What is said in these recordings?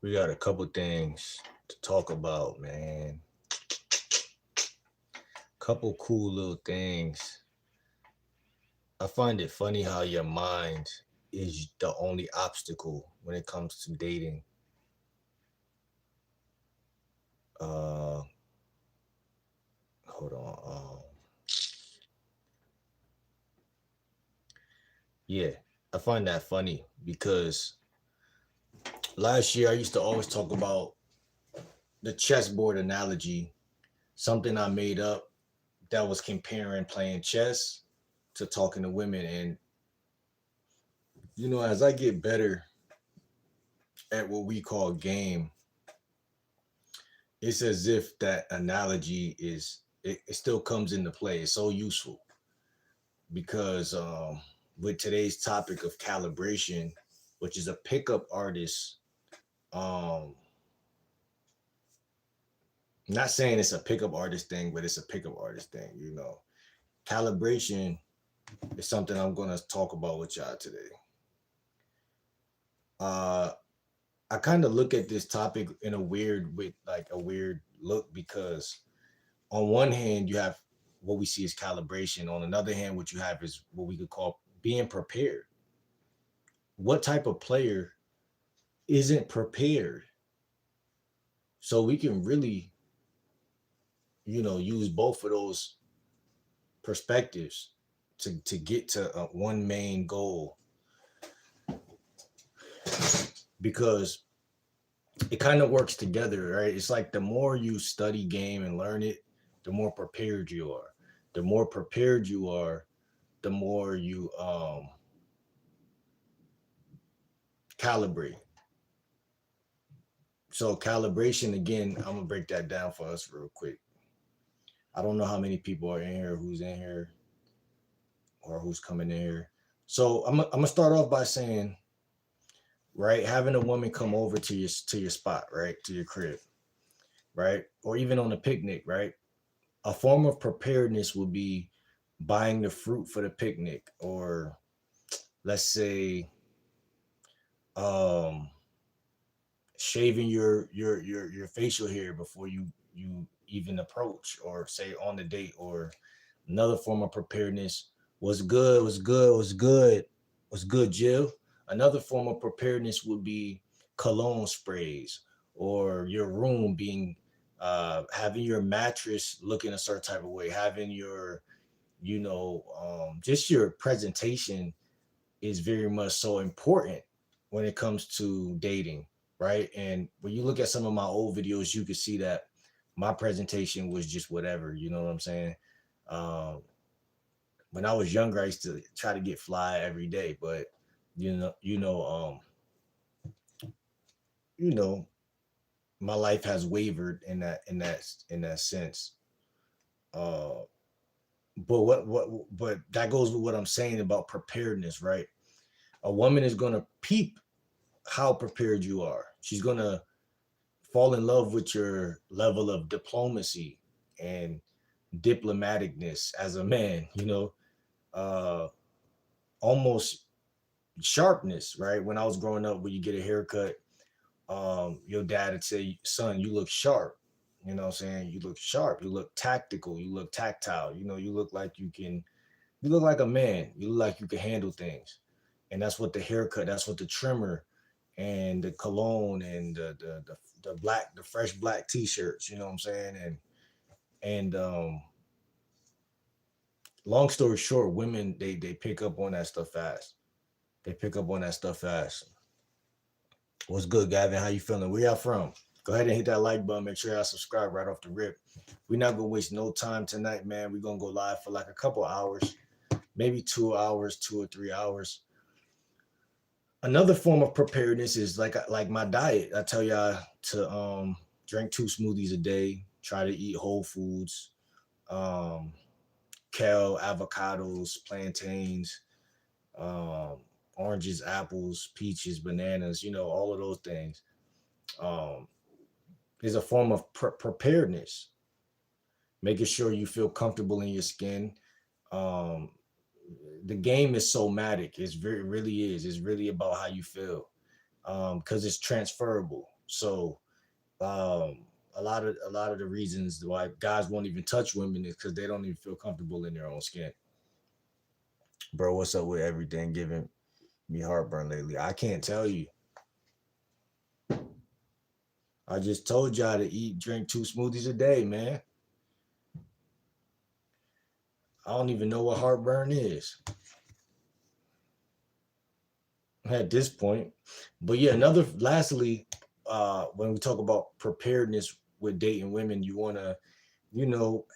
We got a couple things to talk about, man. Couple cool little things. I find it funny how your mind is the only obstacle when it comes to dating. Uh, hold on. Yeah, I find that funny because last year I used to always talk about the chessboard analogy, something I made up that was comparing playing chess to talking to women. And, as I get better at what we call game, it's as if that analogy it still comes into play. It's so useful because with today's topic of calibration, which is a pickup artist, um, not saying it's a pickup artist thing, but it's a pickup artist thing. Calibration is something I'm going to talk about with y'all today. Uh, I kind of look at this topic in a weird with like a weird look because on one hand you have what we see as calibration. On another hand, what you have is what we could call being prepared. What type of player isn't prepared? So we can really, use both of those perspectives to get to one main goal because it kind of works together, right? It's like the more you study game and learn it, the more prepared you are. The more prepared you are, the more you calibrate. So calibration again, I'm gonna break that down for us real quick. I don't know how many people are in here, who's in here, or who's coming in here. So I'm gonna start off by saying, right, having a woman come over to your spot, right, to your crib, right, or even on a picnic, right. A form of preparedness would be buying the fruit for the picnic, or let's say, um, shaving your facial hair before you even approach, or say on the date. Or another form of preparedness was good, Jill. Another form of preparedness would be cologne sprays, or your room being having your mattress looking a certain type of way, having your just your presentation is very much so important when it comes to dating, right? And when you look at some of my old videos, you can see that my presentation was just whatever. You know what I'm saying? Um, when I was younger, I used to try to get fly every day, but you know, you know, um, you know, my life has wavered in that sense. Uh, but that goes with what I'm saying about preparedness, right? A woman is gonna peep how prepared you are. She's gonna fall in love with your level of diplomacy and diplomaticness as a man, uh, almost sharpness, right? When I was growing up, when you get a haircut, your dad would say, son, you look sharp. You know what I'm saying? You look sharp, you look tactical, you look tactile, you look like you look like a man, you look like you can handle things. And that's what the haircut, that's what the trimmer and the cologne and the fresh black t-shirts, you know what I'm saying? And long story short, women they pick up on that stuff fast. They pick up on that stuff fast. What's good, Gavin? How you feeling? Where y'all from? Go ahead and hit that like button. Make sure y'all subscribe right off the rip. We're not gonna waste no time tonight, man. We're gonna go live for like a couple hours, maybe 2 hours, 2 or 3 hours. Another form of preparedness is like my diet. I tell y'all to drink 2 smoothies a day, try to eat whole foods, um, kale, avocados, plantains, um, oranges, apples, peaches, bananas, all of those things. Um, is a form of preparedness, making sure you feel comfortable in your skin. Um, the game is somatic. It's very, it really is. It's really about how you feel, because it's transferable. So a lot of the reasons why guys won't even touch women is because they don't even feel comfortable in their own skin. Bro, what's up with everything giving me heartburn lately? I can't tell you. I just told y'all to drink 2 smoothies a day, man. I don't even know what heartburn is at this point. But yeah, lastly, when we talk about preparedness with dating women, you wanna, you know,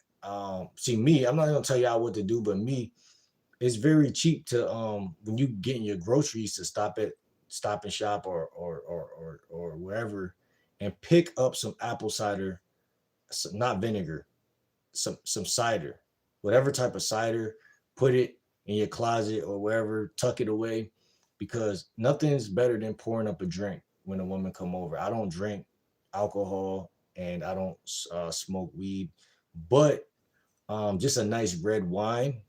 see me, I'm not gonna tell y'all what to do, but me, it's very cheap to when you getting your groceries to stop at Stop and Shop or wherever and pick up some apple cider, not vinegar, some cider, whatever type of cider, put it in your closet or wherever, tuck it away, because nothing's better than pouring up a drink when a woman come over. I don't drink alcohol and I don't smoke weed, but just a nice red wine,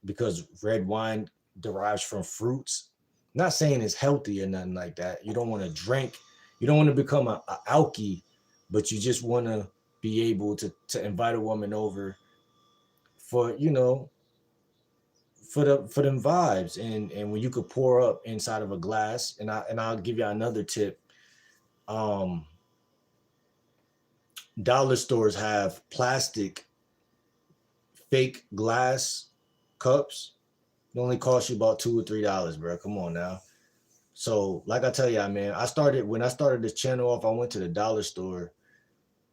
because red wine derives from fruits. Not saying it's healthy or nothing like that. You don't want to drink. You don't want to become a alky, but you just want to be able to invite a woman over for for them vibes, and when you could pour up inside of a glass. And I'll give you another tip. um Dollar stores have plastic fake glass cups. It only costs you about $2 or $3, bro. Come on now. So like I tell y'all, man, when I started this channel off, I went to the dollar store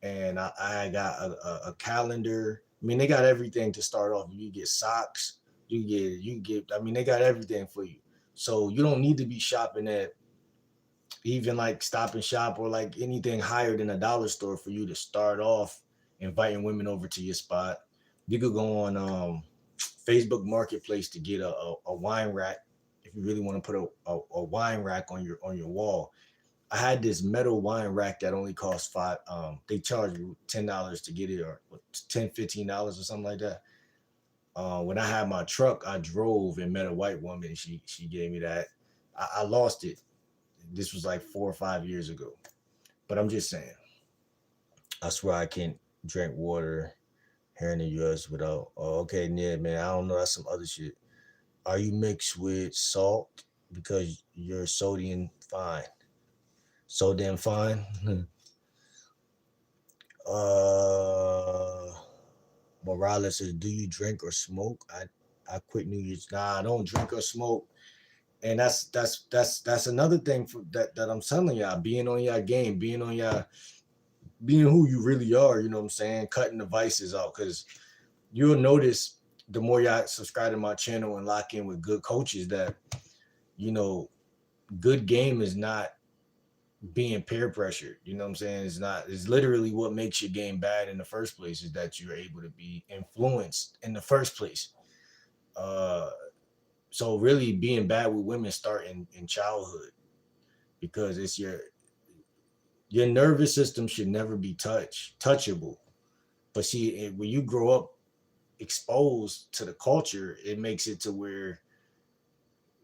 and I got a calendar. I mean, they got everything to start off. You get socks, you get. I mean, they got everything for you. So you don't need to be shopping at even like Stop and Shop or like anything higher than a dollar store for you to start off inviting women over to your spot. You could go on Facebook Marketplace to get a wine rack if you really want to put a wine rack on your wall. I had this metal wine rack that only cost five. They charge you $10 to get it, or $10, $15 or something like that. When I had my truck, I drove and met a white woman. She gave me that. I lost it. This was like 4 or 5 years ago. But I'm just saying, I swear I can't drink water here in the US without. Oh, okay, yeah, man. I don't know. That's some other shit. Are you mixed with salt because you're sodium fine? So damn fine. uh Morales says, "Do you drink or smoke?" I quit New Year's. Nah, I don't drink or smoke, and that's another thing that I'm telling y'all. Being on your game, being who you really are. You know what I'm saying? Cutting the vices out, because you'll notice the more y'all subscribe to my channel and lock in with good coaches that you know good game is not being peer pressured. You know what I'm saying? It's not. It's literally what makes your game bad in the first place is that you're able to be influenced in the first place. Uh, so really, being bad with women start in childhood, because it's your nervous system should never be touchable. But see, when you grow up exposed to the culture, it makes it to where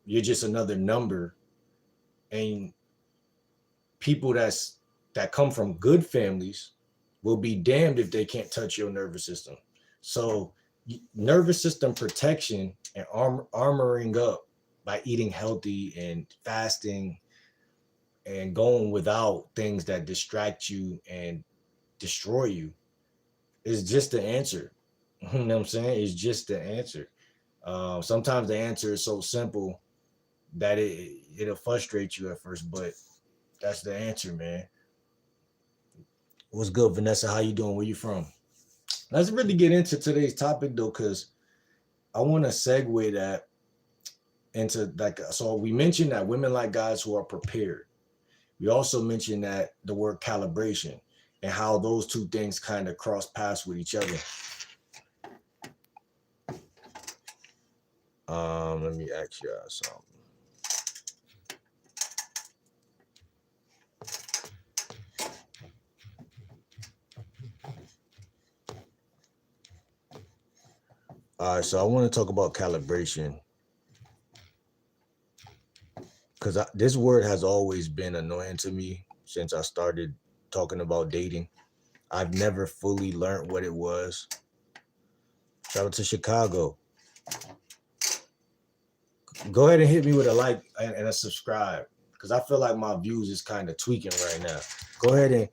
you're just another number, and people that come from good families will be damned if they can't touch your nervous system. So nervous system protection and armoring up by eating healthy and fasting and going without things that distract you and destroy you is just the answer. You know what I'm saying? It's just the answer. Sometimes the answer is so simple that it'll frustrate you at first, but that's the answer, man. What's good, Vanessa? How you doing? Where you from? Let's really get into today's topic though, because I want to segue that into like, so we mentioned that women like guys who are prepared. We also mentioned that the word calibration and how those two things kind of cross paths with each other. Let me ask you something. All right, so I want to talk about calibration, because this word has always been annoying to me since I started talking about dating. I've never fully learned what it was. Shout out to Chicago. Go ahead and hit me with a like and a subscribe, because I feel like my views is kind of tweaking right now. Go ahead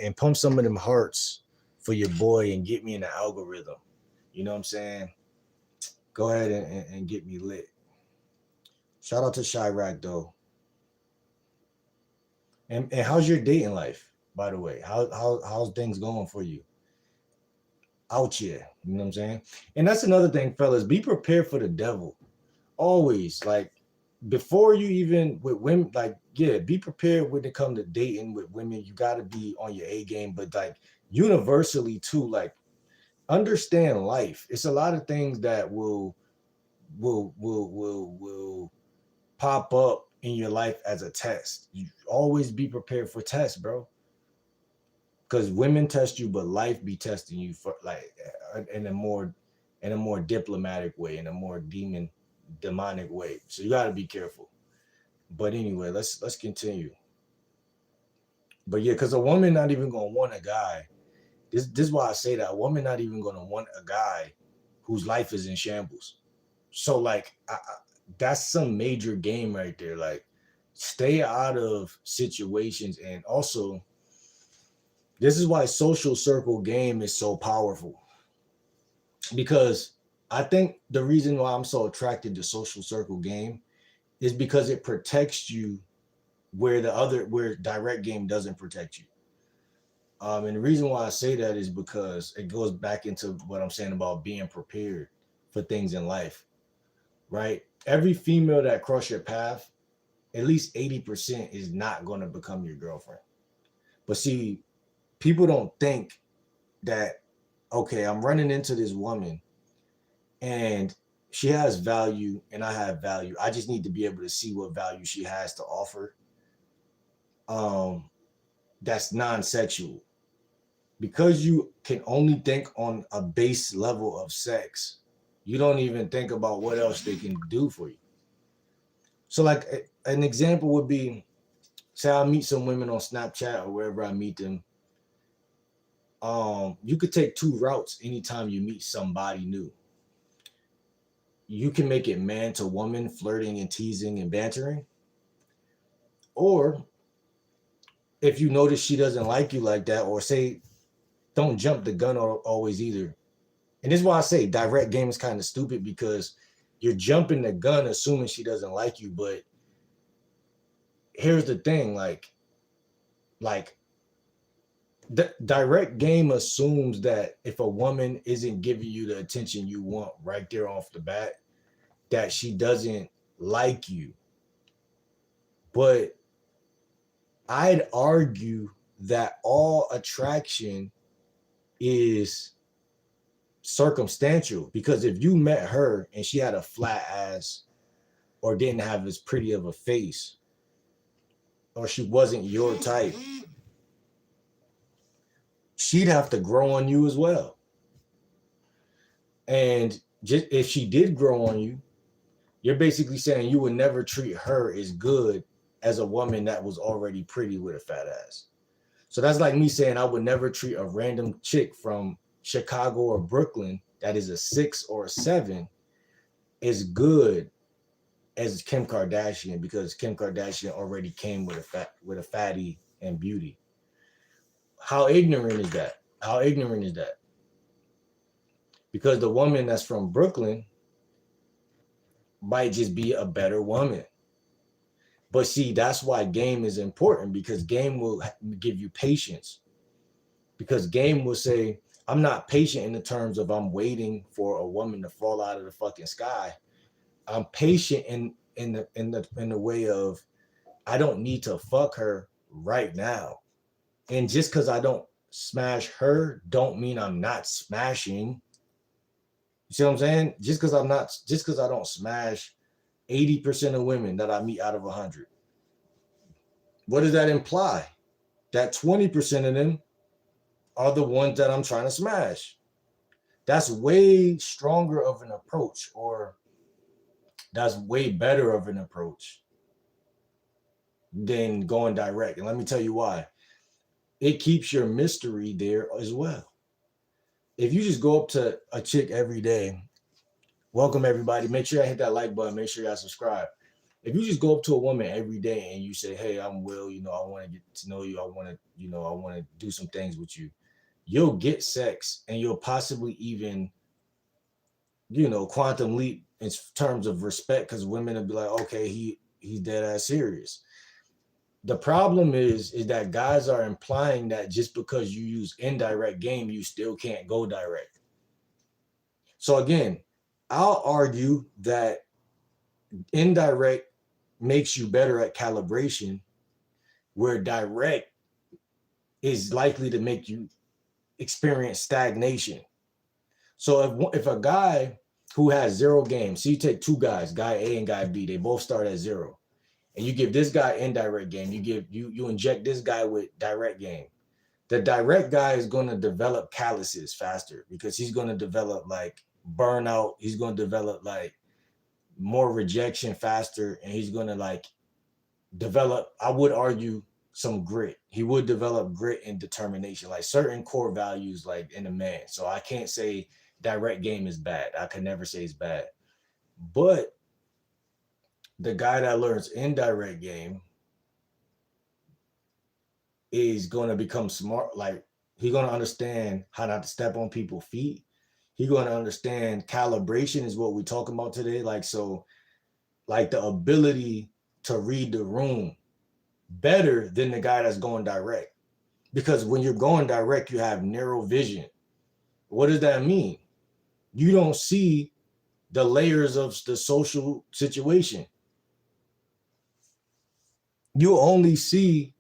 and pump some of them hearts for your boy and get me in the algorithm. You know what I'm saying? Go ahead and get me lit. Shout out to Chirac though. And how's your dating life, by the way? How's things going for you out here? You know what I'm saying? And that's another thing, fellas. Be prepared for the devil. Always, like, before you even with women, like, yeah, be prepared when it comes to dating with women. You got to be on your A game, but like universally too, like, understand life. It's a lot of things that will pop up in your life as a test. You always be prepared for tests, bro. Because women test you, but life be testing you for, like, in a more diplomatic way, in a more demonic way. So you got to be careful. But anyway, let's continue. But yeah, because a woman not even gonna want a guy. This is why I say that a woman not even gonna want a guy whose life is in shambles. So like, that's some major game right there. Like, stay out of situations. And also, this is why social circle game is so powerful, because I think the reason why I'm so attracted to social circle game is because it protects you where direct game doesn't protect you. And the reason why I say that is because it goes back into what I'm saying about being prepared for things in life, right? Every female that cross your path, at least 80% is not going to become your girlfriend. But see, people don't think that, okay, I'm running into this woman and she has value and I have value. I just need to be able to see what value she has to offer. That's non-sexual. Because you can only think on a base level of sex, you don't even think about what else they can do for you. So like an example would be, say I meet some women on Snapchat or wherever I meet them. You could take two routes anytime you meet somebody new. You can make it man to woman, flirting and teasing and bantering. Or if you notice she doesn't like you like that, or say, don't jump the gun always either. And this is why I say direct game is kind of stupid, because you're jumping the gun assuming she doesn't like you. But here's the thing, like the direct game assumes that if a woman isn't giving you the attention you want right there off the bat, that she doesn't like you. But I'd argue that all attraction is circumstantial, because if you met her and she had a flat ass or didn't have as pretty of a face, or she wasn't your type, she'd have to grow on you as well. And just if she did grow on you, you're basically saying you would never treat her as good as a woman that was already pretty with a fat ass. So that's like me saying I would never treat a random chick from Chicago or Brooklyn that is a 6 or a 7 as good as Kim Kardashian, because Kim Kardashian already came with a fatty and beauty. How ignorant is that? How ignorant is that? Because the woman that's from Brooklyn might just be a better woman. But see, that's why game is important, because game will give you patience. Because game will say, I'm not patient in the terms of I'm waiting for a woman to fall out of the fucking sky. I'm patient in the way of, I don't need to fuck her right now. And just because I don't smash her, don't mean I'm not smashing. You see what I'm saying? Just because I don't smash 80% of women that I meet out of 100. What does that imply? That 20% of them are the ones that I'm trying to smash. That's way stronger of an approach, or that's way better of an approach than going direct. And let me tell you why. It keeps your mystery there as well. If you just go up to a chick every day, welcome everybody. Make sure I hit that like button. Make sure y'all subscribe. If you just go up to a woman every day and you say, "Hey, I'm Will. I want to get to know you. I want to, I want to do some things with you." You'll get sex, and you'll possibly even, quantum leap in terms of respect, because women will be like, "Okay, he's dead ass serious." The problem is that guys are implying that just because you use indirect game, you still can't go direct. So again, I'll argue that indirect makes you better at calibration, where direct is likely to make you experience stagnation. So if a guy who has zero game, so you take two guys, guy A and guy B, they both start at zero, and you give this guy indirect game, you inject this guy with direct game. The direct guy is going to develop calluses faster because he's going to develop like burnout. He's going to develop like more rejection faster, and he's going to like develop, I would argue, some grit. He would develop grit and determination, like certain core values, like in a man. So I can't say direct game is bad. I can never say it's bad. But the guy that learns indirect game is going to become smart. Like he's going to understand how not to step on people's feet. He's going to understand calibration is what we're talking about today. Like the ability to read the room better than the guy that's going direct. Because when you're going direct, you have narrow vision. What does that mean? You don't see the layers of the social situation. You only see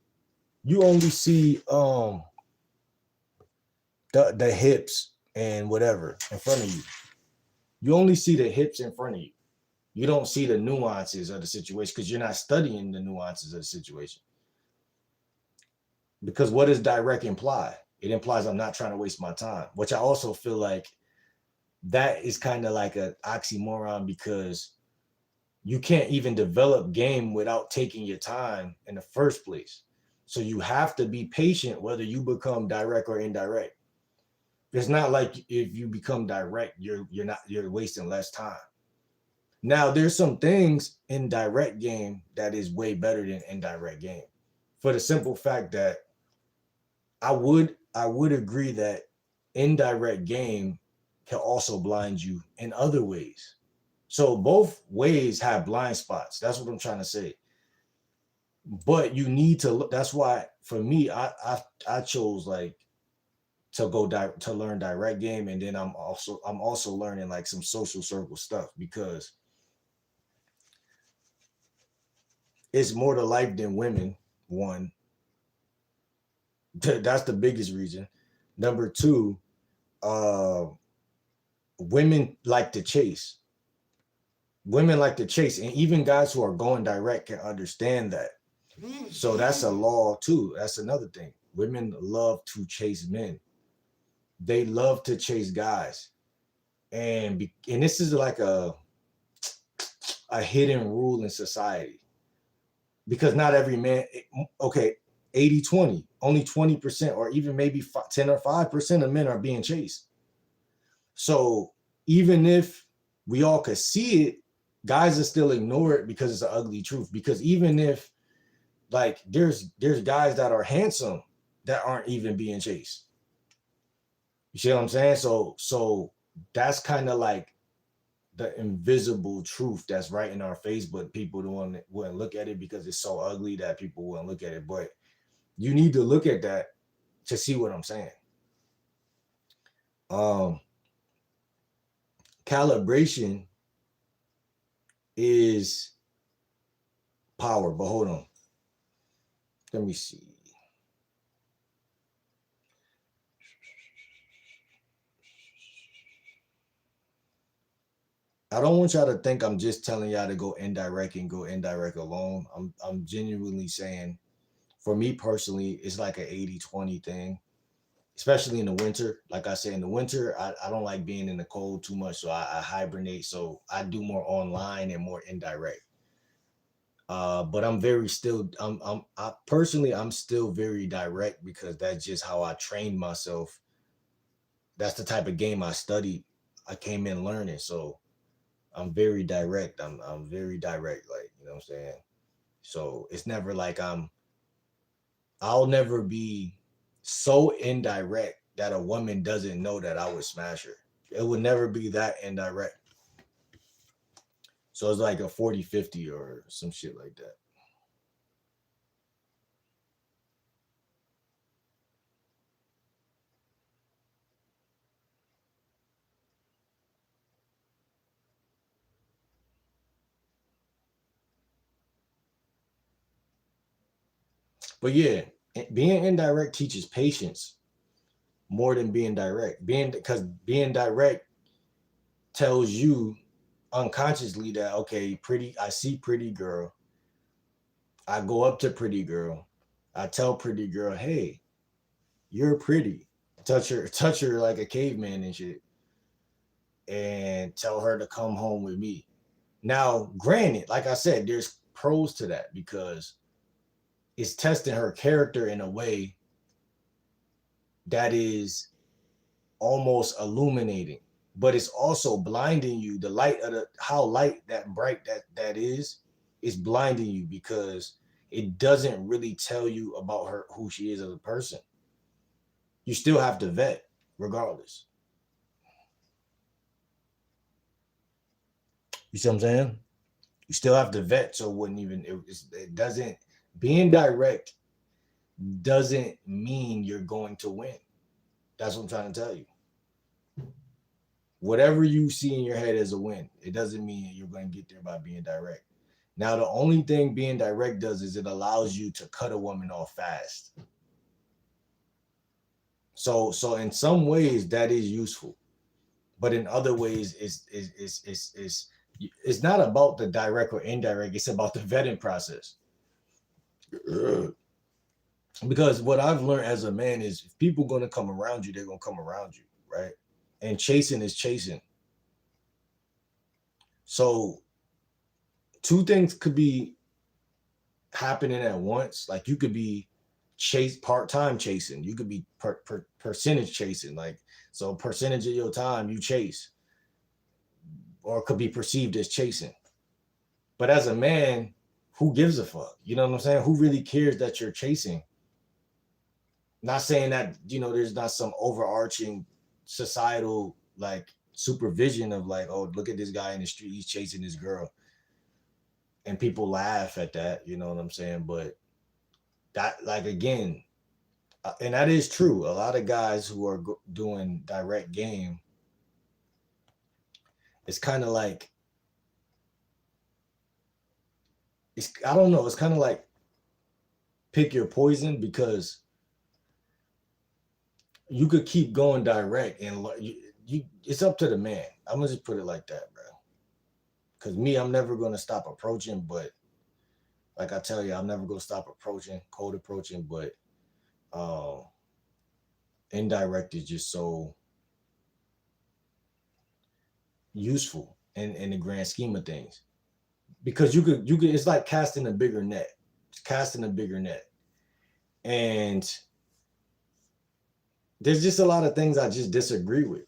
the hips and whatever in front of you. You only see the hips in front of you. You don't see the nuances of the situation because you're not studying the nuances of the situation. Because what does direct imply? It implies I'm not trying to waste my time, which I also feel like that is kind of like an oxymoron, because you can't even develop game without taking your time in the first place. So you have to be patient whether you become direct or indirect. It's not like if you become direct, you're wasting less time. Now there's some things in direct game that is way better than indirect game, for the simple fact that I would agree that indirect game can also blind you in other ways. So both ways have blind spots. That's what I'm trying to say. But you need to look. That's why for me, I chose like to to learn direct game, and then I'm also learning like some social circle stuff, because it's more to life than women. One, that's the biggest reason. Number two, uh, women like to chase. Women like to chase, and even guys who are going direct can understand that. So that's a law too. That's another thing. Women love to chase men. They love to chase guys, and this is like a hidden rule in society, because not every man. Okay, 80-20, only 20%, or even maybe 10 or 5% of men are being chased. So even if we all could see it, guys are still ignore it because it's an ugly truth. Because even if like there's guys that are handsome that aren't even being chased. You see what I'm saying? So that's kind of like the invisible truth that's right in our face, but people wouldn't look at it because it's so ugly that people wouldn't look at it. But you need to look at that to see what I'm saying. Um, Calibration is power, but hold on. Let me see. I don't want y'all to think I'm just telling y'all to go indirect and go indirect alone. I'm genuinely saying, for me personally, it's like an 80-20 thing, especially in the winter. Like I said, in the winter, I don't like being in the cold too much, so I hibernate. So I do more online and more indirect. But I'm very still I personally I'm still very direct because that's just how I trained myself. That's the type of game I studied. I came in learning, so I'm very direct. I'm very direct, like, you know what I'm saying? So it's never like I'll never be so indirect that a woman doesn't know that I would smash her. It would never be that indirect. So it's like a 40-50 or some shit like that. But yeah, being indirect teaches patience more than being direct. Being direct tells you unconsciously that, okay, pretty, I see pretty girl. I go up to pretty girl. I tell pretty girl, hey, you're pretty. Touch her like a caveman and shit, and tell her to come home with me. Now, granted, like I said, there's pros to that because it's testing her character in a way that is almost illuminating, but it's also blinding you. The light of the how light that bright that is blinding you because it doesn't really tell you about her who she is as a person. You still have to vet regardless. You see what I'm saying? You still have to vet, so it wouldn't even it doesn't being direct doesn't mean you're going to win. That's what I'm trying to tell you. Whatever you see in your head as a win, it doesn't mean you're going to get there by being direct. Now, the only thing being direct does is it allows you to cut a woman off fast. So in some ways that is useful, but in other ways it's not about the direct or indirect. It's about the vetting process. Because what I've learned as a man is if people gonna come around you, they're gonna come around you, right? And chasing is chasing. So two things could be happening at once. Like you could be part-time chasing. You could be percentage chasing. Like so percentage of your time you chase, or it could be perceived as chasing. But as a man, who gives a fuck? You know what I'm saying? Who really cares that you're chasing? Not saying that, there's not some overarching societal like supervision of like, oh, look at this guy in the street, he's chasing this girl. And people laugh at that, you know what I'm saying? But that, like, again, and that is true. A lot of guys who are doing direct game, it's kind of like, I don't know, it's kind of like pick your poison because you could keep going direct and it's up to the man. I'm gonna just put it like that, bro. Because me, I'm never gonna stop approaching, but like I tell you, I'm never gonna stop approaching, cold approaching, but um indirect is just so useful in the grand scheme of things. Because you could it's like casting a bigger net. It's casting a bigger net. And there's just a lot of things I just disagree with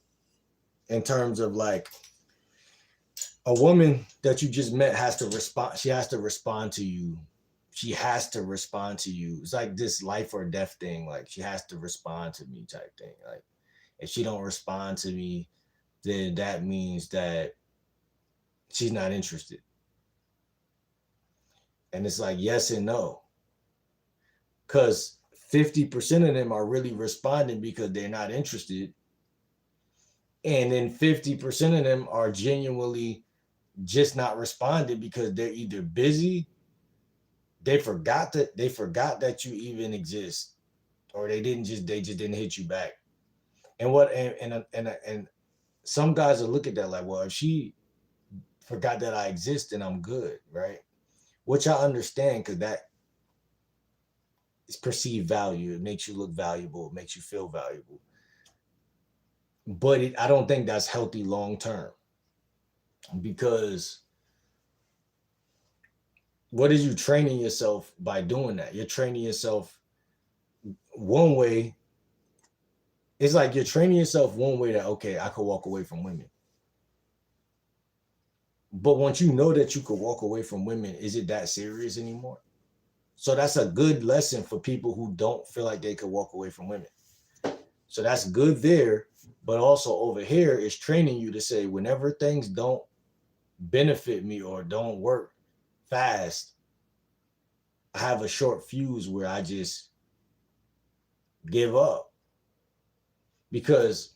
in terms of like a woman that you just met has to respond. She has to respond to you. She has to respond to you. It's like this life or death thing. Like she has to respond to me type thing. Like if she don't respond to me, then that means that she's not interested. And it's like yes and no. Because 50% of them are really responding because they're not interested. And then 50% of them are genuinely just not responding because they're either busy, they forgot that you even exist, or they just didn't hit you back. And what and some guys will look at that like, well, if she forgot that I exist, then I'm good, right? Which I understand because that is perceived value. It makes you look valuable. It makes you feel valuable. But I don't think that's healthy long term because what is you training yourself by doing that? You're training yourself one way. It's like you're training yourself one way that, okay, I could walk away from women. But once you know that you could walk away from women, is it that serious anymore? So that's a good lesson for people who don't feel like they could walk away from women. So that's good there. But also over here is training you to say, whenever things don't benefit me or don't work fast, I have a short fuse where I just give up. Because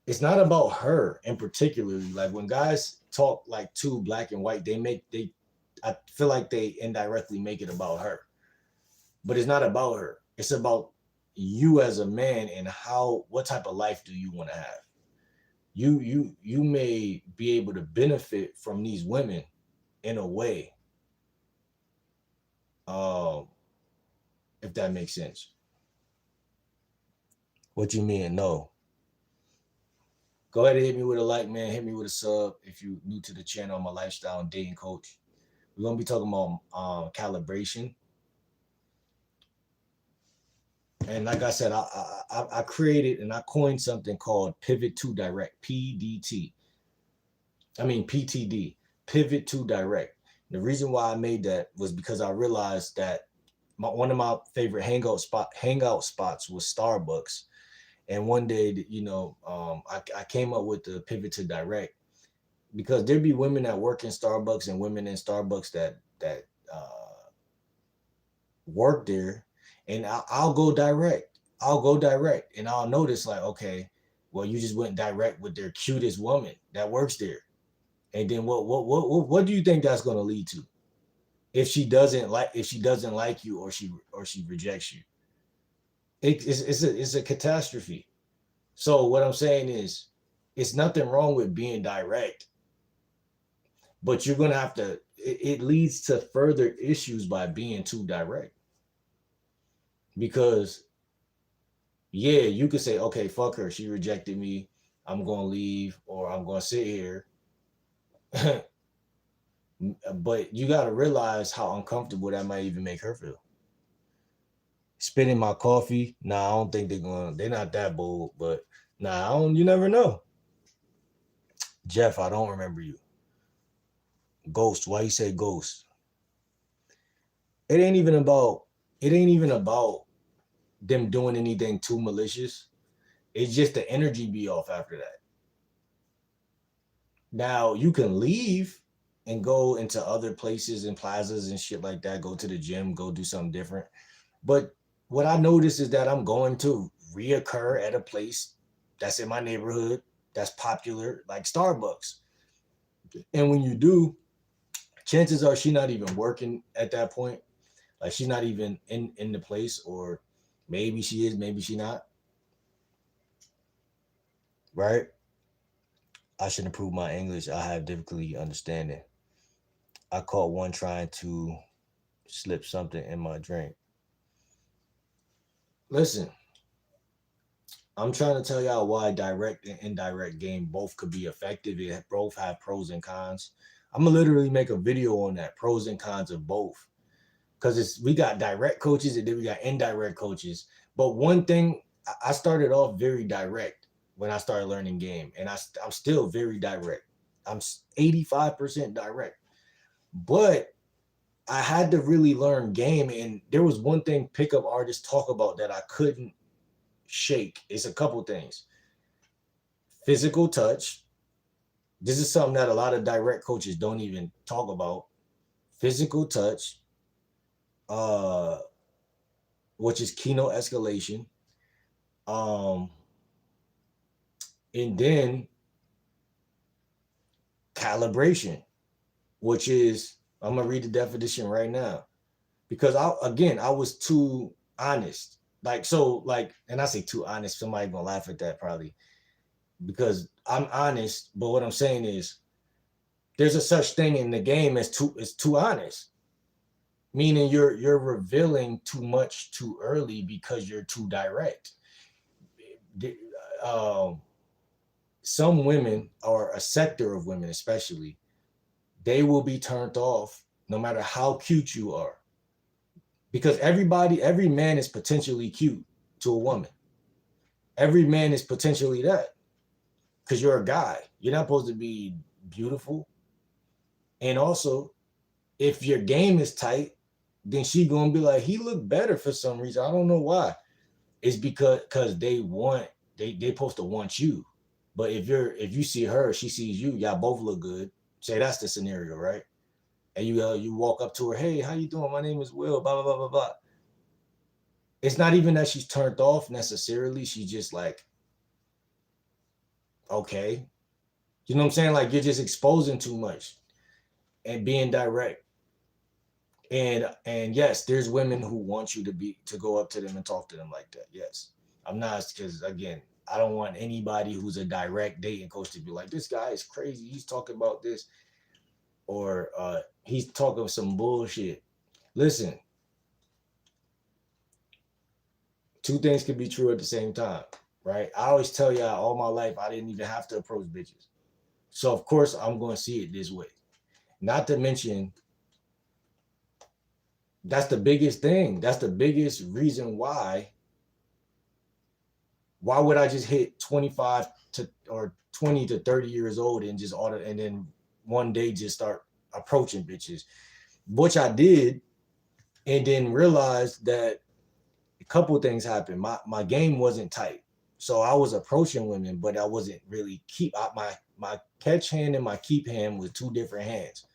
it's not about her in particularly. Like when guys talk like too black and white, I feel like they indirectly make it about her. But it's not about her. It's about you as a man and what type of life do you want to have? You may be able to benefit from these women in a way, um, if that makes sense. What you mean? No. Go ahead and hit me with a like, man. Hit me with a sub if you're new to the channel. I'm a lifestyle and dating coach. We're gonna be talking about calibration. And like I said, I created and I coined something called Pivot to Direct, PDT. I mean PTD, Pivot to Direct. The reason why I made that was because I realized that one of my favorite hangout spots was Starbucks. And one day, I came up with the Pivot to Direct because there'd be women that work in Starbucks and women in Starbucks that work there, and I'll go direct. I'll go direct, and I'll notice like, okay, well, you just went direct with their cutest woman that works there, and then what do you think that's going to lead to? If she doesn't like you, or she rejects you, it's a catastrophe. So what I'm saying is, it's nothing wrong with being direct, but you're gonna have to. It leads to further issues by being too direct, because yeah, you could say, okay, fuck her, she rejected me, I'm gonna leave, or I'm gonna sit here. But you got to realize how uncomfortable that might even make her feel. Spitting my coffee, nah, I don't think they're not that bold, but nah, you never know. Jeff, I don't remember you. Ghost, why you say ghost? It ain't even about, it ain't even about them doing anything too malicious. It's just the energy be off after that. Now you can leave and go into other places and plazas and shit like that, go to the gym, go do something different. But what I notice is that I'm going to reoccur at a place that's in my neighborhood, that's popular, like Starbucks. And when you do, chances are she's not even working at that point. Like she's not even in the place, or maybe she is, maybe she not. Right? I should improve my English. I have difficulty understanding. I caught one trying to slip something in my drink. Listen, I'm trying to tell y'all why direct and indirect game both could be effective. It both have pros and cons. I'm gonna literally make a video on that, pros and cons of both. Because we got direct coaches and then we got indirect coaches. But one thing, I started off very direct when I started learning game, and I'm still very direct. I'm 85% direct. But I had to really learn game, and there was one thing pickup artists talk about that I couldn't shake. It's a couple things. Physical touch. This is something that a lot of direct coaches don't even talk about. Physical touch, uh, which is keynote escalation. Um, and then calibration, which is, I'm gonna read the definition right now, because I was too honest. And I say too honest, somebody gonna laugh at that probably, because I'm honest, but what I'm saying is there's a such thing in the game as too honest. Meaning you're revealing too much too early because you're too direct. Um, some women, or a sector of women especially, they will be turned off no matter how cute you are. Because every man is potentially cute to a woman. Every man is potentially that. Because you're a guy. You're not supposed to be beautiful. And also, if your game is tight, then she gonna be like, he looked better for some reason. I don't know why. It's because they supposed to want you. But if you see her, she sees you, y'all both look good. Say that's the scenario, right? And you walk up to her, hey, how you doing? My name is Will, blah, blah, blah, blah, blah. It's not even that she's turned off necessarily. She's just like, okay. You know what I'm saying? Like, you're just exposing too much and being direct. And yes, there's women who want you to go up to them and talk to them like that. Yes. I'm not, because again, I don't want anybody who's a direct dating coach to be like, this guy is crazy. He's talking about this, or he's talking some bullshit. Listen, two things can be true at the same time, right? I always tell y'all all my life, I didn't even have to approach bitches. So of course I'm going to see it this way. Not to mention, that's the biggest thing. That's the biggest reason why would I just hit 25 to or 20 to 30 years old and just and then one day just start approaching bitches, which I did, and then realized that a couple of things happened. My game wasn't tight. So I was approaching women, but I wasn't really my catch hand and my keep hand was two different hands.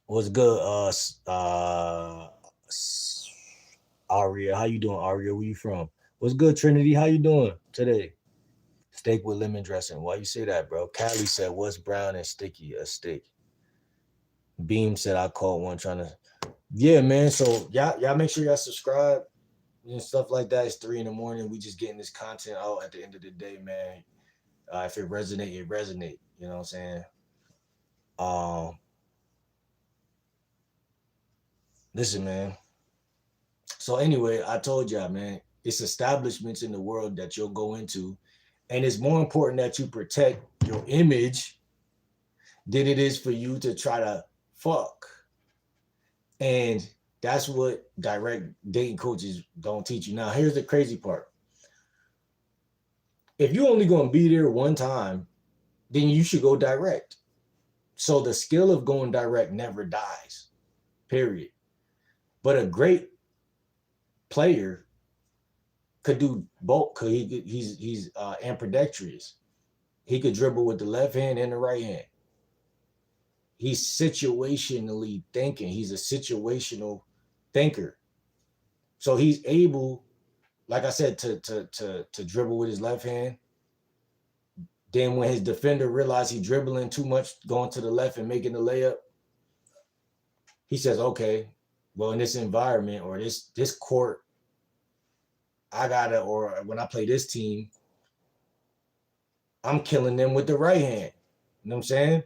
What's good? Aria, how you doing, Aria? Where you from? What's good, Trinity? How you doing today? Steak with lemon dressing. Why you say that, bro? Callie said, what's brown and sticky? A steak. Beam said, I caught one trying to. Yeah, man. So y'all make sure y'all subscribe and stuff like that. It's 3 a.m. We just getting this content out at the end of the day, man. If it resonate, it resonate. You know what I'm saying? Listen, man. So anyway, I told y'all, man, it's establishments in the world that you'll go into, and it's more important that you protect your image than it is for you to try to fuck. And that's what direct dating coaches don't teach you. Now, here's the crazy part. If you're only going to be there one time, then you should go direct. So the skill of going direct never dies, period. But a great player could do both. He's ambidextrous. He could dribble with the left hand and the right hand. He's situationally thinking. He's a situational thinker. So he's able, like I said, to dribble with his left hand. Then when his defender realized he's dribbling too much, going to the left and making the layup, he says, okay, well, in this environment or this court, or when I play this team, I'm killing them with the right hand. You know what I'm saying?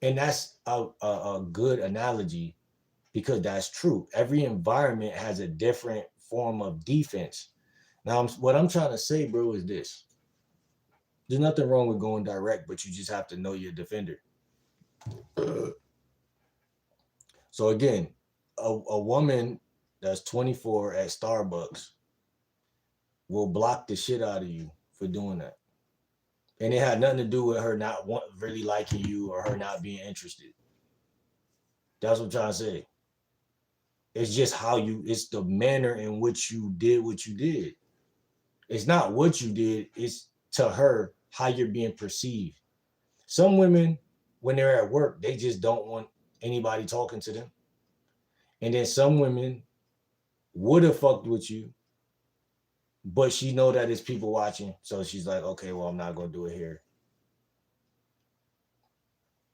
And that's a good analogy, because that's true. Every environment has a different form of defense. Now, what I'm trying to say, bro, is this. There's nothing wrong with going direct, but you just have to know your defender. So again, a woman that's 24 at Starbucks will block the shit out of you for doing that. And it had nothing to do with her not really liking you or her not being interested. That's what I'm trying to say. It's just it's the manner in which you did what you did. It's not what you did, it's to her how you're being perceived. Some women, when they're at work, they just don't want anybody talking to them. And then some women would have fucked with you, but she know that it's people watching. So she's like, okay, well, I'm not going to do it here.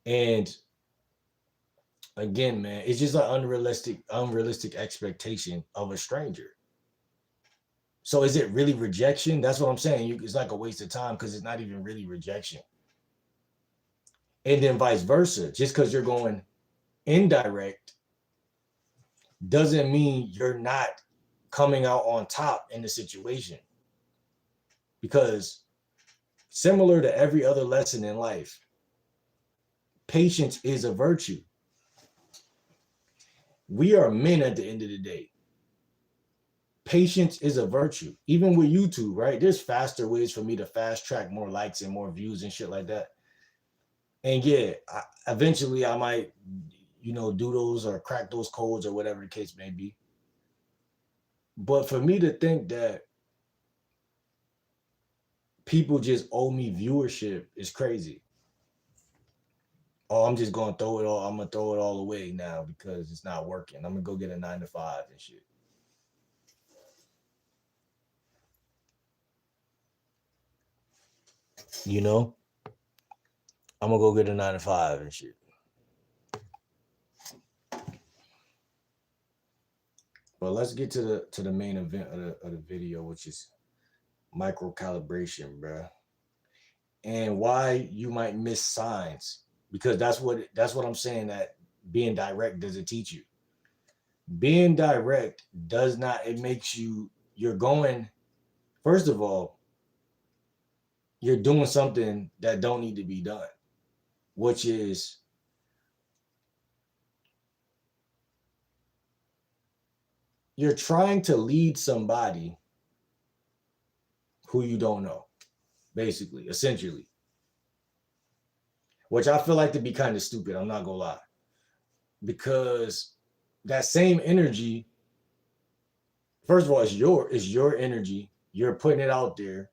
And again, man, it's just an unrealistic expectation of a stranger. So is it really rejection? That's what I'm saying. It's like a waste of time, because it's not even really rejection. And then vice versa. Just because you're going indirect doesn't mean you're not coming out on top in the situation. Because Similar to every other lesson in life, patience is a virtue. We are men at the end of the day. Patience is a virtue. Even with YouTube, right? There's faster ways for me to fast track more likes and more views and shit like that. And yeah, eventually I might, do those or crack those codes or whatever the case may be. But for me to think that people just owe me viewership is crazy. Oh, I'm just gonna throw it all. I'm gonna throw it all away now because it's not working. I'm gonna go get a 9 to 5 and shit. You know, I'm gonna go get a 9 to 5 and shit. But let's get to the main event of the video, which is micro calibration, bruh, and why you might miss signs, because that's what I'm saying, that being direct doesn't teach you. Being direct does not. It makes you're going. First of all, you're doing something that don't need to be done, which is you're trying to lead somebody who you don't know, basically, essentially. Which I feel like to be kind of stupid, I'm not gonna lie. Because that same energy, first of all, it's your energy. You're putting it out there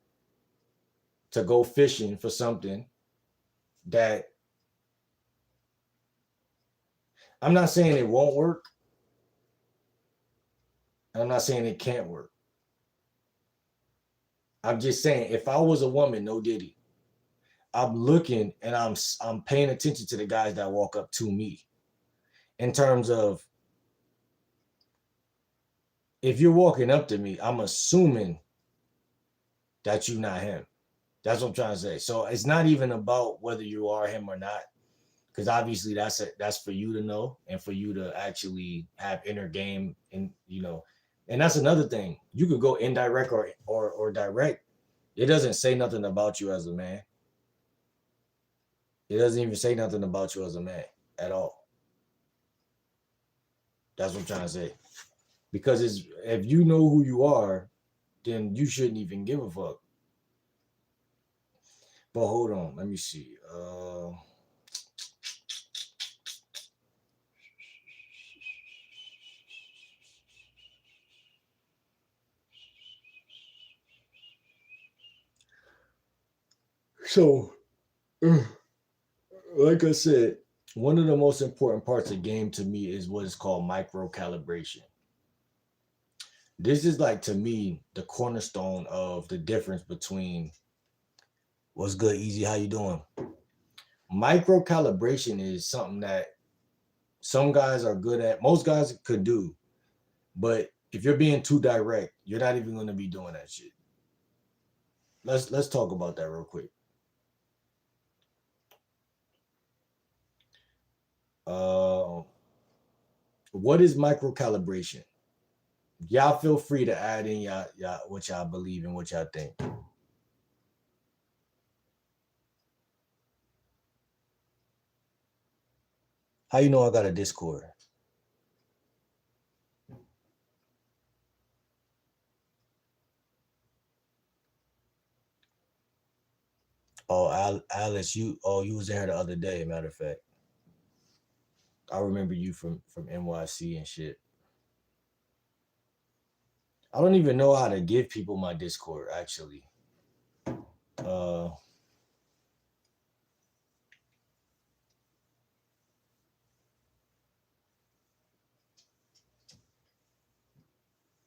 to go fishing for something that, I'm not saying it won't work. I'm not saying it can't work. I'm just saying, if I was a woman, no diddy, I'm looking and I'm paying attention to the guys that walk up to me. In terms of, if you're walking up to me, I'm assuming that you're not him. That's what I'm trying to say. So it's not even about whether you are him or not, because obviously that's for you to know and for you to actually have inner game, and and that's another thing. You could go indirect or direct. It doesn't say nothing about you as a man. It doesn't even say nothing about you as a man at all. That's what I'm trying to say. Because if you know who you are, then you shouldn't even give a fuck. But hold on, let me see. So, like I said, one of the most important parts of game to me is what is called micro calibration. This is, like, to me, the cornerstone of the difference between what's good, easy, how you doing. Micro calibration is something that some guys are good at. Most guys could do, but if you're being too direct, you're not even going to be doing that shit. Let's talk about that real quick. What is micro calibration? Y'all feel free to add in y'all what y'all believe and what y'all think. How you know I got a Discord? Oh, Alice, you was in here the other day. Matter of fact, I remember you from NYC and shit. I don't even know how to give people my Discord, actually.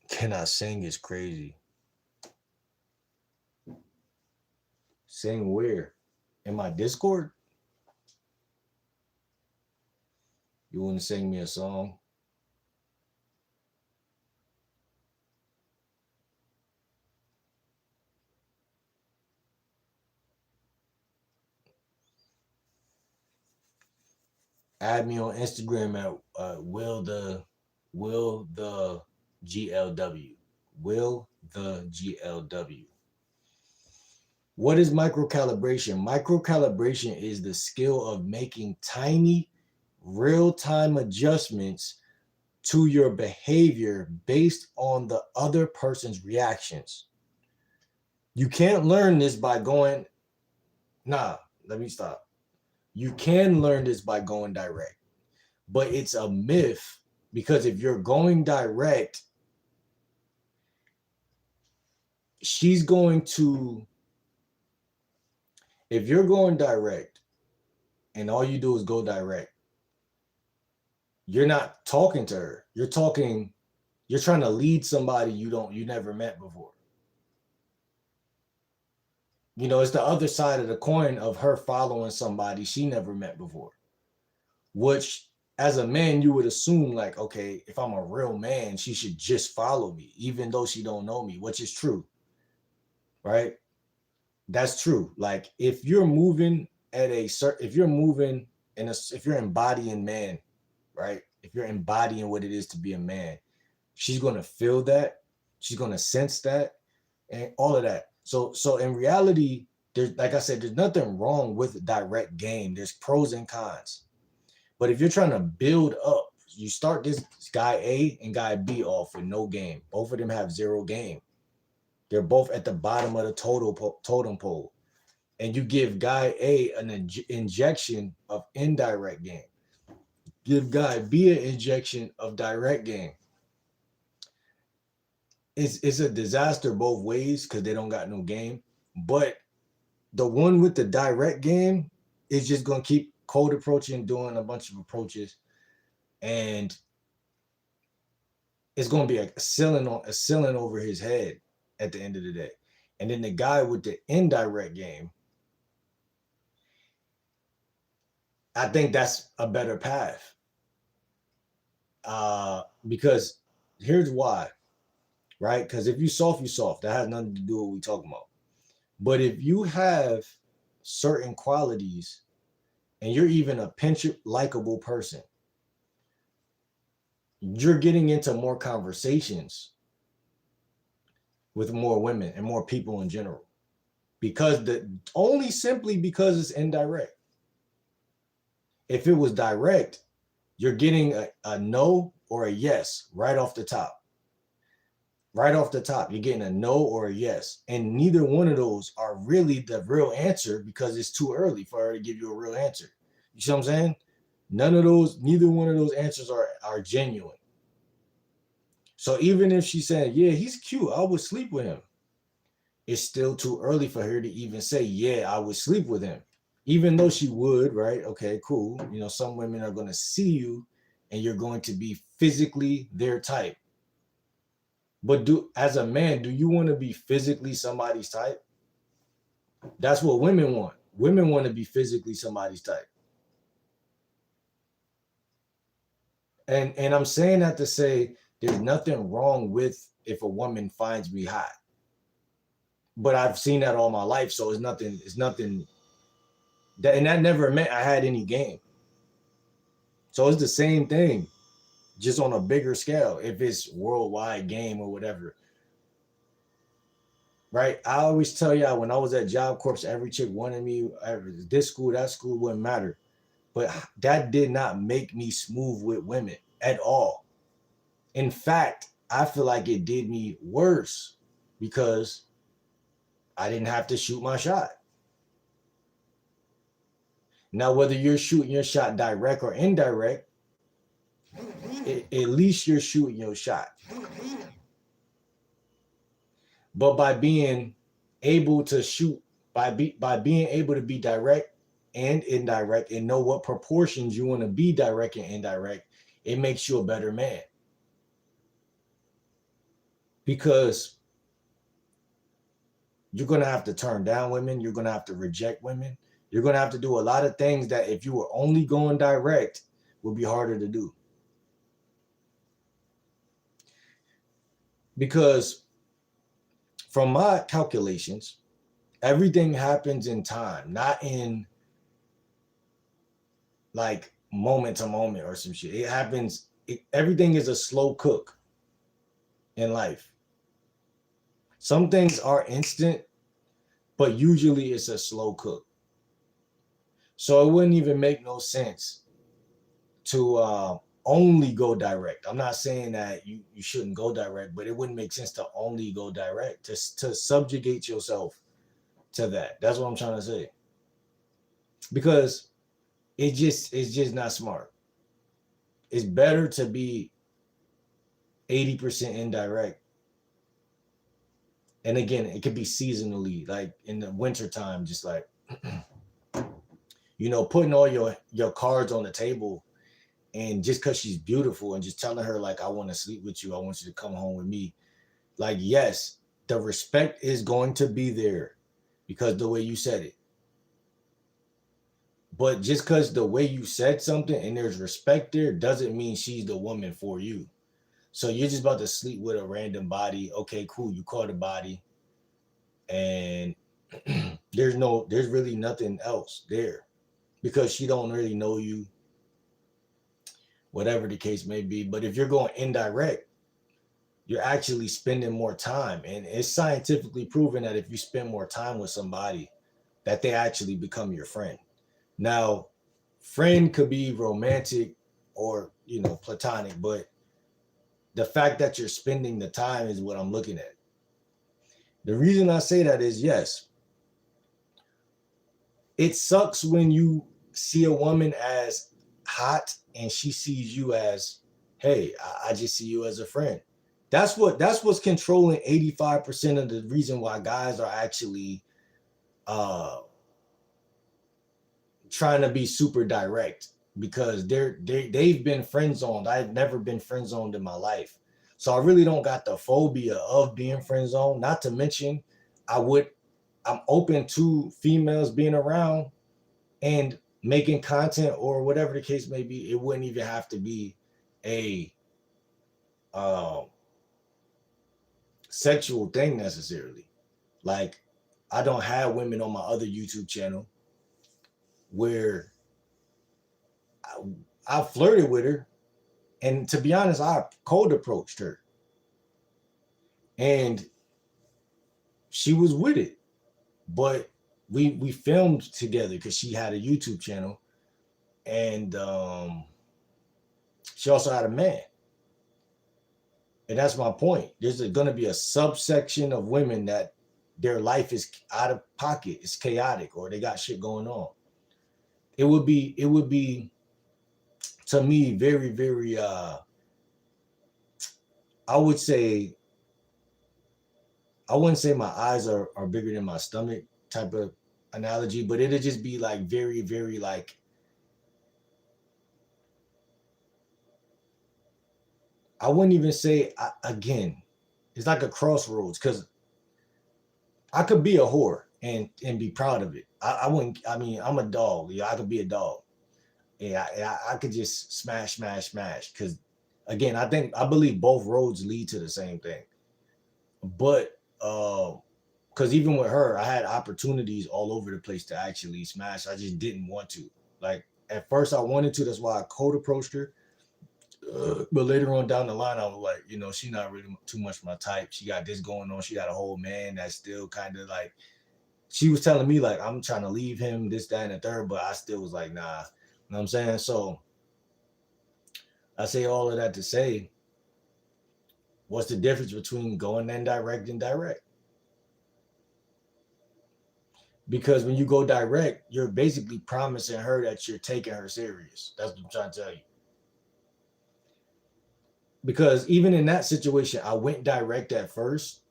Can I sing is crazy. Sing where? In my Discord? You want to sing me a song? Add me on Instagram at will the GLW. Will the GLW. What is microcalibration? Microcalibration is the skill of making tiny real-time adjustments to your behavior based on the other person's reactions. You can't learn this by going, let me stop. You can learn this by going direct, but it's a myth because if you're going direct, she's going to, if you're going direct and all you do is go direct, you're not talking to her. You're trying to lead somebody you never met before. You know, it's the other side of the coin of her following somebody she never met before. Which, as a man, you would assume like, okay, if I'm a real man, she should just follow me, even though she don't know me, which is true, right? That's true. Like if you're moving at a certain, if you're moving in a, if you're embodying man, right? If you're embodying what it is to be a man, she's gonna feel that, she's gonna sense that, and all of that. So in reality, there's, like I said, there's nothing wrong with direct game. There's pros and cons. But if you're trying to build up, you start this guy A and guy B off with no game. Both of them have zero game. They're both at the bottom of the totem pole. And you give guy A an injection of indirect game. Give guy B an injection of direct game. It's a disaster both ways because they don't got no game. But the one with the direct game is just going to keep cold approaching, doing a bunch of approaches, and it's going to be a ceiling over his head at the end of the day. And then the guy with the indirect game, I think that's a better path. Because here's why, right? Because if you soft, you soft. That has nothing to do with what we talking about. But if you have certain qualities and you're even a pinch likable person, you're getting into more conversations with more women and more people in general, because simply because it's indirect. If it was direct, you're getting a no or a yes right off the top. Right off the top, you're getting a no or a yes. And neither one of those are really the real answer because it's too early for her to give you a real answer. You see what I'm saying? Neither one of those answers are genuine. So even if she said, yeah, he's cute, I would sleep with him, it's still too early for her to even say, yeah, I would sleep with him. Even though she would, right? Okay, cool. You know, some women are going to see you and you're going to be physically their type. But as a man, do you want to be physically somebody's type? That's what women want. Women want to be physically somebody's type. And I'm saying that to say there's nothing wrong with if a woman finds me hot. But I've seen that all my life, so it's nothing that, and that never meant I had any game. So it's the same thing, just on a bigger scale, if it's worldwide game or whatever. Right? I always tell y'all, when I was at Job Corps, every chick wanted me, this school, that school, wouldn't matter. But that did not make me smooth with women at all. In fact, I feel like it did me worse because I didn't have to shoot my shot. Now, whether you're shooting your shot direct or indirect, at least you're shooting your shot. But by being able to shoot, by being able to be direct and indirect and know what proportions you want to be direct and indirect, it makes you a better man. Because you're going to have to turn down women. You're going to have to reject women. You're going to have to do a lot of things that if you were only going direct would be harder to do. Because from my calculations, everything happens in time, not in like moment to moment or some shit. It happens, everything is a slow cook in life. Some things are instant, but usually it's a slow cook. So it wouldn't even make no sense to only go direct. I'm not saying that you shouldn't go direct, but it wouldn't make sense to only go direct, to subjugate yourself to that. That's what I'm trying to say. Because it's just not smart. It's better to be 80% indirect. And again, it could be seasonally, like in the wintertime, just like putting all your cards on the table, and just because she's beautiful and just telling her like, I want to sleep with you, I want you to come home with me. Like, yes, the respect is going to be there because the way you said it. But just because the way you said something and there's respect there doesn't mean she's the woman for you. So you're just about to sleep with a random body. Okay, cool. You caught a body, and there's really nothing else there because she don't really know you, whatever the case may be. But if you're going indirect, you're actually spending more time, and it's scientifically proven that if you spend more time with somebody, that they actually become your friend. Now, friend could be romantic or platonic, but the fact that you're spending the time is what I'm looking at. The reason I say that is, yes, it sucks when you see a woman as hot and she sees you as, hey, I just see you as a friend. That's what's controlling 85% of the reason why guys are actually uh trying to be super direct, because they've been friend zoned. I've never been friend zoned in my life. So I really don't got the phobia of being friend zoned. Not to mention, I would I'm open to females being around and making content or whatever the case may be. It wouldn't even have to be a um sexual thing necessarily. Like, I don't have women on my other YouTube channel where I flirted with her, and to be honest, I cold approached her, and she was with it. But we filmed together because she had a YouTube channel, and she also had a man. And that's my point. There's going to be a subsection of women that their life is out of pocket, it's chaotic, or they got shit going on. It would be to me very, very I would say, I wouldn't say my eyes are bigger than my stomach type of analogy, but it'd just be like very, very like, I wouldn't even say, again, it's like a crossroads, because I could be a whore and be proud of it. I wouldn't. I mean, I'm a dog. Yeah, I could be a dog. Yeah, I could just smash, smash, smash. Because again, I believe both roads lead to the same thing. But because even with her, I had opportunities all over the place to actually smash. I just didn't want to. Like, at first, I wanted to. That's why I cold approached her. But later on down the line, I was like, she's not really too much my type. She got this going on. She got a whole man that's still kind of like, she was telling me like, I'm trying to leave him, this, that, and the third, but I still was like, nah. You know what I'm saying? So I say all of that to say, what's the difference between going indirect and direct? Because when you go direct, you're basically promising her that you're taking her serious. That's what I'm trying to tell you. Because even in that situation, I went direct at first,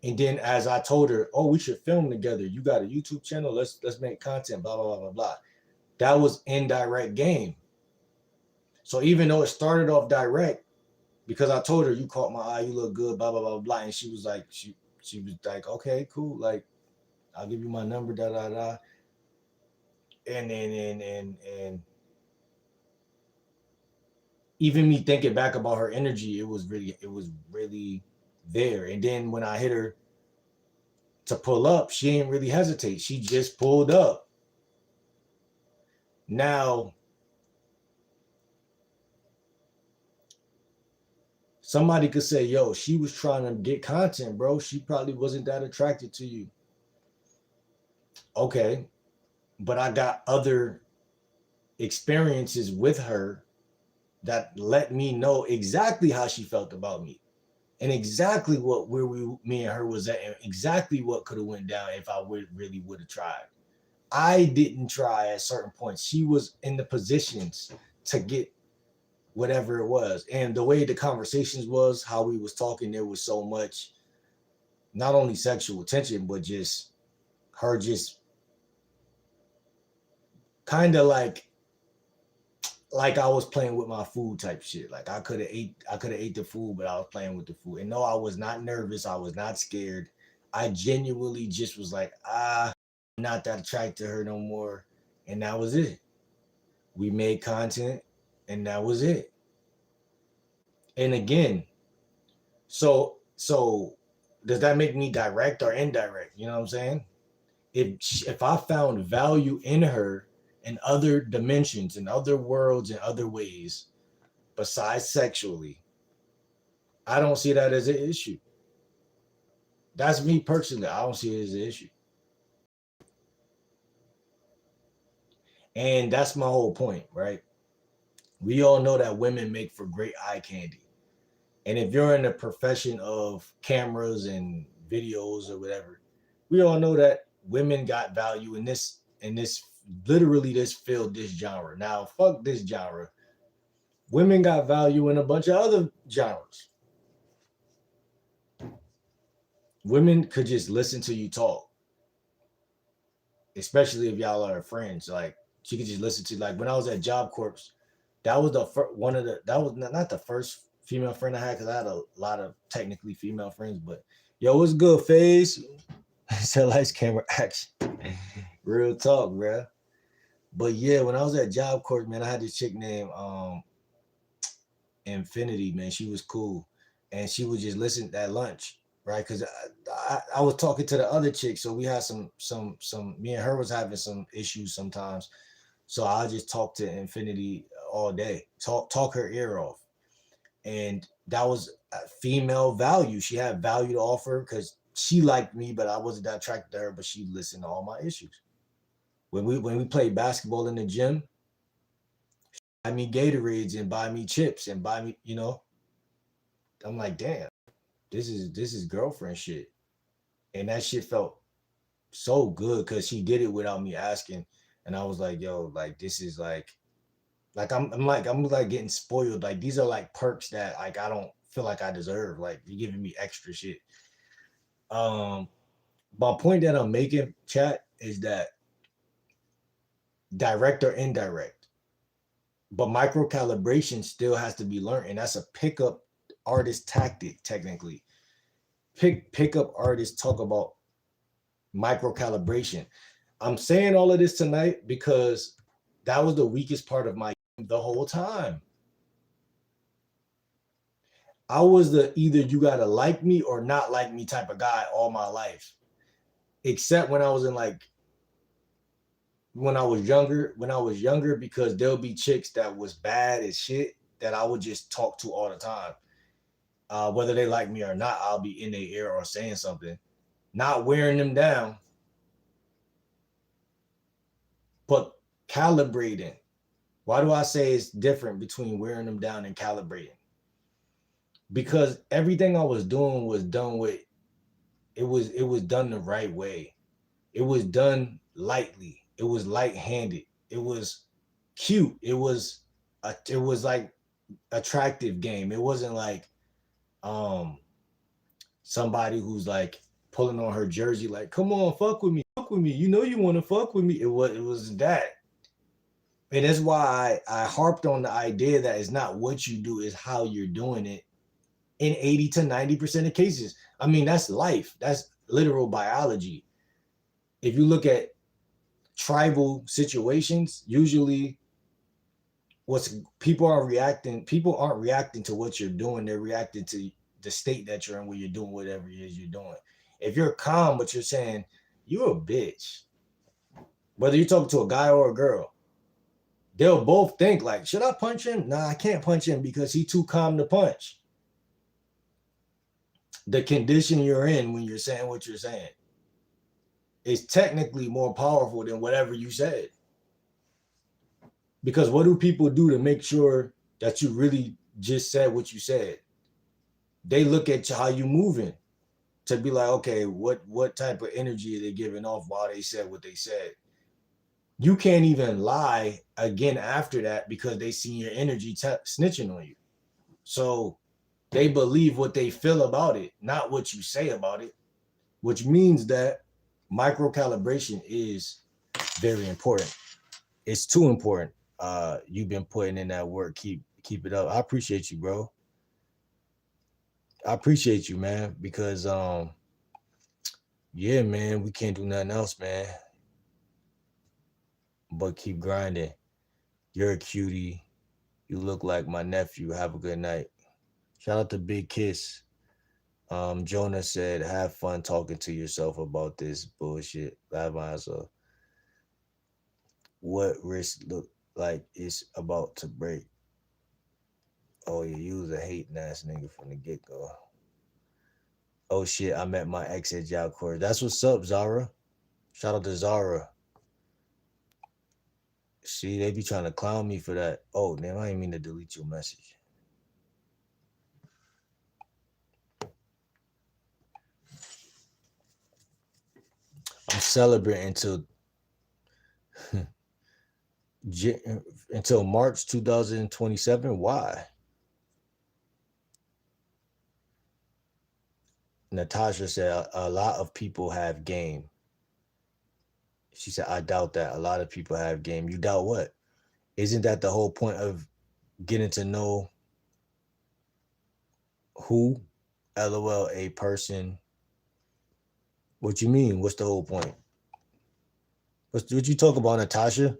and then as I told her, oh, we should film together. You got a YouTube channel. Let's make content. Blah blah blah blah blah. That was indirect game. So even though it started off direct, because I told her, you caught my eye, you look good, blah blah blah blah, and she was like, she was like, okay, cool, like, I'll give you my number, da da da, and even me thinking back about her energy, it was really there. And then when I hit her to pull up, she didn't really hesitate. She just pulled up. Now, somebody could say, yo, she was trying to get content, bro. She probably wasn't that attracted to you. Okay, but I got other experiences with her that let me know exactly how she felt about me and exactly what where me and her was at and exactly what could have went down if I really would have tried. I didn't try at certain points. She was in the positions to get whatever it was. And the way the conversations was, how we was talking, there was so much not only sexual tension, but just her just kind of like I was playing with my food type shit. Like I could have ate the food, but I was playing with the food. And no, I was not nervous. I was not scared. I genuinely just was like, I'm not that attracted to her no more. And that was it. We made content and that was it. And again, so does that make me direct or indirect? You know what I'm saying? If I found value in her in other dimensions, in other worlds, in other ways, besides sexually, I don't see that as an issue. That's me personally. I don't see it as an issue. And that's my whole point, right? We all know that women make for great eye candy. And if you're in the profession of cameras and videos or whatever, we all know that women got value in this literally this field, this genre. Now, fuck this genre. Women got value in a bunch of other genres. Women could just listen to you talk, especially if y'all are friends. Like she could just listen to like when I was at Job Corps, that was the one of the that was not the first female friend I had because I had a lot of technically female friends. But yo, what's good, face? So lights, camera, action. Real talk, bro. But yeah, when I was at Job Corps, man, I had this chick named Infinity, man. She was cool, and she would just listen at lunch, right? Because I was talking to the other chick, so we had some. Me and her was having some issues sometimes, so I just talk to Infinity all day, talk her ear off, and that was female value. She had value to offer because she liked me, but I wasn't that attracted to her. But she listened to all my issues. When we played basketball in the gym, buy me Gatorades and buy me chips and buy me, I'm like, damn, this is girlfriend shit. And that shit felt so good because she did it without me asking. And I was like, yo, like this is I'm like getting spoiled. Like these are like perks that like I don't feel like I deserve. Like you're giving me extra shit. Um, my point that I'm making, chat, is that direct or indirect, but micro calibration still has to be learned, and that's a pickup artist tactic technically. Pickup artists talk about micro calibration. I'm saying all of this tonight because that was the weakest part of my the whole time. I was the either you gotta like me or not like me type of guy all my life, except when I was in like when I was younger, because there'll be chicks that was bad as shit that I would just talk to all the time. Whether they like me or not, I'll be in their ear or saying something, not wearing them down, but calibrating. Why do I say it's different between wearing them down and calibrating? Because everything I was doing was done with it was done the right way. It was done lightly. It was light-handed. It was cute. It was like attractive game. It wasn't like um somebody who's like pulling on her jersey like, come on, fuck with me, fuck with me. You know you want to fuck with me. It was that. And that's why I harped on the idea that it's not what you do, is how you're doing it in 80 to 90% of cases. I mean, that's life. That's literal biology. If you look at tribal situations, usually what's people aren't reacting to what you're doing. They're reacting to the state that you're in when you're doing whatever it is you're doing. If you're calm, but you're saying, you're a bitch, whether you're talking to a guy or a girl, they'll both think like, should I punch him? Nah, I can't punch him because he's too calm to punch. The condition you're in when you're saying what you're saying. is technically more powerful than whatever you said. Because what do people do to make sure that you really just said what you said? They look at how you moving to be like, okay, what type of energy are they giving off while they said what they said? You can't even lie again after that because they see your energy snitching on you. So they believe what they feel about it, not what you say about it, which means that micro calibration is very important. It's too important. You've been putting in that work. Keep it up. I appreciate you, bro. I appreciate you, man, because yeah, man, we can't do nothing else, man, but keep grinding. You're a cutie. You look like my nephew. Have a good night. Shout out to Big Kiss. Jonah said, have fun talking to yourself about this bullshit. Live answer. What risk look like it's about to break? Oh, yeah, you was a hating ass nigga from the get go. Oh shit, I met my ex at Job Court. That's what's up, Zara. Shout out to Zara. See, they be trying to clown me for that. Oh, damn, I didn't mean to delete your message. I'm celebrating until March 2027. Why? Natasha said a lot of people have game. She said, I doubt that. A lot of people have game. You doubt what? Isn't that the whole point of getting to know who? LOL, a person. What you mean? What's the whole point? What you talk about, Natasha?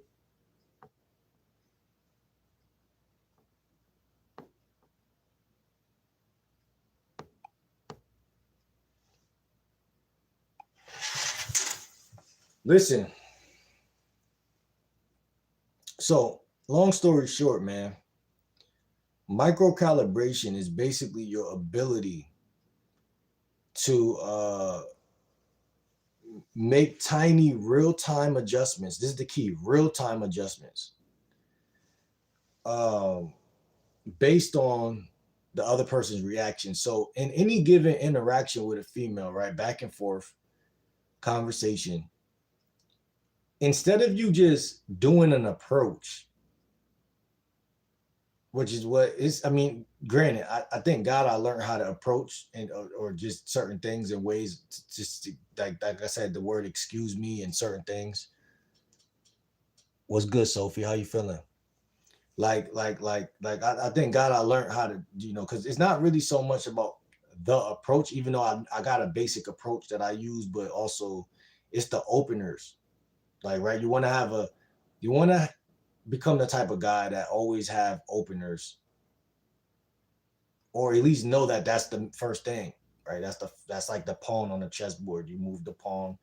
Listen. So, long story short, man, micro calibration is basically your ability to make tiny real-time adjustments. This is the key, real-time adjustments. Based on the other person's reaction. So in any given interaction with a female, right, back and forth conversation, instead of you just doing an approach, which is what is, I mean, granted, I thank God I learned how to approach and or just certain things in ways just to, like I said, the word excuse me and certain things. What's good, Sophie? How you feeling? I thank God I learned how to, because it's not really so much about the approach, even though I got a basic approach that I use, but also it's the openers. Like, right, you want to become the type of guy that always have openers, or at least know that that's the first thing, right? That's like the pawn on the chessboard. You move the pawn.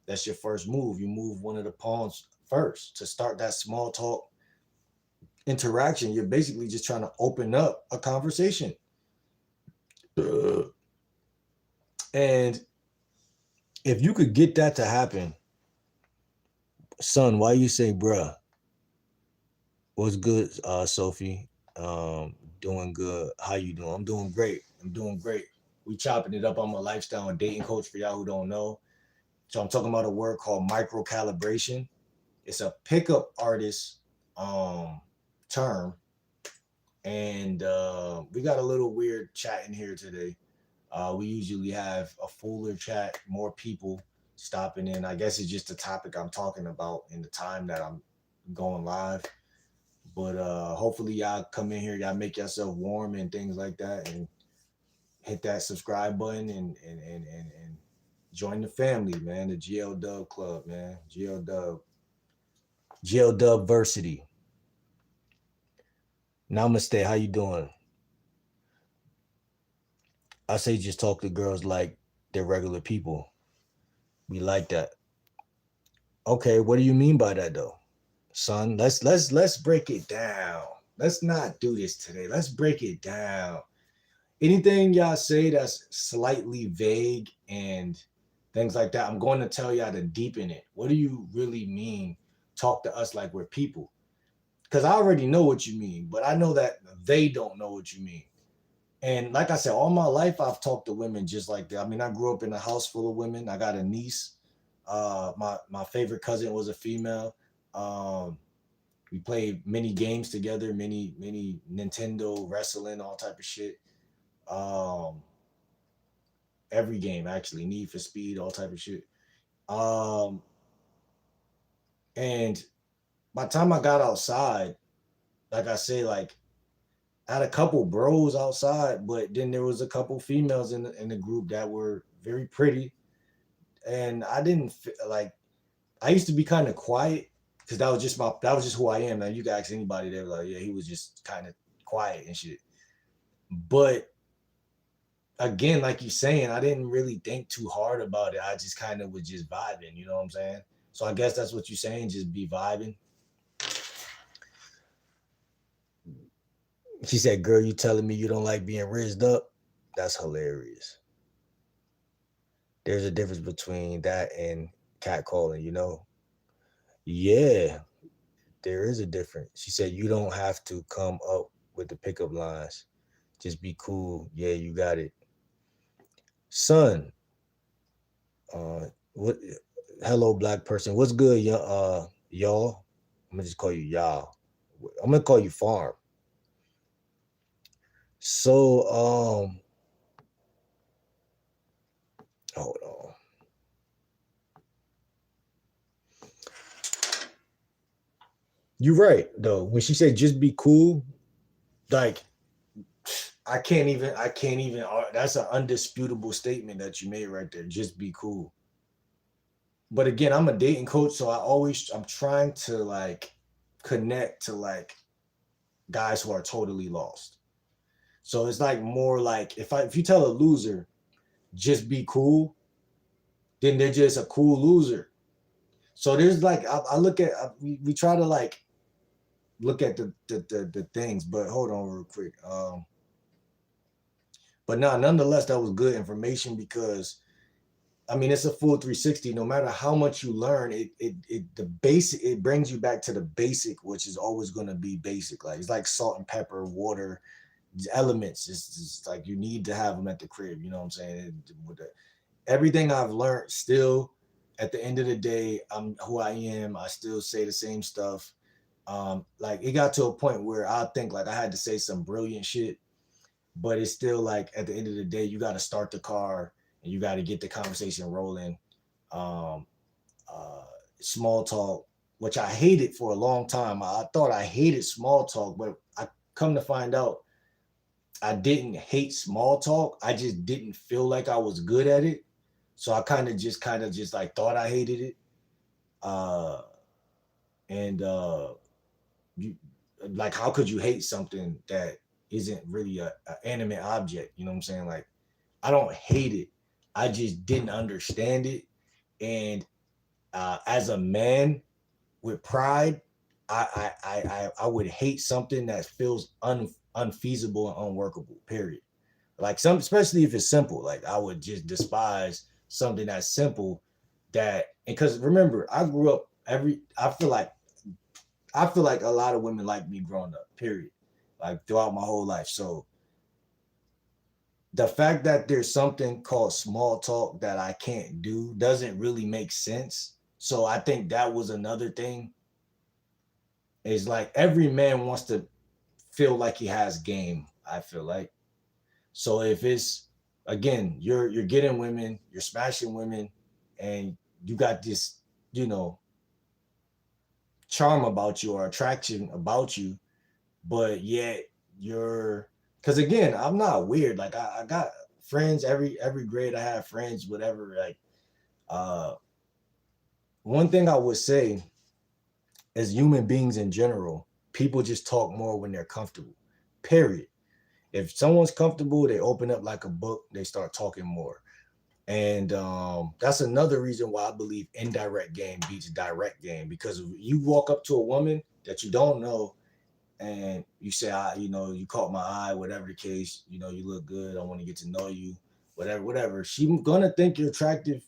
That's your first move. You move one of the pawns first to start that small talk interaction. You're basically just trying to open up a conversation. And if you could get that to happen, son, why you say bruh? What's good, Sophie? Doing good. How you doing? I'm doing great. We chopping it up. I'm a lifestyle and dating coach for y'all who don't know. So I'm talking about a word called micro calibration. It's a pickup artist term. And we got a little weird chat in here today. We usually have a fuller chat, more people stopping in. I guess it's just the topic I'm talking about in the time that I'm going live. But hopefully y'all come in here, y'all make yourself warm and things like that, and hit that subscribe button and join the family, man. The GL Dub Club, man. GL Dub Versity. Namaste. How you doing? I say just talk to girls like they're regular people. We like that. Okay, what do you mean by that though? Son, let's break it down. Let's not do this today. Let's break it down. Anything y'all say that's slightly vague and things like that. I'm going to tell you how to deepen it. What do you really mean? Talk to us like we're people. Because I already know what you mean, but I know that they don't know what you mean. And like I said, all my life I've talked to women just like that. I mean, I grew up in a house full of women. I got a niece. My favorite cousin was a female. Um, we played many games together, many Nintendo, wrestling, all type of shit. Um, every game actually, Need for Speed, all type of shit. Um, and by the time I got outside, like I say, like I had a couple bros outside, but then there was a couple females in the group that were very pretty, and I didn't like. I used to be kind of quiet because that was just who I am. Now you can ask anybody, they're like, yeah, he was just kind of quiet and shit. But again, like you're saying, I didn't really think too hard about it. I just kind of was just vibing. You know what I'm saying? So I guess that's what you're saying. Just be vibing. She said, "Girl, you telling me you don't like being rizzed up? That's hilarious." There's a difference between that and catcalling, you know? Yeah, there is a difference. She said, "You don't have to come up with the pickup lines. Just be cool. Yeah, you got it." Son, what hello black person. What's good, y'all? I'm gonna just call you y'all. I'm gonna call you farm. So hold on. You're right though. When she said just be cool, like I can't even that's an undisputable statement that you made right there. Just be cool. But again, I'm a dating coach, so I'm trying to like connect to like guys who are totally lost. So it's like more like if you tell a loser just be cool, then they're just a cool loser. So there's like I look at we try to like look at the things, but hold on real quick. But now nonetheless that was good information because I mean it's a full 360. No matter how much you learn, it brings you back to the basic, which is always going to be basic. Like it's like salt and pepper, water, elements. It's like you need to have them at the crib. You know what I'm saying? With everything I've learned, still at the end of the day, I'm who I am. I still say the same stuff. Like it got to a point where I think like I had to say some brilliant shit, but it's still like at the end of the day, you got to start the car and you got to get the conversation rolling. Um, uh, Small talk, which I hated for a long time. I thought I hated small talk, but I come to find out I didn't hate small talk. I just didn't feel like I was good at it. So I kind of just like thought I hated it. Uh, and you like how could you hate something that isn't really a animate object? You know what I'm saying? Like I don't hate it. I just didn't understand it. And as a man with pride, I would hate something that feels unfeasible and unworkable. Period. Like some, especially if it's simple. Like I would just despise something that's simple. That because remember, I grew up every. I feel like a lot of women like me growing up. Period. Like throughout my whole life. So the fact that there's something called small talk that I can't do doesn't really make sense. So I think that was another thing. Is like every man wants to feel like he has game. I feel like so if it's again you're getting women, you're smashing women, and you got this you know charm about you or attraction about you, but yet you're because again I'm not weird. Like I got friends every grade. I have friends whatever. Like uh, one thing I would say as human beings in general, people just talk more when they're comfortable. Period. If someone's comfortable, they open up like a book, they start talking more. And that's another reason why I believe indirect game beats direct game. Because you walk up to a woman that you don't know and you say, you caught my eye, whatever the case, you look good, I want to get to know you, whatever. She's gonna think you're attractive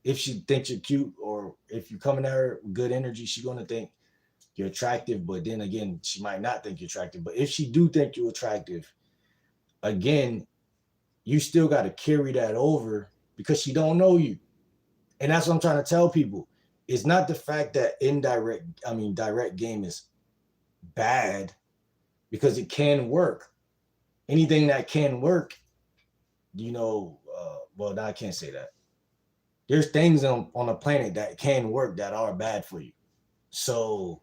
if she thinks you're cute, or if you're coming at her with good energy, she's gonna think you're attractive. But then again, she might not think you're attractive. But if she do think you're attractive, again, you still got to carry that over because she don't know you. And that's what I'm trying to tell people. It's not the fact that direct game is bad, because it can work. Anything that can work, well, I can't say that. There's things on the planet that can work that are bad for you. So,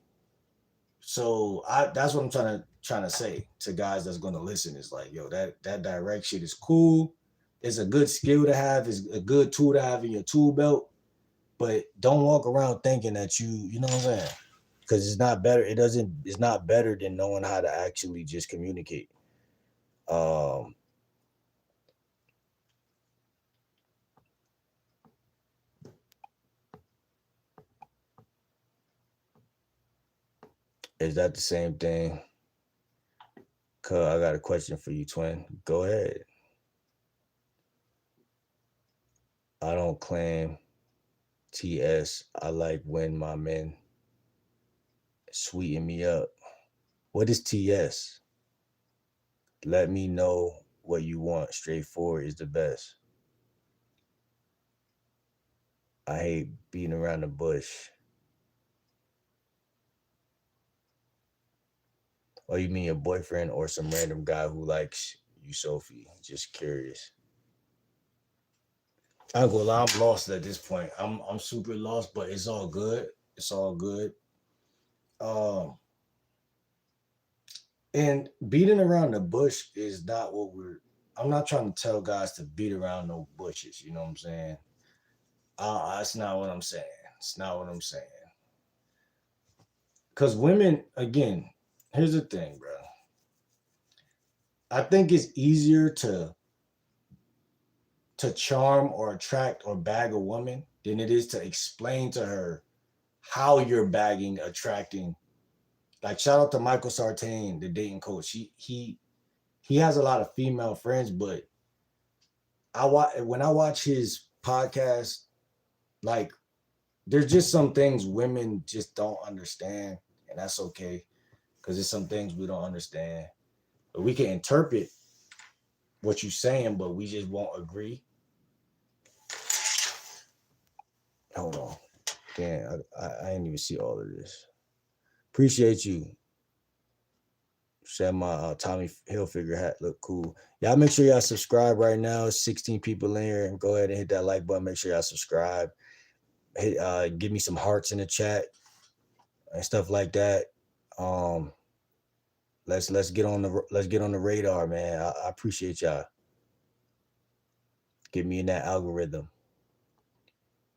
that's what I'm trying to say to guys that's gonna listen. Is like, yo, that direct shit is cool. It's a good skill to have. It's a good tool to have in your tool belt. But don't walk around thinking that you know what I'm saying? Because it's not better. It's not better than knowing how to actually just communicate. Um, is that the same thing? Cuz I got a question for you, twin. Go ahead. I don't claim TS. I like when my men sweeten me up. What is TS? Let me know what you want. Straightforward is the best. I hate beating around the bush. Oh, you mean your boyfriend or some random guy who likes you, Sophie? Just curious. I go lie, I'm lost at this point. I'm super lost, but it's all good. It's all good. Um, and beating around the bush is not what we're. I'm not trying to tell guys to beat around no bushes. You know what I'm saying? That's not what I'm saying. It's not what I'm saying. Because women, again, here's the thing, bro. I think it's easier to charm or attract or bag a woman than it is to explain to her how you're bagging, attracting. Like, shout out to Michael Sartain, the dating coach. He has a lot of female friends, but when I watch his podcast, like, there's just some things women just don't understand, and that's okay, because there's some things we don't understand. But we can interpret what you're saying, but we just won't agree. Hold on. Damn, I didn't even see all of this. Appreciate you. Said my Tommy Hilfiger hat look cool. Y'all make sure y'all subscribe right now. 16 people in here. Go ahead and hit that like button. Make sure y'all subscribe. Hit, give me some hearts in the chat and stuff like that. Let's get on the radar, man. I appreciate y'all. Get me in that algorithm.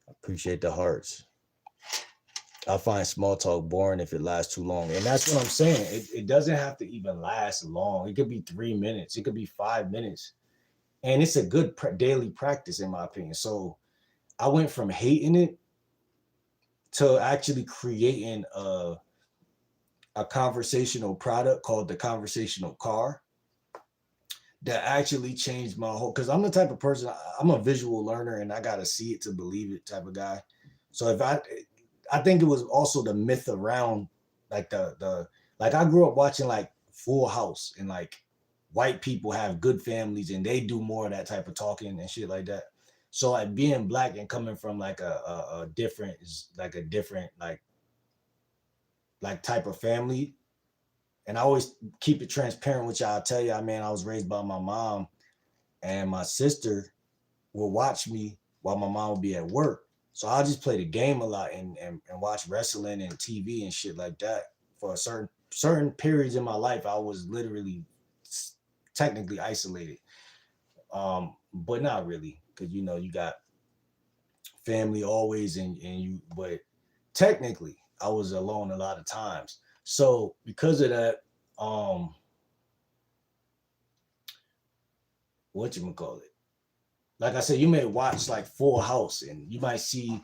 I appreciate the hearts. I find small talk boring if it lasts too long. And that's what I'm saying. It doesn't have to even last long. It could be 3 minutes. It could be 5 minutes. And it's a good daily practice, in my opinion. So I went from hating it to actually creating a conversational product called the Conversational Car that actually changed my whole, because I'm the type of person, I'm a visual learner and I got to see it to believe it type of guy. So I think it was also the myth around like like I grew up watching like Full House, and like white people have good families and they do more of that type of talking and shit like that. So like being black and coming from like a different like type of family, and I always keep it transparent with y'all. I tell y'all, man, I was raised by my mom, and my sister will watch me while my mom will be at work. So I'll just play the game a lot and watch wrestling and TV and shit like that. For a certain periods in my life, I was literally technically isolated. But not really, because you got family always, and you, but technically I was alone a lot of times. So because of that, whatchamacallit, like I said, you may watch like Full House and you might see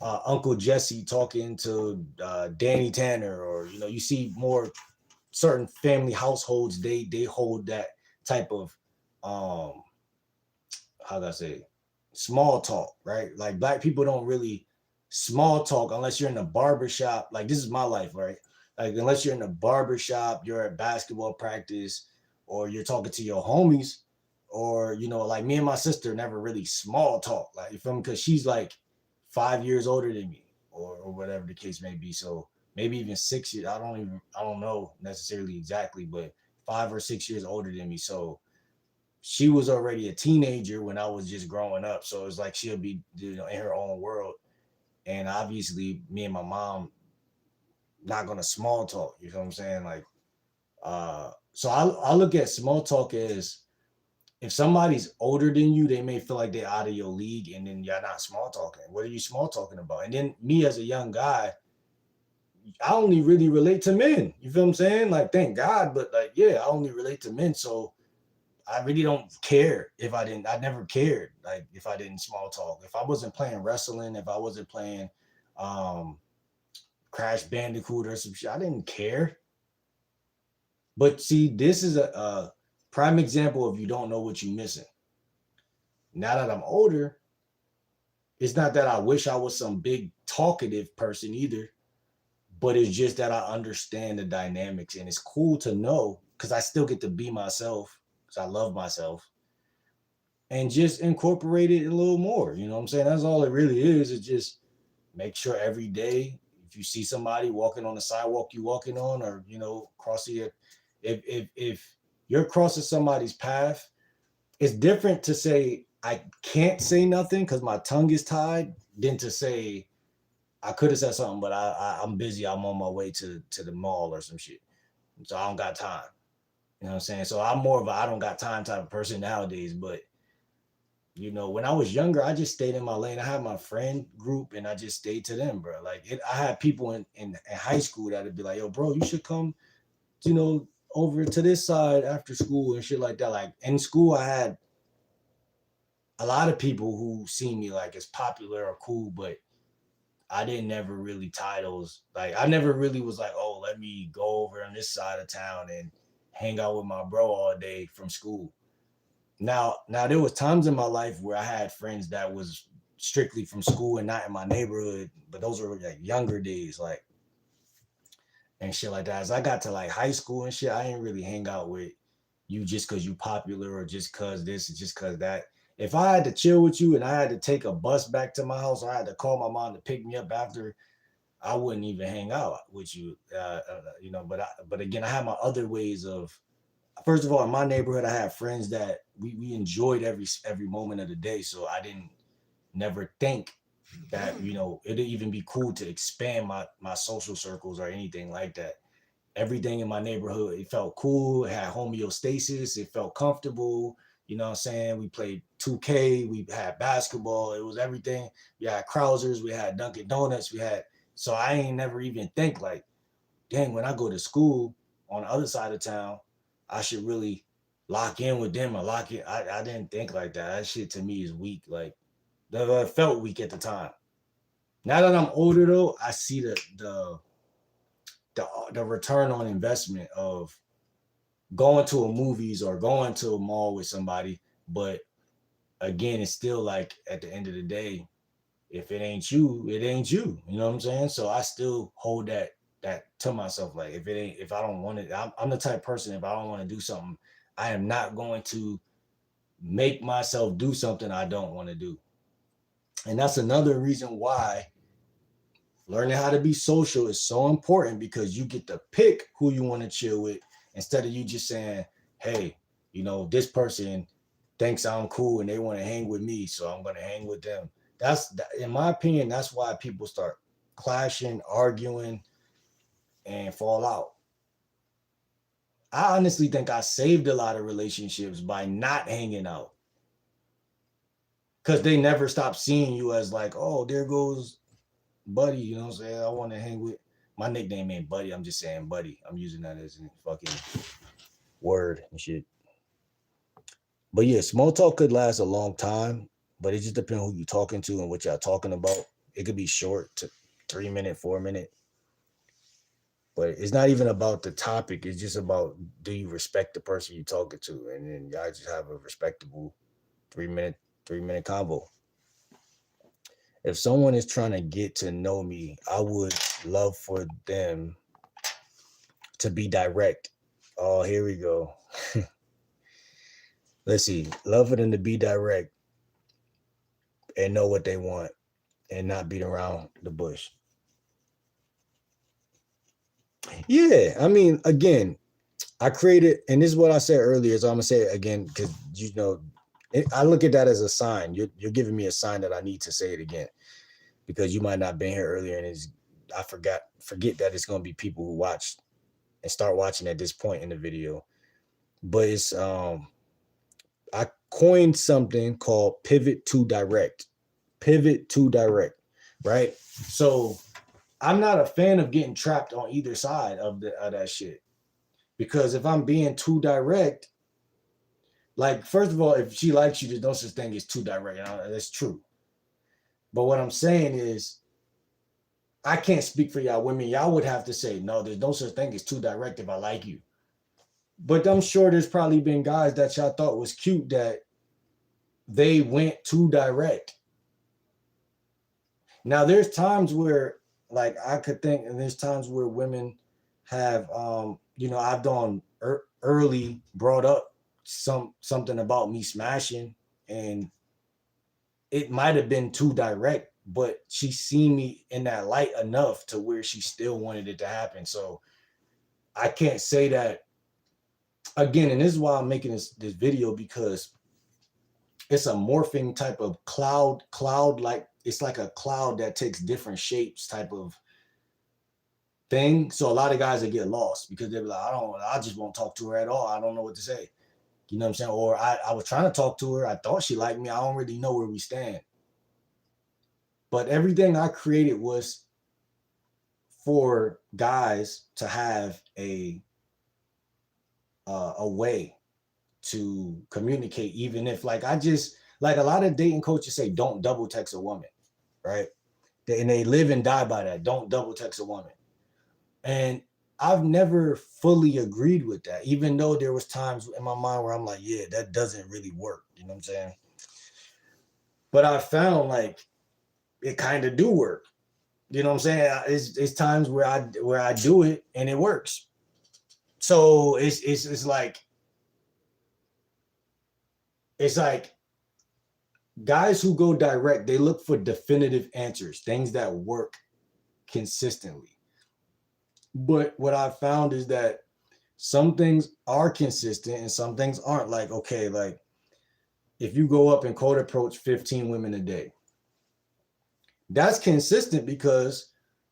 Uncle Jesse talking to Danny Tanner, or you see more certain family households, they hold that type of how do I say, small talk, right? Like black people don't really small talk unless you're in a barber shop. Like this is my life, right? Like unless you're in a barber shop, you're at basketball practice, or you're talking to your homies, or like me and my sister never really small talk. Like you feel me? Because she's like 5 years older than me, or whatever the case may be. So maybe even 6 years. I don't know necessarily exactly, but 5 or 6 years older than me. So she was already a teenager when I was just growing up. So it's like she'll be, in her own world. And obviously, me and my mom not gonna small talk. You know what I'm saying? Like, so I look at small talk as if somebody's older than you, they may feel like they're out of your league, and then you're not small talking. What are you small talking about? And then me as a young guy, I only really relate to men. You feel what I'm saying? Like, thank God, but like, yeah, I only relate to men. So I really don't care if I didn't. I never cared like if I didn't small talk. If I wasn't playing wrestling, if I wasn't playing um Crash Bandicoot or some shit, I didn't care. But see, this is a prime example of you don't know what you're missing. Now that I'm older, it's not that I wish I was some big talkative person either, but it's just that I understand the dynamics and it's cool to know because I still get to be myself because I love myself and just incorporate it a little more. You know what I'm saying? That's all it really is. It's just make sure every day if you see somebody walking on the sidewalk you walking on, or crossing it, if you're crossing somebody's path, it's different to say I can't say nothing because my tongue is tied than to say I could have said something, but I'm busy. I'm on my way to the mall or some shit, so I don't got time. You know what I'm saying? So I'm more of a I don't got time type of person nowadays, but when I was younger, I just stayed in my lane. I had my friend group and I just stayed to them, bro. Like I had people in high school that'd be like, yo, bro, you should come, over to this side after school and shit like that. Like in school, I had a lot of people who see me like as popular or cool, but I didn't ever really tie those. Like I never really was like, oh, let me go over on this side of town and hang out with my bro all day from school. Now there was times in my life where I had friends that was strictly from school and not in my neighborhood, but those were like younger days, like and shit like that. As I got to like high school and shit, I didn't really hang out with you just because you popular or just because this, just because that. If I had to chill with you and I had to take a bus back to my house, or I had to call my mom to pick me up after, I wouldn't even hang out with you. But again, I have my other ways of. First of all, in my neighborhood, I have friends that we enjoyed every moment of the day, so I didn't never think that it'd even be cool to expand my social circles or anything like that. Everything in my neighborhood, it felt cool. It had homeostasis. It felt comfortable. You know what I'm saying? We played 2K. We had basketball. It was everything. We had Krausers. We had Dunkin' Donuts. So I ain't never even think like, dang, when I go to school on the other side of town, I should really lock in with them or lock in. I didn't think like that. That shit to me is weak. Like, that felt weak at the time. Now that I'm older though, I see the return on investment of going to a movies or going to a mall with somebody. But again, it's still like at the end of the day, if it ain't you, it ain't you. You know what I'm saying? So I still hold that to myself. Like if I don't want it, I'm the type of person, if I don't want to do something, I am not going to make myself do something I don't want to do. And that's another reason why learning how to be social is so important, because you get to pick who you want to chill with instead of you just saying, hey, this person thinks I'm cool and they want to hang with me, so I'm going to hang with them. In my opinion, that's why people start clashing, arguing, and fall out. I honestly think I saved a lot of relationships by not hanging out, because they never stop seeing you as like, oh, there goes Buddy. You know what I'm saying? I want to hang with. My nickname ain't Buddy. I'm just saying Buddy. I'm using that as a fucking word and shit. But yeah, small talk could last a long time, but it just depends who you're talking to and what y'all talking about. It could be short, to 3 minute, 4 minute. But it's not even about the topic. It's just about, do you respect the person you're talking to, and then y'all just have a respectable 3 minute convo. If someone is trying to get to know me, I would love for them to be direct. Oh, here we go. Let's see. Love for them to be direct and know what they want and not beat around the bush. Yeah, I mean, again, I created, and this is what I said earlier, so I'm gonna say it again because I look at that as a sign. You're giving me a sign that I need to say it again because you might not have been here earlier, and I forget that it's gonna be people who watch and start watching at this point in the video. But it's I coined something called pivot to direct. Pivot to direct, right? So I'm not a fan of getting trapped on either side of that shit. Because if I'm being too direct, like, first of all, if she likes you, there's no such thing as too direct. That's true. But what I'm saying is, I can't speak for y'all women. Y'all would have to say, no, there's no such thing as too direct if I like you. But I'm sure there's probably been guys that y'all thought was cute that they went too direct. Now, there's times where, like, I could think, and there's times where women have, I've done early brought up something about me smashing, and it might have been too direct, but she seen me in that light enough to where she still wanted it to happen. So I can't say that again, and this is why I'm making this video, because it's a morphing type of cloud, like it's like a cloud that takes different shapes type of thing. So a lot of guys that get lost because they're like, I just won't talk to her at all. I don't know what to say. You know what I'm saying? Or I was trying to talk to her. I thought she liked me. I don't really know where we stand. But everything I created was for guys to have a way to communicate, even if, like, a lot of dating coaches say, don't double text a woman, right? And they live and die by that. Don't double text a woman. And I've never fully agreed with that, even though there was times in my mind where I'm like, yeah, that doesn't really work. You know what I'm saying? But I found, like, it kind of do work. You know what I'm saying? It's times where I do it and it works. So it's like guys who go direct, they look for definitive answers, things that work consistently. But what I found is that some things are consistent and some things aren't. Like, okay, like if you go up and cold approach 15 women a day, that's consistent because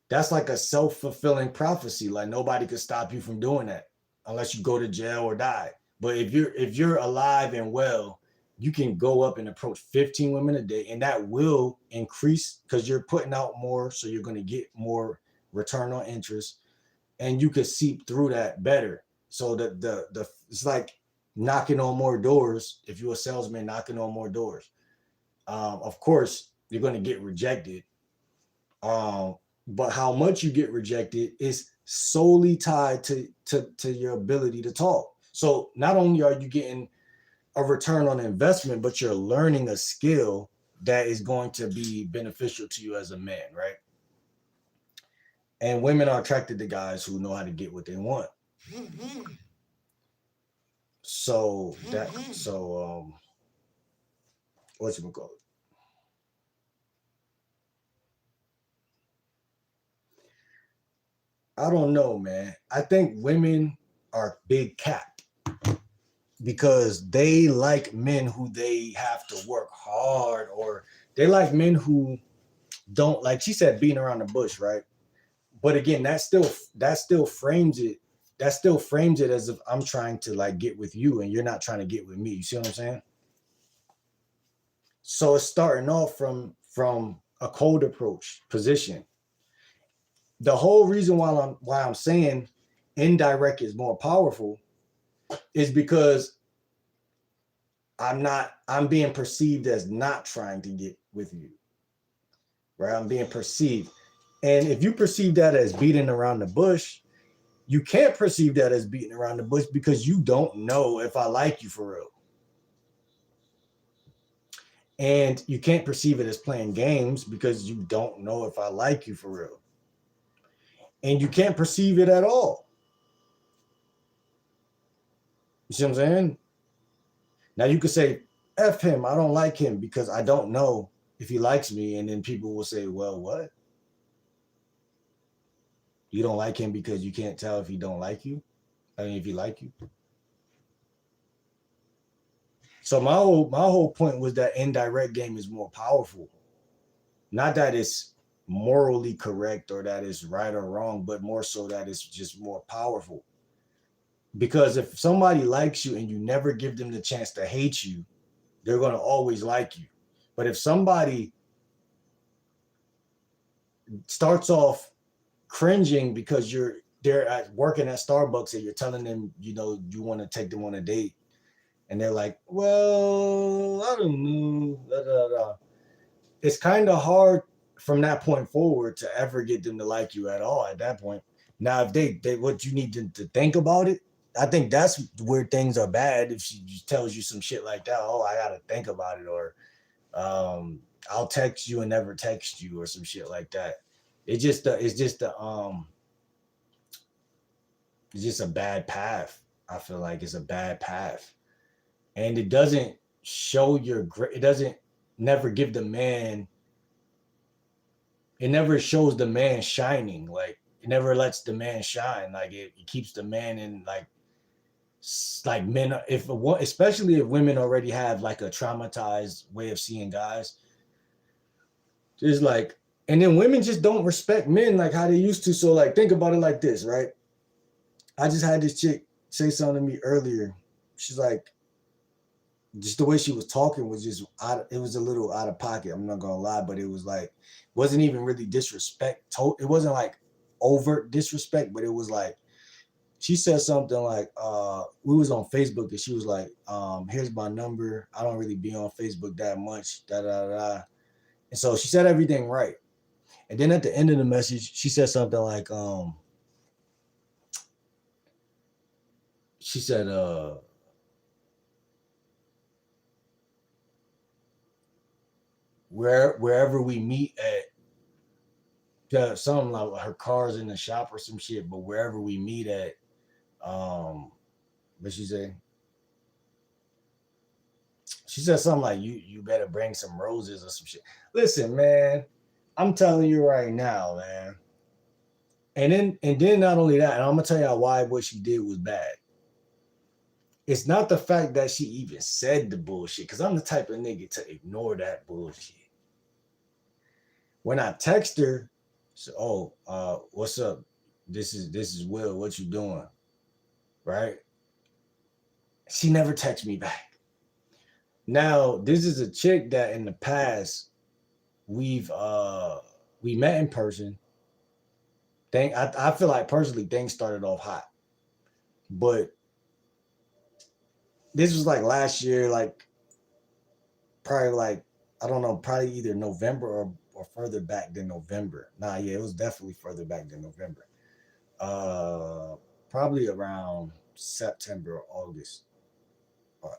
that's like a self-fulfilling prophecy. Like, nobody could stop you from doing that unless you go to jail or die. But if you're alive and well, you can go up and approach 15 women a day, and that will increase because you're putting out more, so you're going to get more return on interest, and you could seep through that better. So the it's like knocking on more doors. If you're a salesman knocking on more doors, of course you're going to get rejected. But how much you get rejected is solely tied to your ability to talk. So not only are you getting a return on investment, but you're learning a skill that is going to be beneficial to you as a man, right? And women are attracted to guys who know how to get what they want. So what's it called? I don't know, man. I think women are big cap because they like men who they have to work hard, or they like men who don't, like she said, beating around the bush, right? But again, that still frames it as if I'm trying to, like, get with you and you're not trying to get with me. You see what I'm saying? So it's starting off from a cold approach position. The whole reason why I'm saying indirect is more powerful is because I'm being perceived as not trying to get with you, right? I'm being perceived. And if you perceive that as beating around the bush, you can't perceive that as beating around the bush because you don't know if I like you for real. And you can't perceive it as playing games because you don't know if I like you for real. And you can't perceive it at all. You see what I'm saying? Now you could say, F him, I don't like him because I don't know if he likes me. And then people will say, well, what? You don't like him because you can't tell if he don't like you? I mean, if he like you? So my whole point was that indirect game is more powerful. Not that it's morally correct or that it's right or wrong, but more so that it's just more powerful. Because if somebody likes you and you never give them the chance to hate you, they're going to always like you. But if somebody starts off cringing because they're working at Starbucks and you're telling them, you know, you want to take them on a date, and they're like, well, I don't know, da, da, da. It's kind of hard from that point forward to ever get them to like you at all at that point. Now, if they what you need to think about it, I think that's where things are bad. If she just tells you some shit like that, oh, I gotta think about it, or I'll text you and never text you, or some shit like that. It's just a bad path. I feel like it's a bad path, and it doesn't show your. It doesn't never give the man. It never shows the man shining. Like it never lets the man shine. Like it keeps the man in like men. If especially if women already have like a traumatized way of seeing guys, just like, and then women just don't respect men like how they used to. So like think about it like this, right? I just had this chick say something to me earlier. She's like, just the way she was talking was just it was a little out of pocket. I'm not gonna lie, but it was like, wasn't even really disrespect. It wasn't like overt disrespect, but it was like, she said something like, we was on Facebook and she was like, here's my number. I don't really be on Facebook that much, da da da. And so she said everything right. And then at the end of the message, she said something like, she said, wherever we meet at, something like her car's in the shop or some shit, but wherever we meet at, what she say? She said something like, you better bring some roses or some shit. Listen, man, I'm telling you right now, man. And then not only that, and I'm gonna tell you why what she did was bad. It's not the fact that she even said the bullshit, because I'm the type of nigga to ignore that bullshit. When I text her, so, what's up? This is Will. What you doing? Right? She never texts me back. Now, this is a chick that in the past we met in person. I feel like personally things started off hot. But this was like last year, like probably like, I don't know, probably either November or further back than November. Nah, yeah, it was definitely further back than November. Probably around September or August.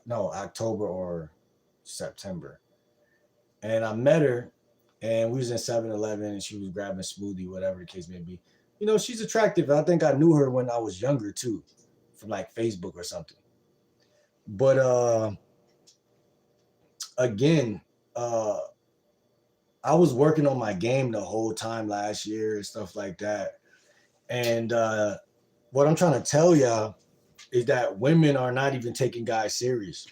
No, October or September. And I met her and we was in 7-Eleven and she was grabbing a smoothie, whatever the case may be. You know, she's attractive. I think I knew her when I was younger too, from like Facebook or something. But again, I was working on my game the whole time last year and stuff like that. And what I'm trying to tell y'all is that women are not even taking guys serious.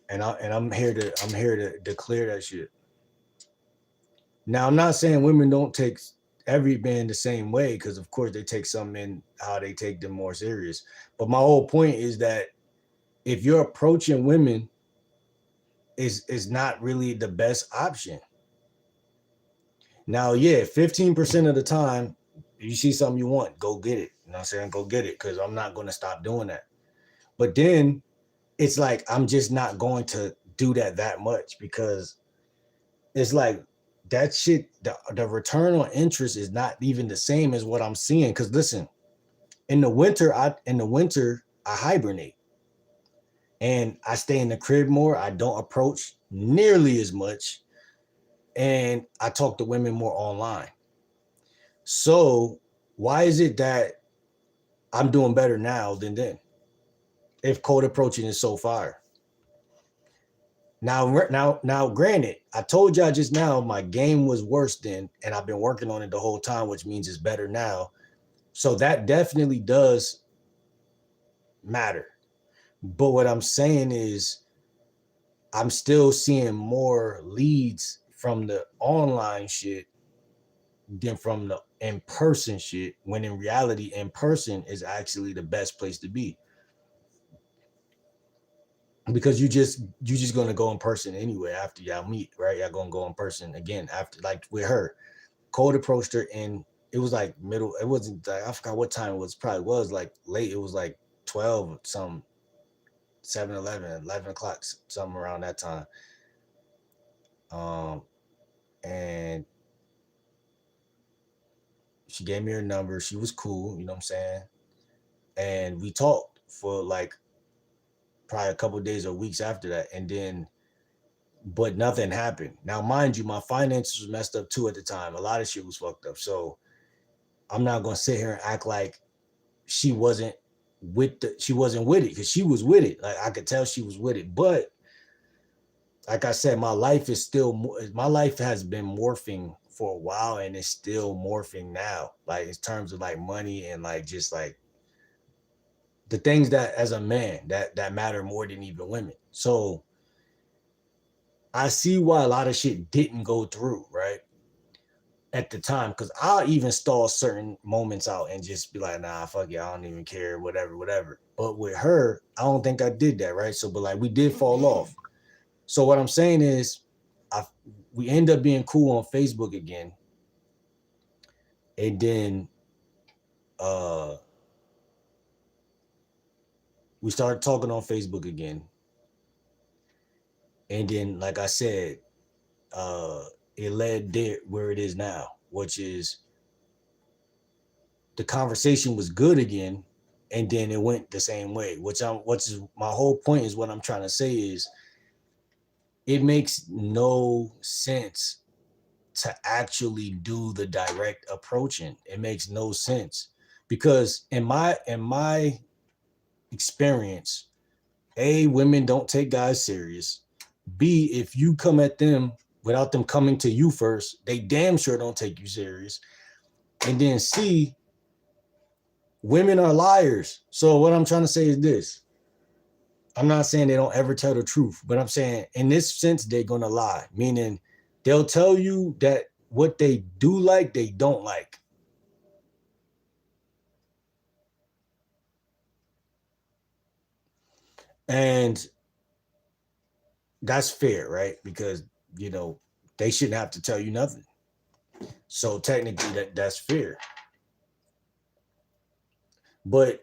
And I'm here to declare that shit. Now I'm not saying women don't take every man the same way, because of course they take some men how they take them more serious. But my whole point is that if you're approaching women is not really the best option. Now, yeah, 15% of the time, you see something you want, go get it. You know what I'm saying? Go get it, because I'm not going to stop doing that. But then it's like, I'm just not going to do that much, because it's like that shit, the return on interest is not even the same as what I'm seeing. Because listen, in the winter, I hibernate. And I stay in the crib more. I don't approach nearly as much. And I talk to women more online. So why is it that I'm doing better now than then? If cold approaching is so fire. Now, granted, I told y'all just now my game was worse then, and I've been working on it the whole time, which means it's better now. So that definitely does matter. But what I'm saying is I'm still seeing more leads from the online shit than from the in-person shit, when in reality, in person is actually the best place to be. Because you just gonna go in person anyway after y'all meet, right? Y'all gonna go in person again after, like with her. Cold approached her and it was like middle, it wasn't like, I forgot what time it was, probably was like late, it was like 12 some 11 o'clock, something around that time. And she gave me her number. She was cool, you know what I'm saying? And we talked for like probably a couple of days or weeks after that. And then, but nothing happened. Now, mind you, my finances was messed up too at the time. A lot of shit was fucked up. So I'm not gonna sit here and act like she wasn't she wasn't with it, because she was with it. Like I could tell she was with it. But like I said, my life has been morphing for a while, and it's still morphing now. Like in terms of like money and like just like the things that as a man that matter more than even women. So I see why a lot of shit didn't go through, right? At the time, because I'll even stall certain moments out and just be like, nah, fuck it, I don't even care, whatever. But with her, I don't think I did that, right? So, but like we did fall off. So what I'm saying is, we end up being cool on Facebook again, and then we started talking on Facebook again, and then like I said, it led there where it is now, which is the conversation was good again, and then it went the same way. Which is my whole point is what I'm trying to say is it makes no sense to actually do the direct approaching. It makes no sense because in my experience, A, women don't take guys serious. B, if you come at them without them coming to you first, they damn sure don't take you serious. And then C, women are liars. So what I'm trying to say is this. I'm not saying they don't ever tell the truth, but I'm saying in this sense, they're going to lie, meaning they'll tell you that what they do like, they don't like. And that's fair, right? Because, you know, they shouldn't have to tell you nothing. So technically that's fair. But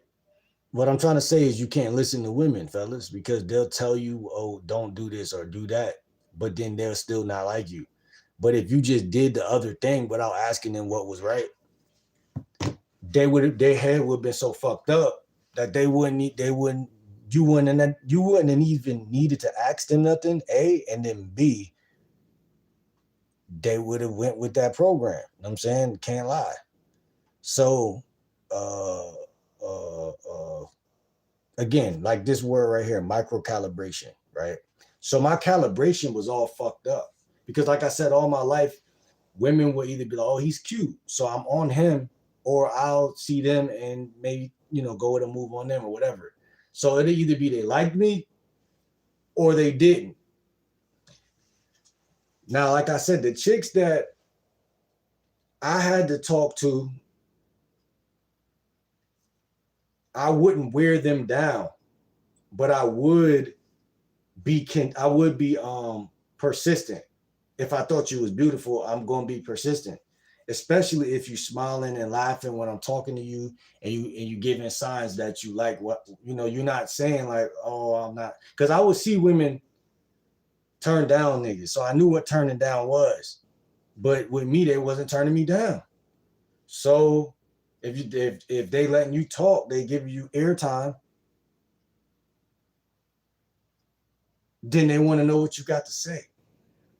what I'm trying to say is you can't listen to women, fellas, because they'll tell you, oh, don't do this or do that, but then they'll still not like you. But if you just did the other thing without asking them what was right, their head would have been so fucked up that you wouldn't have even needed to ask them nothing, A, and then B, they would have went with that program. You know what I'm saying? Can't lie. So again, like this word right here, micro calibration, right? So my calibration was all fucked up because, like I said, all my life, women will either be like, oh, he's cute, so I'm on him, or I'll see them and maybe, you know, go with a move on them or whatever. So it'll either be they liked me or they didn't. Now, like I said, the chicks that I had to talk to, I wouldn't wear them down, but I would be persistent. If I thought you was beautiful, I'm gonna be persistent, especially if you smiling and laughing when I'm talking to you, and you giving signs that you like what, you know. You're not saying like, oh, I'm not, because I would see women turn down niggas, so I knew what turning down was. But with me, they wasn't turning me down. So if they letting you talk, they give you airtime. then they want to know what you got to say.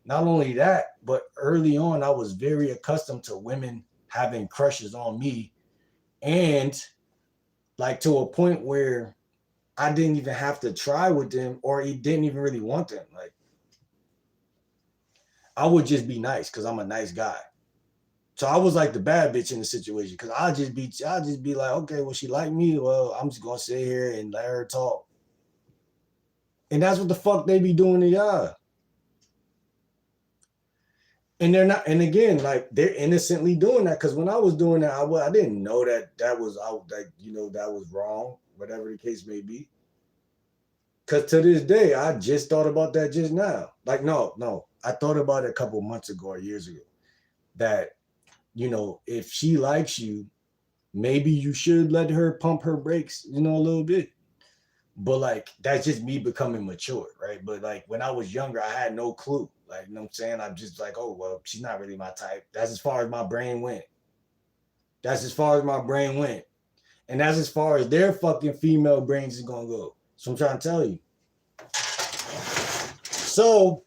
Not only that, but early on, I was very accustomed to women having crushes on me, and like to a point where I didn't even have to try with them, or he didn't even really want them. Like I would just be nice because I'm a nice guy. So I was like the bad bitch in the situation because I'll just be like, okay, well, she like me. Well, I'm just gonna sit here and let her talk. And that's what the fuck they be doing to y'all. And they're not, and again, like they're innocently doing that. Because when I was doing that, I didn't know that was out, like that was wrong, whatever the case may be. Because to this day, I just thought about that just now. Like, no, I thought about it a couple months ago or years ago. That if she likes you, maybe you should let her pump her brakes, a little bit. But like that's just me becoming mature, right? But like when I was younger, I had no clue. Like, you know what I'm saying? I'm just like, oh well, she's not really my type. That's as far as my brain went. That's as far as my brain went. And that's as far as their fucking female brains is gonna go. So I'm trying to tell you. So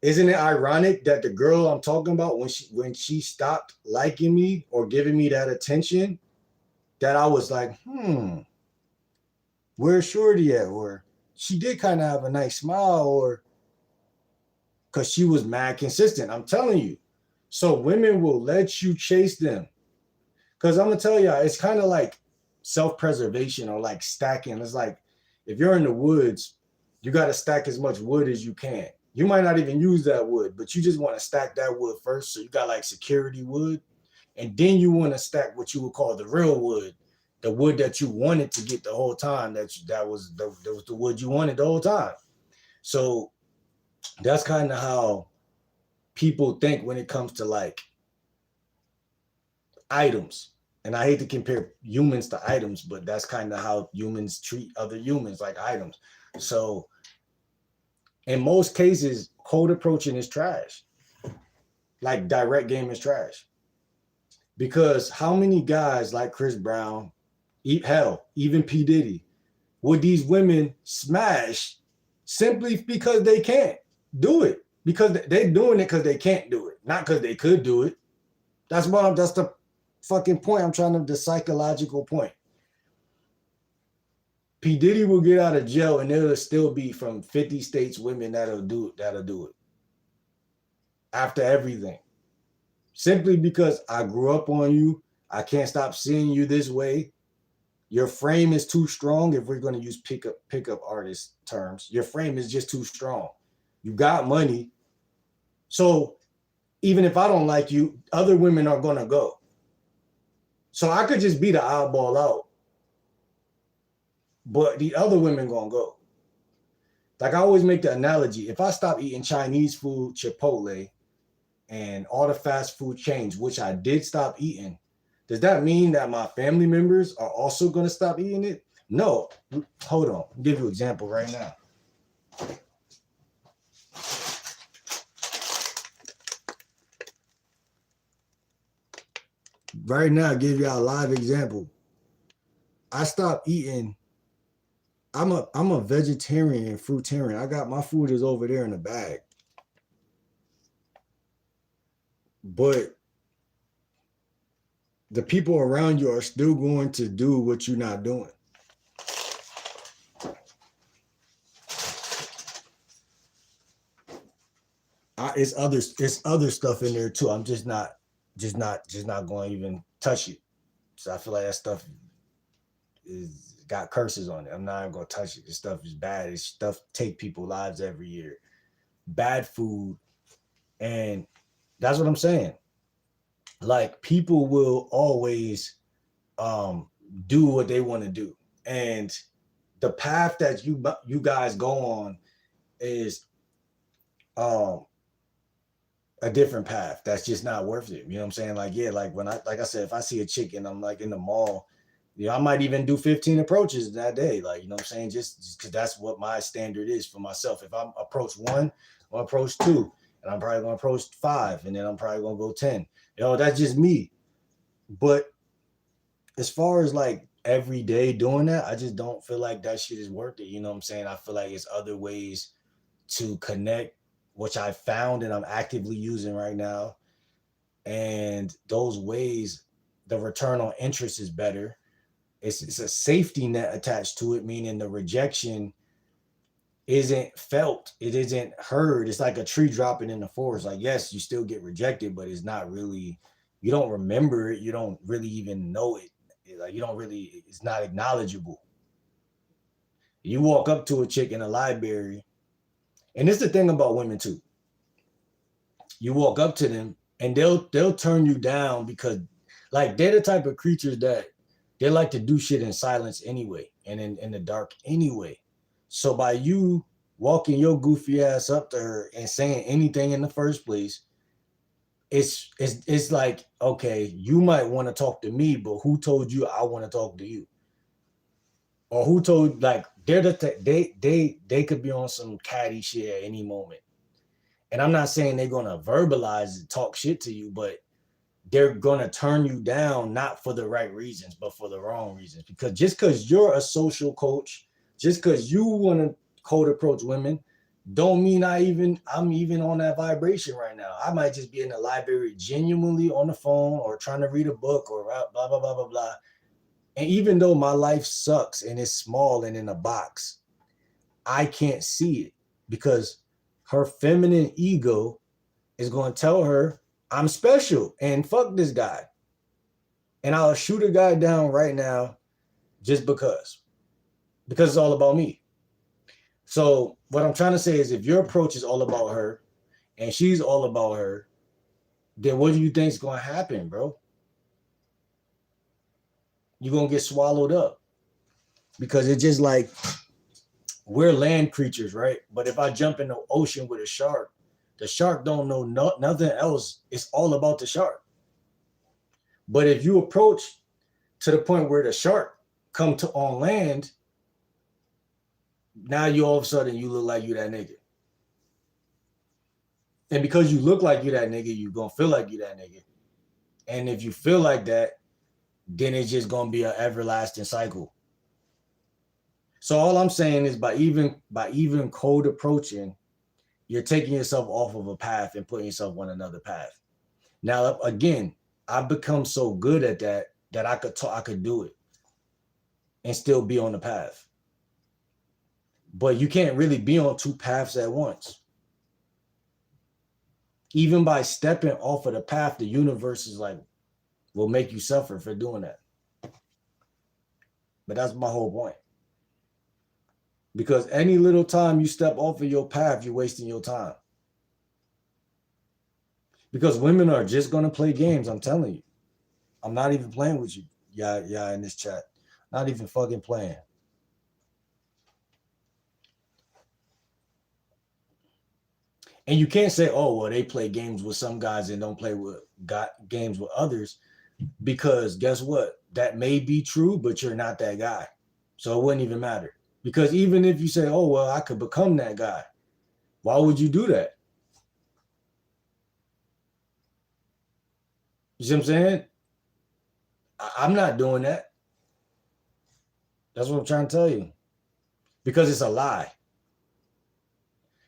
isn't it ironic that the girl I'm talking about, when she stopped liking me or giving me that attention, that I was like, where's Shorty at? Or she did kind of have a nice smile, or because she was mad consistent. I'm telling you. So women will let you chase them. Because I'm going to tell you, it's kind of like self-preservation or like stacking. It's like if you're in the woods, you got to stack as much wood as you can. You might not even use that wood, but you just want to stack that wood first. So you got like security wood. And then you want to stack what you would call the real wood, the wood that you wanted to get the whole time. That was the wood you wanted the whole time. So that's kind of how people think when it comes to like items. And I hate to compare humans to items, but that's kind of how humans treat other humans, like items. So in most cases, cold approaching is trash. Like direct game is trash. Because how many guys like Chris Brown, hell, even P. Diddy, would these women smash simply because they can't do it? Because they're doing it because they can't do it, not because they could do it. That's the fucking point. The psychological point. P. Diddy will get out of jail and there'll still be from 50 states women that'll do it. After everything. Simply because I grew up on you. I can't stop seeing you this way. Your frame is too strong. If we're going to use pickup artist terms, your frame is just too strong. You got money. So even if I don't like you, other women are going to go. So I could just be the eyeball out. But the other women going to go. Like I always make the analogy. If I stop eating Chinese food, Chipotle, and all the fast food chains, which I did stop eating, does that mean that my family members are also going to stop eating it? No. Hold on. I'll give you an example right now. Right now, I'll give you a live example. I stopped eating. I'm a vegetarian and fruitarian. I got my food is over there in the bag. But the people around you are still going to do what you're not doing. It's other stuff in there too. I'm just not going to even touch it. So I feel like that stuff is got curses on it. I'm not even going to touch it. This stuff is bad. This stuff take people's lives every year. Bad food. And that's what I'm saying. Like people will always do what they want to do. And the path that you guys go on is a different path that's just not worth it. You know what I'm saying? Like, yeah, like when like I said, if I see a chick and I'm like in the mall, I might even do 15 approaches that day. Like, you know what I'm saying? Just because that's what my standard is for myself. If I'm approach one, I'll approach two, and I'm probably gonna approach 5, and then I'm probably gonna go 10. That's just me. But as far as like every day doing that, I just don't feel like that shit is worth it. You know what I'm saying? I feel like it's other ways to connect, which I found and I'm actively using right now. And those ways, the return on interest is better. It's a safety net attached to it, meaning the rejection isn't felt, it isn't heard. It's like a tree dropping in the forest. Like, yes, you still get rejected, but it's not really, you don't remember it, you don't really even know it. Like, you don't really, it's not acknowledgeable. You walk up to a chick in a library, and it's the thing about women too. You walk up to them and they'll turn you down because like they're the type of creatures that they like to do shit in silence anyway and in the dark anyway. So by you walking your goofy ass up to her and saying anything in the first place, it's like, okay, you might want to talk to me, but who told you I want to talk to you? Or who told, like, they could be on some catty shit at any moment. And I'm not saying they're gonna verbalize and talk shit to you, but they're gonna turn you down not for the right reasons, but for the wrong reasons. Because just because you're a social coach, just because you want to cold approach women, don't mean I'm even on that vibration right now. I might just be in the library genuinely on the phone or trying to read a book or blah blah blah blah blah. And even though my life sucks and it's small and in a box, I can't see it because her feminine ego is going to tell her I'm special and fuck this guy. And I'll shoot a guy down right now just because it's all about me. So what I'm trying to say is if your approach is all about her and she's all about her, then what do you think is going to happen, bro? You're going to get swallowed up because it's just like we're land creatures, right? But if I jump in the ocean with a shark, the shark don't know nothing else. It's all about the shark. But if you approach to the point where the shark come to on land, now you all of a sudden you look like you that nigga. And because you look like you that nigga, you gonna feel like you that nigga. And if you feel like that, then it's just gonna be an everlasting cycle. So all I'm saying is by even cold approaching, you're taking yourself off of a path and putting yourself on another path. Now, again, I've become so good at that I could do it and still be on the path. But you can't really be on two paths at once. Even by stepping off of the path, the universe is like, will make you suffer for doing that. But that's my whole point. Because any little time you step off of your path, you're wasting your time. Because women are just going to play games, I'm telling you. I'm not even playing with you. Yeah, in this chat. Not even fucking playing. And you can't say, oh, well, they play games with some guys and don't play with games with others. Because guess what? That may be true, but you're not that guy. So it wouldn't even matter. Because even if you say, oh, well, I could become that guy, why would you do that? You see what I'm saying? I'm not doing that. That's what I'm trying to tell you. Because it's a lie.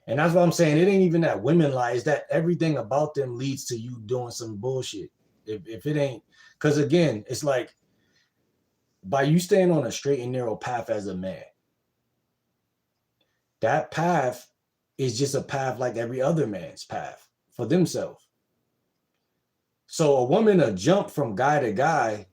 And that's what I'm saying. It ain't even that women lie. It's that everything about them leads to you doing some bullshit. If it ain't, because again, it's like by you staying on a straight and narrow path as a man, that path is just a path like every other man's path for themselves. So a woman will jump from guy to guy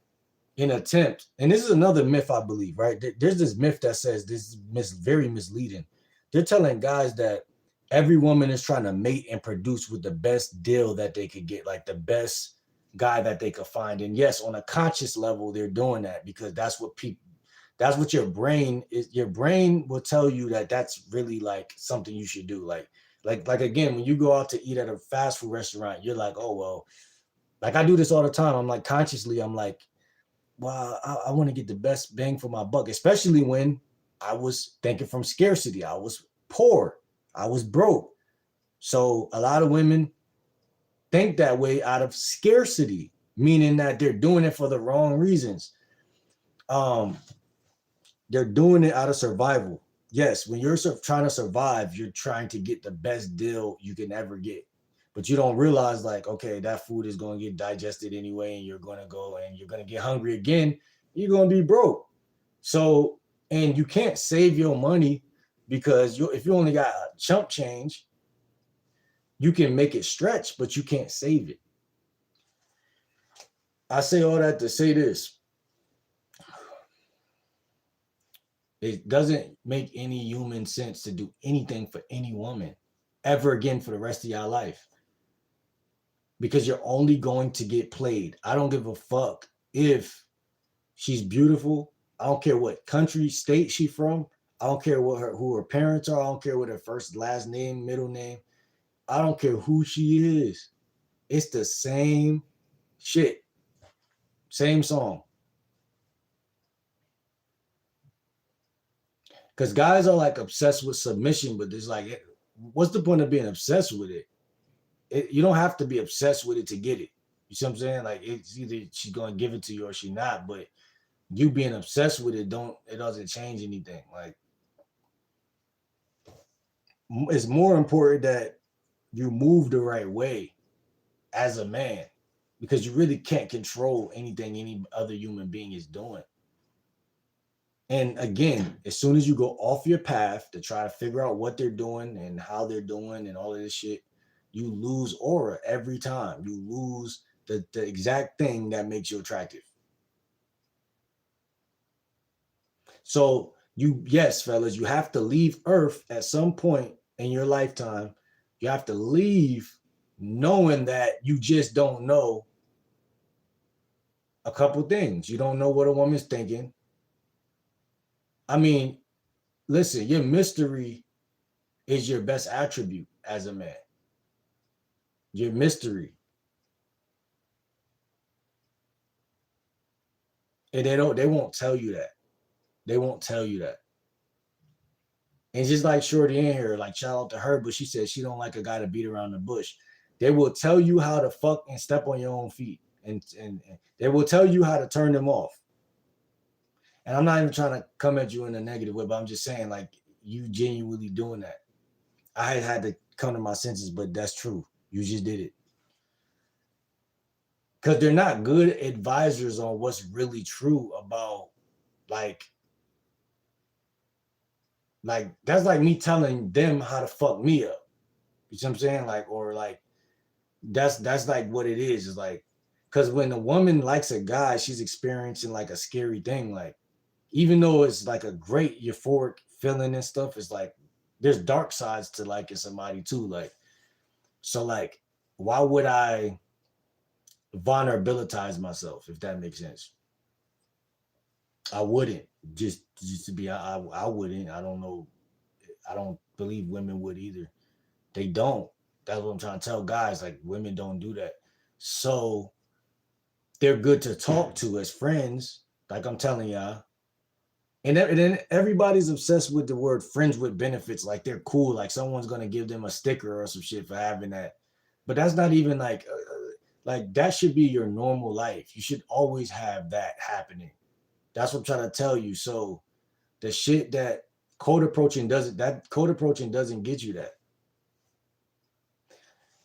in attempt, and this is another myth I believe, right? There's this myth that says this is very misleading. They're telling guys that every woman is trying to mate and produce with the best deal that they could get, like the best guy that they could find. And yes, on a conscious level, they're doing that because that's what your brain is. Your brain will tell you that that's really like something you should do. Like again, when you go out to eat at a fast food restaurant, you're like, oh, well, like I do this all the time. I'm like, consciously, I'm like, well, I want to get the best bang for my buck, especially when I was thinking from scarcity. I was poor. I was broke. So a lot of women think that way out of scarcity, meaning that they're doing it for the wrong reasons. Um, they're doing it out of survival. Yes, when you're trying to survive, you're trying to get the best deal you can ever get. But you don't realize, like, okay, that food is going to get digested anyway, and you're going to go and you're going to get hungry again. You're going to be broke. So, and you can't save your money because if you only got a chump change, you can make it stretch, but you can't save it. I say all that to say this. It doesn't make any human sense to do anything for any woman ever again for the rest of your life because you're only going to get played. I don't give a fuck if she's beautiful. I don't care what country, state she's from. I don't care who her parents are. I don't care what her first, last name, middle name. I don't care who she is. It's the same shit. Same song. Because guys are like obsessed with submission, but there's like, what's the point of being obsessed with it? You don't have to be obsessed with it to get it. You see what I'm saying? Like it's either she's gonna give it to you or she not. But you being obsessed with it doesn't change anything. Like it's more important that you move the right way as a man because you really can't control anything any other human being is doing. And again, as soon as you go off your path to try to figure out what they're doing and how they're doing and all of this shit, you lose aura every time. You lose the exact thing that makes you attractive. So yes, fellas, you have to leave Earth at some point in your lifetime. You have to leave knowing that you just don't know a couple things. You don't know what a woman's thinking. I mean, listen, your mystery is your best attribute as a man. Your mystery. And they won't tell you that. They won't tell you that. And just like Shorty in here, like shout out to her, but she said she don't like a guy to beat around the bush. They will tell you how to fuck and step on your own feet. And they will tell you how to turn them off. And I'm not even trying to come at you in a negative way, but I'm just saying, like, you genuinely doing that. I had to come to my senses, but that's true. You just did it. Because they're not good advisors on what's really true about, like that's like me telling them how to fuck me up. You see what I'm saying? Like, or like, that's like what it is. Is like, because when a woman likes a guy, she's experiencing like a scary thing. Like, even though it's like a great euphoric feeling and stuff, it's like there's dark sides to liking somebody too. Like, so like, why would I vulnerabilize myself if that makes sense? I wouldn't just to be. I wouldn't. I don't know. I don't believe women would either. They don't. That's what I'm trying to tell guys. Like women don't do that. So they're good to talk to as friends. Like I'm telling y'all. And then everybody's obsessed with the word friends with benefits. Like they're cool. Like someone's gonna give them a sticker or some shit for having that. But that's not even like that should be your normal life. You should always have that happening. That's what I'm trying to tell you. So the shit that code approaching doesn't get you that.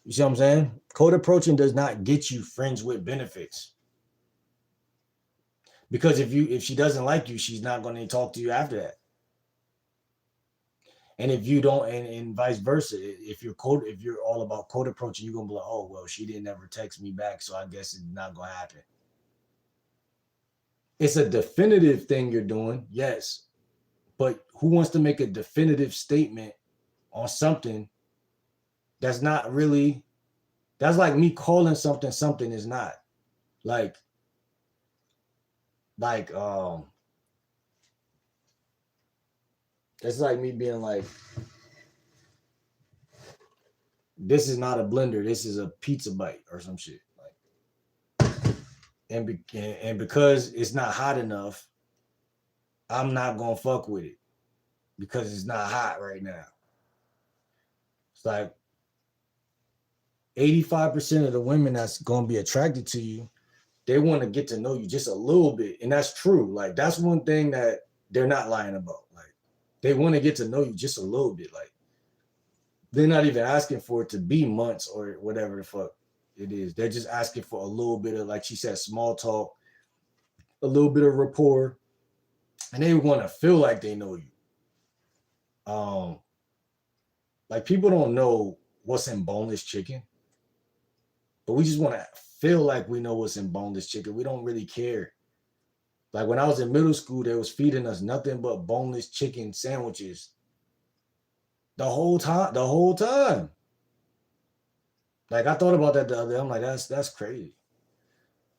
You see what I'm saying? Code approaching does not get you friends with benefits. Because if she doesn't like you, she's not going to talk to you after that. And if you don't, and vice versa, if you're all about code approaching, you're gonna be like, oh well, she didn't ever text me back, so I guess it's not gonna happen. It's a definitive thing you're doing, yes. But who wants to make a definitive statement on something that's not really, that's like me calling something is not. Like it's like me being like, this is not a blender, this is a pizza bite or some shit. Like, and because it's not hot enough, I'm not gonna fuck with it because it's not hot right now. It's like 85% of the women that's gonna be attracted to you They want to get to know you just a little bit. And that's true. Like, that's one thing that they're not lying about. Like, they want to get to know you just a little bit. Like, they're not even asking for it to be months or whatever the fuck it is. They're just asking for a little bit of, like she said, small talk, a little bit of rapport, and they want to feel like they know you. Like, people don't know what's in boneless chicken, but we just want to feel like we know what's in boneless chicken. We don't really care. Like, when I was in middle school, they was feeding us nothing but boneless chicken sandwiches the whole time. The whole time. Like, I thought about that the other day. I'm like, that's crazy.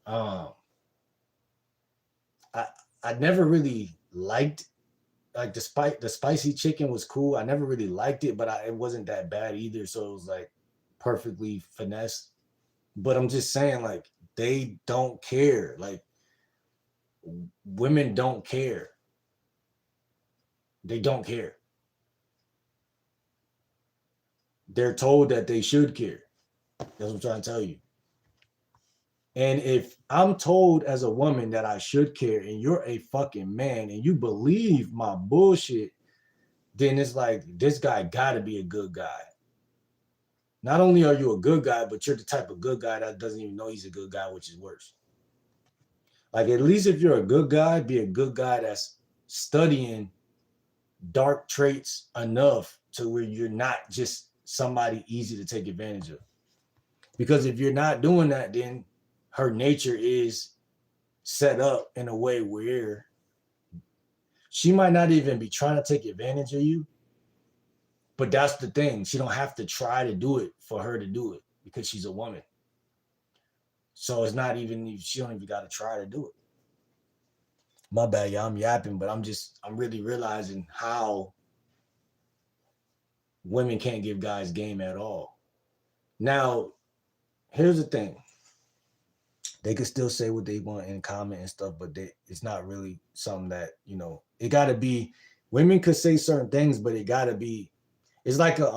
I I never really liked, like, the spicy chicken was cool. I never really liked it, but it wasn't that bad either. So it was like perfectly finesse. But I'm just saying, like, they don't care. Like, women don't care. They don't care. They're told that they should care. That's what I'm trying to tell you. And if I'm told as a woman that I should care and you're a fucking man and you believe my bullshit, then it's like, this guy gotta be a good guy. Not only are you a good guy, but you're the type of good guy that doesn't even know he's a good guy, which is worse. Like, at least if you're a good guy, be a good guy that's studying dark traits enough to where you're not just somebody easy to take advantage of. Because if you're not doing that, then her nature is set up in a way where she might not even be trying to take advantage of you. But that's the thing. She don't have to try to do it for her to do it because she's a woman. So it's not even, she don't even got to try to do it. My bad, y'all. I'm yapping, but I'm really realizing how women can't give guys game at all. Now, here's the thing. They can still say what they want in comment and stuff, but it's not really something that, it got to be, women could say certain things, but it got to be, it's like a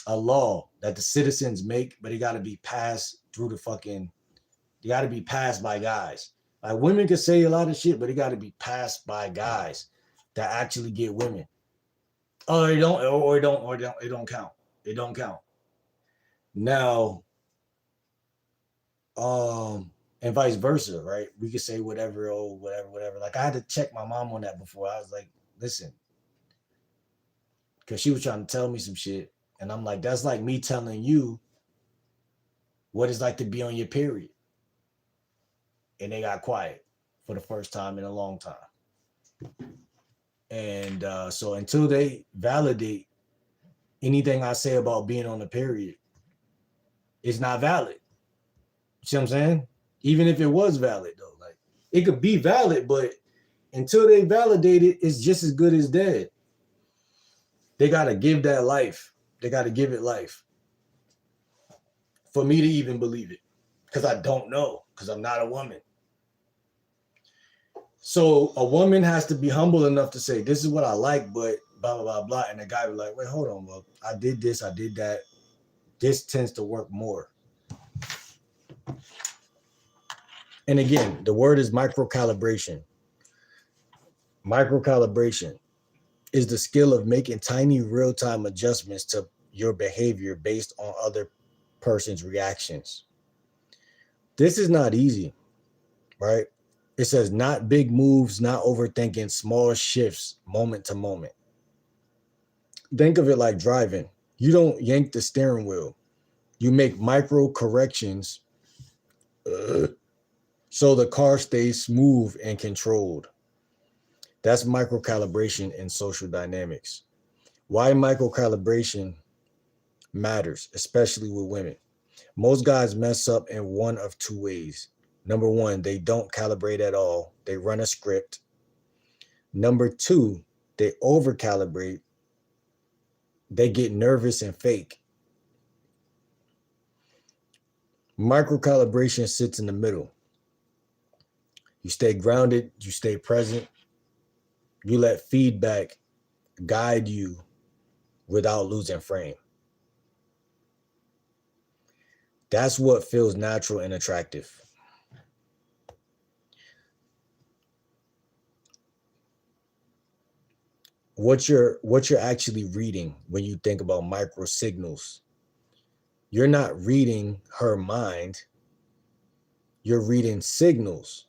law that the citizens make, but it got to be passed through it got to be passed by guys. Like, women can say a lot of shit, but it got to be passed by guys that actually get women. Oh, it don't count. It don't count. Now, and vice versa, right? We could say whatever. Like, I had to check my mom on that before. I was like, listen, because she was trying to tell me some shit, and I'm like, that's like me telling you what it's like to be on your period. And they got quiet for the first time in a long time. And so until they validate anything I say about being on the period, it's not valid. You see what I'm saying? Even if it was valid, though, like, it could be valid, but until they validate it, it's just as good as dead. They got to give that life. They got to give it life for me to even believe it, because I don't know, because I'm not a woman. So a woman has to be humble enough to say, this is what I like, but blah, blah, blah, blah. And the guy was like, wait, hold on. Well, I did this, I did that. This tends to work more. And again, the word is microcalibration. Microcalibration is the skill of making tiny real-time adjustments to your behavior based on other person's reactions. This is not easy, right? It says not big moves, not overthinking, small shifts, moment to moment. Think of it like driving. You don't yank the steering wheel. You make micro corrections so the car stays smooth and controlled. That's microcalibration in social dynamics. Why microcalibration matters, especially with women. Most guys mess up in one of two ways. Number one, they don't calibrate at all. They run a script. Number two, they over-calibrate. They get nervous and fake. Microcalibration sits in the middle. You stay grounded. You stay present. You let feedback guide you without losing frame. That's what feels natural and attractive. what you're actually reading when you think about micro signals. You're not reading her mind, you're reading signals.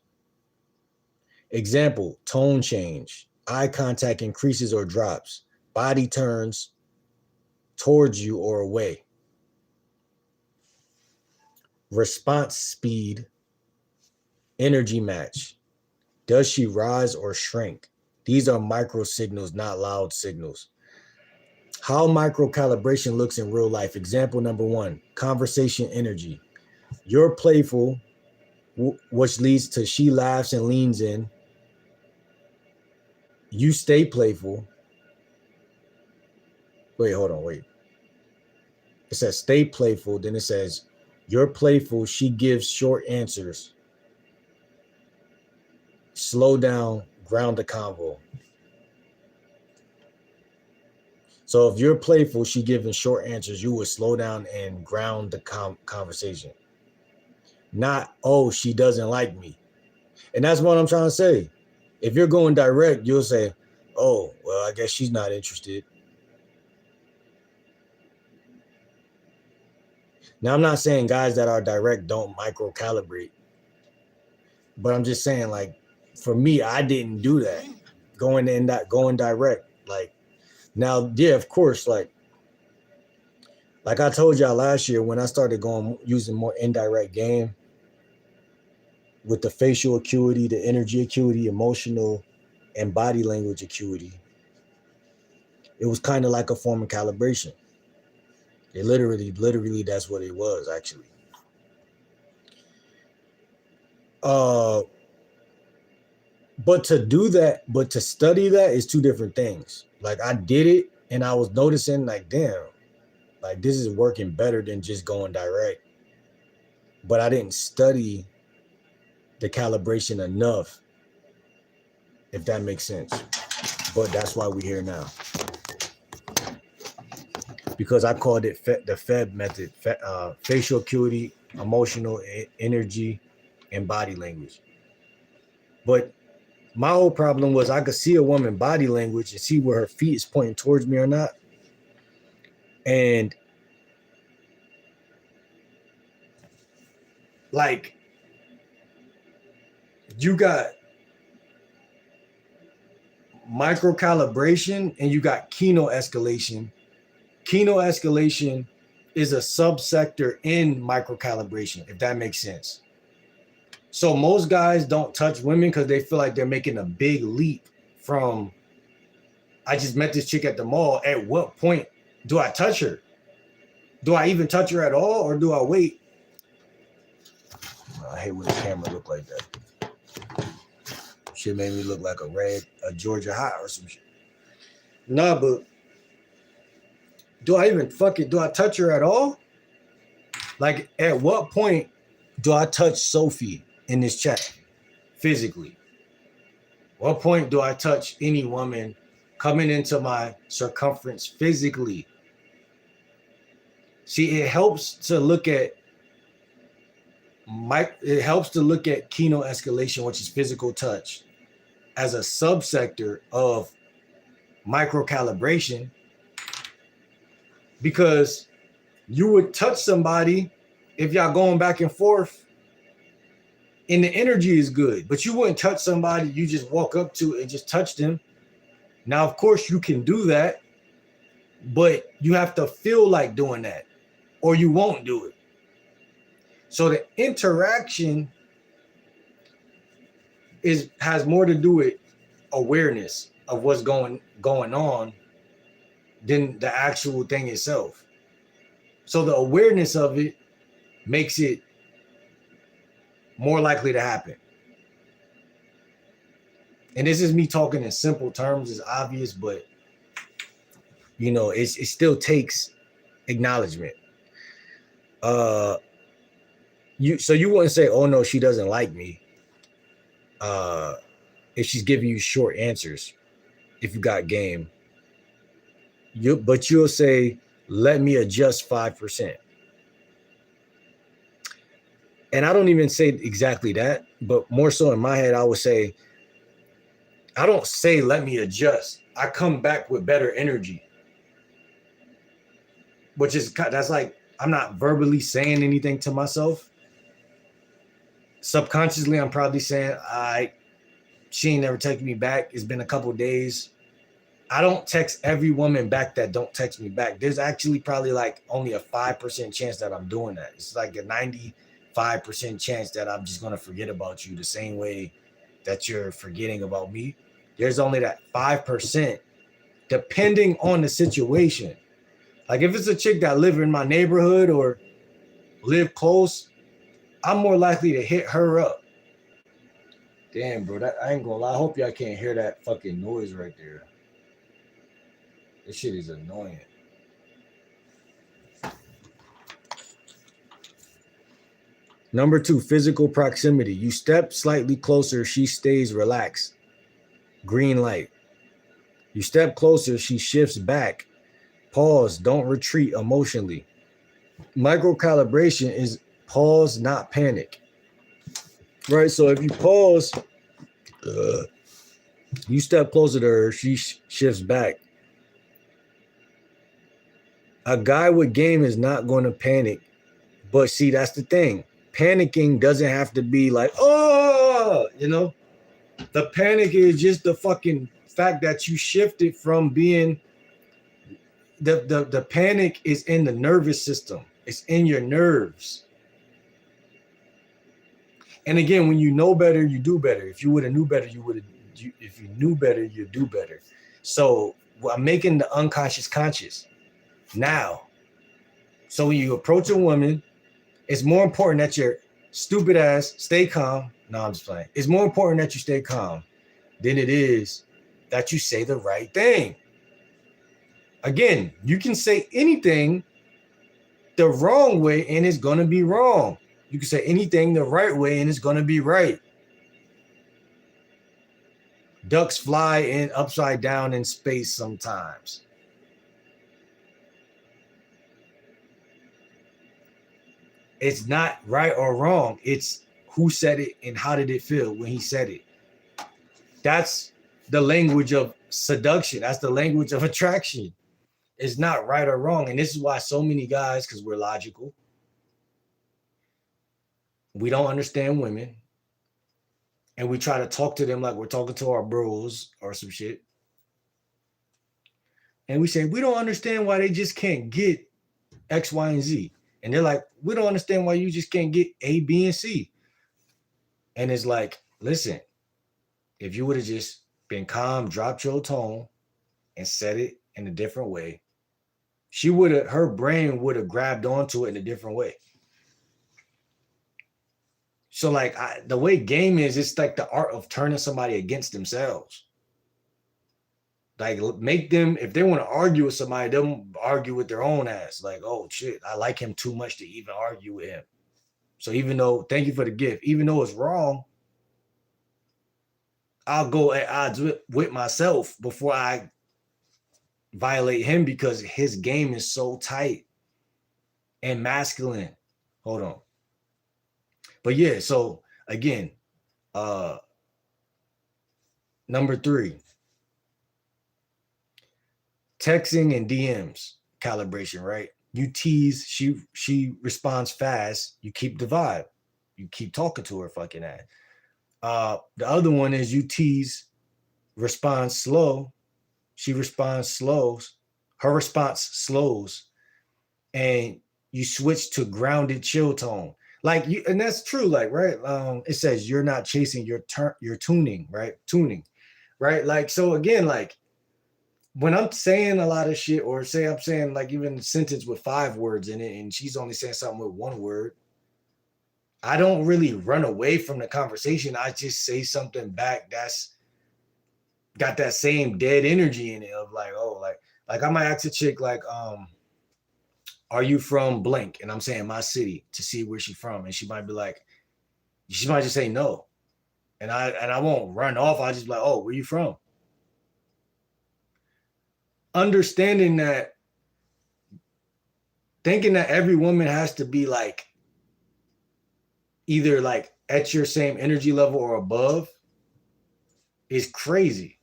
Example, tone change, eye contact increases or drops, body turns towards you or away, response speed, energy match, does she rise or shrink? These are micro signals, not loud signals. How micro calibration looks in real life. Example number 1, conversation energy. You're playful, which leads to she laughs and leans in. You stay playful. Wait, hold on, wait. It says stay playful. Then it says you're playful. She gives short answers. Slow down, ground the convo. So if you're playful, she giving short answers, you would slow down and ground the conversation. Not, oh, she doesn't like me. And that's what I'm trying to say. If you're going direct, you'll say, oh, well, I guess she's not interested. Now, I'm not saying guys that are direct don't micro calibrate, but I'm just saying, like, for me, I didn't do that. Going direct. Like, now, yeah, of course, like I told y'all last year when I started using more indirect game with the facial acuity, the energy acuity, emotional, and body language acuity, it was kind of like a form of calibration. It literally, that's what it was, actually. But to do that, but to study that is two different things. Like, I did it and I was noticing, like, damn, like, this is working better than just going direct. But I didn't study the calibration enough, if that makes sense. But that's why we're here now. Because I called it the FEB method, facial acuity, emotional, energy, and body language. But my whole problem was I could see a woman body language and see where her feet is pointing towards me or not. And like, you got micro calibration and you got Kino escalation. Kino escalation is a subsector in micro calibration, if that makes sense. So most guys don't touch women because they feel like they're making a big leap from, I just met this chick at the mall. At what point do I touch her? Do I even touch her at all, or do I wait? I hate when the camera look like that. Shit made me look like a Georgia hot or some shit. Nah, but do I even do I touch her at all? Like, at what point do I touch Sophie in this chat physically? What point do I touch any woman coming into my circumference physically? See, it helps to look at Kino escalation, which is physical touch, as a subsector of micro calibration, because you would touch somebody if y'all going back and forth and the energy is good, but you wouldn't touch somebody you just walk up to and just touch them. Now, of course, you can do that, but you have to feel like doing that or you won't do it. So the interaction has more to do with awareness of what's going on than the actual thing itself. So the awareness of it makes it more likely to happen. And this is me talking in simple terms, it's obvious, but you know, it still takes acknowledgement. So you wouldn't say, oh no, she doesn't like me, if she's giving you short answers, if you got game. But you'll say, let me adjust 5%. And I don't even say exactly that, but more so in my head, I would say, I don't say, let me adjust. I come back with better energy, which is, that's like, I'm not verbally saying anything to myself. Subconsciously, I'm probably saying, she ain't never texted me back. It's been a couple days. I don't text every woman back that don't text me back. There's actually probably like only a 5% chance that I'm doing that. It's like a 95% chance that I'm just going to forget about you the same way that you're forgetting about me. There's only that 5% depending on the situation. Like if it's a chick that live in my neighborhood or live close, I'm more likely to hit her up. Damn, bro, that, I ain't gonna lie. I hope y'all can't hear that fucking noise right there. This shit is annoying. Number 2, physical proximity. You step slightly closer, she stays relaxed. Green light. You step closer, she shifts back. Pause, don't retreat emotionally. Micro calibration is pause, not panic. Right, so if you pause, you step closer to her, she shifts back. A guy with game is not going to panic. But see, that's the thing. Panicking doesn't have to be like, oh, you know? The panic is just the fucking fact that you shifted from being, the panic is in the nervous system. It's in your nerves. And again, when you know better, you do better. If you would have knew better, if you knew better, you do better. So I'm making the unconscious conscious now. So when you approach a woman, it's more important that your stupid ass stay calm. No, I'm just playing. It's more important that you stay calm than it is that you say the right thing. Again, you can say anything the wrong way and it's going to be wrong. You can say anything the right way and it's going to be right. Ducks fly in upside down in space sometimes. It's not right or wrong. It's who said it and how did it feel when he said it. That's the language of seduction. That's the language of attraction. It's not right or wrong. And this is why so many guys, because we're logical, we don't understand women. And we try to talk to them like we're talking to our bros or some shit. And we say, we don't understand why they just can't get X, Y, and Z. And they're like, we don't understand why you just can't get A, B, and C. And it's like, listen, if you would have just been calm, dropped your tone, and said it in a different way, her brain would have grabbed onto it in a different way. So like the way game is, it's like the art of turning somebody against themselves. Like make them, if they want to argue with somebody, they'll argue with their own ass. Like, oh shit, I like him too much to even argue with him. So even though, thank you for the gift, even though it's wrong, I'll go at odds with myself before I violate him because his game is so tight and masculine. Hold on. But yeah, so again, number 3, texting and DMs calibration, right? You tease, she responds fast, you keep the vibe. You keep talking to her fucking ass. The other one is you tease, responds slow, she responds slows, her response slows, and you switch to grounded chill tone. Like you, and that's true, like, right? It says you're not chasing, you're tuning, right? Tuning, right? Like, so again, like when I'm saying a lot of shit, or say I'm saying like even a sentence with 5 words in it, and she's only saying something with 1 word, I don't really run away from the conversation. I just say something back that's got that same dead energy in it of like, oh, like I might ask a chick like, are you from blank? And I'm saying my city to see where she's from. And she might be like, she might just say no. And I won't run off. I just be like, oh, where you from? Understanding that, thinking that every woman has to be like either like at your same energy level or above is crazy.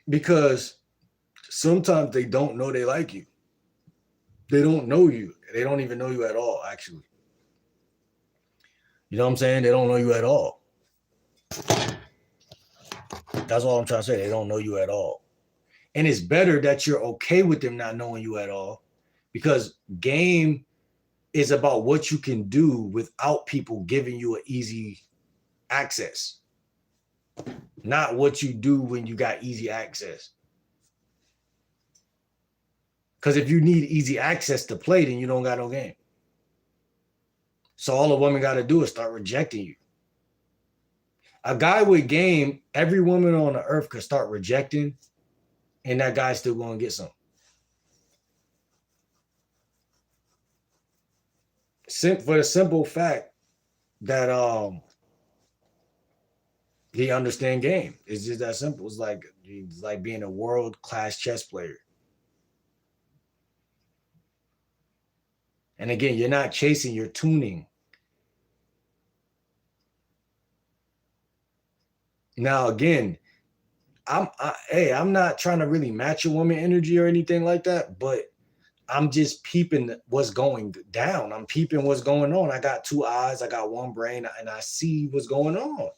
Because sometimes they don't know they like you. They don't know you. They don't even know you at all, actually. You know what I'm saying? They don't know you at all. That's all I'm trying to say. They don't know you at all. And it's better that you're okay with them not knowing you at all, because game is about what you can do without people giving you an easy access, not what you do when you got easy access. Because if you need easy access to play, then you don't got no game. So all a woman got to do is start rejecting you. A guy with game, every woman on the earth could start rejecting, and that guy's still going to get some. For the simple fact that he understands game. It's just that simple. It's like being a world-class chess player. And again, you're not chasing, you're tuning. Now, again, I'm not trying to really match a woman energy or anything like that, but I'm just peeping what's going down. I'm peeping what's going on. I got two eyes, I got one brain, and I see what's going on.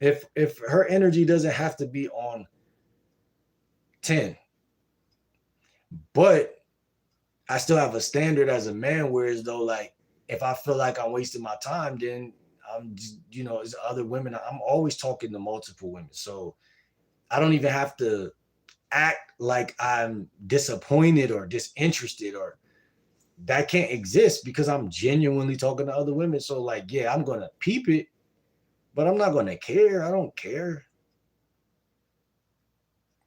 If her energy doesn't have to be on 10, but I still have a standard as a man, whereas though, like, if I feel like I'm wasting my time, then I'm just, it's other women. I'm always talking to multiple women. So I don't even have to act like I'm disappointed or disinterested, or that can't exist, because I'm genuinely talking to other women. So like, yeah, I'm going to peep it, but I'm not going to care. I don't care.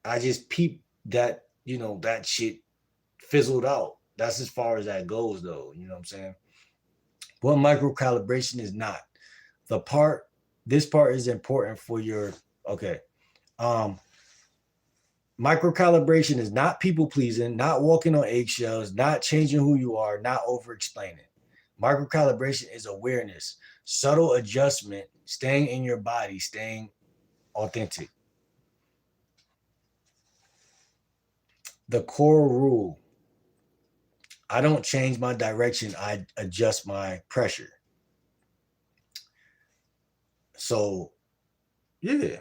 I just peep that, that shit fizzled out. That's as far as that goes, though. You know what I'm saying? What micro calibration is not. This part is important for your, okay. Micro calibration is not people pleasing, not walking on eggshells, not changing who you are, not over explaining. Micro calibration is awareness, subtle adjustment, staying in your body, staying authentic. The core rule: I don't change my direction, I adjust my pressure. So, yeah.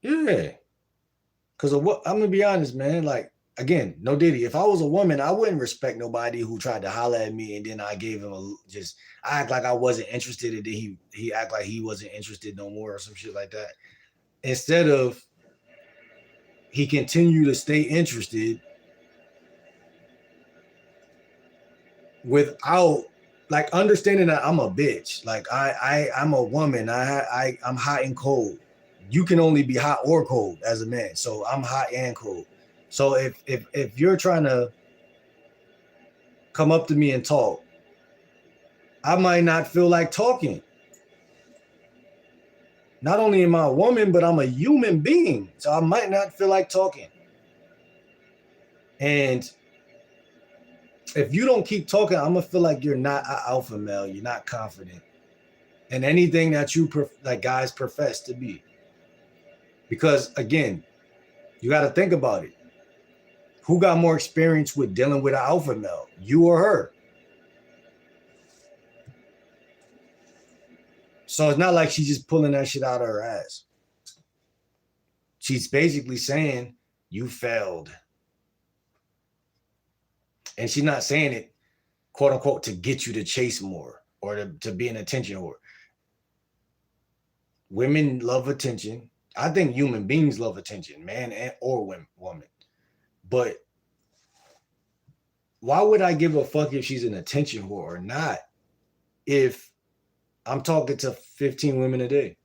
Because of what, I'm gonna be honest, man. Like, again, no Diddy. If I was a woman, I wouldn't respect nobody who tried to holler at me and then I gave him I act like I wasn't interested, and then he act like he wasn't interested no more or some shit like that. Instead of he continued to stay interested without like understanding that I'm a bitch. Like I'm a woman. I'm hot and cold. You can only be hot or cold as a man. So I'm hot and cold. So if you're trying to come up to me and talk, I might not feel like talking. Not only am I a woman, but I'm a human being. So I might not feel like talking. And if you don't keep talking, I'm gonna feel like you're not an alpha male. You're not confident in anything that you like guys profess to be. Because again, you got to think about it. Who got more experience with dealing with an alpha male, you or her? So it's not like she's just pulling that shit out of her ass. She's basically saying you failed. And she's not saying it, quote unquote, to get you to chase more or to be an attention whore. Women love attention. I think human beings love attention, man or woman. But why would I give a fuck if she's an attention whore or not if I'm talking to 15 women a day?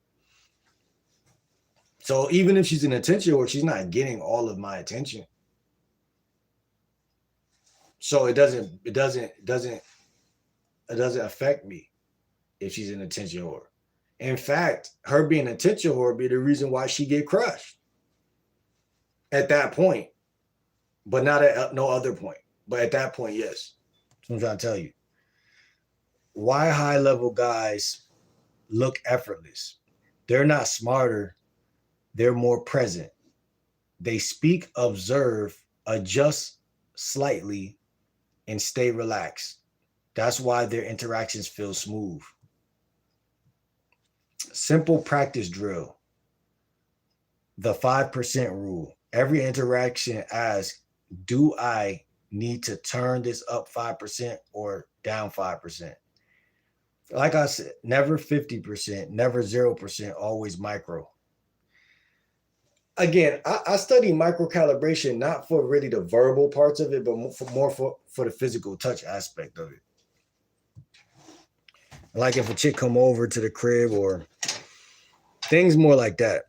So even if she's an attention whore, she's not getting all of my attention. So it doesn't affect me if she's an attention whore. In fact, her being an attention whore be the reason why she get crushed at that point, but not at no other point. But at that point, yes. That's what I'm trying to tell you. Why high-level guys look effortless? They're not smarter. They're more present. They speak, observe, adjust slightly, and stay relaxed. That's why their interactions feel smooth. Simple practice drill. The 5% rule. Every interaction asks, do I need to turn this up 5% or down 5%? Like I said, never 50%, never 0%, always micro. Again, I study micro calibration not for really the verbal parts of it, but more for the physical touch aspect of it. Like if a chick come over to the crib or things more like that.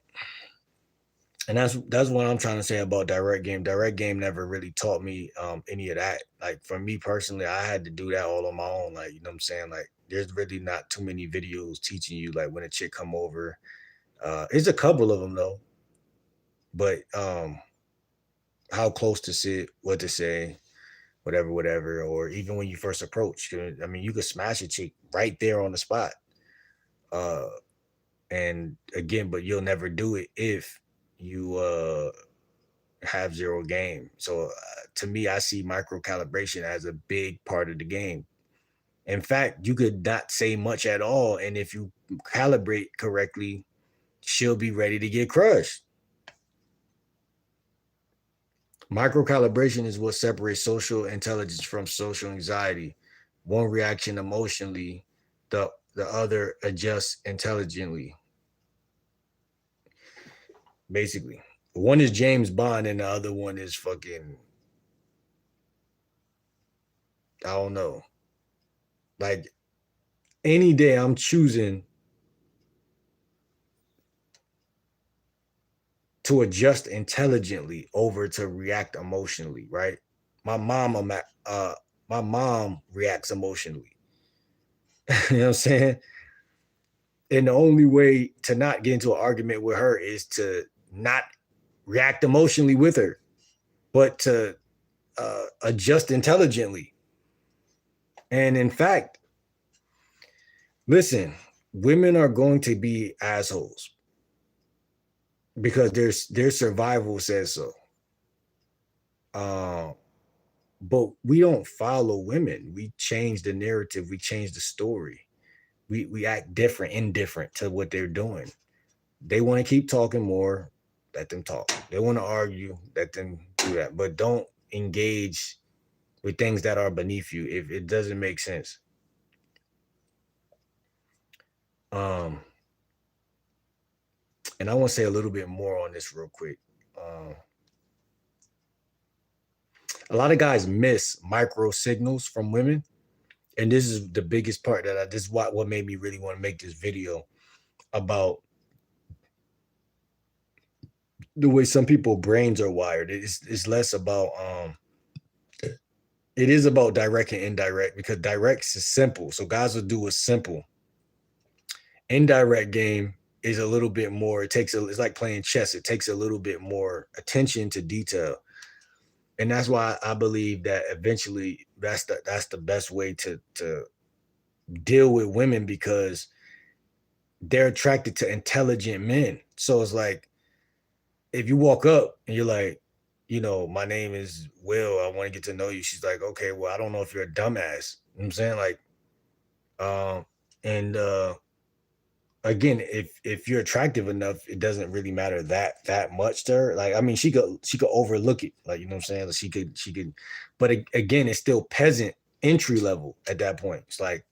And that's what I'm trying to say about direct game. Direct game never really taught me any of that. Like for me personally, I had to do that all on my own. Like, you know what I'm saying? Like there's really not too many videos teaching you like when a chick come over. It's a couple of them though. But how close to sit, what to say, whatever, or even when you first approach. I mean, you could smash a chick right there on the spot. And again, but you'll never do it if you have zero game. So to me, I see micro calibration as a big part of the game. In fact, you could not say much at all, and if you calibrate correctly, she'll be ready to get crushed. Micro calibration is what separates social intelligence from social anxiety. One reaction emotionally, the other adjusts intelligently. Basically, one is James Bond and the other one is fucking, I don't know. Like any day I'm choosing to adjust intelligently over to react emotionally, right? My mom reacts emotionally. You know what I'm saying? And the only way to not get into an argument with her is to not react emotionally with her, but to adjust intelligently. And in fact, listen, women are going to be assholes because their survival says so. But we don't follow women. We change the narrative. We change the story. We act different, indifferent to what they're doing. They want to keep talking more, let them talk. They want to argue, let them do that. But don't engage with things that are beneath you if it doesn't make sense. And I want to say a little bit more on this real quick. A lot of guys miss micro signals from women. And this is the biggest part this is what made me really want to make this video about the way some people brains are wired. It's less about it is about direct and indirect, because direct is simple. So guys will do what's simple. Indirect game is a little bit more, it's like playing chess. It takes a little bit more attention to detail. And that's why I believe that eventually that's the best way to deal with women, because they're attracted to intelligent men. So it's like, if you walk up and you're like, you know, my name is Will, I want to get to know you. She's like, okay, well, I don't know if you're a dumbass. You know what I'm saying? Like, again, if you're attractive enough, it doesn't really matter that much to her. Like, I mean, she could overlook it. Like, you know what I'm saying? Like she could, but again, it's still peasant entry level at that point. It's like,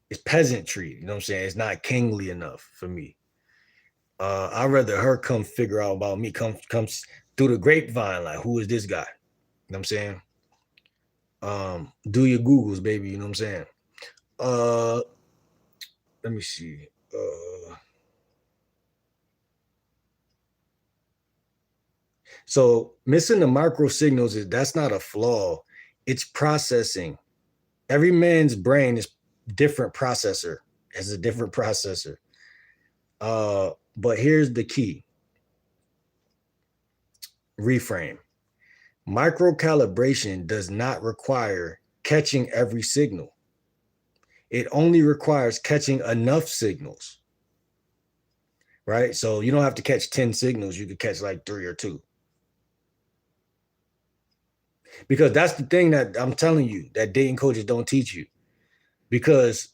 it's peasantry. You know what I'm saying? It's not kingly enough for me. I'd rather her come figure out about me, come through the grapevine, like, who is this guy? You know what I'm saying? Do your Googles, baby. You know what I'm saying? Let me see. So missing the micro signals that's not a flaw. It's processing. Every man's brain is different processor. Has a different processor. But here's the key. Reframe. Micro calibration does not require catching every signal. It only requires catching enough signals. right? So you don't have to catch 10 signals. You could catch like 3 or 2. Because that's the thing that I'm telling you that dating coaches don't teach you. Because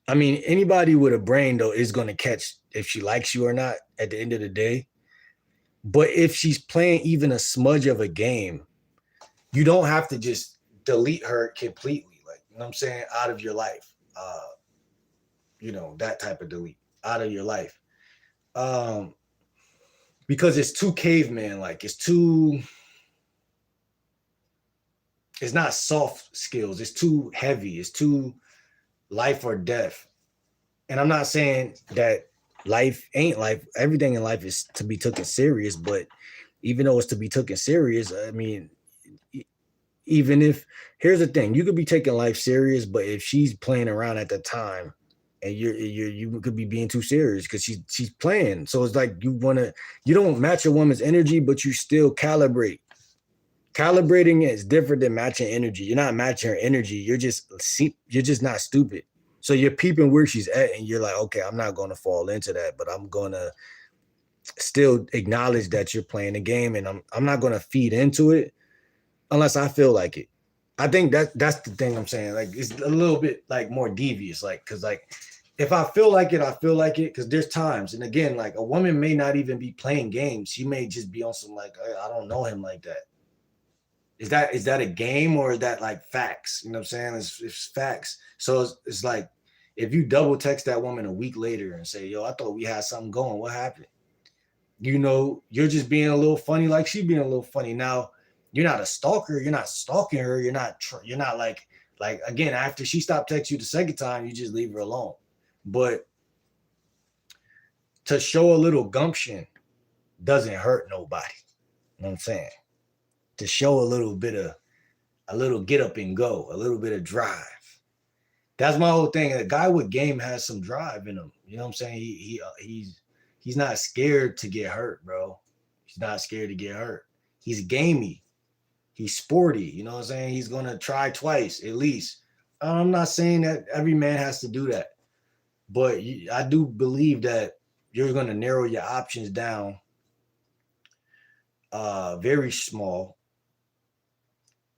I mean, anybody with a brain though is going to catch if she likes you or not at the end of the day. But if she's playing even a smudge of a game, you don't have to just delete her completely, like, you know what I'm saying, out of your life. That type of delete out of your life. Because it's too caveman, like it's not soft skills, it's too heavy, it's too life or death. And I'm not saying that life ain't life. Everything in life is to be taken serious, but even though it's to be taken serious, I mean, even if, here's the thing, you could be taking life serious, but if she's playing around at the time and you could be being too serious because she's playing. So it's like you don't match a woman's energy, but you still calibrate. Calibrating is different than matching energy. You're not matching her energy. You're just not stupid. So you're peeping where she's at, and you're like, okay, I'm not going to fall into that, but I'm going to still acknowledge that you're playing the game, and I'm not going to feed into it unless I feel like it. I think that's the thing I'm saying. Like, it's a little bit like more devious, like, because like if I feel like it, I feel like it. Because there's times, and again, like a woman may not even be playing games. She may just be on some like, I don't know him like that. Is that a game or is that like facts? You know what I'm saying? It's facts. So it's like if you double text that woman a week later and say, yo, I thought we had something going. What happened? You're just being a little funny, like she being a little funny. Now, you're not a stalker. You're not stalking her. You're not like again, after she stopped texting you the second time, you just leave her alone. But to show a little gumption doesn't hurt nobody. You know what I'm saying? To show a little get up and go, a little bit of drive. That's my whole thing. A guy with game has some drive in him. You know what I'm saying? He's not scared to get hurt, bro. He's not scared to get hurt. He's gamey. He's sporty. You know what I'm saying? He's gonna try twice at least. I'm not saying that every man has to do that, but I do believe that you're gonna narrow your options down very small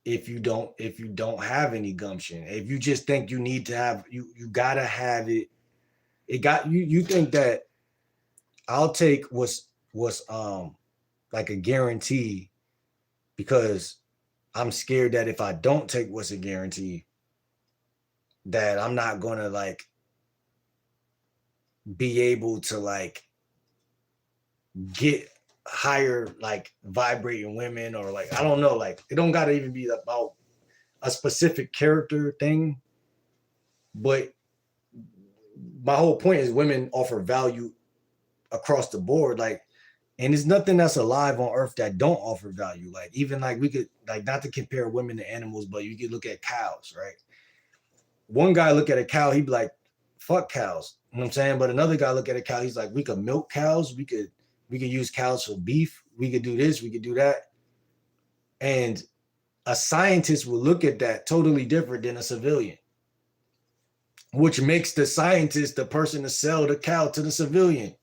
if you don't have any gumption. If you just think you need to have, you gotta have it. You think that I'll take what's like a guarantee because I'm scared that if I don't take what's a guarantee, that I'm not gonna like be able to like get higher like vibrating women, or like I don't know, like it don't gotta even be about a specific character thing, but my whole point is women offer value across the board, like, and there's nothing that's alive on earth that don't offer value. Like even like we could like, not to compare women to animals, but you could look at cows, right? One guy look at a cow, he'd be like, fuck cows. You know what I'm saying? But another guy look at a cow, he's like, we could milk cows, we could use cows for beef, we could do this, we could do that. And a scientist will look at that totally different than a civilian, which makes the scientist the person to sell the cow to the civilian,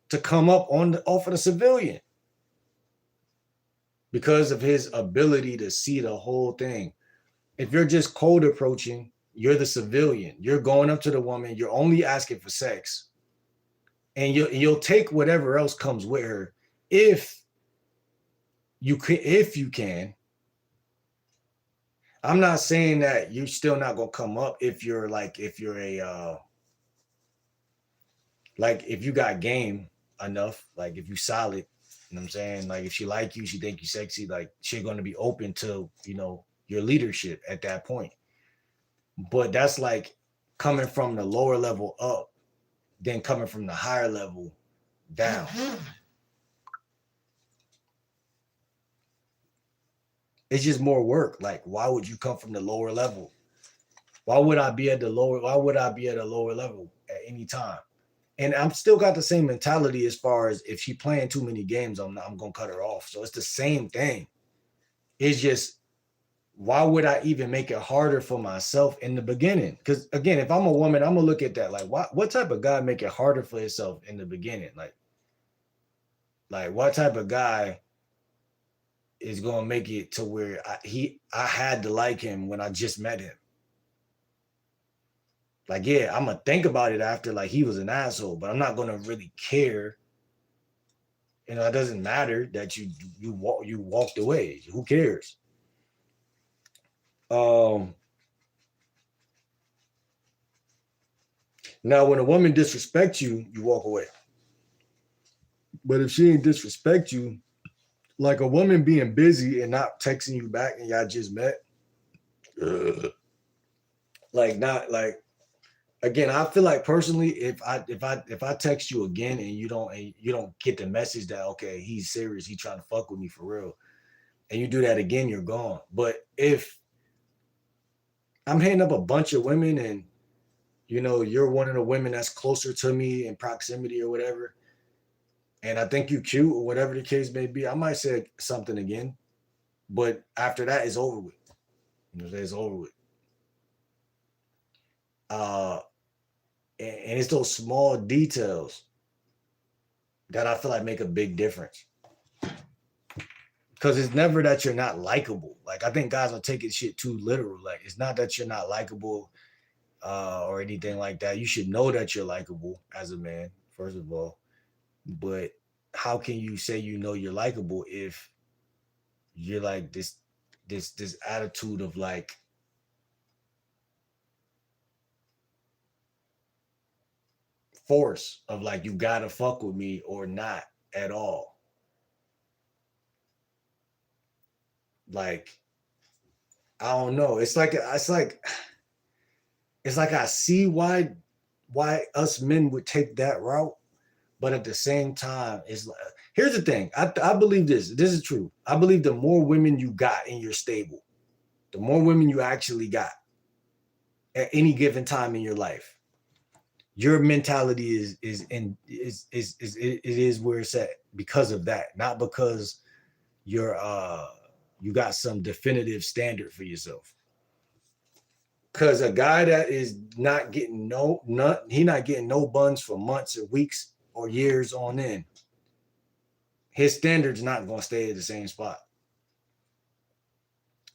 to come up off of the civilian, because of his ability to see the whole thing. If you're just cold approaching, you're the civilian. You're going up to the woman, you're only asking for sex, and you'll take whatever else comes with her if you can. I'm not saying that you're still not gonna come up if you're a like if you got game enough, like if you solid, you know what I'm saying? Like if she like you, she think you sexy, like she's gonna be open to, your leadership at that point. But that's like coming from the lower level up, then coming from the higher level down. It's just more work. Like, why would you come from the lower level? Why would I be at a lower level at any time? And I'm still got the same mentality as far as if she playing too many games, I'm gonna cut her off. So it's the same thing. It's just why would I even make it harder for myself in the beginning? Because again, if I'm a woman, I'm gonna look at that like, what type of guy make it harder for himself in the beginning? Like what type of guy is gonna make it to where I had to like him when I just met him? Like, yeah, I'm gonna think about it after like he was an asshole, but I'm not gonna really care. You know, it doesn't matter that you walked away. Who cares? Um, Now when a woman disrespects you, you walk away. But if she ain't disrespect you, like a woman being busy and not texting you back and y'all just met, like not like again, I feel like personally, if I text you again and you don't get the message that okay, he's serious, he trying to fuck with me for real, and you do that again, you're gone. But if I'm hitting up a bunch of women and you're one of the women that's closer to me in proximity or whatever, and I think you cute or whatever the case may be, I might say something again. But after that, it's over with. It's over with. Uh, and it's those small details that I feel like make a big difference. Because it's never that you're not likable. Like I think guys are taking shit too literal. Like it's not that you're not likable or anything like that. You should know that you're likable as a man, first of all. But how can you say you're likable if you're like this attitude of like force of like you gotta fuck with me or not at all. Like I don't know. It's like I see why us men would take that route, but at the same time, it's like here's the thing. I believe this. This is true. I believe the more women you got in your stable, the more women you actually got at any given time in your life, your mentality it is where it's at because of that, not because you're you got some definitive standard for yourself. Because a guy that is not getting he not getting no buns for months or weeks or years on end, his standard's not going to stay at the same spot.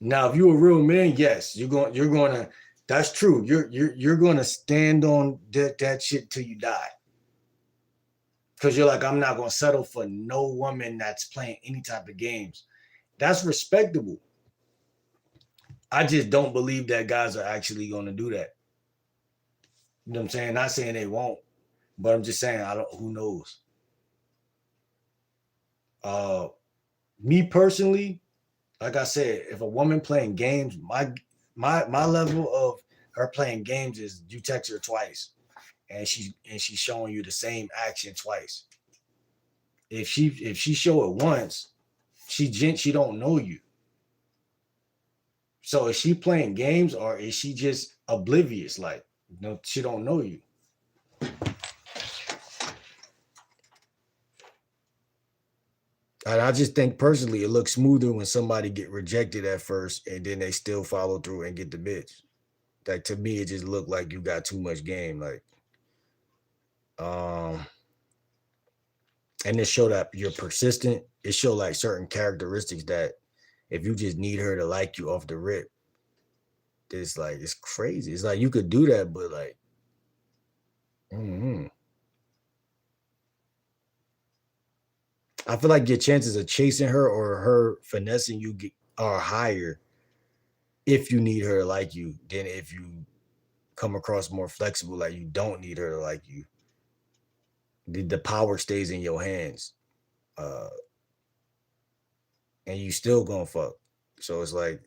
Now, if you're a real man, yes, you're going to. That's true. You're going to stand on that shit till you die. Because you're like, I'm not going to settle for no woman that's playing any type of games. That's respectable. I just don't believe that guys are actually going to do that. You know what I'm saying? Not saying they won't, but I'm just saying I don't. Who knows? Uh, Me personally, like I said, if a woman playing games, my level of her playing games is you text her twice, and she's showing you the same action twice. If she show it once, she don't know you. So is she playing games or is she just oblivious? Like she don't know you. And I just think personally, it looks smoother when somebody get rejected at first and then they still follow through and get the bitch. Like to me, it just looked like you got too much game. Like, um, and it showed that you're persistent. It showed like certain characteristics that if you just need her to like you off the rip, it's crazy. It's like you could do that, but like, mm-hmm. I feel like your chances of chasing her or her finessing you are higher if you need her to like you than if you come across more flexible, like you don't need her to like you. The power stays in your hands, uh, and you still gonna fuck. So it's like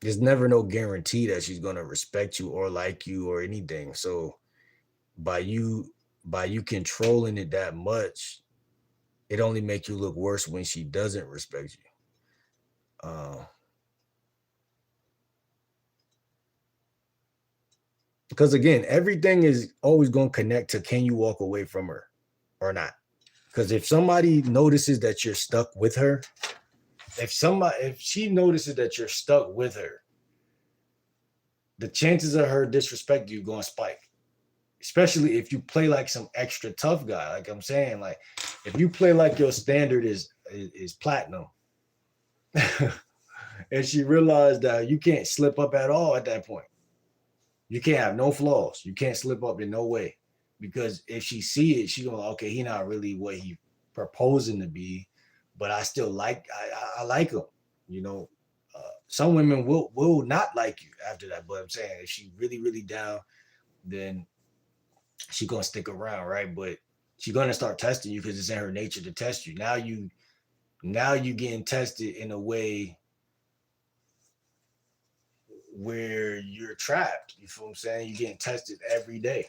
there's never no guarantee that she's gonna respect you or like you or anything. So by you by you controlling it that much, it only make you look worse when she doesn't respect you. Because again, everything is always gonna connect to can you walk away from her or not. Because if somebody notices that you're stuck with her, if she notices that you're stuck with her, the chances of her disrespect you going to spike. Especially if you play like some extra tough guy. Like I'm saying, like if you play like your standard is platinum, and she realized that you can't slip up at all at that point. You can't have no flaws. You can't slip up in no way. Because if she see it, she gonna, okay, he not really what he proposing to be, but I still I like him. You know, some women will not like you after that. But I'm saying if she really, really down, then she gonna stick around, right? But she gonna start testing you because it's in her nature to test you. Now you getting tested in a way where you're trapped. You feel what I'm saying? You're getting tested every day.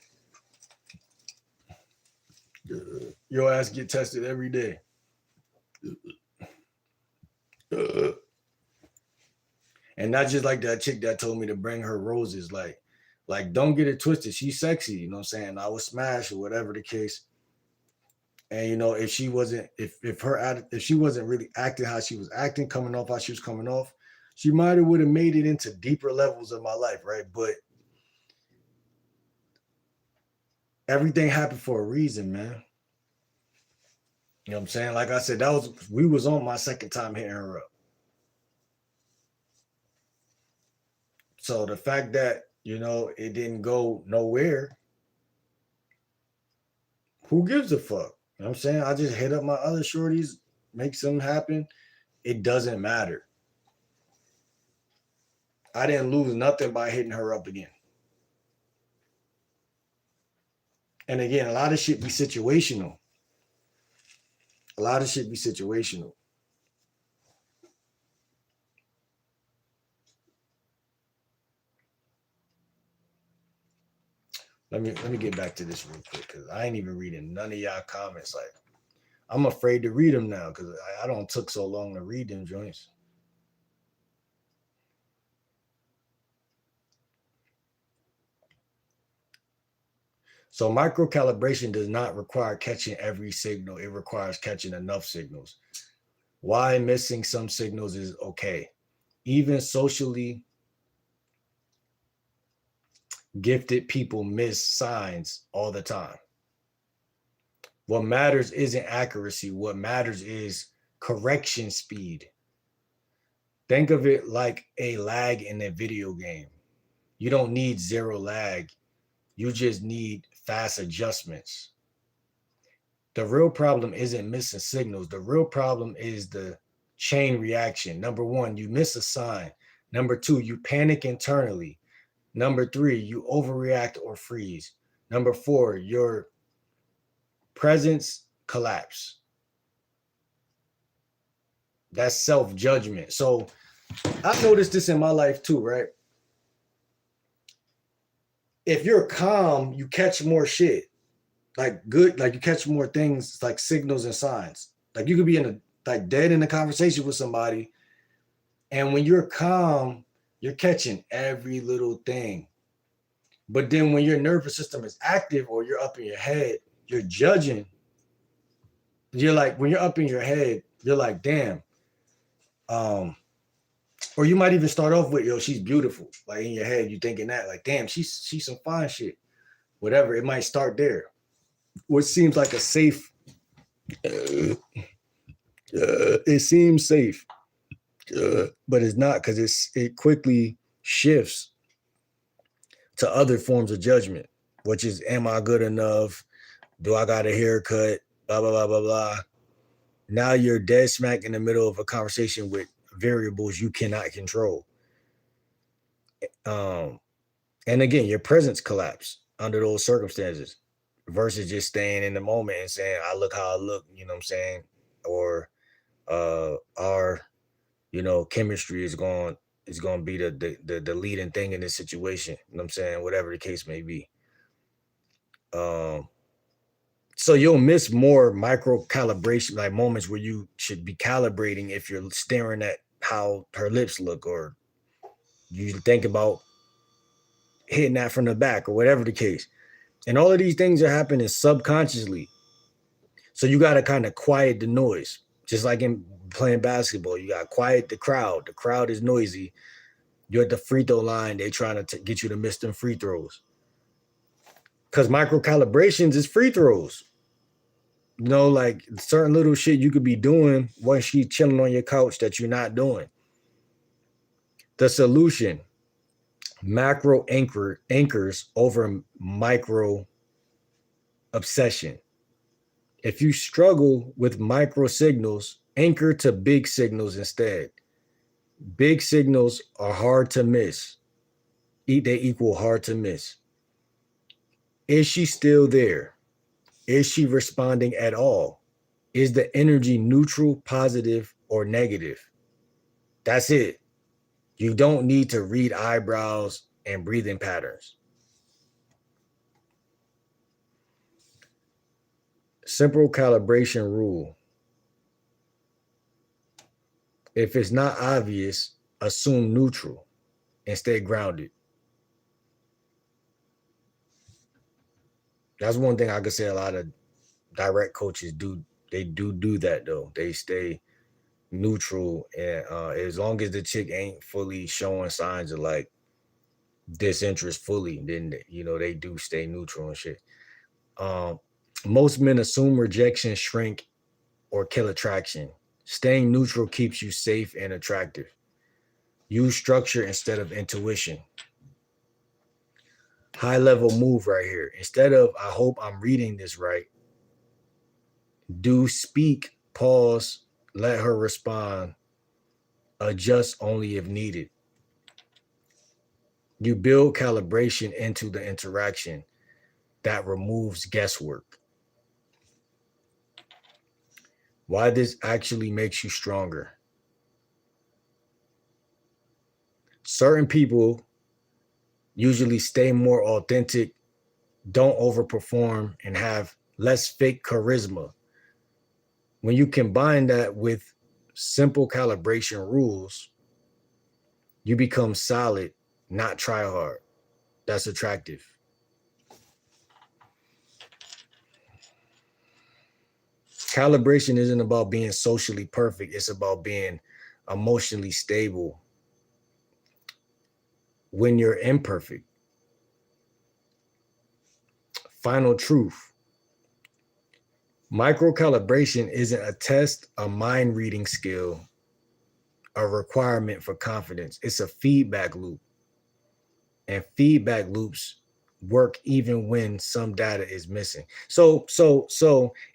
Your ass get tested every day. And not just like that chick that told me to bring her roses. Like don't get it twisted. She's sexy, you know what I'm saying? I would smash or whatever the case. And you know, if she wasn't if she wasn't really acting how she was acting, coming off how she was coming off, she might have would have made it into deeper levels of my life, right? But everything happened for a reason, man. You know what I'm saying? Like I said, we was on my second time hitting her up. So the fact that, you know, it didn't go nowhere, who gives a fuck? You know what I'm saying? I just hit up my other shorties, make something happen. It doesn't matter. I didn't lose nothing by hitting her up again. And again, a lot of shit be situational. A lot of shit be situational. Let me get back to this real quick because I ain't even reading none of y'all comments. Like, I'm afraid to read them now because I don't took so long to read them joints. So micro calibration does not require catching every signal. It requires catching enough signals. Why missing some signals is okay. Even socially gifted people miss signs all the time. What matters isn't accuracy. What matters is correction speed. Think of it like a lag in a video game. You don't need zero lag. You just need fast adjustments. The real problem isn't missing signals. The real problem is the chain reaction. Number one, you miss a sign. Number two, you panic internally. Number three, you overreact or freeze. Number four, your presence collapse. That's self-judgment. So I've noticed this in my life too, right? If you're calm, you catch more shit. Like good, like you catch more things like signals and signs. Like you could be dead in a conversation with somebody, and when you're calm, you're catching every little thing. But then when your nervous system is active or you're up in your head, you're judging. You're like, when you're up in your head, you're like, damn. Or you might even start off with, yo, she's beautiful. Like in your head, you're thinking that, like, damn, she's some fine shit. Whatever. It might start there. What seems like a safe. It seems safe, but it's not, because it quickly shifts to other forms of judgment, which is, am I good enough? Do I got a haircut? Blah, blah, blah, blah, blah. Now you're dead smack in the middle of a conversation with variables you cannot control. And again, your presence collapse under those circumstances versus just staying in the moment and saying, I look how I look, you know what I'm saying? Or our, you know, chemistry is going to be the leading thing in this situation. You know what I'm saying? Whatever the case may be. So you'll miss more micro calibration, like moments where you should be calibrating if you're staring at how her lips look, or you think about hitting that from the back, or whatever the case. And all of these things are happening subconsciously. So you got to kind of quiet the noise. Just like in playing basketball, you got to quiet the crowd. The crowd is noisy. You're at the free throw line. They're trying to get you to miss them free throws. Because micro calibrations is free throws. You know, like certain little shit you could be doing while she's chilling on your couch that you're not doing. The solution, macro anchors over micro obsession. If you struggle with micro signals, anchor to big signals instead. Big signals are hard to miss. They equal hard to miss. Is she still there? Is she responding at all? Is the energy neutral, positive, or negative? That's it. You don't need to read eyebrows and breathing patterns. Simple calibration rule. If it's not obvious, assume neutral and stay grounded. That's one thing I could say a lot of direct coaches do. They do that though. They stay neutral, and as long as the chick ain't fully showing signs of like disinterest fully, then they do stay neutral and shit. Most men assume rejection, shrink, or kill attraction. Staying neutral keeps you safe and attractive. Use structure instead of intuition. High level move right here. Instead of I hope I'm reading this right, do speak, pause, let her respond, adjust only if needed. You build calibration into the interaction that removes guesswork. Why this actually makes you stronger. Certain people usually stay more authentic, don't overperform, and have less fake charisma. When you combine that with simple calibration rules, you become solid, not try hard. That's attractive. Calibration isn't about being socially perfect. It's about being emotionally stable when you're imperfect. Final truth. Microcalibration isn't a test, a mind reading skill, a requirement for confidence. It's a feedback loop. And feedback loops work even when some data is missing. So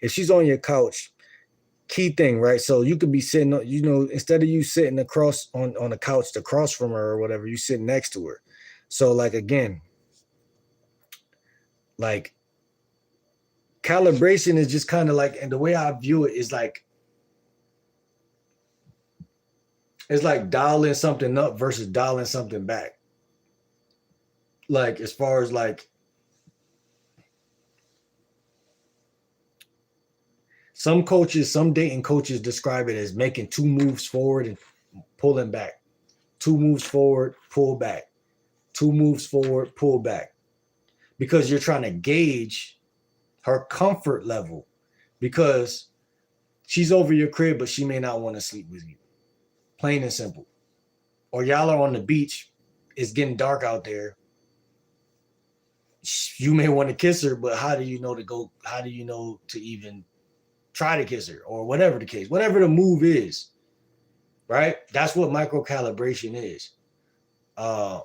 if she's on your couch, key thing, right? So you could be sitting, instead of you sitting across on the couch across from her or whatever, you sit next to her. So like, again, like calibration is just kind of like, and the way I view it is like, it's like dialing something up versus dialing something back. Like, as far as like, some dating coaches describe it as making 2 moves forward and pulling back. 2 moves forward, pull back. 2 moves forward, pull back. Because you're trying to gauge her comfort level. Because she's over your crib, but she may not want to sleep with you. Plain and simple. Or y'all are on the beach. It's getting dark out there. You may want to kiss her, but how do you know to even try to kiss her, or whatever the case, whatever the move is, right? That's what microcalibration is. And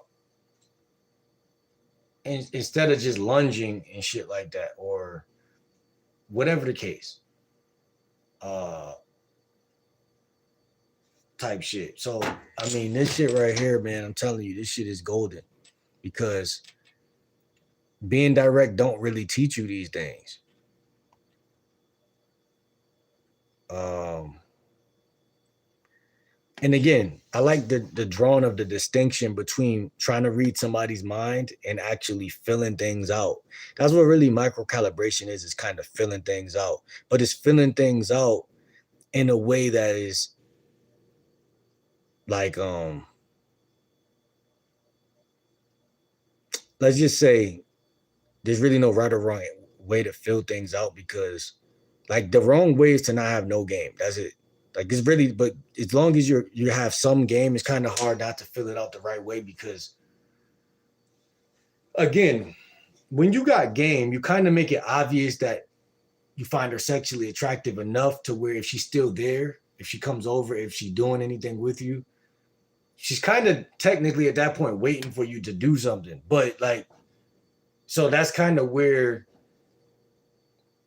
instead of just lunging and shit like that, or whatever the case, type shit. So, I mean, this shit right here, man, I'm telling you, this shit is golden, because being direct don't really teach you these things. And again, I like the drawing of the distinction between trying to read somebody's mind and actually filling things out. That's what really microcalibration is kind of filling things out. But it's filling things out in a way that is like, let's just say there's really no right or wrong way to fill things out, because Like the wrong way is to not have no game. That's it. Like it's really, but as long as you have some game, it's kind of hard not to fill it out the right way because again, when you got game, you kind of make it obvious that you find her sexually attractive enough to where if she's still there, if she comes over, if she's doing anything with you, she's kind of technically at that point waiting for you to do something. But like, so that's kind of where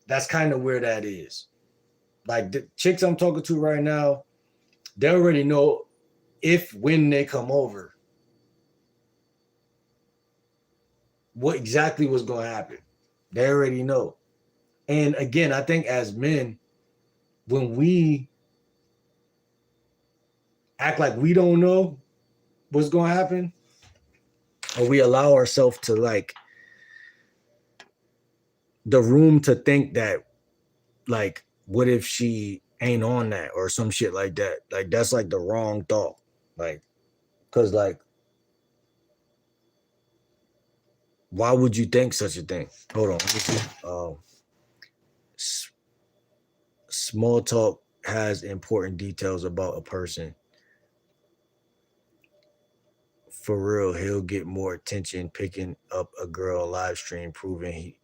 that is. Like the chicks I'm talking to right now, they already know if when they come over, what exactly was going to happen. They already know. And again, I think as men, when we act like we don't know what's going to happen, or we allow ourselves to like the room to think that like what if she ain't on that or some shit like that, like that's like the wrong thought, like because like why would you think such a thing? Hold on, let me see. Small talk has important details about a person. For real, he'll get more attention picking up a girl live stream proving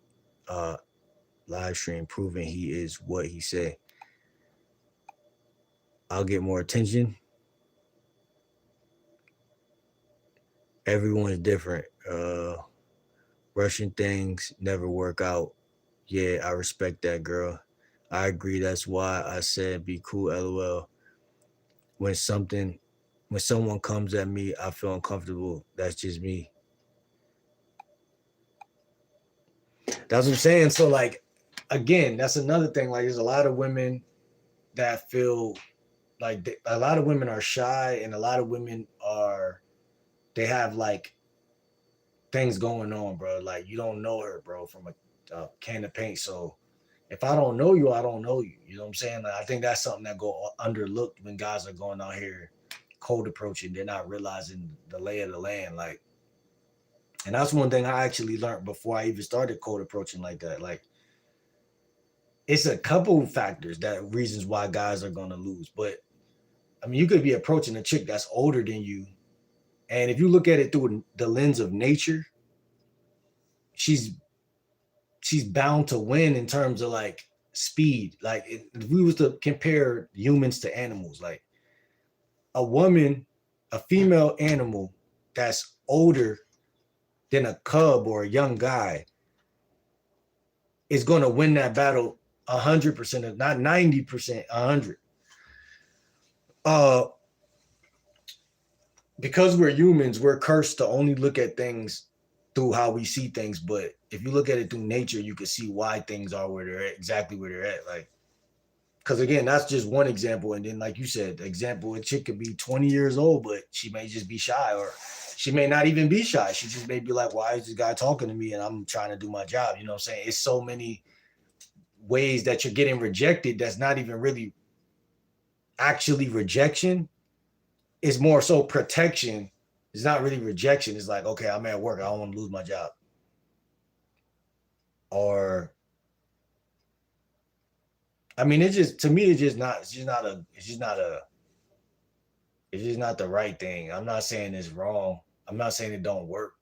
he is what he say. I'll get more attention. Everyone's different. Rushing things never work out. Yeah, I respect that, girl. I agree. That's why I said be cool, lol. When someone comes at me, I feel uncomfortable. That's just me. That's what I'm saying. So like again, that's another thing. Like there's a lot of women that feel like a lot of women are shy and a lot of women they have like things going on, bro. Like you don't know her, bro, from a can of paint. So if I don't know you, I don't know you. You know what I'm saying? Like, I think that's something that go underlooked when guys are going out here cold approaching. They're not realizing the lay of the land. Like, and that's one thing I actually learned before I even started cold approaching like that. Like, it's a couple factors that reasons why guys are going to lose. But I mean, you could be approaching a chick that's older than you, and if you look at it through the lens of nature, she's bound to win in terms of like speed. Like if we was to compare humans to animals, like a woman, a female animal that's older than a cub or a young guy is going to win that battle 100%, not 90%, 100. Uh, because we're humans, we're cursed to only look at things through how we see things. But if you look at it through nature, you can see why things are where they're at, exactly where they're at. Like, because again, that's just one example. And then, like you said, the example, a chick could be 20 years old, but she may just be shy, or she may not even be shy. She just may be like, why is this guy talking to me? And I'm trying to do my job. You know what I'm saying? It's so many ways that you're getting rejected that's not even really actually rejection. It's more so protection. It's not really rejection. It's like, okay, I'm at work. I don't want to lose my job. Or I mean, it's just to me, it's just not the right thing. I'm not saying it's wrong. I'm not saying it don't work.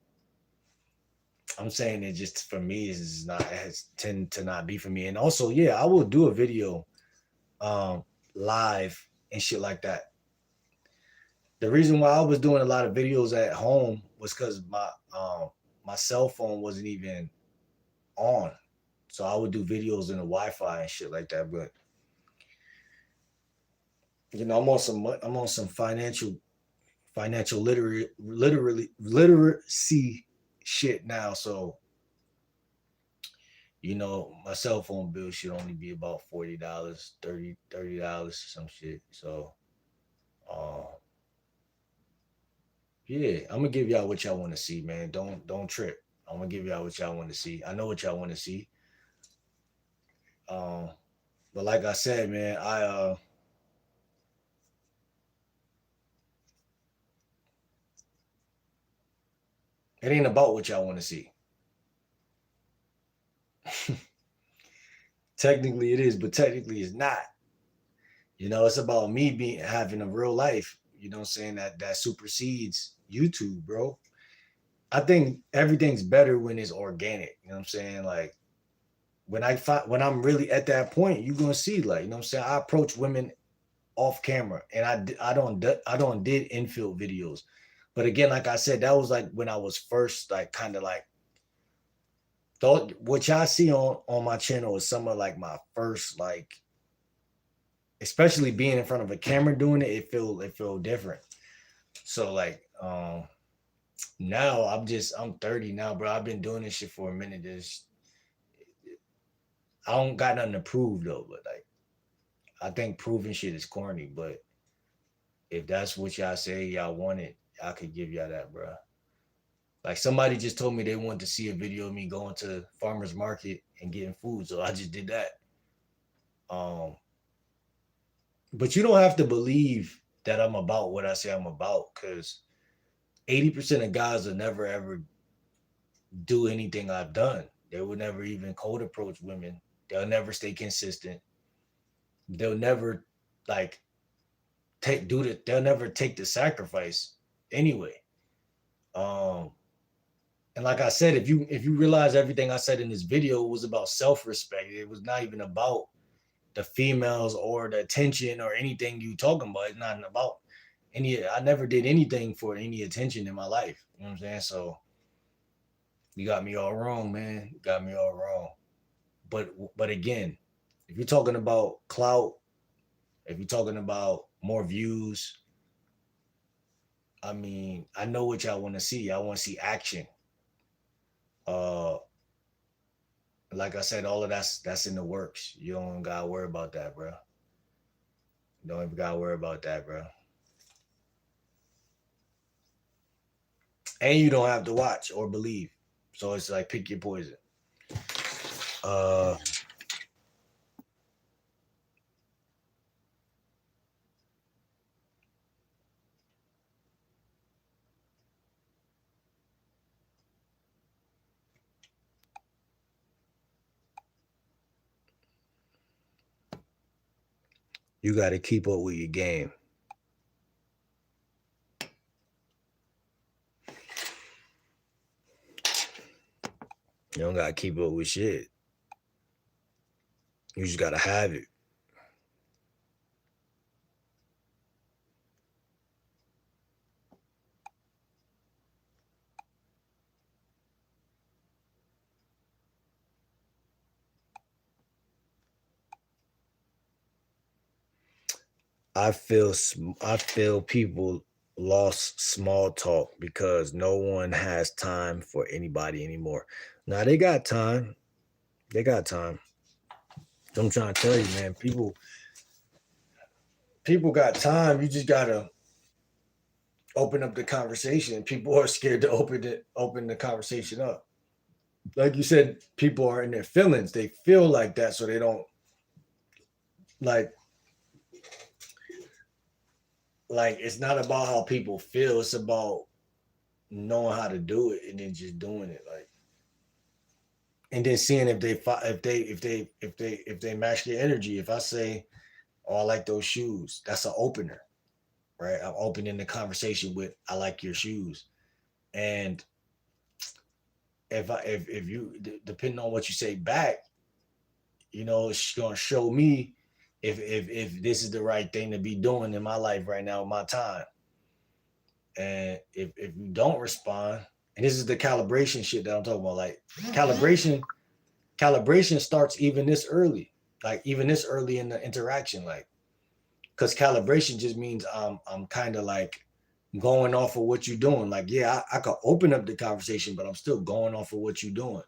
I'm saying it just for me is not, it has tend to not be for me. And also, yeah, I will do a video live and shit like that. The reason why I was doing a lot of videos at home was because my cell phone wasn't even on. So I would do videos in the Wi-Fi and shit like that. But you know, I'm on some literacy shit now. So you know, my cell phone bill should only be about $40, $30, some shit. So uh yeah, I'm gonna give y'all what y'all want to see, man. Don't trip. I'm gonna give y'all what y'all want to see. I know what y'all want to see. Um, but like I said, man, it ain't about what y'all want to see. Technically it is, but technically it's not. You know, it's about me being having a real life. You know what I'm saying? That supersedes YouTube, bro. I think everything's better when it's organic. You know what I'm saying? Like when I'm really at that point, you're gonna see, like, you know what I'm saying? I approach women off camera, and I don't did infield videos. But again, like I said, that was like when I was first like kind of like thought what y'all see on my channel is some of like my first like, especially being in front of a camera doing it, it feel different. So like now I'm 30 now, bro. I've been doing this shit for a minute. I don't got nothing to prove though, but like I think proving shit is corny. But if that's what y'all say y'all want it, I could give y'all that, bro. Like somebody just told me they wanted to see a video of me going to farmers market and getting food, so I just did that. Um, but you don't have to believe that I'm about what I say I'm about, because 80% of guys will never ever do anything I've done. They will never even cold approach women. They'll never stay consistent. They'll never like they'll never take the sacrifice anyway. Um and like I said, if you realize everything I said in this video was about self-respect, it was not even about the females or the attention or anything you talking about. It's not about any. I never did anything for any attention in my life. You know what I'm saying? So you got me all wrong, man. You got me all wrong. But again, if you're talking about clout, if you're talking about more views, I mean, I know what y'all want to see. I want to see action. Uh, like I said, all of that's in the works. You don't gotta worry about that, bro. You don't even gotta worry about that, bro. And you don't have to watch or believe. So it's like pick your poison. Uh, you got to keep up with your game. You don't got to keep up with shit. You just got to have it. I feel people lost small talk because no one has time for anybody anymore. Now they got time. They got time. So I'm trying to tell you, man, people got time. You just gotta open up the conversation. People are scared to open the conversation up. Like you said, people are in their feelings. They feel like that, so they don't like it's not about how people feel. It's about knowing how to do it and then just doing it. Like, and then seeing if they match their energy. If I say, "Oh, I like those shoes," that's an opener, right? I'm opening the conversation with, "I like your shoes," and if you depending on what you say back, you know, it's gonna show me if this is the right thing to be doing in my life right now, in my time. And if you don't respond, and this is the calibration shit that I'm talking about, like calibration starts even this early, like even this early in the interaction, like because calibration just means I'm kind of like going off of what you're doing. Like, yeah, I could open up the conversation, but I'm still going off of what you're doing.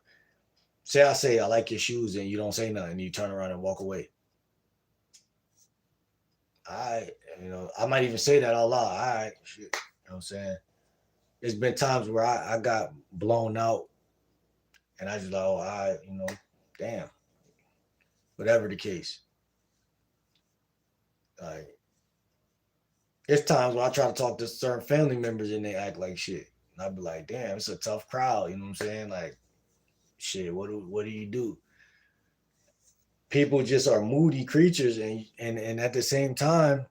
Say I say I like your shoes and you don't say nothing, and you turn around and walk away. I, I might even say that out loud. All right, shit. You know what I'm saying? There's been times where I got blown out and I just like, oh, damn, whatever the case. Like, there's times where I try to talk to certain family members and they act like shit. And I'd be like, damn, it's a tough crowd. You know what I'm saying? Like, shit, what do you do? people just are moody creatures, and at the same time,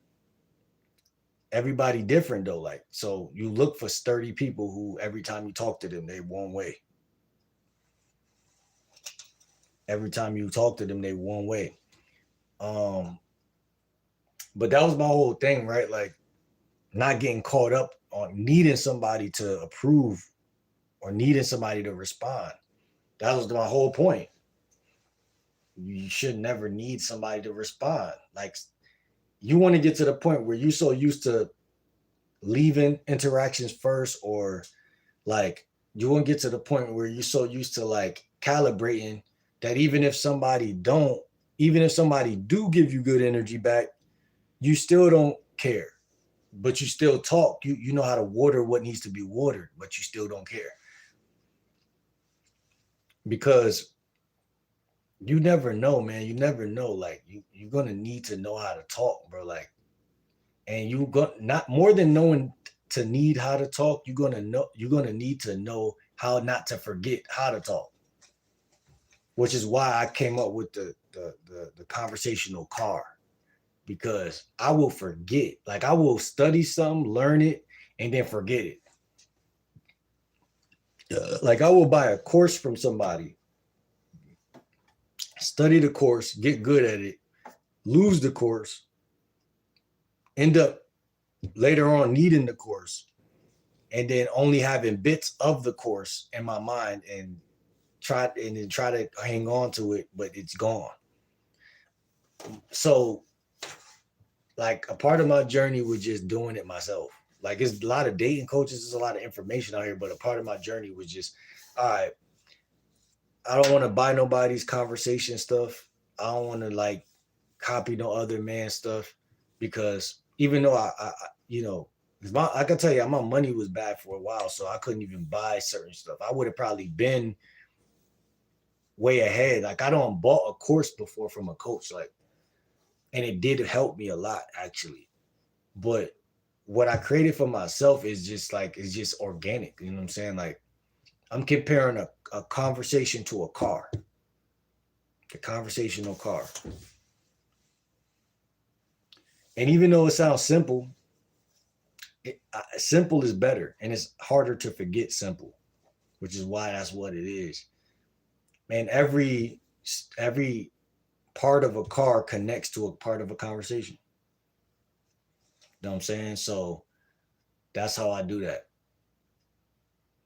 everybody different though. Like, so you look for sturdy people who every time you talk to them, they one way. Every time you talk to them, they one way. Um, but that was my whole thing, right? Like, not getting caught up on needing somebody to approve or needing somebody to respond. That was my whole point. You should never need somebody to respond. Like, you want to get to the point where you're so used to leaving interactions first, or like you want to get to the point where you're so used to like calibrating that even if somebody do give you good energy back, you still don't care. But you still talk. You know how to water what needs to be watered, but you still don't care. Because you never know, man. You never know. Like, you're gonna need to know how to talk, bro. Like, and you got not more than knowing to need how to talk, you're gonna need to know how not to forget how to talk. Which is why I came up with the conversational car. Because I will forget. Like, I will study something, learn it, and then forget it. Like, I will buy a course from somebody, study the course, get good at it, lose the course, end up later on needing the course, and then only having bits of the course in my mind and try to hang on to it, but it's gone. So, like, a part of my journey was just doing it myself. Like, it's a lot of dating coaches, there's a lot of information out here, but a part of my journey was just, all right, I don't want to buy nobody's conversation stuff. I don't want to like copy no other man's stuff, because even though I you know, I can tell you, my money was bad for a while, so I couldn't even buy certain stuff. I would have probably been way ahead. Like, I don't bought a course before from a coach, like, and it did help me a lot actually. But what I created for myself is just like, it's just organic. You know what I'm saying? Like, I'm comparing a conversation to a car, the conversational car. And even though it sounds simple, simple is better, and it's harder to forget simple, which is why that's what it is. And every part of a car connects to a part of a conversation. You know what I'm saying? So that's how I do that.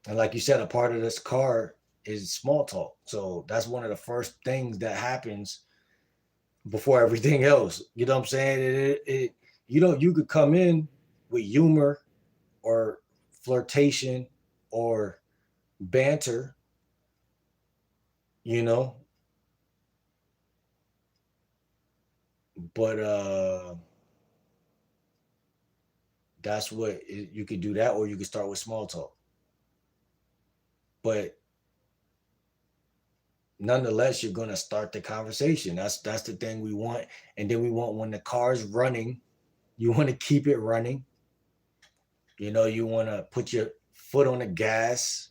And like you said, a part of this car is small talk. So that's one of the first things that happens before everything else. You know what I'm saying? You could come in with humor or flirtation or banter, you know, but that's what you could do, that, or you could start with small talk. But nonetheless, you're gonna start the conversation. That's the thing we want. And then we want, when the car's running, you want to keep it running. You know, you want to put your foot on the gas.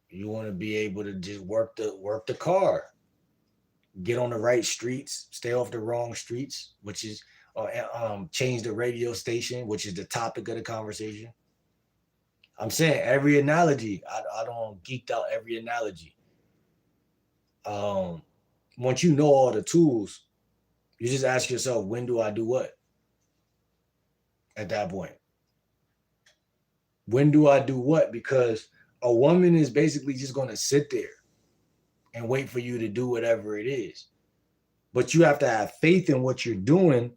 You want to be able to just work the car. Get on the right streets, stay off the wrong streets, which is change the radio station, which is the topic of the conversation. I'm saying every analogy. I don't geeked out every analogy. Once you know all the tools, you just ask yourself, when do I do what? At that point, when do I do what? Because a woman is basically just going to sit there and wait for you to do whatever it is. But you have to have faith in what you're doing.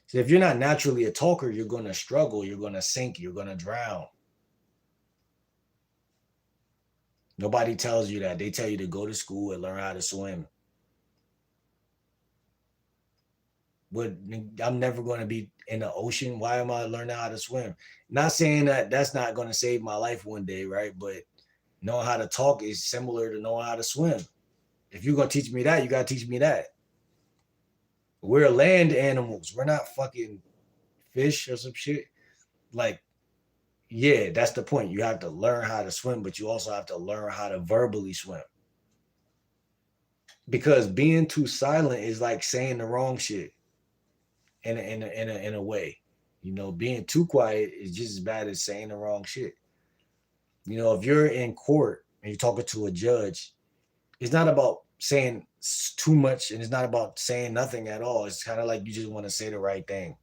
So if you're not naturally a talker, you're going to struggle, you're going to sink, you're going to drown. Nobody tells you that. They tell you to go to school and learn how to swim. But I'm never going to be in the ocean. Why am I learning how to swim? Not saying that that's not going to save my life one day, right? But knowing how to talk is similar to knowing how to swim. If you're going to teach me that, you got to teach me that. We're land animals. We're not fucking fish or some shit. Like, yeah, that's the point. You have to learn how to swim, but you also have to learn how to verbally swim. because being too silent is like saying the wrong shit in a way. You know, being too quiet is just as bad as saying the wrong shit. You know, if you're in court and you're talking to a judge, it's not about saying too much and it's not about saying nothing at all. It's kind of like you just want to say the right thing.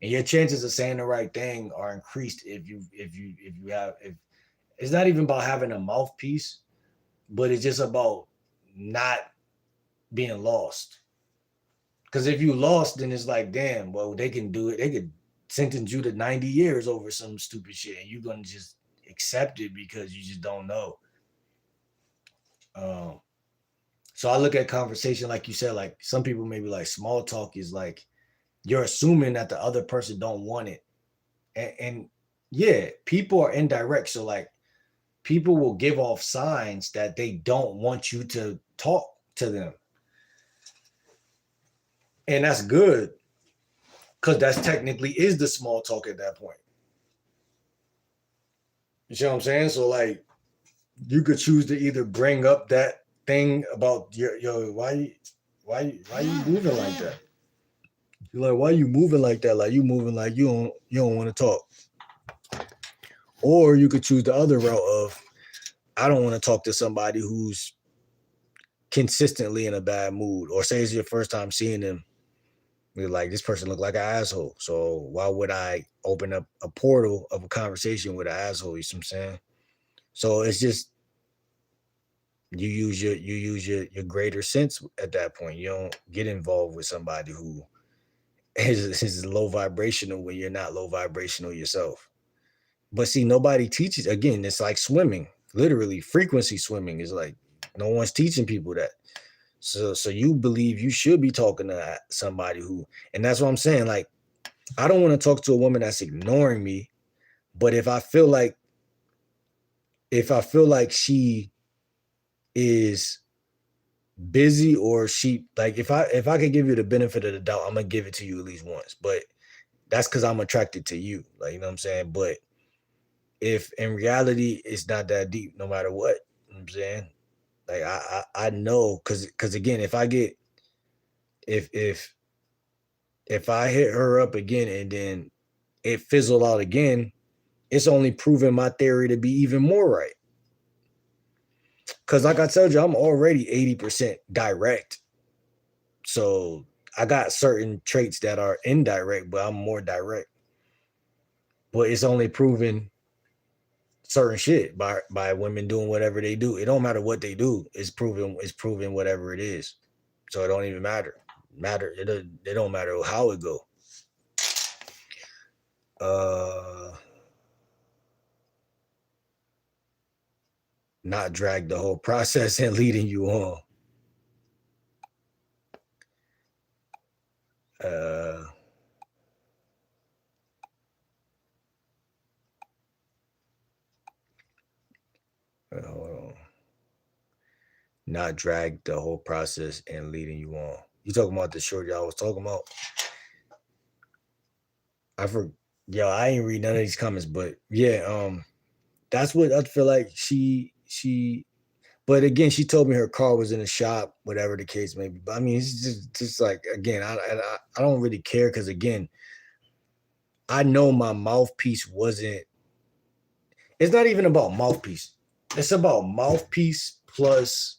And your chances of saying the right thing are increased if you have if it's not even about having a mouthpiece, but it's just about not being lost. Because if you lost, then it's like, damn, well, they can do it. They could sentence you to 90 years over some stupid shit, and you're gonna just accept it because you just don't know. Um, so I look at conversation like you said, like some people maybe like small talk is like you're assuming that the other person don't want it, and yeah, people are indirect. So like people will give off signs that they don't want you to talk to them, and that's good because that's technically is the small talk at that point. You see what I'm saying? So like you could choose to either bring up that thing about your why you moving like that? You're like, why you moving like that? Like you moving like you don't want to talk. Or you could choose the other route of I don't want to talk to somebody who's consistently in a bad mood, or say it's your first time seeing them. You're like, this person look like an asshole. So why would I open up a portal of a conversation with an asshole? You see what I'm saying? So it's just you use your greater sense at that point. You don't get involved with somebody who is low vibrational when you're not low vibrational yourself. But see, nobody teaches. Again, it's like swimming. Literally, frequency swimming is like no one's teaching people that. So you believe you should be talking to somebody who, and that's what I'm saying. Like, I don't want to talk to a woman that's ignoring me, but if I feel like she is busy, or she like if I could give you the benefit of the doubt, I'm gonna give it to you at least once. But that's because I'm attracted to you. Like, you know what I'm saying? But if in reality it's not that deep, no matter what, you know what I'm saying? Like I know because again, if if I hit her up again and then it fizzled out again, it's only proving my theory to be even more right. Because like I told you, I'm already 80% direct. So I got certain traits that are indirect, but I'm more direct. But it's only proven certain shit by women doing whatever they do. It don't matter what they do. It's proven whatever it is. So it don't even matter. It don't matter how it go. Uh Not drag the whole process and leading you on. Uh Hold on. Not drag the whole process and leading you on. You talking about the shorty I was talking about? I for Yo, I ain't read none of these comments, but yeah, that's what I feel like she but again, she told me her car was in the shop, whatever the case may be. But I mean, it's just like again, I don't really care because again, I know my mouthpiece wasn't. It's not even about mouthpiece. It's about mouthpiece plus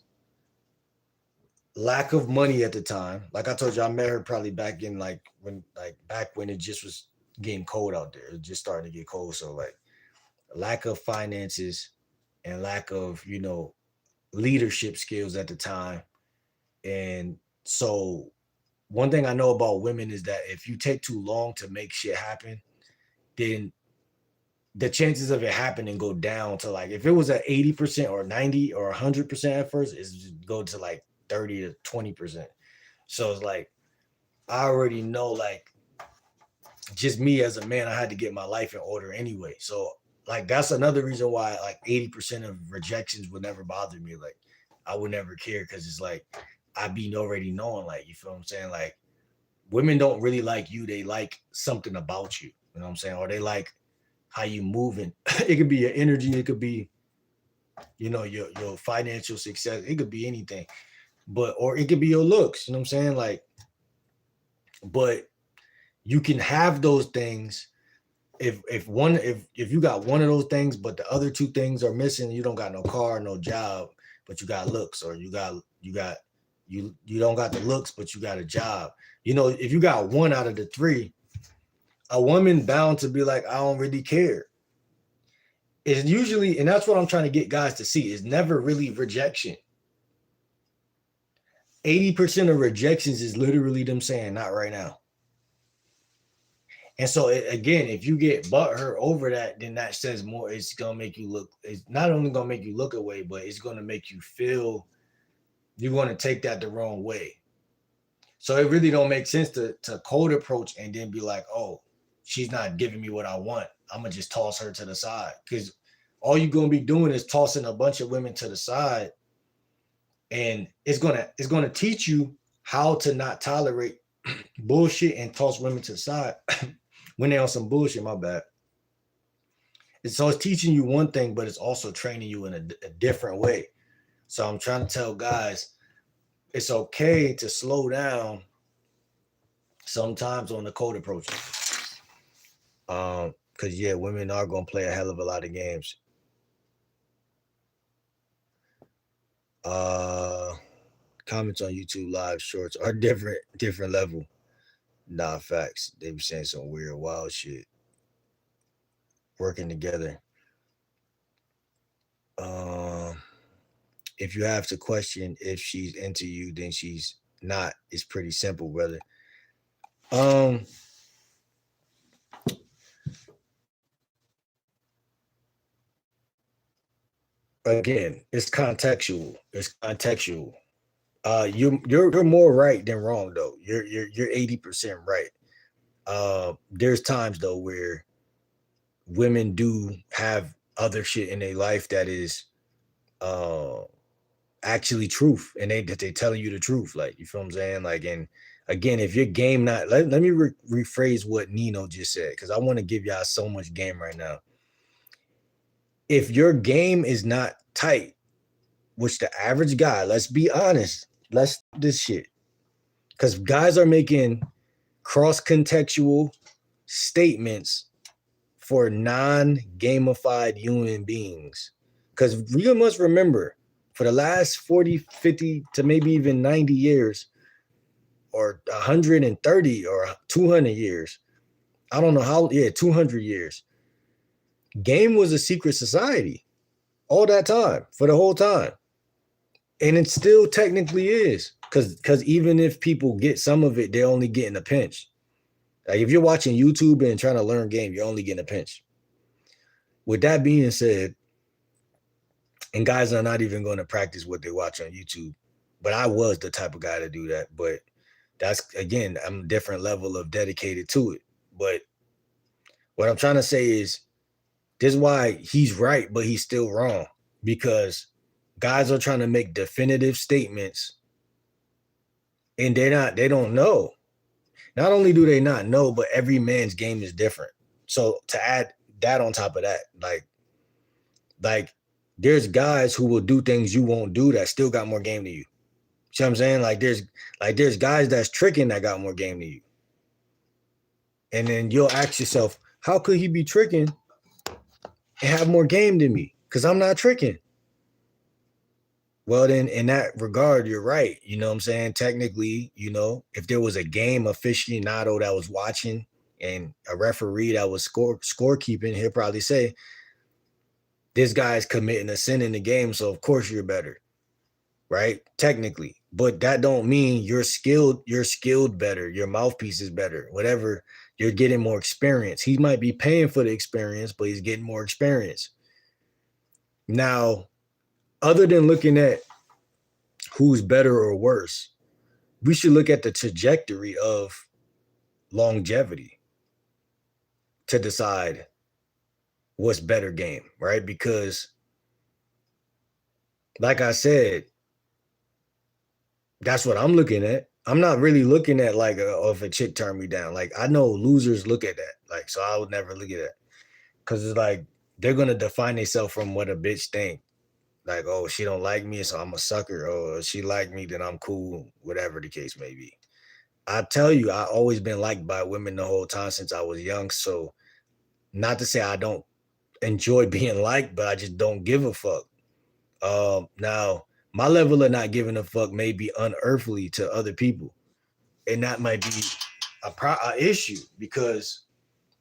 lack of money at the time. Like I told you, I met her probably back when it just was getting cold out there. It just started to get cold. So like lack of finances and lack of, leadership skills at the time. And so one thing I know about women is that if you take too long to make shit happen, then the chances of it happening go down to like if it was at 80% or 90 or 100% at first, is go to like 30 to 20%. So it's like I already know, like, just me as a man, I had to get my life in order anyway. So like that's another reason why like 80% of rejections would never bother me. Like I would never care because it's like I be already knowing, like, you feel what I'm saying? Like women don't really like you, they like something about you. You know what I'm saying? Or they like how you moving. It could be your energy, it could be, your financial success, it could be anything. But or it could be your looks, you know what I'm saying? Like, but you can have those things if you got one of those things, but the other two things are missing, you don't got no car, no job, but you got looks, or you don't got the looks, but you got a job. You know, if you got one out of the three, a woman bound to be like, I don't really care. It's usually, and that's what I'm trying to get guys to see, is never really rejection. 80% of rejections is literally them saying, not right now. And so again, if you get butthurt over that, then that says more. It's gonna make you look. It's not only gonna make you look away, but it's gonna make you feel you're gonna take that the wrong way. So it really don't make sense to cold approach and then be like, oh, she's not giving me what I want. I'm gonna just toss her to the side, because all you're gonna be doing is tossing a bunch of women to the side, and it's gonna teach you how to not tolerate bullshit and toss women to the side when they're on some bullshit. My bad. And so it's teaching you one thing, but it's also training you in a different way. So I'm trying to tell guys, it's okay to slow down sometimes on the cold approach. Because yeah, women are gonna play a hell of a lot of games. Comments on YouTube live shorts are different level. Nah, facts. They be saying some weird, wild shit. Working together. If you have to question if she's into you, then she's not. It's pretty simple, brother. Again, it's contextual. It's contextual. You're more right than wrong though. You're 80% right. There's times though where women do have other shit in their life that is actually truth, and they're telling you the truth. Like, you feel what I'm saying? Like, and again, if your game not let me rephrase what Nino just said, because I want to give y'all so much game right now. If your game is not tight, which the average guy, let's be honest, let's this shit, because guys are making cross-contextual statements for non-gamified human beings. Because you must remember, for the last 40, 50 to maybe even 90 years, or 130 or 200 years, I don't know how, 200 years, game was a secret society all that time, for the whole time. And it still technically is, because even if people get some of it, they're only getting a pinch. Like, if you're watching YouTube and trying to learn game, you're only getting a pinch. With that being said, and guys are not even going to practice what they watch on YouTube, but I was the type of guy to do that. But that's, again, I'm a different level of dedicated to it. But what I'm trying to say is, this is why he's right, but he's still wrong, because guys are trying to make definitive statements, and they don't know. Not only do they not know, but every man's game is different. So to add that on top of that, like there's guys who will do things you won't do that still got more game than you. See what I'm saying? Like there's guys that's tricking that got more game than you. And then you'll ask yourself, how could he be tricking and have more game than me? Because I'm not tricking. Well, then in that regard, you're right. You know what I'm saying? Technically, you know, if there was a game aficionado that was watching and a referee that was scorekeeping, he'll probably say, this guy's committing a sin in the game, so of course you're better, right? Technically. But that don't mean you're skilled better, your mouthpiece is better, whatever, you're getting more experience. He might be paying for the experience, but he's getting more experience. Now, other than looking at who's better or worse, we should look at the trajectory of longevity to decide what's better game, right? Because, like I said, that's what I'm looking at. I'm not really looking at like if a chick turned me down. Like, I know losers look at that. Like, so I would never look at that, because it's like they're gonna define themselves from what a bitch think. Like, oh, she don't like me, so I'm a sucker. Or she like me, then I'm cool, whatever the case may be. I tell you, I always been liked by women the whole time since I was young. So not to say I don't enjoy being liked, but I just don't give a fuck. Now my level of not giving a fuck may be unearthly to other people, and that might be a issue because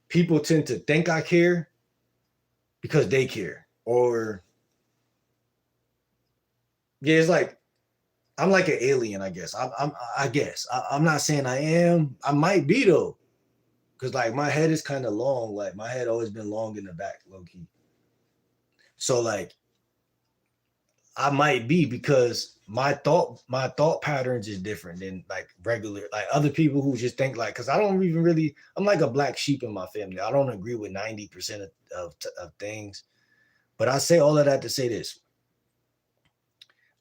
people tend to think I care because they care, or yeah, it's like I'm like an alien, I guess. I guess I'm not saying I am. I might be though, because like my head is kind of long. Like my head always been long in the back, low key. So like I might be because my thought patterns is different than like regular like other people who just think like because I don't even really I'm like a black sheep in my family. I don't agree with 90% of things, but I say all of that to say this: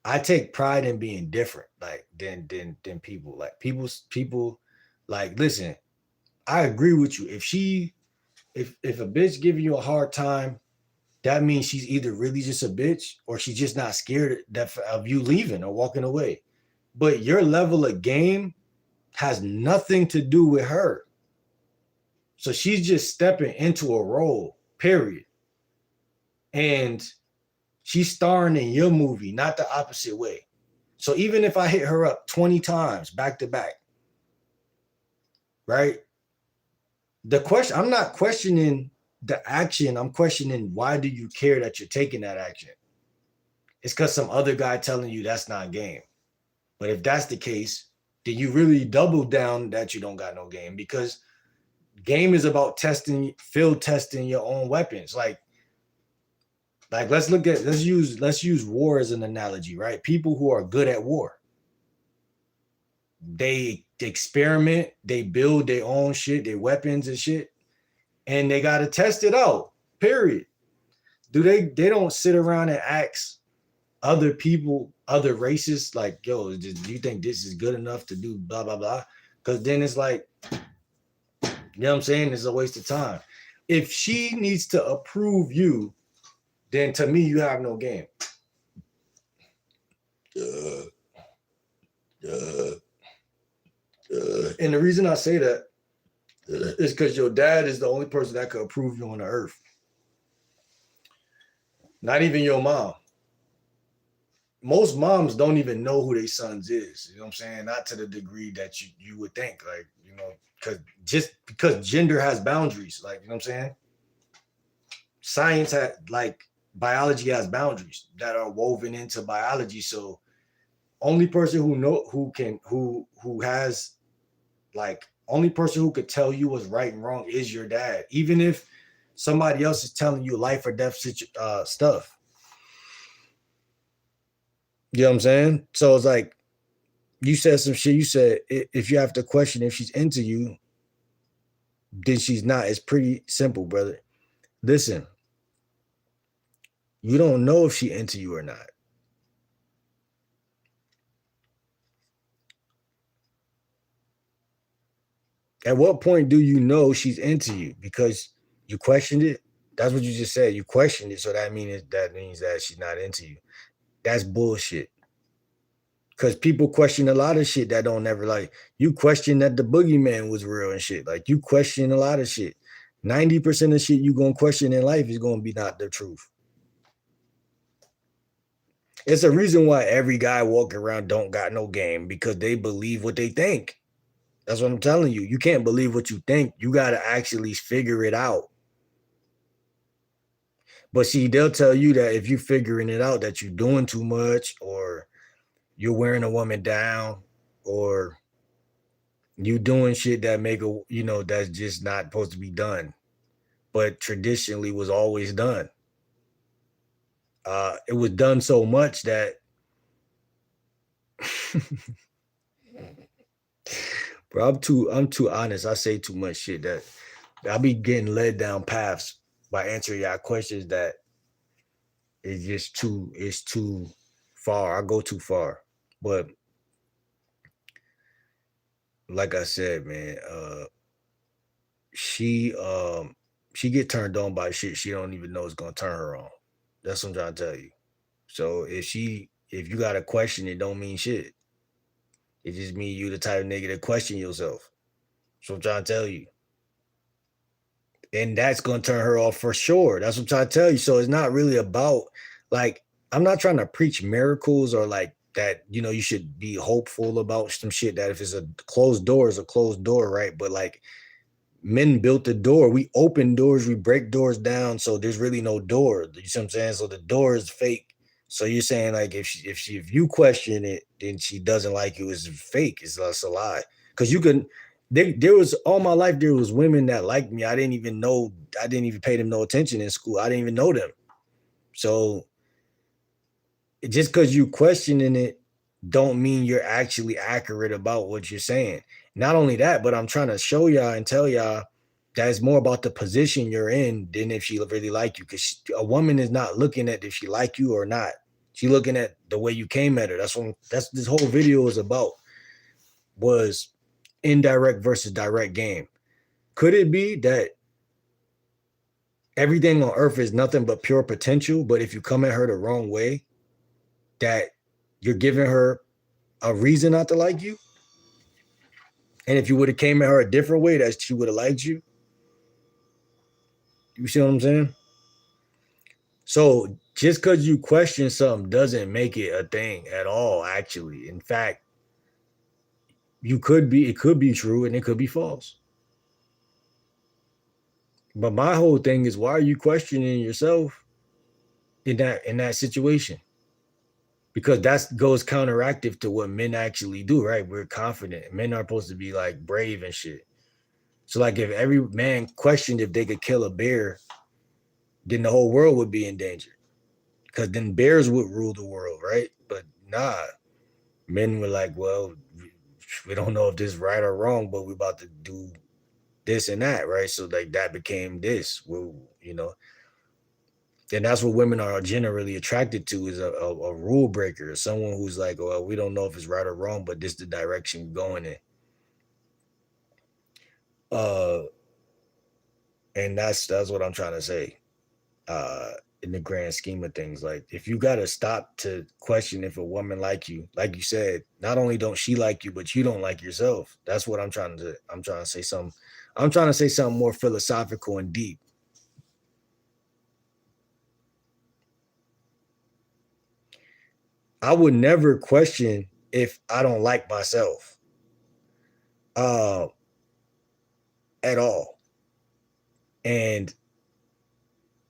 I take pride in being different, like than people. Like people like listen. I agree with you. If a bitch giving you a hard time, that means she's either really just a bitch or she's just not scared of you leaving or walking away. But your level of game has nothing to do with her. So she's just stepping into a role, period. And she's starring in your movie, not the opposite way. So even if I hit her up 20 times back to back, right? The question, I'm not questioning the action. I'm questioning why do you care that you're taking that action? It's because some other guy telling you that's not game. But if that's the case, then you really double down that you don't got no game because game is about field testing your own weapons. Like let's use war as an analogy, right? People who are good at war, they experiment, they build their own shit, their weapons and shit, and they gotta test it out. Period. They don't sit around and ask other people, other races, like, yo, do you think this is good enough to do blah blah blah? Because then it's like, you know what I'm saying? It's a waste of time. If she needs to approve you, then to me, you have no game. And the reason I say that is because your dad is the only person that could approve you on the earth. Not even your mom. Most moms don't even know who their sons is. You know what I'm saying? Not to the degree that you would think. Like, you know, because gender has boundaries. Like, you know what I'm saying? Science had like biology has boundaries that are woven into biology. So only person who has like only person who could tell you what's right and wrong is your dad. Even if somebody else is telling you life or death stuff. You know what I'm saying? So it's like you said some shit. You said if you have to question if she's into you, then she's not. It's pretty simple, brother. Listen, you don't know if she into you or not. At what point do you know she's into you? Because you questioned it. That's what you just said. You questioned it, so that means that she's not into you. That's bullshit. Because people question a lot of shit that don't never like. You question that the boogeyman was real and shit. Like you question a lot of shit. 90% of shit you gonna question in life is gonna be not the truth. It's a reason why every guy walking around don't got no game because they believe what they think. That's what I'm telling you. You can't believe what you think. You gotta actually figure it out. But see, they'll tell you that if you're figuring it out, that you're doing too much, or you're wearing a woman down, or you doing shit that that's just not supposed to be done, but traditionally was always done. It was done so much that, bro, I'm too honest. I say too much shit that I be getting led down paths by answering y'all questions that it's too far. I go too far. But like I said, man, she she get turned on by shit she don't even know is gonna turn her on. That's what I'm trying to tell you. So if you got a question, it don't mean shit. It just mean you the type of nigga that question yourself. So I'm trying to tell you. And that's gonna turn her off for sure. That's what I'm trying to tell you. So it's not really about like I'm not trying to preach miracles or like that, you should be hopeful about some shit that if it's a closed door, is a closed door, right? But like men built the door. We open doors, we break doors down, so there's really no door. You see what I'm saying? So the door is fake. So you're saying like if you question it, then she doesn't like you. It's fake. It's a lie. Because you can. There was all my life. There was women that liked me. I didn't even know. I didn't even pay them no attention in school. I didn't even know them. So just because you questioning it, don't mean you're actually accurate about what you're saying. Not only that, but I'm trying to show y'all and tell y'all that it's more about the position you're in than if she really like you. Because a woman is not looking at if she like you or not. She looking at the way you came at her. That's this whole video is about, was indirect versus direct game. Could it be that everything on earth is nothing but pure potential, but if you come at her the wrong way, that you're giving her a reason not to like you? And if you would have came at her a different way, that she would have liked you. You see what I'm saying? So just because you question something doesn't make it a thing at all, actually. In fact, it could be true and it could be false. But my whole thing is, why are you questioning yourself in that situation? Because that goes counteractive to what men actually do, right? We're confident. Men are supposed to be like brave and shit. So like if every man questioned if they could kill a bear, then the whole world would be in danger. Because then bears would rule the world, right? But nah, men were like, well, we don't know if this is right or wrong, but we're about to do this and that, right? So like that became this, well, and that's what women are generally attracted to, is a rule breaker, someone who's like, well, we don't know if it's right or wrong, but this is the direction we're going in. And that's what I'm trying to say. In the grand scheme of things, like if you gotta stop to question if a woman like you said, not only don't she like you, but you don't like yourself. That's what I'm trying to say something. I'm trying to say something more philosophical and deep. I would never question if I don't like myself uh at all. And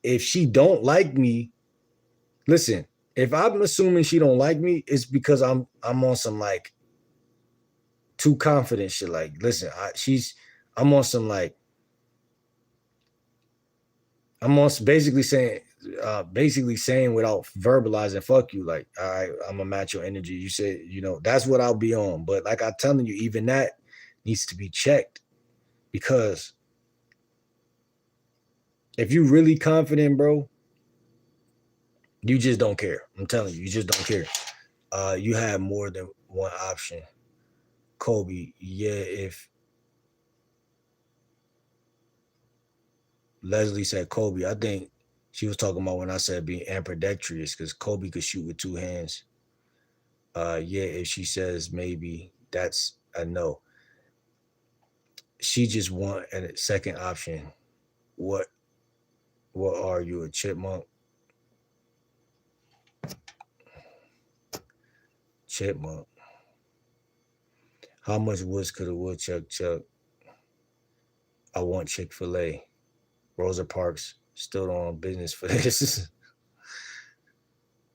if she don't like me, listen, if I'm assuming she don't like me, it's because I'm on some like too confident shit. Like, listen, I'm on some like, I'm on basically saying without verbalizing, fuck you. Like, all right, I'm gonna match your energy. You said, that's what I'll be on. But like I'm telling you, even that needs to be checked, because if you really confident, bro, you just don't care. I'm telling you, you just don't care. You have more than one option. Kobe, yeah, if Leslie said Kobe, I think she was talking about when I said being ambidextrous, because Kobe could shoot with two hands. Yeah, if she says maybe, that's a no. She just want a second option. What are you, a chipmunk? Chipmunk. How much woods could a woodchuck chuck? I want Chick-fil-A. Rosa Parks still on business for this.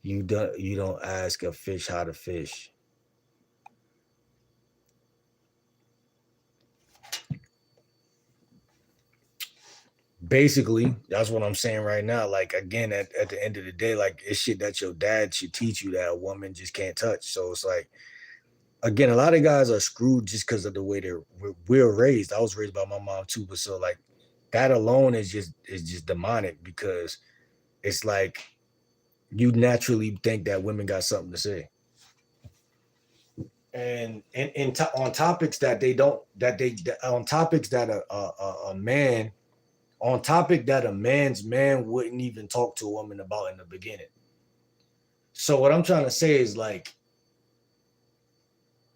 You don't ask a fish how to fish. Basically, that's what I'm saying right now. Like, again, at the end of the day, like, it's shit that your dad should teach you that a woman just can't touch. So it's like, again, a lot of guys are screwed just because of the way we're raised. I was raised by my mom too, but so like that alone is just demonic, because it's like you naturally think that women got something to say. And on topics that they don't, on topics that a man, on topic that a man's man wouldn't even talk to a woman about in the beginning. So what I'm trying to say is like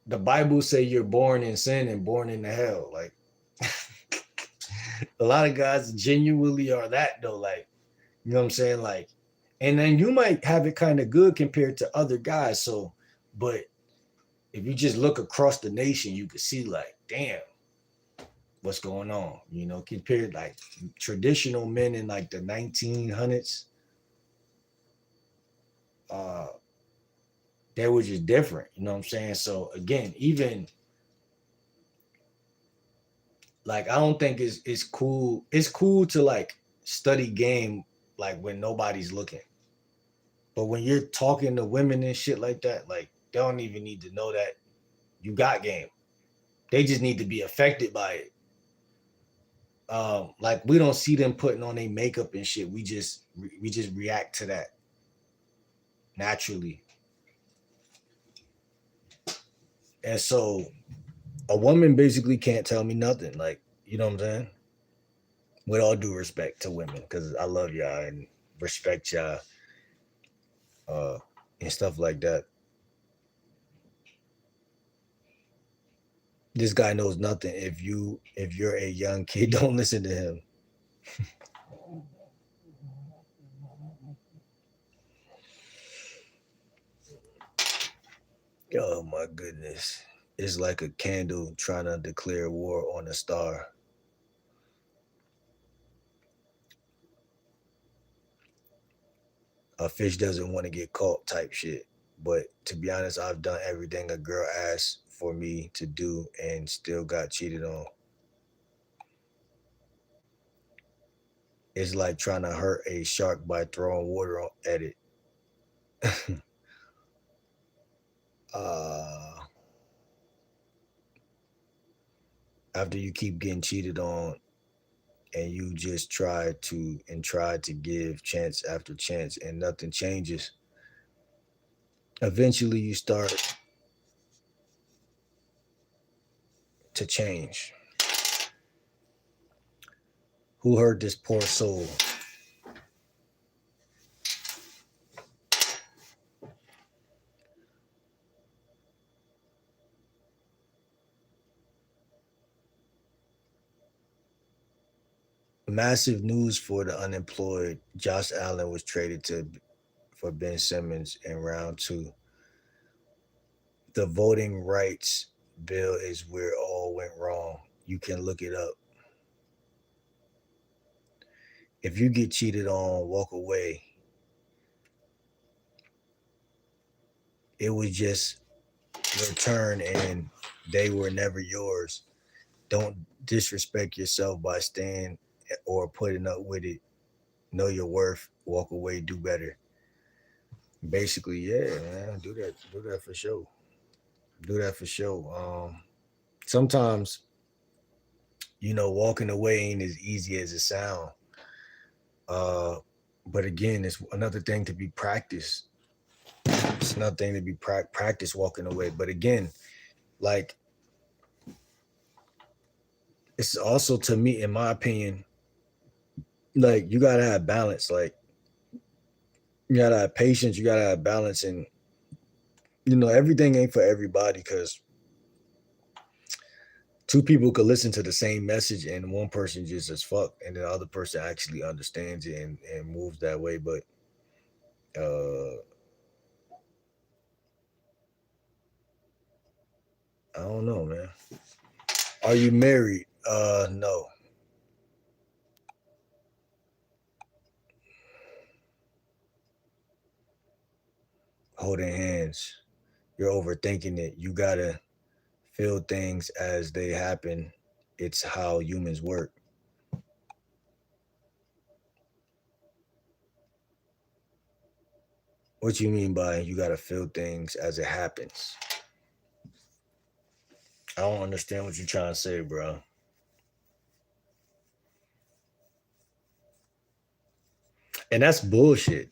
the Bible say you're born in sin and born into hell. Like a lot of guys genuinely are that though. Like, you know what I'm saying? Like, and then you might have it kind of good compared to other guys. So, but if you just look across the nation, you can see like, damn, what's going on? You know, compared like traditional men in like the 1900s, uh, they were just different. You know what I'm saying? So again, even like I don't think it's cool. It's cool to like study game like when nobody's looking. But when you're talking to women and shit like that, like they don't even need to know that you got game. They just need to be affected by it. Like we don't see them putting on their makeup and shit. We just react to that naturally. And so a woman basically can't tell me nothing. Like, you know what I'm saying? With all due respect to women, because I love y'all and respect y'all uh and stuff like that. This guy knows nothing. If you're a young kid, don't listen to him. Oh my goodness. It's like a candle trying to declare war on a star. A fish doesn't want to get caught type shit. But to be honest, I've done everything a girl asked for me to do and still got cheated on. It's like trying to hurt a shark by throwing water at it. uh, After you keep getting cheated on and you just try to give chance after chance and nothing changes, eventually you start to change. Who hurt this poor soul? Massive news for the unemployed. Josh Allen was traded to for Ben Simmons in round two. The voting rights bill is where all went wrong. You can look it up. If you get cheated on, walk away. It was just your turn and they were never yours. Don't disrespect yourself by staying or putting up with it. Know your worth. Walk away. Do better. Basically, yeah, man. Do that. Do that for sure. Do that for sure. Sometimes, walking away ain't as easy as it sounds. Uh, but again, it's another thing to be practiced. It's another thing to be practice walking away. But again, like it's also to me, in my opinion, like you gotta have balance. Like you gotta have patience. You gotta have balance, and everything ain't for everybody because two people could listen to the same message and one person just as fuck, and the other person actually understands it and moves that way. But uh, I don't know, man. Are you married? No. Holding hands. You're overthinking it. You gotta feel things as they happen. It's how humans work. What you mean by you gotta feel things as it happens? I don't understand what you're trying to say, bro. And that's bullshit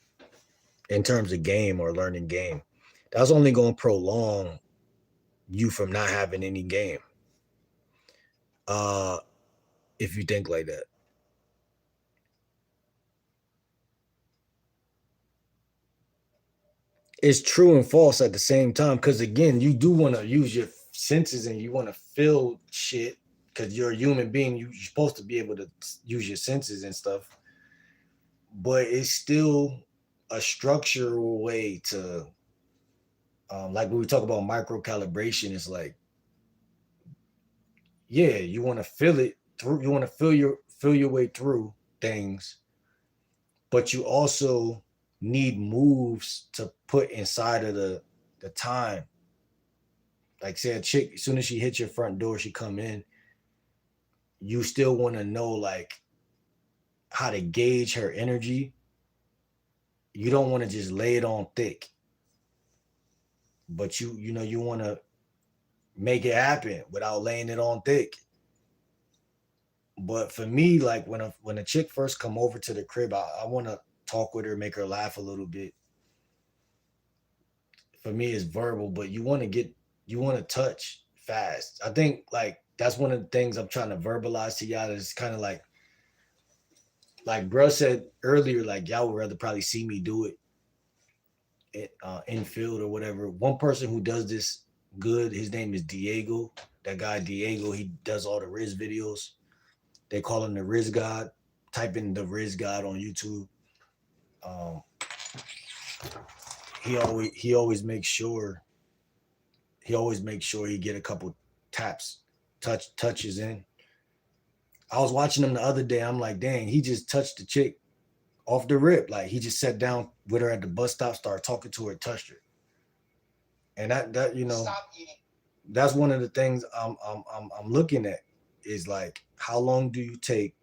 in terms of game or learning game. That's only gonna prolong you from not having any game. Uh, if you think like that. it's true and false at the same time. Because again, you do want to use your senses and you want to feel shit because you're a human being. You're supposed to be able to use your senses and stuff, but it's still a structural way to, like when we talk about micro calibration, it's like, yeah, you want to feel it through. You want to feel your way through things, but you also need moves to put inside of the time. Like say a chick, as soon as she hits your front door, she come in. You still want to know like how to gauge her energy. You don't want to just lay it on thick, but you want to make it happen without laying it on thick. But for me, like when a chick first come over to the crib, I want to talk with her, make her laugh a little bit. For me, it's verbal, but you want to touch fast. I think like that's one of the things I'm trying to verbalize to y'all. Is kind of like bro said earlier, like y'all would rather probably see me do it in field or whatever. One person who does this good, his name is Diego. That guy Diego, he does all the Rizz videos. They call him the Rizz God. Type in the Rizz God on YouTube. Um, he always makes sure he get a couple touches in. I was watching him the other day. I'm like, dang, he just touched the chick off the rip. Like he just sat down with her at the bus stop, started talking to her, touched her. And that that's one of the things I'm looking at is like how long do you take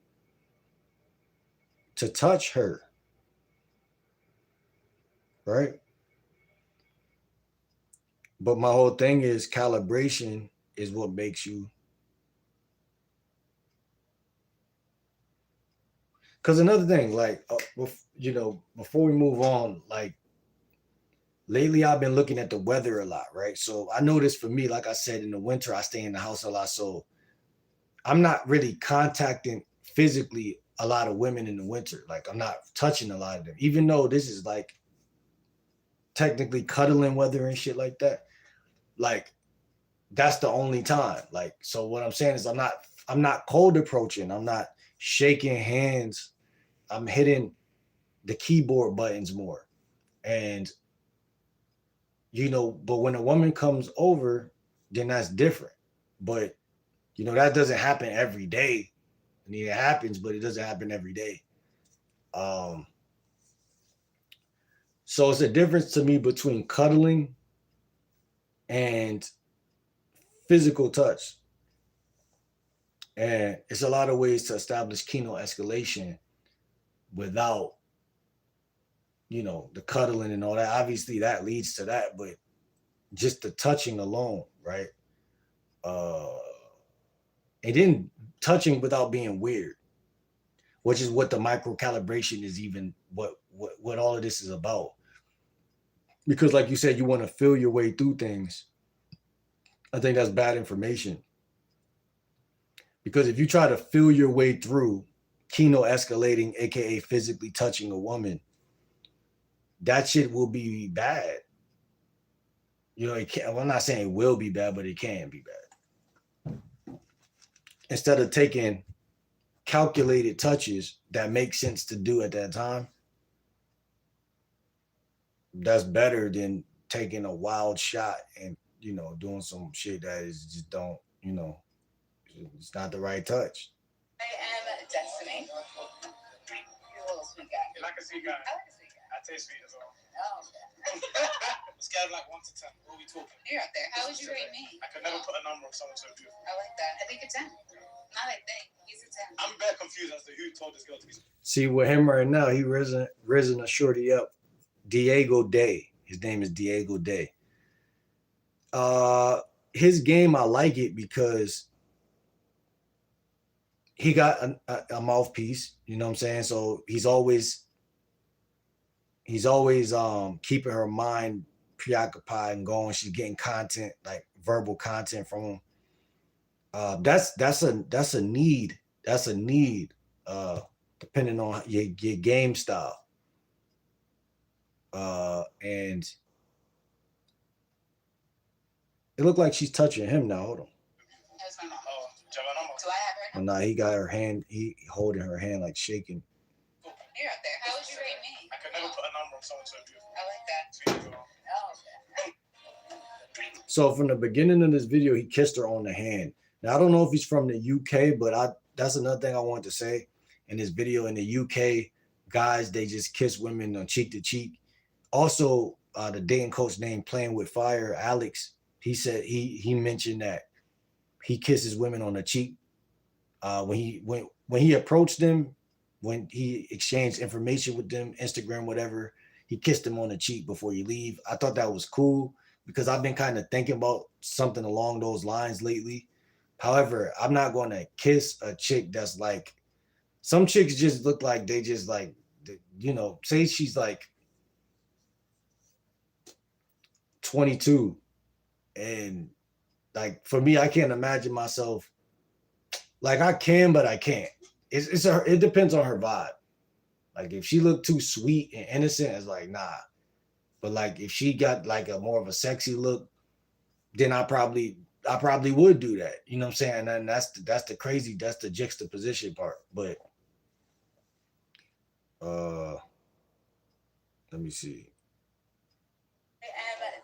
to touch her, right? But my whole thing is calibration is what makes you. Because another thing, like before we move on, like lately I've been looking at the weather a lot, right? So I noticed for me, like I said, in the winter I stay in the house a lot, so I'm not really contacting physically a lot of women in the winter. Like I'm not touching a lot of them, even though this is like technically cuddling weather and shit like that. Like that's the only time. Like so, what I'm saying is I'm not cold approaching. I'm not shaking hands. I'm hitting the keyboard buttons more, and but when a woman comes over, then that's different. But that doesn't happen every day. I mean, it happens, but it doesn't happen every day. Um, so it's a difference to me between cuddling and physical touch. And it's a lot of ways to establish kino escalation without, the cuddling and all that. Obviously, that leads to that, but just the touching alone, right? Uh, and then touching without being weird, which is what the micro calibration is even what all of this is about. Because, like you said, you want to feel your way through things. I think that's bad information. Because if you try to feel your way through kino escalating, aka physically touching a woman, that shit will be bad. It can't. Well, I'm not saying it will be bad, but it can be bad. Instead of taking calculated touches that make sense to do at that time, that's better than taking a wild shot and doing some shit that is just don't it's not the right touch. I am Destiny. You're a little sweet guy. You like a sweet guy? I like a sweet guy. I taste sweet as well. Oh, okay. Scale like 1 to 10. What are we talking? You're up there. How would you rate me? I could never put a number on someone so beautiful. I like that. I think a 10. Not I think. He's a 10. I'm very confused as to who told this girl to be. See, with him right now, he risen a shorty up. Diego Day. His name is Diego Day. His game, I like it because he got a mouthpiece. You know what I'm saying? So he's always keeping her mind preoccupied and going. She's getting content, like verbal content from him. That's a need. That's a need. Depending on your game style. And It looked like she's touching him now. Hold on. That's my mom. Oh, do I have her Well, number? nah, he got her hand. He holding her hand like shaking. You're out there. How would you rate me? I could never put a number on someone so beautiful. I like that. Oh, okay. So from the beginning of this video, he kissed her on the hand. Now I don't know if he's from the UK, but that's another thing I wanted to say. In this video in the UK, guys, they just kiss women on cheek to cheek. Also, the dating coach named Playing with Fire, Alex, he said he mentioned that he kisses women on the cheek. When he approached them, when he exchanged information with them, Instagram, whatever, he kissed them on the cheek before you leave. I thought that was cool because I've been kind of thinking about something along those lines lately. However, I'm not going to kiss a chick that's like, some chicks just look like they just like, say she's like 22, and like for me, I can't imagine myself, like I can, but I can't. It depends on her vibe. Like if she looked too sweet and innocent, it's like nah. But like if she got like a more of a sexy look, then I probably would do that. You know what I'm saying? And that's the juxtaposition part. But let me see. I am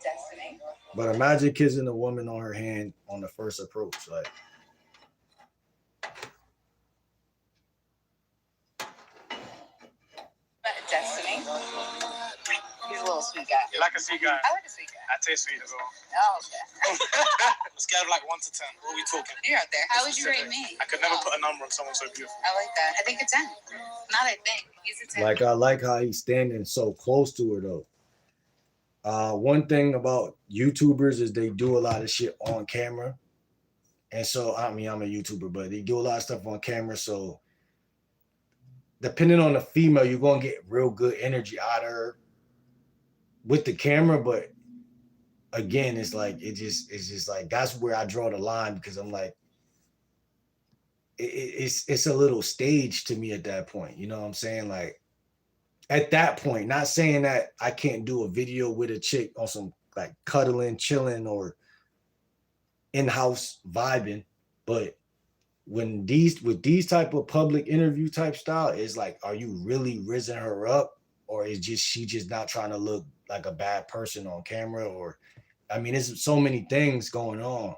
Destiny. But imagine kissing a woman on her hand on the first approach, like. Destiny. He's a little sweet guy. You like a sweet guy? I like a sweet guy. I taste sweet as well. Oh, okay. Scale of like 1 to 10. What are we talking? You're out there. How would you rate me? I could never put a number on someone so beautiful. I like that. I think a 10. Not I think. He's a 10. Like I like how he's standing so close to her though. One thing about YouTubers is they do a lot of shit on camera. And so, I mean, I'm a YouTuber, but they do a lot of stuff on camera. So depending on the female, you're going to get real good energy out of her with the camera. But again, it's just like, that's where I draw the line, because I'm like, it's a little stage to me at that point. You know what I'm saying? Like at that point, not saying that I can't do a video with a chick on some like cuddling, chilling, or in-house vibing, but with these type of public interview type style, it's like, are you really rizzing her up, or is she just not trying to look like a bad person on camera? Or I mean, there's so many things going on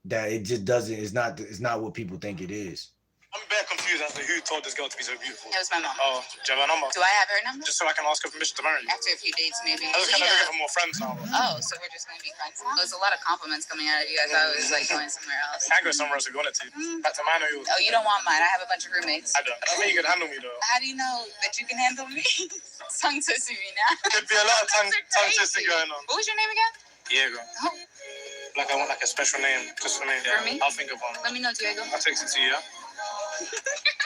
that it just doesn't, it's not what people think it is. I'm very confused as to who told this girl to be so beautiful. It was my mom. Oh, do you have her number? Do I have her number? Just so I can ask her permission to marry you. After a few dates, maybe. I was kind of looking for more friends now. Oh, so we're just going to be friends now? There's a lot of compliments coming out of you. I thought it was like going somewhere else. I can go somewhere else if you wanted to. Back to mine or yours? Oh, you don't want mine. I have a bunch of roommates. I don't. I think you can handle me, though. How do you know that you can handle me? Tongue twisting me now. Could be a lot of tongue twisting going on. What was your name again? Diego. Oh. Like I want like a special name just for me. For me? I'll think of one. Let me know, Diego. I'll text it to you, yeah?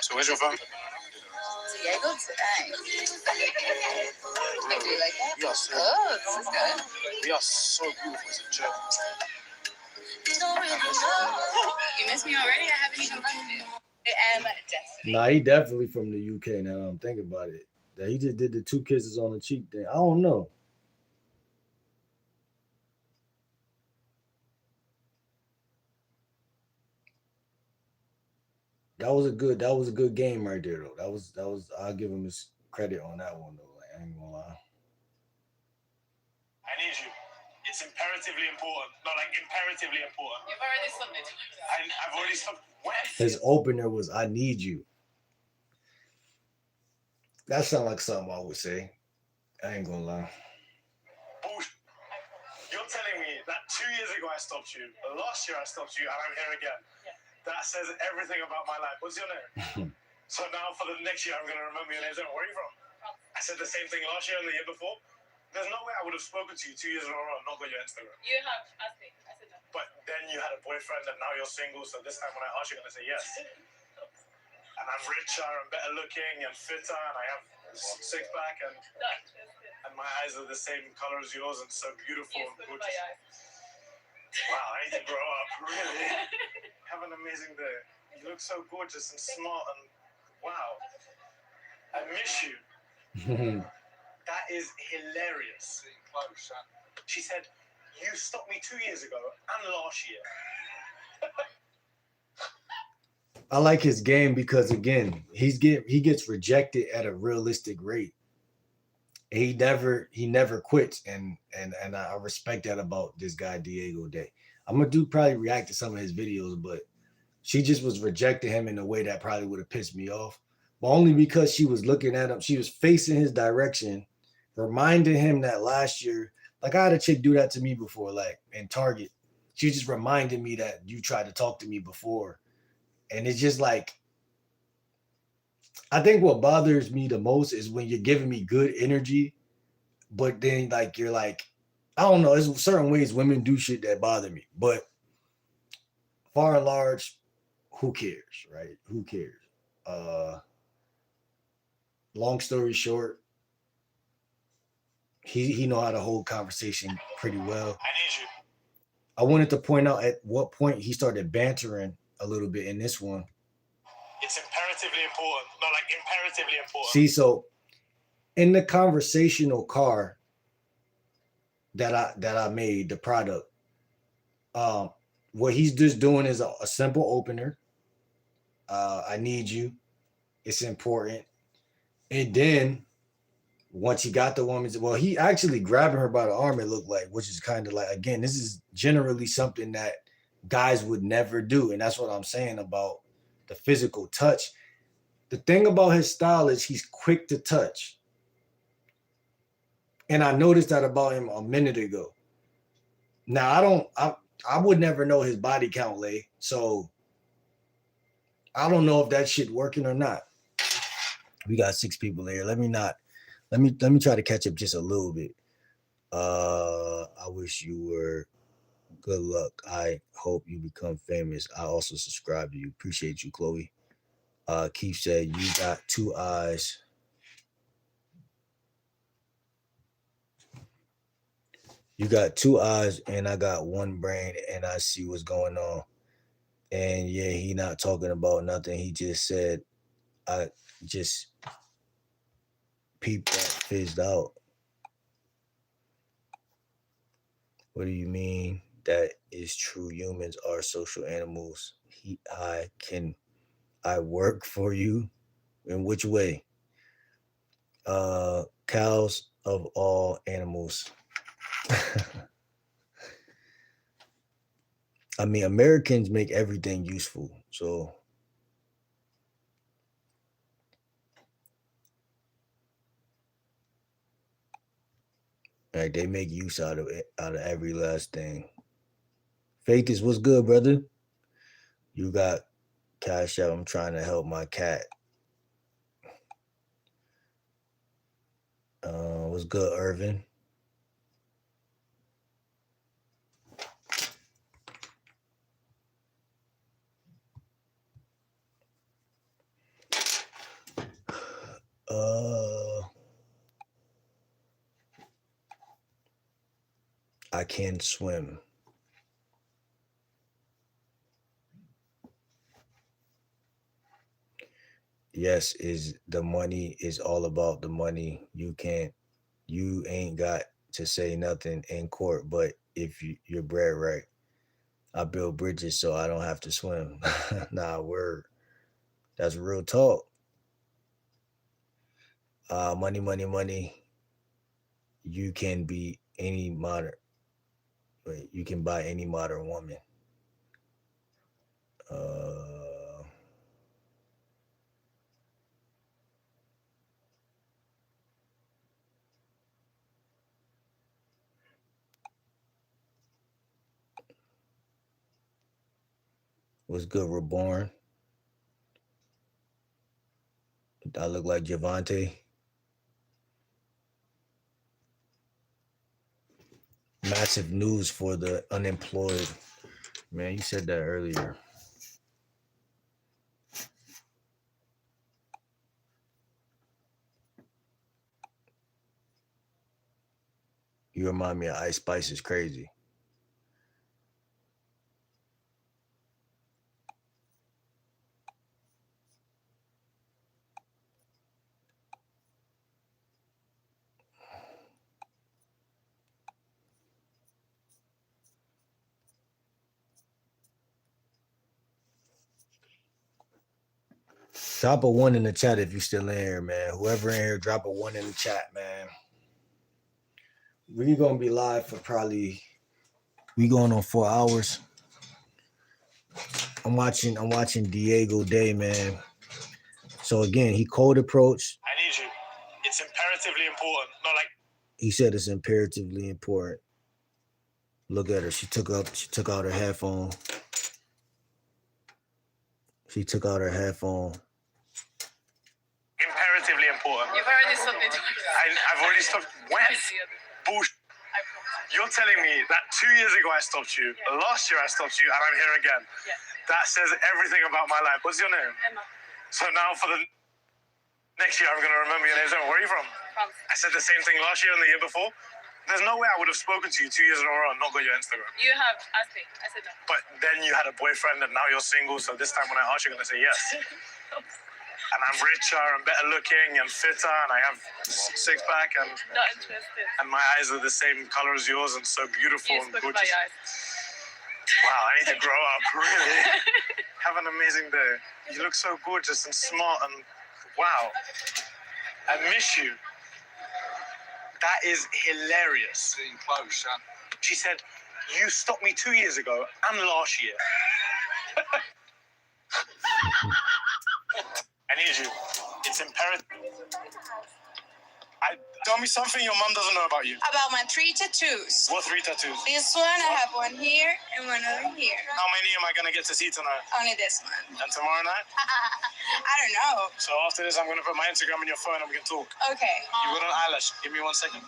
So where's your phone? Diego today. Do you like that? Yes. Oh, this is good. We are so beautiful as a joke. You miss me already? I haven't even left you. I am Destiny. Nah, he definitely from the UK now. I'm thinking about it. That he just did the 2 kisses on the cheek thing. I don't know. That was a good game right there though. That was I'll give him his credit on that one though. Like, I ain't gonna lie. I need you. It's imperatively important. Not like imperatively important. You've already submitted. I've already submitted. His opener was "I need you." That sounds like something I would say. I ain't gonna lie. You're telling me that 2 years ago I stopped you, last year I stopped you, and I'm here again. Yeah. That says everything about my life. What's your name? So now for the next year, I'm going to remember your name. Where are you from? I said the same thing last year and the year before. There's no way I would have spoken to you 2 years in a row and not got your Instagram. You have asked me. I said no. But then you had a boyfriend and now you're single. So this time when I ask you, you're going to say yes. And I'm richer and better looking and fitter and I have six pack and my eyes are the same color as yours and so beautiful and gorgeous. Wow, I need to grow up, really. Have an amazing day. You look so gorgeous and smart and wow. I miss you. That is hilarious. She said, You stopped me 2 years ago and last year. I like his game because again, he gets rejected at a realistic rate. He never quits, and I respect that about this guy Diego Day. I'm gonna do probably react to some of his videos, but she just was rejecting him in a way that probably would have pissed me off. But only because she was looking at him, she was facing his direction, reminding him that last year, like I had a chick do that to me before, like in Target. She just reminded me that you tried to talk to me before. And it's just like, I think what bothers me the most is when you're giving me good energy, but then like you're like, I don't know, there's certain ways women do shit that bother me. But far and large, who cares, right? Who cares? Uh Long story short, he know how to hold conversation pretty well. I need you. I wanted to point out at what point he started bantering a little bit in this one. It's imperatively important. No, like imperatively important. See, so in the conversational car that I made, the product, what he's just doing is a simple opener. I need you. It's important. And then once he got the woman's, well, he actually grabbing her by the arm, it looked like, which is kind of like, again, this is generally something that guys would never do. And that's what I'm saying about the physical touch. The thing about his style is he's quick to touch. And I noticed that about him a minute ago. Now, I would never know his body count, Lay. So I don't know if that shit working or not. We got 6 people here. Let me try to catch up just a little bit. I wish you were good luck. I hope you become famous. I also subscribe to you. Appreciate you, Chloe. Keith said you got 2 eyes. You got 2 eyes and I got 1 brain and I see what's going on. And yeah, he not talking about nothing. He just said, I just peeped that fizzed out. What do you mean? That is true. Humans are social animals. Can I work for you? In which way? Cows of all animals. I mean, Americans make everything useful. So like they make use out of every last thing. Faith is what's good, brother. You got cash out. I'm trying to help my cat. What's good, Irvin? I can swim. Yes, is the money is all about the money. You ain't got to say nothing in court, but if you're bred right. I build bridges so I don't have to swim. Nah, word. That's real talk. Money, money, money. You can be any modern. You can buy any modern woman. What's good, Reborn? I look like Javante. Massive news for the unemployed. Man, you said that earlier. You remind me of Ice Spice is crazy. Drop a 1 in the chat if you're still in here, man. Whoever in here, drop a 1 in the chat, man. We're gonna be live for probably we going on 4 hours. I'm watching Diego Day, man. So again, he cold approach. I need you. It's imperatively important. Not like he said it's imperatively important. Look at her. She took out her headphone. She took out her headphone. Imperatively important. You've already stopped me twice. I've already stopped. When? Bullshit. You're telling me that 2 years ago I stopped you, last year I stopped you, and I'm here again. Yeah. That says everything about my life. What's your name? Emma. So now for the next year, I'm going to remember your name. Where are you from? France. I said the same thing last year and the year before. There's no way I would have spoken to you 2 years in a row and not got your Instagram. You have asked me. I said no. But then you had a boyfriend and now you're single. So this time when I ask, you're going to say yes. And I'm richer and better looking and fitter and I have six pack and Not interested. and my eyes are the same color as yours and so beautiful You and spoke about gorgeous. your eyes. Wow, I need to grow up, really. Have an amazing day. You look so gorgeous and smart and wow. I miss you. That is hilarious. Getting close, son. She said, you stopped me 2 years ago and last year. I need you. It's imperative. Tell me something your mom doesn't know about you. About my 3 tattoos. What 3 tattoos? This one, I have one here and one over here. How many am I going to get to see tonight? Only this one. And tomorrow night? I don't know. So after this, I'm going to put my Instagram in your phone and we can talk. Okay. You got an eyelash. Give me 1 second.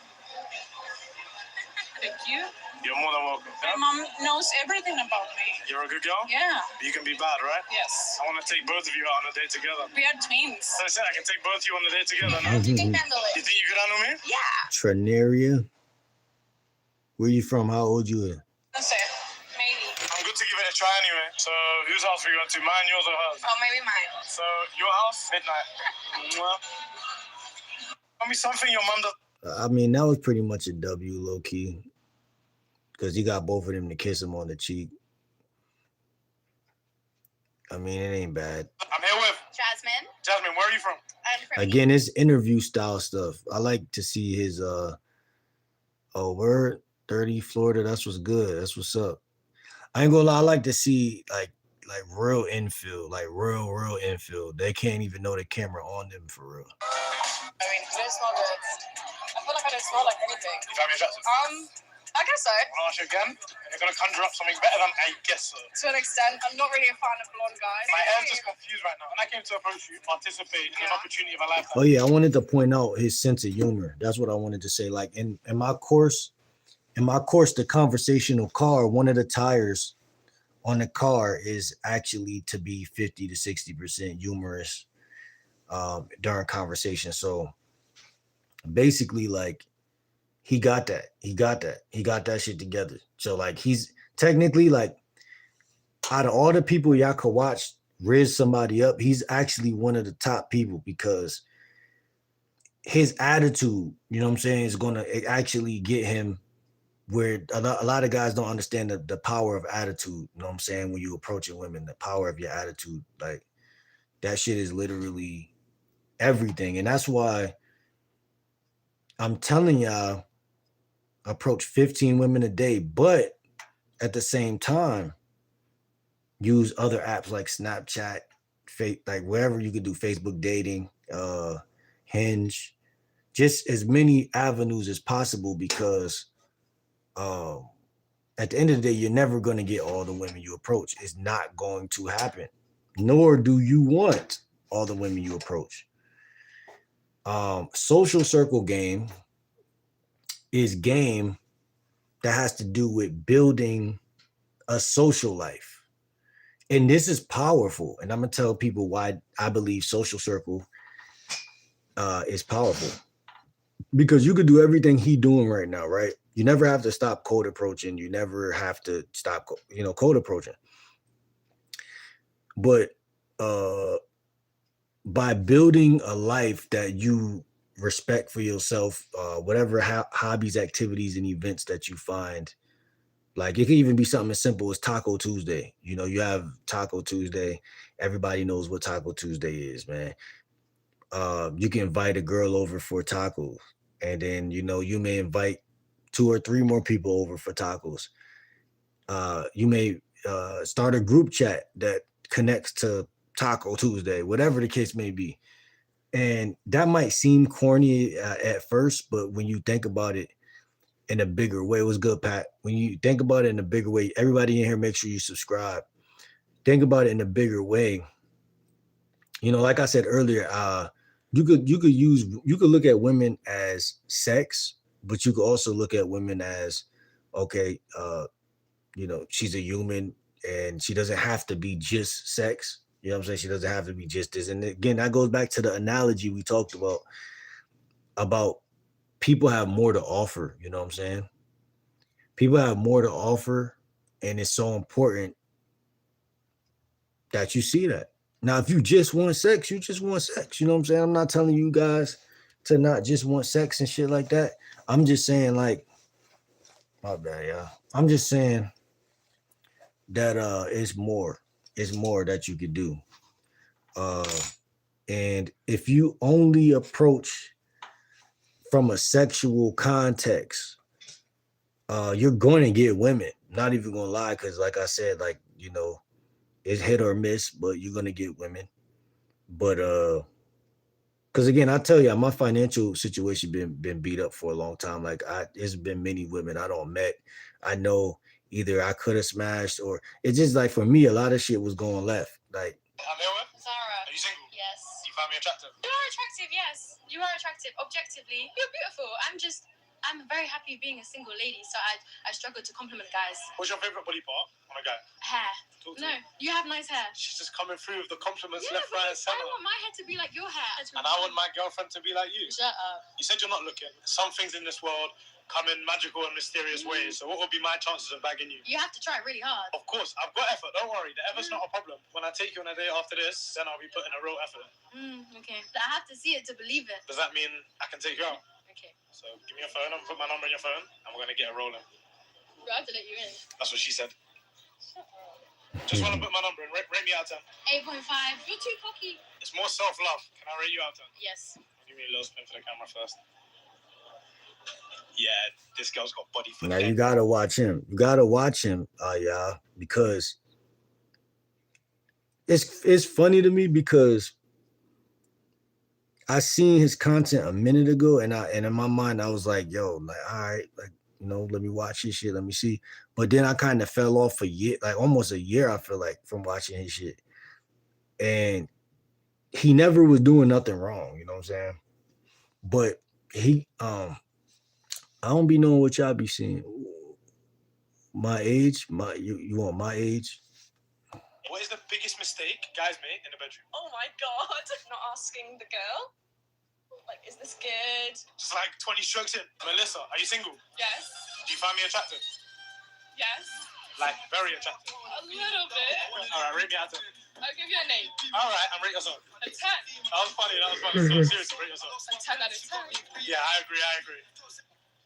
Thank you. You're more than welcome. My mom knows everything about me. You're a good girl? Yeah. You can be bad, right? Yes. I want to take both of you out on a date together. We are twins. As I said, I can take both of you on a date together, no? You can handle You it. think you could handle me? Yeah. Trinaria. Where you from? How old you is? That's it. Maybe. I'm good to give it a try anyway. So whose house are we going to? Mine, yours, or hers? Oh, maybe mine. So your house, midnight. Mwah. Tell me something your mom does. I mean, that was pretty much a W, low key. Because you got both of them to kiss him on the cheek. I mean, it ain't bad. I'm here with Jasmine. Jasmine. Where are you from? I'm from Again, it's interview style stuff. I like to see his word 30 Florida. That's what's good. That's what's up. I ain't gonna lie, I like to see like real infield, like real infield. They can't even know the camera on them for real. I mean, I don't smell good. I feel like I don't smell like anything. You found me attractive. I guess so. I'm gonna ask you again. And you're gonna conjure up something better than I guess so. To an extent. I'm not really a fan of blonde guys. My hair's just confused right now. And I came to approach you, participate in an opportunity of a lifetime. Oh yeah, I wanted to point out his sense of humor. That's what I wanted to say. Like in my course, the conversational car, one of the tires on the car is actually to be 50 to 60% humorous during conversation. So basically, like he got that shit together. So like he's technically like out of all the people y'all could watch Rizz somebody up, he's actually one of the top people because his attitude, you know what I'm saying, is gonna actually get him where a lot of guys don't understand the power of attitude. You know what I'm saying? When you approaching women, the power of your attitude, like that shit is literally everything. And that's why I'm telling y'all, approach 15 women a day, but at the same time, use other apps like Snapchat, like wherever you could do Facebook dating, Hinge, just as many avenues as possible because at the end of the day, you're never going to get all the women you approach. It's not going to happen, nor do you want all the women you approach. Social circle game is game that has to do with building a social life. And this is powerful. And I'm going to tell people why I believe social circle is powerful. Because you could do everything he doing right now, right? You never have to stop cold approaching. You never have to stop, cold approaching. But by building a life that you respect for yourself, whatever hobbies, activities, and events that you find, like it can even be something as simple as Taco Tuesday. You have Taco Tuesday everybody knows what Taco Tuesday is, man. You can invite a girl over for tacos, and then you may invite 2 or 3 more people over for tacos. You may start a group chat that connects to Taco Tuesday, whatever the case may be. And that might seem corny at first, but when you think about it in a bigger way, it was good, Pat. When you think about it in a bigger way, everybody in here, make sure you subscribe. Think about it in a bigger way. Like I said earlier, you could look at women as sex, but you could also look at women as, okay, she's a human and she doesn't have to be just sex. You know what I'm saying? She doesn't have to be just this. And again, that goes back to the analogy we talked about people have more to offer. You know what I'm saying? People have more to offer, and it's so important that you see that. Now, if you just want sex, you just want sex. You know what I'm saying? I'm not telling you guys to not just want sex and shit like that. I'm just saying, like, my bad, y'all. I'm just saying that it's more that you could do. And if you only approach from a sexual context, you're going to get women. Not even gonna lie, because like I said, like, it's hit or miss, but you're gonna get women. But because again, I tell you, my financial situation been beat up for a long time. Like, there's been many women I don't met. I know either I could have smashed, or it's just like, for me, a lot of shit was going left. Like, I'm here with Zara. Are you single? Yes. You find me attractive? You are attractive, yes. You are attractive. Objectively, you're beautiful. I'm very happy being a single lady, so I struggle to compliment guys. What's your favorite body part on a guy? Hair. Talk to No, me. you have nice hair. She's just coming through with the compliments Yeah, left, right, and I center. want my hair to be like your hair. And I want my girlfriend to be like you. Shut up. You said you're not looking. Some things in this world come in magical and mysterious ways. So what would be my chances of bagging you? You have to try really hard. Of course, I've got effort. Don't worry. The effort's not a problem. When I take you on a date after this, then I'll be putting a real effort. Okay. I have to see it to believe it. Does that mean I can take you out? Okay. So give me your phone. I'm gonna put my number in your phone, and we're gonna get it rolling. Do I have to let you in? That's what she said. Just want to put my number in. Rate me out of 10. 8.5. You're too cocky. It's more self-love. Can I rate you out of 10? Yes. Give me a little spin for the camera first. Yeah, this girl's got body for now days. you gotta watch him. You gotta watch him, y'all, because it's funny to me, because I seen his content a minute ago, and in my mind I was like, yo, like, all right, like, let me watch his shit, let me see. But then I kind of fell off a year, like almost a year, I feel like, from watching his shit. And he never was doing nothing wrong, you know what I'm saying? But he I don't be knowing what y'all be seeing. My age, you want my age? What is the biggest mistake guys make in the bedroom? Oh my god. Not asking the girl. Like, is this good? Just like 20 strokes in. Melissa, are you single? Yes. Do you find me attractive? Yes. Like, very attractive. A little bit. Alright, rate me out of 10. I'll give you a name. Alright, and rate yourself. A 10. That was funny. So seriously, rate yourself. A 10 out of 10. Yeah, I agree.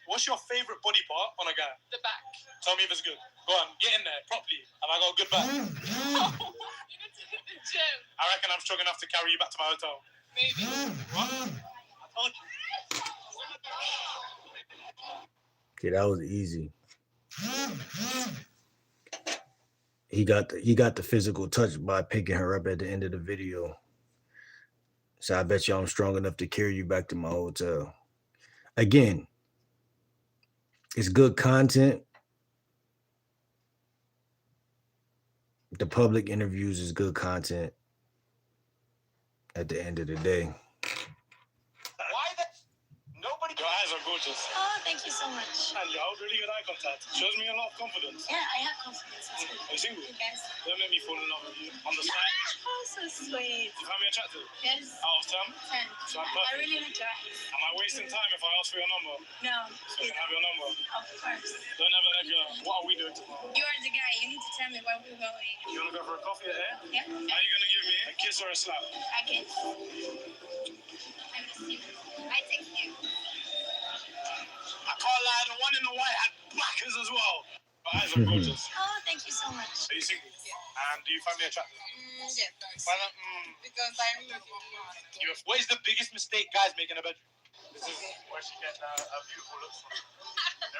What's your favorite body part on a guy? The back. Tell me if it's good. Go on, get in there properly. Have I got a good back? You need to hit the gym. I reckon I'm strong enough to carry you back to my hotel. Maybe. What? I told you. Okay, that was easy. He got the physical touch by picking her up at the end of the video. So I bet you I'm strong enough to carry you back to my hotel. Again, it's good content. The public interviews is good content at the end of the day. Why the... Nobody... Your eyes are gorgeous. Oh, thank you so much. And you hold really good eye contact. Shows me a lot of confidence. Yeah, I have confidence. It's good. Are you single? Yes. Don't make me fall in love with you. On the side. Oh, so sweet. You find me attractive? Yes. Out of 10? 10. So I'm I perfect. really like your eyes. Am I wasting time if I ask for your number? No. So I can have your number. Of course. Don't ever let go. What are we doing tomorrow? You are the guy. You need to tell me where we're going. You want to go for a coffee at Air? Yeah? Are you going to give me a kiss or a slap? I can. I miss you. I text you. I can't lie, the one in the white had blackers as well. My eyes are gorgeous. Oh, thank you so much. Are you single? And do you find me attractive? Yes. Because I'm What is the biggest mistake guys make in a bedroom? This is where she gets a beautiful look from.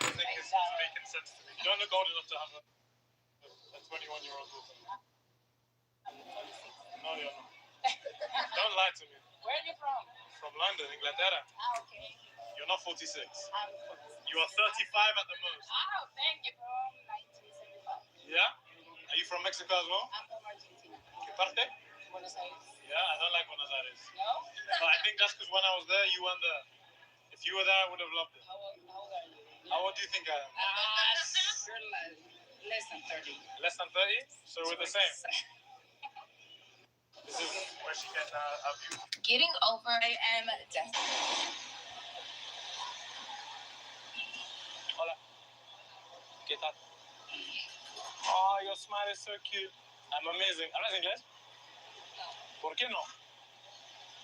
Everything is making sense to me. You don't look old enough to have a 21-year-old daughter. No, you're not. Don't lie to me. Where are you from? From London, Inglaterra. Okay. You're not 46. I'm from. You are 35 at the most. Thank you. From 1975. Yeah? Are you from Mexico as well? I'm from Argentina. ¿Qué parte? Buenos Aires. Yeah, I don't like Buenos Aires. No? But I think that's because when I was there, you weren't there. If you were there, I would have loved it. How old are you? How old do you think I am? Less than 30. Less than 30? So we're the same. This is where she gets a view. Getting over, I am desperate. Hola. ¿Qué tal? Oh, your smile is so cute. I'm amazing. ¿Hablas inglés? No. ¿Por qué no?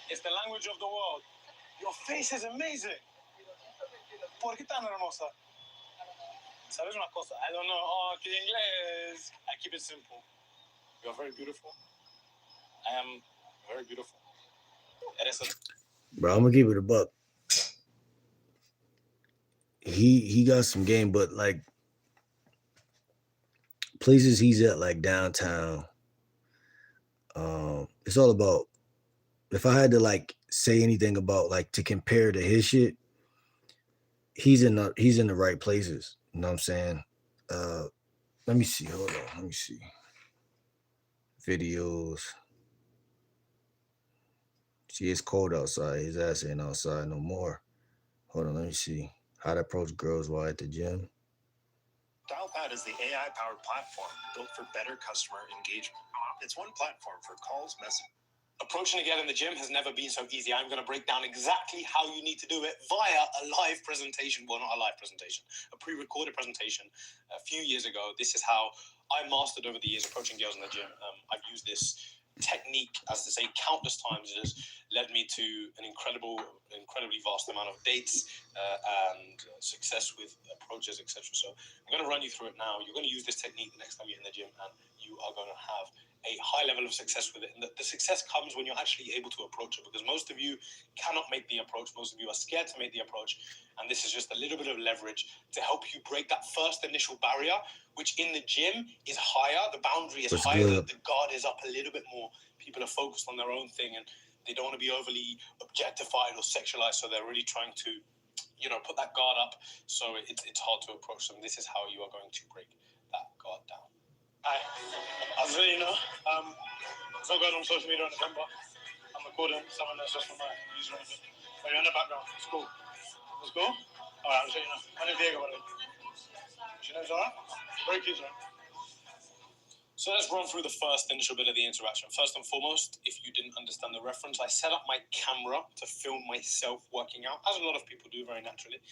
It's the language of the world. Your face is amazing. ¿Por qué tan hermosa? ¿Sabes una cosa? I don't know. Oh, ¿qué inglés? I keep it simple. You are very beautiful. I am very beautiful. Eres a... Bro, I'm gonna give it a buck. He got some game, but like places he's at, like downtown. It's all about. If I had to like say anything about like to compare to his shit, he's in the right places. You know what I'm saying? Let me see. Hold on. Let me see. Videos. See, it's cold outside. His ass ain't outside no more. Hold on. Let me see. How to approach girls while at the gym. Dialpad is the AI-powered platform built for better customer engagement. It's one platform for calls, messaging. Approaching a girl in the gym has never been so easy. I'm going to break down exactly how you need to do it via a live presentation. Well, not a live presentation, a pre-recorded presentation a few years ago. This is how I mastered over the years approaching girls in the gym. I've used this technique, as to say, countless times. It has led me to an incredibly vast amount of dates and success with approaches, etc. So I'm going to run you through it now. You're going to use this technique the next time you're in the gym, and you are going to have a high level of success with it. And the success comes when you're actually able to approach it, because most of you cannot make the approach. Most of you are scared to make the approach. And this is just a little bit of leverage to help you break that first initial barrier, which in the gym is higher. The boundary is higher. The guard is up a little bit more. People are focused on their own thing, and they don't want to be overly objectified or sexualized. So they're really trying to, put that guard up. So it's hard to approach them. This is how you are going to break that guard down. Hi. As you know, it's not going on social media in November. I'm recording someone that's just from my user. But you're in the background. It's cool. Let's go. Alright, I'll show you now. My name is Diego, by the way. She knows Zara? Very cute, right? So let's run through the first initial bit of the interaction. First and foremost, if you didn't understand the reference, I set up my camera to film myself working out, as a lot of people do very naturally.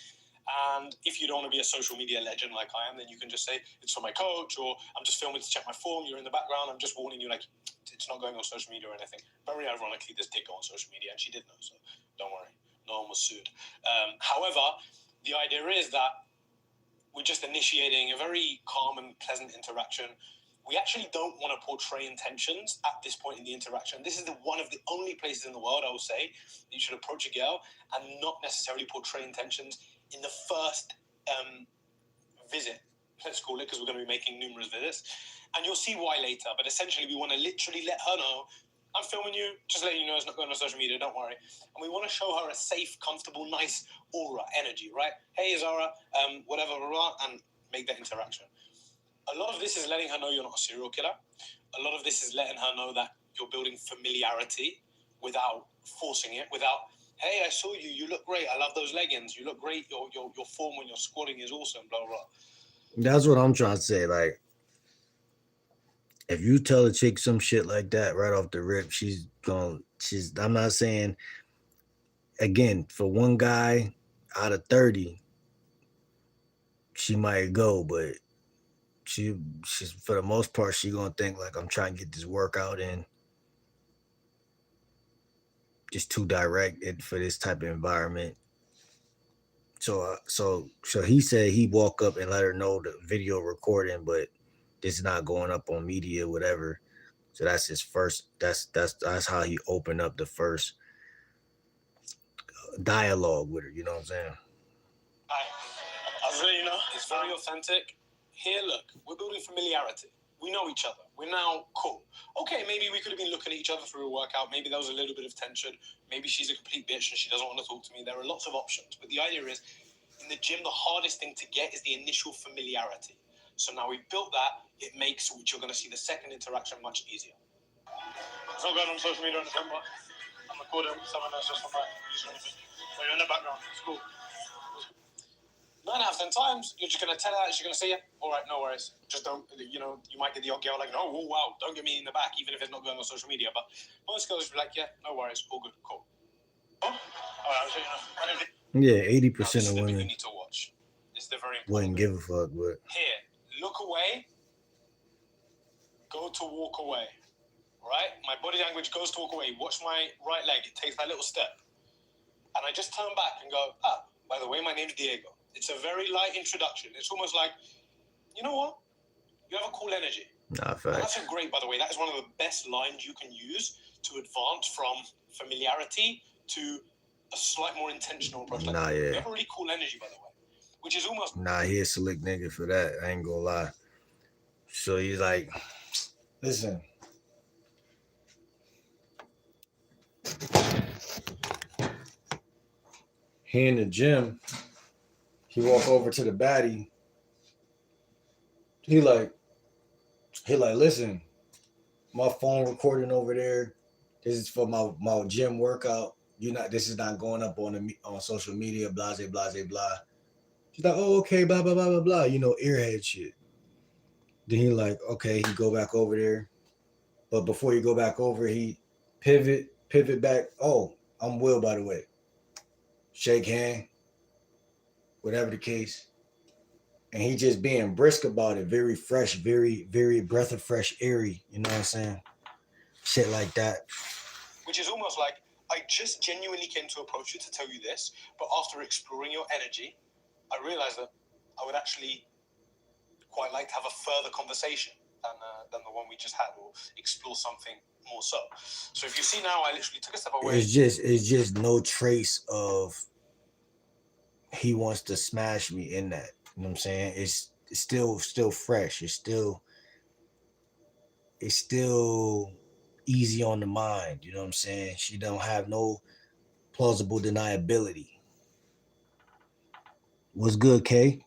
And if you don't want to be a social media legend like I am, then you can just say it's for my coach, or I'm just filming to check my form. You're in the background. I'm just warning you, like, it's not going on social media or anything. Very ironically, this did go on social media, and she did know, so don't worry. No one was sued. However, the idea is that we're just initiating a very calm and pleasant interaction. We actually don't want to portray intentions at this point in the interaction. This is one of the only places in the world, I will say, that you should approach a girl and not necessarily portray intentions in the first visit, let's call it, because we're going to be making numerous visits. And you'll see why later. But essentially, we want to literally let her know, I'm filming you, just letting you know it's not going on social media, don't worry. And we want to show her a safe, comfortable, nice aura, energy, right? Hey, Zara, whatever, blah, blah, and make that interaction. A lot of this is letting her know you're not a serial killer. A lot of this is letting her know that you're building familiarity without forcing it, without, hey, I saw you, you look great, I love those leggings, you look great, your form when you're squatting is awesome, blah, blah. That's what I'm trying to say. Like, if you tell a chick some shit like that right off the rip, I'm not saying, again, for one guy out of 30, she might go, but she's for the most part, she gonna think like, I'm trying to get this workout in. Just too direct for this type of environment. So he said he walk up and let her know the video recording, but it's not going up on media, whatever. So that's his first. That's how he opened up the first dialogue with her. You know what I'm saying? I'll let you know, it's very authentic. Here, look, we're building familiarity. We know each other. We're now cool. Okay, maybe we could have been looking at each other through a workout. Maybe there was a little bit of tension. Maybe she's a complete bitch and she doesn't want to talk to me. There are lots of options. But the idea is, in the gym, the hardest thing to get is the initial familiarity. So now we've built that. It makes, which you're going to see the second interaction much easier. It's not going on social media on the camera. I'm recording someone else just from my user anything. So you're in the background. It's cool. 9 out of 10 times, you're just going to tell her, she's going to say, yeah, all right, no worries. Just don't, you know, you might get the odd girl like, no, oh, wow, don't get me in the back, even if it's not going on social media. But most girls will be like, yeah, no worries, all good, cool. Oh, all right, I'll show you now. Yeah, 80% of You women need to watch. This is the very wouldn't important give a fuck. But here, look away, go to walk away. Right? My body language goes to walk away. Watch my right leg. It takes that little step. And I just turn back and go, by the way, my name's Diego. It's a very light introduction. It's almost like, you know what? You have a cool energy. nah, And facts. that's great, by the way. That is one of the best lines you can use to advance from familiarity to a slight more intentional approach. Like, Nah, you yeah. have a really cool energy, by the way. Which is almost... Nah, he a slick nigga for that. I ain't gonna lie. So he's like, listen. He in the gym. He walk over to the baddie. He like, listen, my phone recording over there. This is for my gym workout. This is not going up on social media, blah, blah, blah, blah. She's like, oh, okay, blah, blah, blah, blah, blah. You know, airhead shit. Then he like, okay, he go back over there. But before he go back over, he pivot back. Oh, I'm Will, by the way. Shake hand. Whatever the case. And he just being brisk about it. Very fresh, very, very breath of fresh airy. You know what I'm saying? Shit like that. Which is almost like, I just genuinely came to approach you to tell you this, but after exploring your energy, I realized that I would actually quite like to have a further conversation than the one we just had, or explore something more so. So if you see now, I literally took a step away. It's just no trace of he wants to smash me in that. You know what I'm saying? It's still fresh. It's still easy on the mind. You know what I'm saying? She don't have no plausible deniability. What's good, Kay?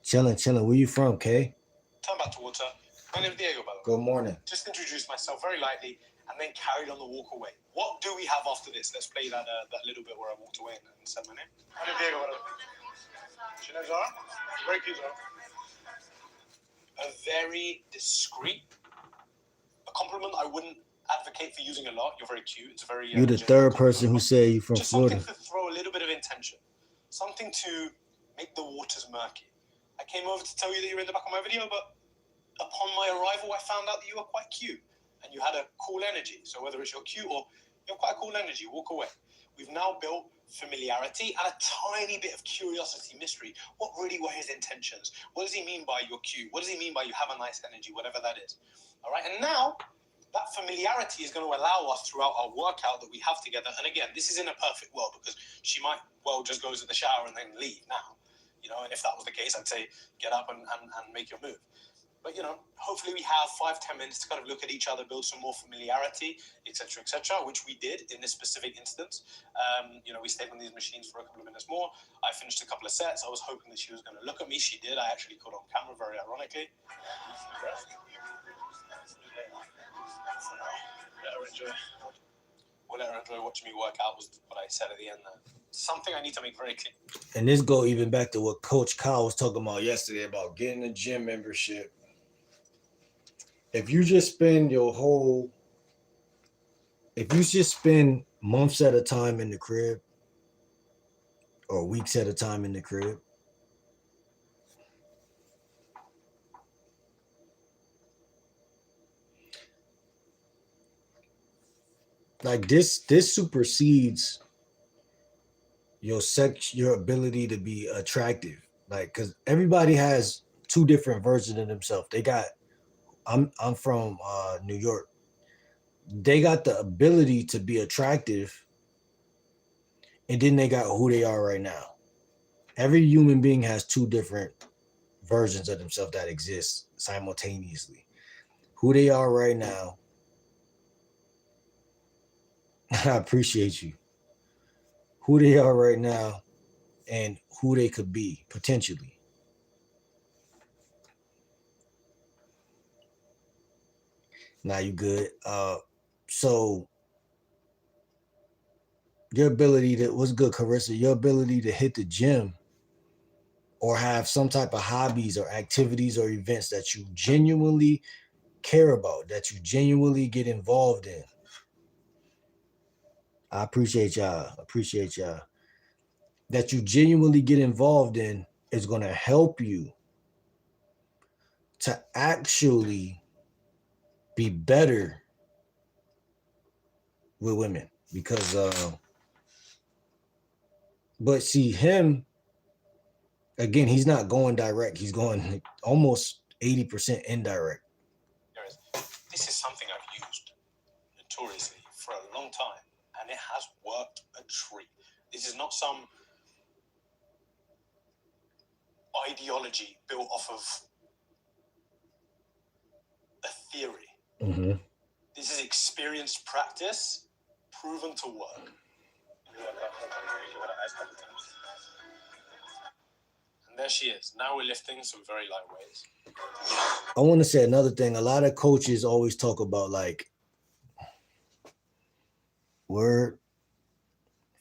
Chilling. Where you from, Kay? Turn back towards her. My name's Diego, by the way. Good morning. Just introduced myself very lightly and then carried on the walk away. What do we have after this? Let's play that little bit where I walked away and said my name. My name's Diego, by the way. She knows Zara? Very cute, Zara. A very discreet, a compliment I wouldn't advocate for using a lot. You're very cute. It's very. You're the third person who said you from just Florida. Something to throw a little bit of intention, something to make the waters murky. I came over to tell you that you're in the back of my video, but upon my arrival, I found out that you were quite cute and you had a cool energy. So whether it's you're cute or you're quite a cool energy, walk away. We've now built familiarity and a tiny bit of curiosity, mystery. What really were his intentions? What does he mean by you're cute? What does he mean by you have a nice energy, whatever that is? All right, and now that familiarity is going to allow us throughout our workout that we have together. And again, this is in a perfect world because she might well just go to the shower and then leave now. You know, and if that was the case, I'd say get up and make your move. But, you know, hopefully we have 5-10 minutes to kind of look at each other, build some more familiarity, etc., which we did in this specific instance. You know, we stayed on these machines for a couple of minutes more. I finished a couple of sets. I was hoping that she was going to look at me. She did. I actually caught on camera, very ironically. We'll let her enjoy watching me work out, was what I said at the end there. Something I need to make very clear. And this go even back to what Coach Kyle was talking about yesterday about getting a gym membership. If you just spend months at a time in the crib or weeks at a time in the crib, like this supersedes your ability to be attractive. Like, because everybody has two different versions of themselves. They got I'm from New York. They got the ability to be attractive, and then they got who they are right now. Every human being has two different versions of themselves that exist simultaneously. Who they are right now. I appreciate you. Who they are right now and who they could be potentially. Now you good. So your ability to what's good, Carissa? Your ability to hit the gym or have some type of hobbies or activities or events that you genuinely care about, that you genuinely get involved in. I appreciate y'all. Appreciate y'all. That you genuinely get involved in is going to help you to actually be better with women because but see him again, he's not going direct, he's going almost 80% indirect. This is something I've used notoriously for a long time, and it has worked a treat. This is not some ideology built off of a theory. Mm-hmm. This is experienced practice proven to work. And there she is. Now we're lifting some very light weights. I want to say another thing. A lot of coaches always talk about like word,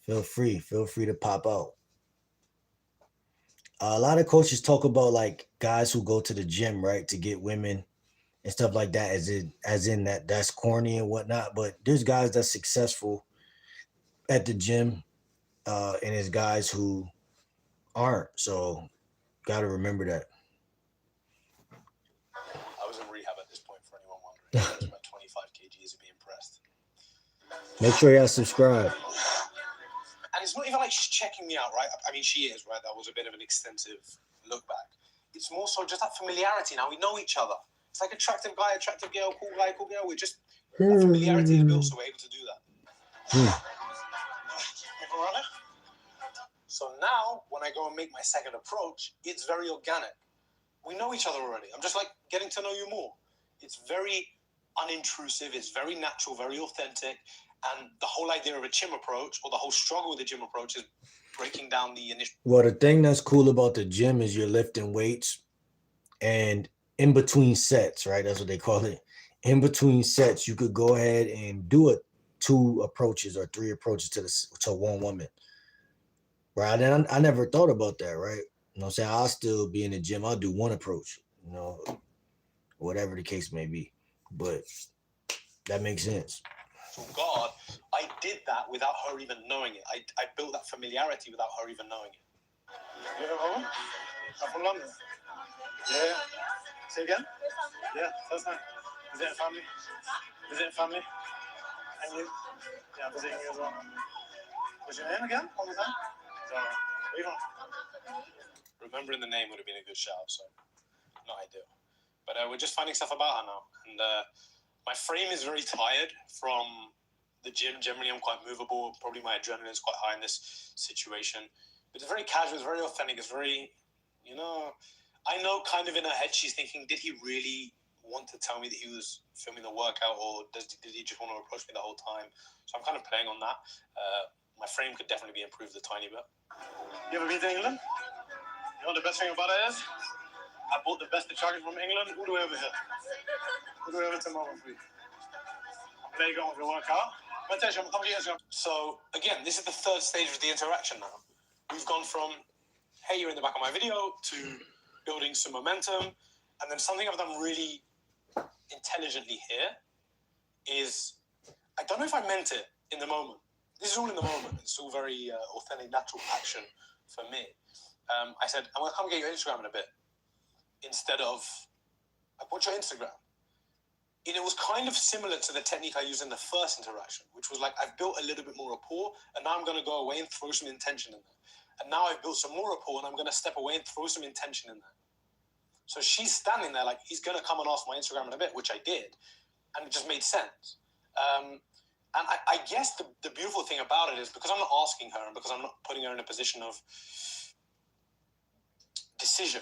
feel free to pop out. A lot of coaches talk about like guys who go to the gym, right, to get women and stuff like that, as in that's corny and whatnot. But there's guys that's successful at the gym, and there's guys who aren't. So got to remember that. I was in rehab at this point, for anyone wondering. That's my 25 kgs of being pressed. Make sure y'all subscribe. And it's not even like she's checking me out, right? I mean, she is, right? That was a bit of an extensive look back. It's more so just that familiarity. Now we know each other. It's like attractive guy, attractive girl, cool guy, cool girl. We're just, that familiarity is built, so we're able to do that. So now, when I go and make my second approach, it's very organic. We know each other already. I'm just like getting to know you more. It's very unintrusive. It's very natural, very authentic. And the whole idea of a gym approach, or the whole struggle with the gym approach, is breaking down the initial. Well, the thing that's cool about the gym is you're lifting weights, and in between sets, right? That's what they call it. In between sets, you could go ahead and do 2 approaches or 3 approaches to one woman. Right. And I never thought about that, right? You know what I'm saying? I'll still be in the gym. I'll do 1 approach, you know, whatever the case may be. But that makes sense. So God, I did that without her even knowing it. I built that familiarity without her even knowing it. You have home? I'm from London. Yeah. Say again? Yeah, first time. Visiting family. Visiting family. And you? Yeah, visiting you as well. What's your name again? One more time? Zara. Where are you from? Remembering the name would have been a good shout, so not ideal. But we're just finding stuff about her now. And my frame is very tired from the gym. Generally, I'm quite movable. Probably my adrenaline is quite high in this situation. But it's very casual. It's very authentic. It's very, you know, I know kind of in her head she's thinking, did he really want to tell me that he was filming the workout, or did he just want to approach me the whole time? So I'm kind of playing on that. My frame could definitely be improved a tiny bit. You ever been to England? You know what the best thing about it is? I bought the best attraction from England all the way over here. All the way over to Melbourne for you. There you go with your workout. So, again, this is the third stage of the interaction now. We've gone from, hey, you're in the back of my video, to building some momentum. And then something I've done really intelligently here is, I don't know if I meant it in the moment. This is all in the moment. It's all very authentic, natural action for me. I said, I'm going to come get your Instagram in a bit. Instead of, like, what's your Instagram? And it was kind of similar to the technique I used in the first interaction, which was like, I've built a little bit more rapport, and now I'm going to go away and throw some intention in there. And now I've built some more rapport, and I'm going to step away and throw some intention in there. So she's standing there like, he's going to come and ask my Instagram in a bit, which I did. And it just made sense. And I guess the beautiful thing about it is because I'm not asking her and because I'm not putting her in a position of decision,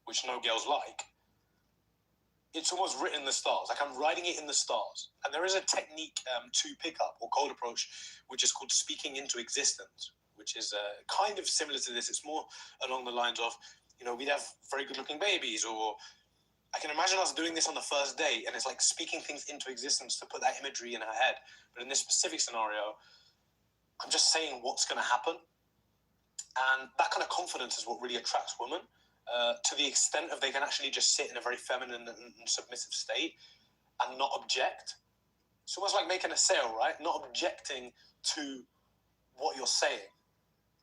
which no girls like, it's almost written in the stars. Like I'm writing it in the stars. And there is a technique to pick up or cold approach, which is called speaking into existence, which is kind of similar to this. It's more along the lines of, you know, we'd have very good looking babies, or I can imagine us doing this on the first day, and it's like speaking things into existence to put that imagery in her head. But in this specific scenario, I'm just saying what's going to happen. And that kind of confidence is what really attracts women, to the extent of they can actually just sit in a very feminine and submissive state and not object. It's almost like making a sale, right? Not objecting to what you're saying.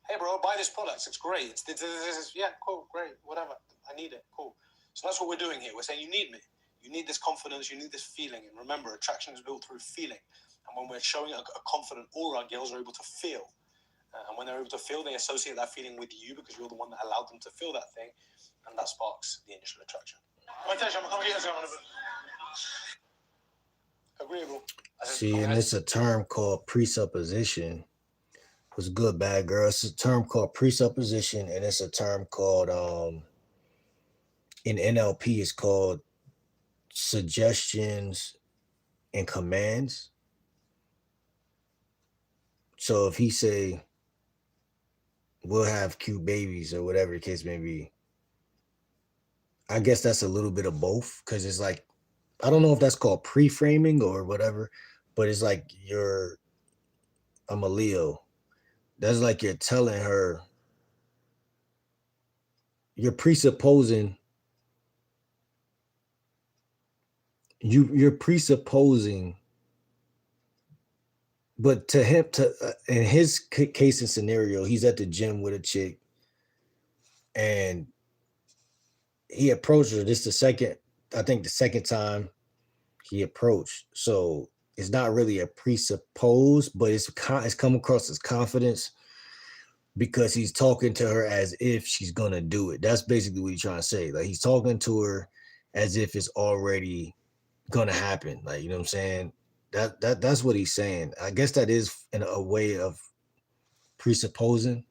Hey, bro, buy this product. It's great. Yeah, cool, great, whatever. I need it, cool. So that's what we're doing here. We're saying you need me. You need this confidence. You need this feeling. And remember, attraction is built through feeling. And when we're showing a confident aura, girls are able to feel. And when they're able to feel, they associate that feeling with you because you're the one that allowed them to feel that thing. And that sparks the initial attraction. Agreeable. See, and it's a term called presupposition. What's good, bad girl? It's a term called presupposition, and it's a term called in NLP it's called suggestions and commands. So if he say we'll have cute babies or whatever the case may be, I guess that's a little bit of both, because it's like, I don't know if that's called pre-framing or whatever, but it's like I'm a Leo. That's like you're telling her, you're presupposing, you're presupposing, but to him, in his case and scenario, he's at the gym with a chick and he approached her. This the second time he approached. So it's not really a presuppose, but it's come across as confidence because he's talking to her as if she's gonna do it. That's basically what he's trying to say. Like he's talking to her as if it's already gonna happen. Like, you know what I'm saying? That's what he's saying. I guess that is in a way of presupposing.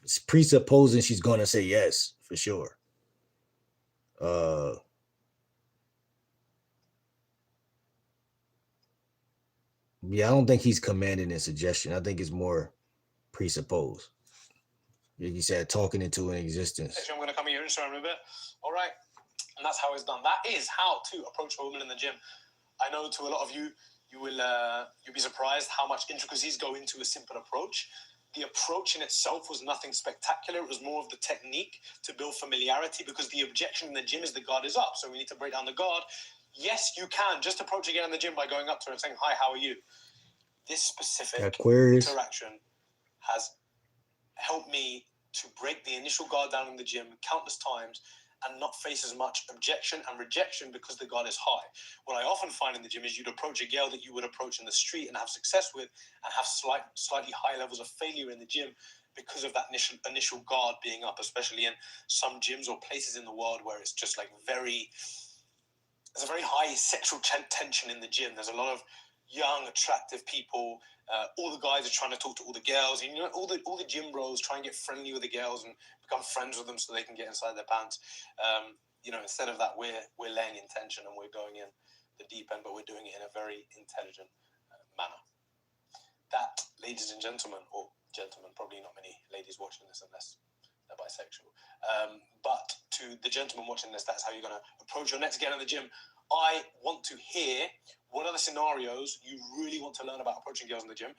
It's presupposing she's gonna say yes for sure. Yeah, I don't think he's commanding a suggestion. I think it's more presuppose. Like you said, talking into an existence. I'm going to come in your Instagram in a bit. All right. And that's how it's done. That is how to approach a woman in the gym. I know to a lot of you, you'll be surprised how much intricacies go into a simple approach. The approach in itself was nothing spectacular. It was more of the technique to build familiarity, because the objection in the gym is the guard is up. So we need to break down the guard. Yes, you can just approach again in the gym by going up to her and saying, hi, how are you? This specific interaction has helped me to break the initial guard down in the gym countless times and not face as much objection and rejection because the guard is high. What I often find in the gym is you'd approach a girl that you would approach in the street and have success with and have slightly high levels of failure in the gym because of that initial guard being up, especially in some gyms or places in the world where it's just like there's a very high sexual tension in the gym. There's a lot of young, attractive people. All the guys are trying to talk to all the girls. And, you know, all the gym bros try and get friendly with the girls and become friends with them so they can get inside their pants. You know, instead of that, we're laying intention and we're going in the deep end, but we're doing it in a very intelligent manner. That, ladies and gentlemen, or gentlemen, probably not many ladies watching this unless they're bisexual. But to the gentleman watching this, that's how you're going to approach your next girl in the gym. I want to hear what are the scenarios you really want to learn about approaching girls in the gym.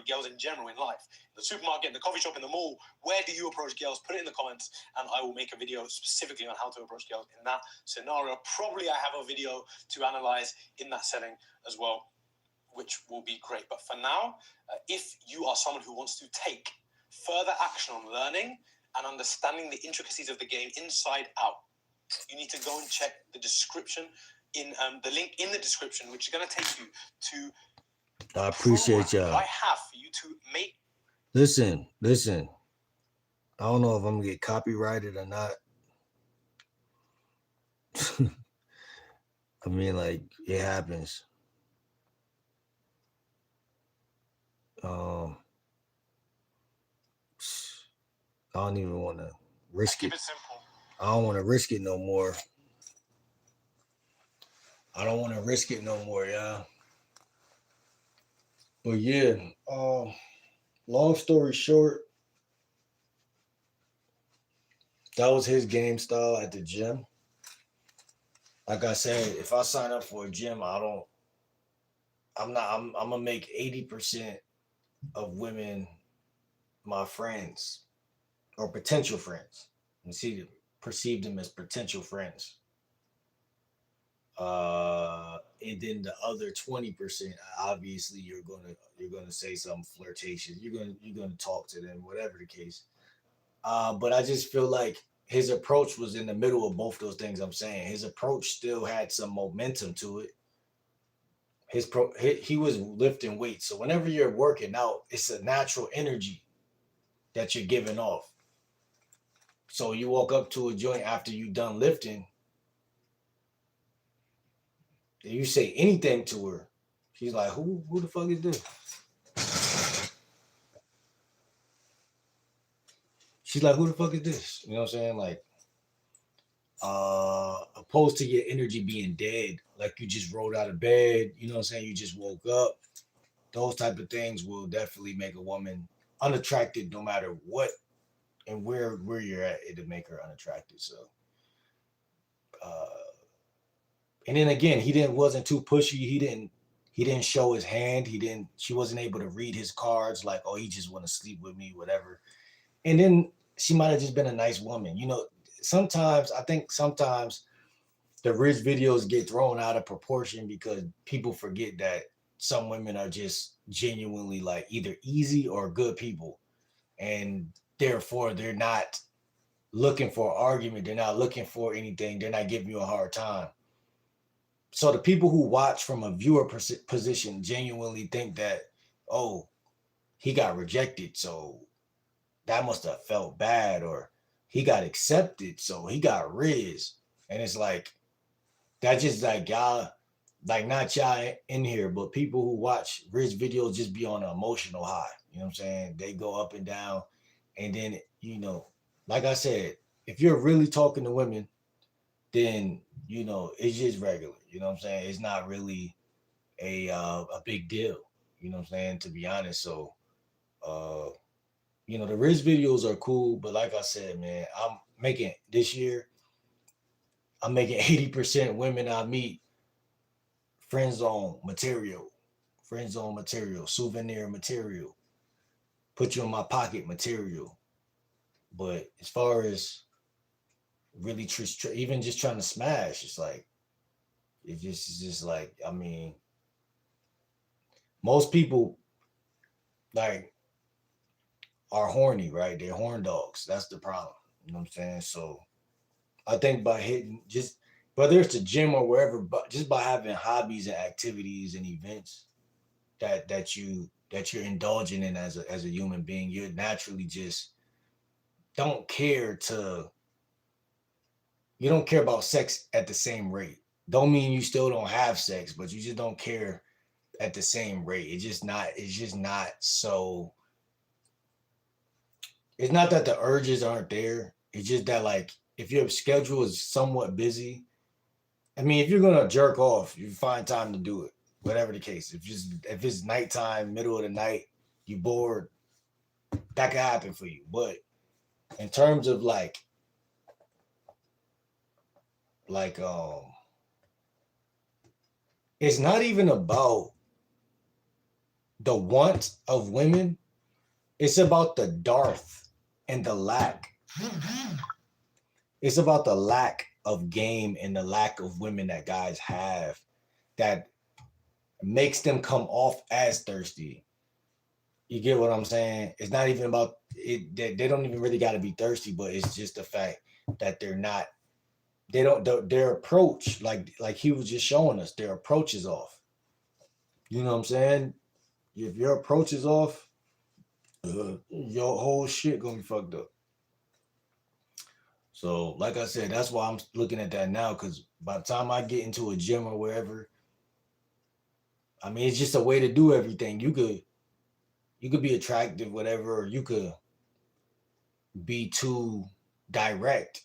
Girls in general in life. In the supermarket, in the coffee shop, in the mall. Where do you approach girls? Put it in the comments and I will make a video specifically on how to approach girls in that scenario. Probably I have a video to analyze in that setting as well, which will be great. But for now, if you are someone who wants to take further action on learning and understanding the intricacies of the game inside out, you need to go and check the description in the link in the description, which is going to take you to I appreciate y'all. I have for you to make. Listen. I don't know if I'm gonna get copyrighted or not, I mean, like, it happens. I don't even want to risk it. Keep it simple. I don't want to risk it no more. I don't want to risk it no more, yeah. But yeah, long story short, that was his game style at the gym. Like I said, if I sign up for a gym, I'm gonna make 80% of women my friends or potential friends. And perceive them as potential friends. And then the other 20%, obviously you're gonna say something flirtatious. You're gonna talk to them, whatever the case. But I just feel like his approach was in the middle of both those things I'm saying. His approach still had some momentum to it. He was lifting weights, so whenever you're working out, it's a natural energy that you're giving off. So you walk up to a joint after you done lifting, and you say anything to her, she's like, "Who the fuck is this?" She's like, "Who the fuck is this?" You know what I'm saying? Like, opposed to your energy being dead, like you just rolled out of bed, you know what I'm saying? You just woke up. Those type of things will definitely make a woman unattracted no matter what and where you're at, it'll make her unattracted. So uh and then again, he didn't wasn't too pushy. He didn't show his hand. She wasn't able to read his cards like, oh, he just want to sleep with me, whatever. And then she might have just been a nice woman. You know, sometimes the Rizz videos get thrown out of proportion because people forget that some women are just genuinely like either easy or good people. And therefore they're not looking for an argument. They're not looking for anything. They're not giving you a hard time. So the people who watch from a viewer position genuinely think that, oh, he got rejected, so that must have felt bad, or he got accepted, so he got Rizz. And it's like, that just like y'all, like not y'all in here, but people who watch Rizz videos just be on an emotional high. You know what I'm saying? They go up and down. And then, like I said, if you're really talking to women, then, it's just regular. You know what I'm saying? It's not really a big deal. You know what I'm saying? To be honest. So, uh, the Rizz videos are cool, but like I said, man, I'm making 80% women I meet friend zone material, souvenir material, put you in my pocket material. But as far as really even just trying to smash, it's like, it's just like, I mean, most people like are horny, right? They're horn dogs. That's the problem. You know what I'm saying? So I think by hitting, just whether it's the gym or wherever, but just by having hobbies and activities and events that you're indulging in as a human being, you're naturally just don't care to you don't care about sex at the same rate. Don't mean you still don't have sex, but you just don't care at the same rate. It's just not so. It's not that the urges aren't there. It's just that, like, if your schedule is somewhat busy, I mean, if you're gonna jerk off, you find time to do it. Whatever the case. If it's nighttime, middle of the night, you bored, that could happen for you. But in terms of like it's not even about the want of women. It's about the dearth and the lack. It's about the lack of game and the lack of women that guys have that makes them come off as thirsty. You get what I'm saying? It's not even about it. They don't even really got to be thirsty, but it's just the fact that they're not. They don't. Their approach, like he was just showing us, their approach is off. You know what I'm saying? If your approach is off, your whole shit gonna be fucked up. So, like I said, that's why I'm looking at that now. Because by the time I get into a gym or wherever, I mean, it's just a way to do everything. You could be attractive, whatever, or you could be too direct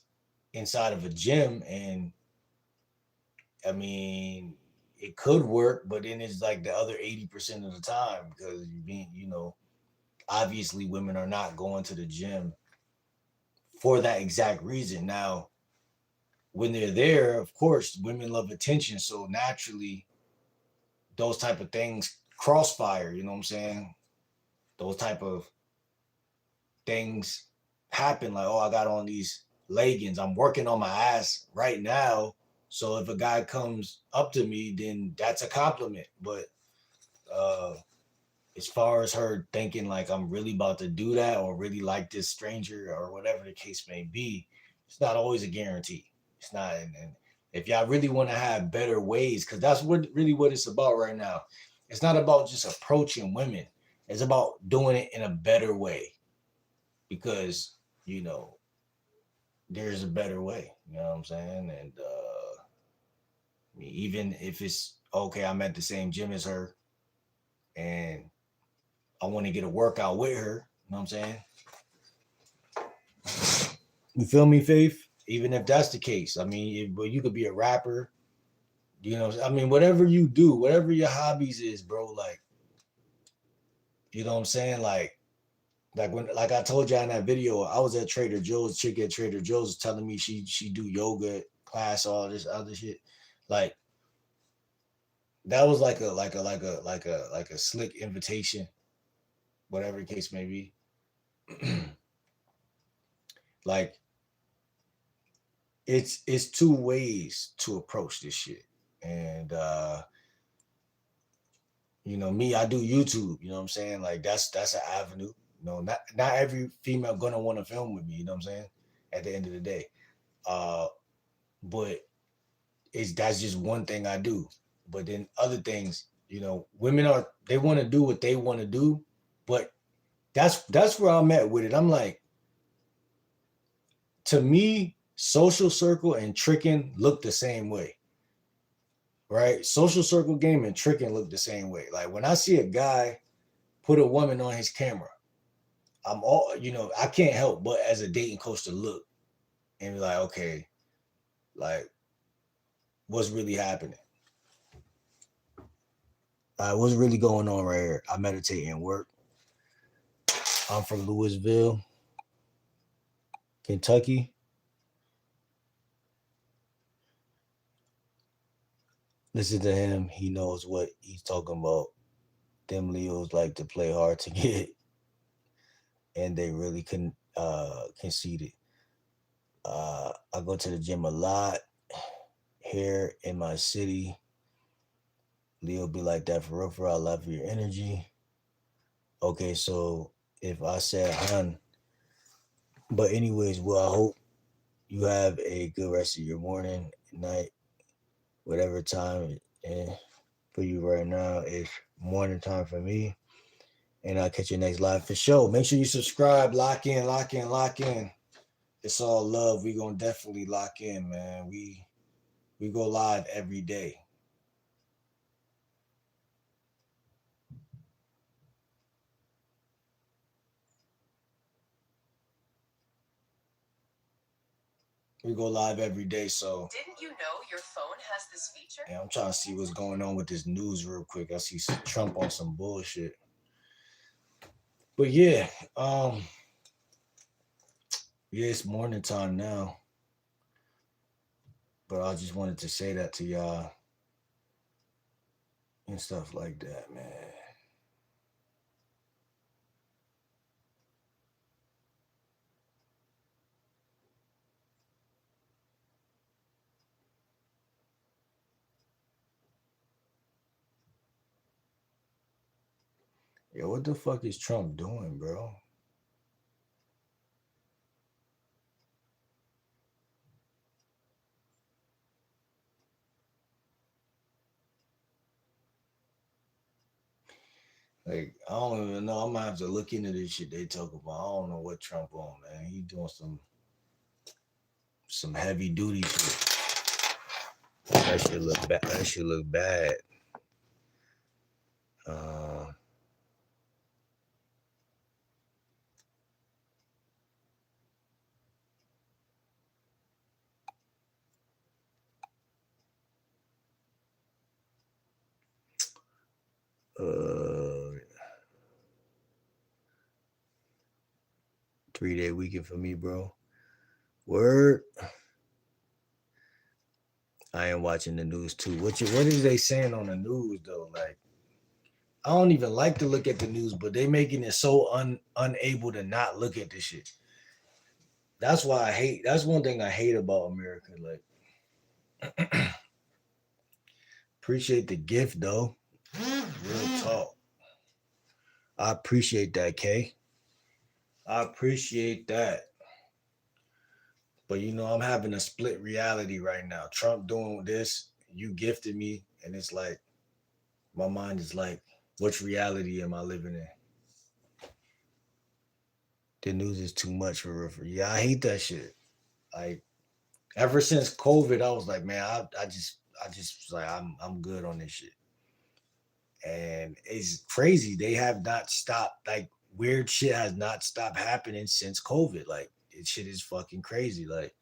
inside of a gym, and I mean, it could work, but then it's like the other 80% of the time because you being, obviously women are not going to the gym for that exact reason. Now, when they're there, of course, women love attention, so naturally, those type of things crossfire. You know what I'm saying? Those type of things happen. Like, oh, I got on these leggings. I'm working on my ass right now. So if a guy comes up to me, then that's a compliment. But uh, as far as her thinking like I'm really about to do that or really like this stranger or whatever the case may be, it's not always a guarantee. It's not. And if y'all really want to have better ways, because that's what it's about right now. It's not about just approaching women. It's about doing it in a better way because you know there's a better way. You know what I'm saying? And I mean, even if it's okay, I'm at the same gym as her, and I want to get a workout with her. You know what I'm saying? You feel me, Faith? Even if that's the case, I mean, but you could be a rapper. I mean, whatever you do, whatever your hobbies is, bro. Like, you know what I'm saying? Like I told you in that video, I was at Trader Joe's. Chick at Trader Joe's was telling me she do yoga class, all this other shit. Like that was like a slick invitation, whatever the case may be. Like it's two ways to approach this shit, and me, I do YouTube. You know what I'm saying? Like that's an avenue. Not every female gonna want to film with me. You know what I'm saying? At the end of the day, uh, but that's just one thing I do. But then other things, women they want to do what they want to do, but that's where I'm at with it. I'm like, to me, social circle and tricking look the same way, right? Social circle game and tricking look the same way. Like when I see a guy put a woman on his camera, I can't help but as a dating coach to look and be like, okay, like what's really happening? What's really going on right here? I meditate and work. I'm from Louisville, Kentucky. Listen to him. He knows what he's talking about. Them Leos like to play hard to get, and they really conceited. I go to the gym a lot here in my city. Leo be like that for real, for real. I love your energy. Okay, so if I said hun, but anyways, well, I hope you have a good rest of your morning, night, whatever time for you right now. It's morning time for me. And I'll catch you next live for sure. Make sure you subscribe, lock in, lock in, lock in. It's all love. We gonna definitely lock in, man. We go live every day. We go live every day. So Didn't you know your phone has this feature? yeah, I'm trying to see what's going on with this news real quick. I see Trump on some bullshit. But yeah, it's morning time now. But I just wanted to say that to y'all and stuff like that, man. Yo, what the fuck is Trump doing, bro? Like, I don't even know. I'm gonna have to look into this shit they talk about. I don't know what Trump on, man. He doing some. some heavy duty shit. That shit look bad. That shit look bad. Uh, 3-day weekend for me, bro. Word. I am watching the news too. What is they saying on the news though? Like, I don't even like to look at the news, but they making it so unable to not look at this shit. That's why I hate. That's one thing I hate about America. Like, appreciate the gift though. Real talk. I appreciate that, K. I appreciate that. But you know, I'm having a split reality right now. Trump doing this, you gifted me, and it's like my mind is like, which reality am I living in? The news is too much for real. Yeah, I hate that shit. Like, ever since COVID, I was like, man, I just was like, I'm good on this shit. And it's crazy. They have not stopped. Like, weird shit has not stopped happening since COVID. Like, it shit is fucking crazy. Like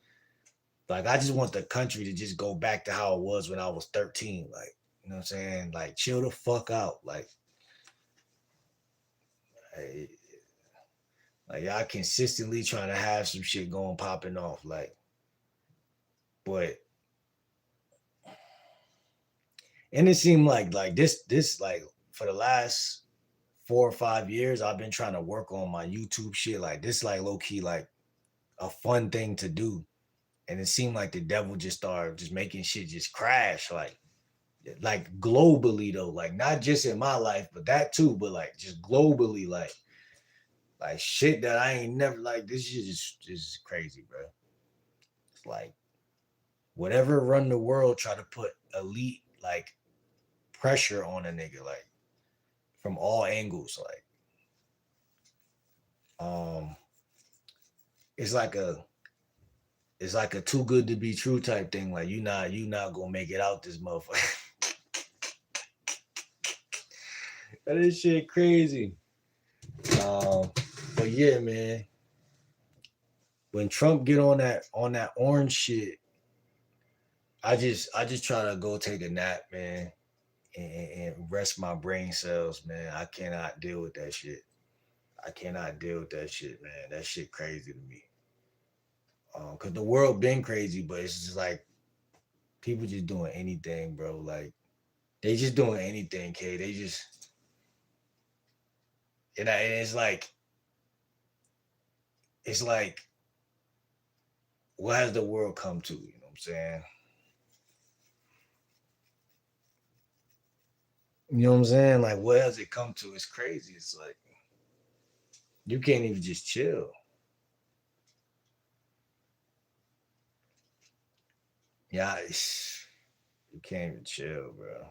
I just want the country to just go back to how it was when I was 13. Like, you know what I'm saying? Like, chill the fuck out. Like y'all consistently trying to have some shit going popping off. Like, but and it seemed like this like for the last 4 or 5 years, I've been trying to work on my YouTube shit. Like, this like low key like a fun thing to do. And it seemed like the devil just started just making shit just crash. Like globally though, like not just in my life, but that too, but like just globally, like shit that I ain't never like. This shit just crazy, bro. It's like whatever run the world try to put elite like pressure on a nigga, like from all angles, like it's like a too good to be true type thing. Like, you not gonna make it out this motherfucker. That is shit crazy. But yeah, man. When Trump get on that orange shit, I just try to go take a nap, man, and rest my brain cells, man. I cannot deal with that shit. I cannot deal with that shit, man. That shit crazy to me. Cause the world been crazy, but it's just like people just doing anything, bro. Like, they just doing anything, K. They just, and it's like, what has the world come to? You know what I'm saying? You know what I'm saying? Like, what has it come to? It's crazy. It's like, you can't even just chill. Yeah, you can't even chill, bro.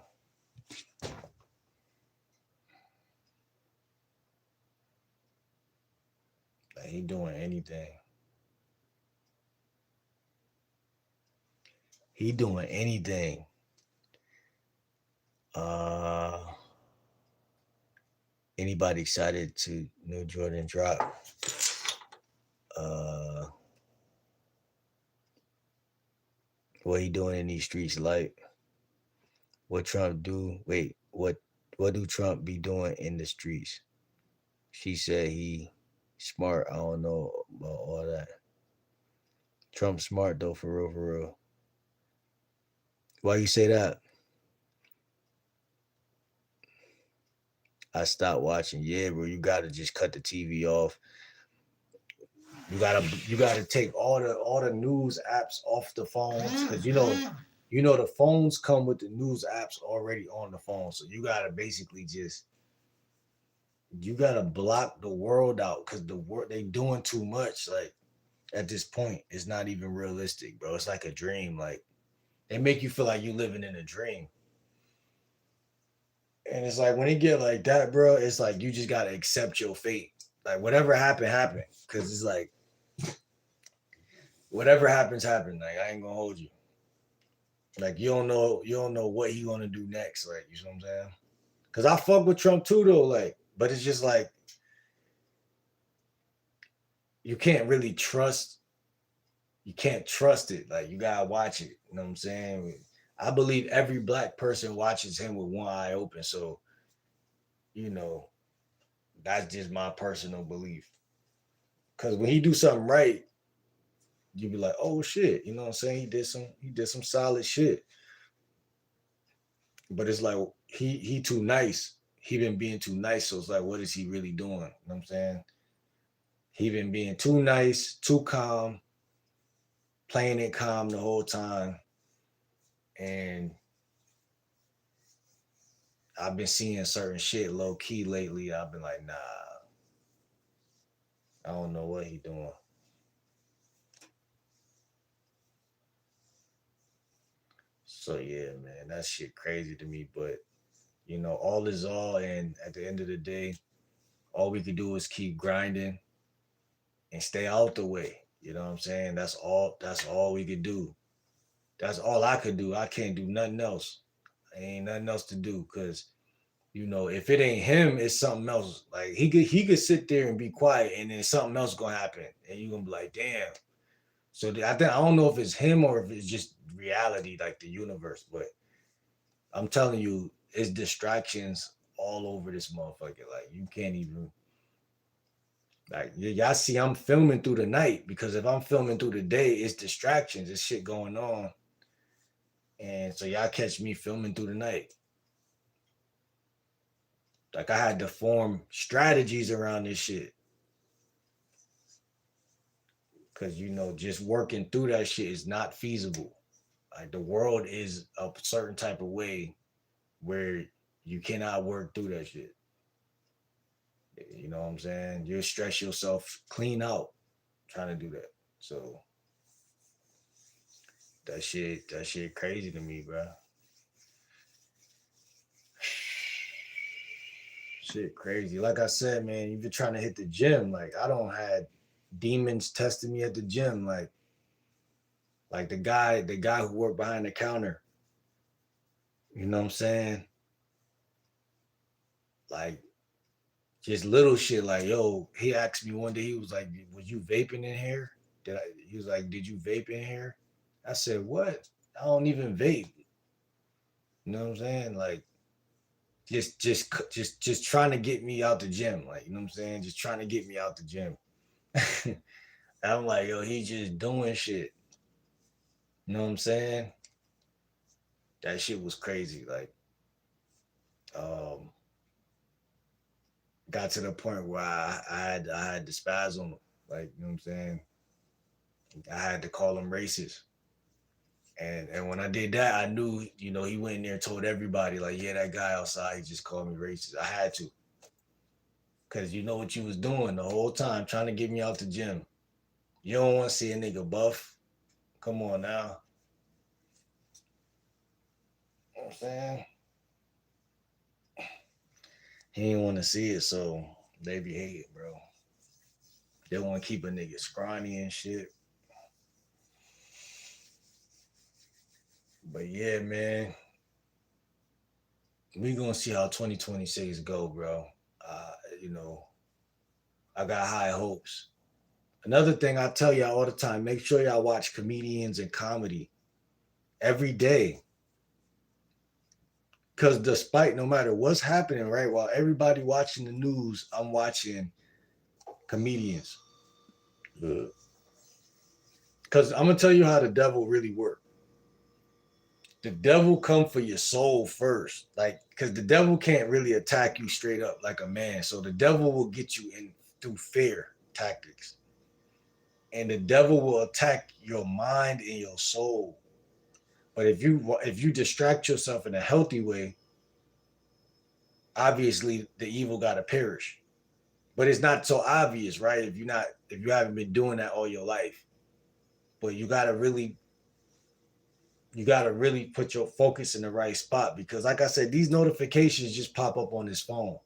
Like, he doing anything. He doing anything. Anybody excited to new Jordan drop? What he doing in these streets like? What Trump do? Wait, what do Trump be doing in the streets? She said he smart. I don't know about all that. Trump smart though, for real, for real. Why you say that? I stopped watching. Yeah, bro, you gotta just cut the TV off. You gotta take all the news apps off the phones, because you know the phones come with the news apps already on the phone. So you gotta basically just block the world out, because the world, they doing too much. Like, at this point, it's not even realistic, bro. It's like a dream. Like, they make you feel like you living in a dream. And it's like, when it get like that, bro, it's like you just gotta accept your fate. Like, whatever happened, happened. Cause it's like, whatever happens, happen. Like I ain't gonna hold you. Like you don't know what he gonna do next. Like you know what I'm saying? Cause I fuck with Trump too though. Like, but it's just like you can't really trust. You can't trust it. Like you gotta watch it. You know what I'm saying? I believe every black person watches him with one eye open. So you know that's just my personal belief. Cause when he do something right, you be like, oh shit. You know what I'm saying? He did some solid shit. But it's like he too nice. He been being too nice. So it's like, what is he really doing? You know what I'm saying? He been being too nice, too calm, playing it calm the whole time. And I've been seeing certain shit low key lately. I've been like, nah, I don't know what he doing. So yeah, man, that shit crazy to me. But all is all, and at the end of the day, all we can do is keep grinding and stay out the way. You know what I'm saying? That's all. That's all we could do. That's all I could do. I can't do nothing else. Ain't nothing else to do because if it ain't him, it's something else. Like he could sit there and be quiet, and then something else gonna happen, and you gonna be like, damn. So I don't know if it's him or if it's just reality, like the universe. But I'm telling you, it's distractions all over this motherfucker. Like you can't even. Like y'all see, I'm filming through the night because if I'm filming through the day, it's distractions. It's shit going on, and so y'all catch me filming through the night. Like I had to form strategies around this shit. Cause just working through that shit is not feasible. Like the world is a certain type of way where you cannot work through that shit. You know what I'm saying? You'll stress yourself clean out trying to do that. So that shit crazy to me, bro. Shit crazy. Like I said, man, you've been trying to hit the gym. Like I don't had demons testing me at the gym. Like the guy who worked behind the counter. You know what I'm saying? Like just little shit. Like yo, he asked me one day. He was like, "Was you vaping in here?" He was like, "Did you vape in here?" I said, "What? I don't even vape." You know what I'm saying? Like just trying to get me out the gym. Like you know what I'm saying? Just trying to get me out the gym. I'm like, yo, he just doing shit. You know what I'm saying? That shit was crazy. Like, um, got to the point where I had to spaz on him. Like, you know what I'm saying? I had to call him racist. And when I did that, I knew, he went in there and told everybody, like, yeah, that guy outside, he just called me racist. I had to. Cause you know what you was doing the whole time, trying to get me out the gym. You don't want to see a nigga buff. Come on now. You know what I'm saying? He didn't want to see it, so they be hating, bro. They want to keep a nigga scrawny and shit. But yeah, man, we gonna see how 2026 go, bro. Uh, you know, I got high hopes. Another thing I tell y'all all the time: make sure y'all watch comedians and comedy every day, because despite no matter what's happening, right, while everybody watching the news, I'm watching comedians. Because I'm gonna tell you how the devil really works. The devil come for your soul first, like because the devil can't really attack you straight up like a man. So the devil will get you in through fear tactics, and the devil will attack your mind and your soul. But if you distract yourself in a healthy way, obviously the evil got to perish. But it's not so obvious, right? If you haven't been doing that all your life, but you gotta really put your focus in the right spot because, like I said, these notifications just pop up on this phone,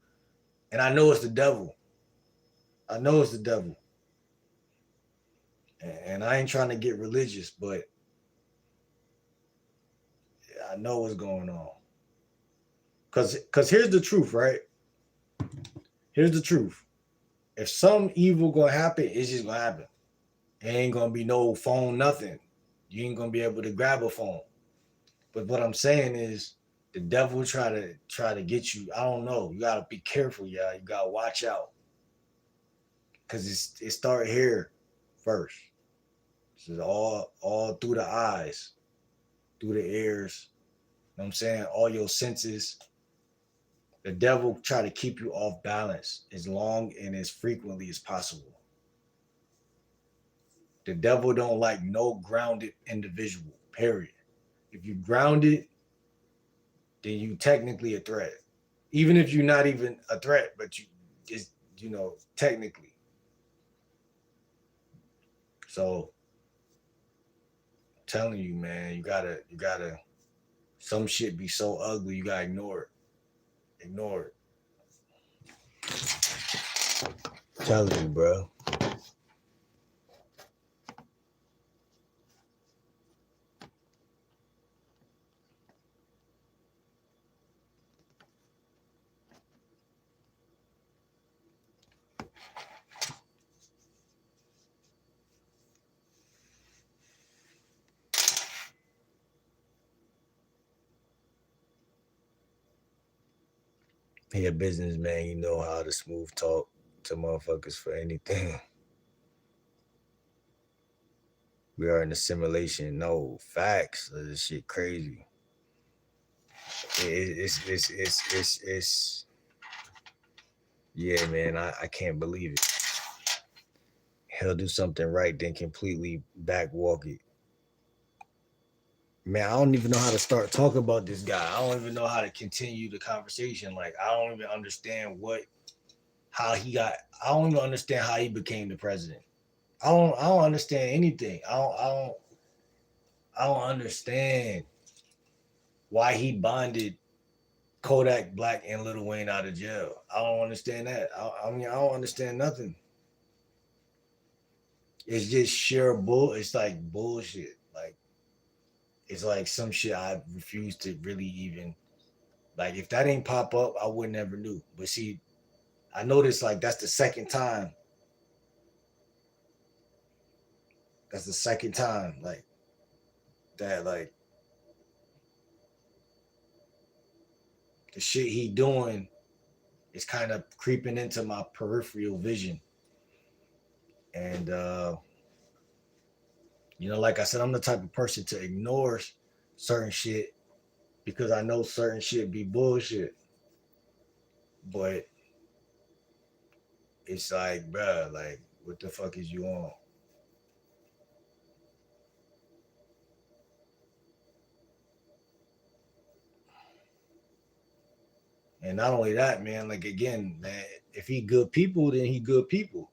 and I know it's the devil. I know it's the devil, And I ain't trying to get religious, but I know what's going on. Cause here's the truth, right? Here's the truth. If some evil gonna happen, it's just gonna happen. It ain't gonna be no phone, nothing. You ain't gonna be able to grab a phone. But what I'm saying is the devil try to get you. I don't know. You gotta be careful, y'all. You gotta watch out. Cause it start here first. This is all through the eyes, through the ears. You know what I'm saying? All your senses. The devil try to keep you off balance as long and as frequently as possible. The devil don't like no grounded individual, period. If you grounded, then you technically a threat. Even if you're not even a threat, but you just, technically. So I'm telling you, man, you gotta some shit be so ugly, you gotta ignore it. Ignore it. I'm telling you, bro. He a businessman, you know how to smooth talk to motherfuckers for anything. We are in a simulation. No facts. This shit crazy. It's yeah, man. I can't believe it. He'll do something right, then completely backwalk it. Man, I don't even know how to start talking about this guy. I don't even know how to continue the conversation. Like, I don't even understand how he got. I don't even understand how he became the president. I don't understand anything. I don't understand why he bonded Kodak Black and Lil Wayne out of jail. I don't understand that. I mean, I don't understand nothing. It's just sheer bull. It's like bullshit. Like, it's like some shit I refuse to really even, like, if that ain't pop up, I would never knew. But see, I noticed like that's the second time. That's the second time, like that, like the shit he doing is kind of creeping into my peripheral vision. And like I said, I'm the type of person to ignore certain shit because I know certain shit be bullshit. But it's like, bruh, like, what the fuck is you on? And not only that, man, like, again, man, if he good people, then he good people.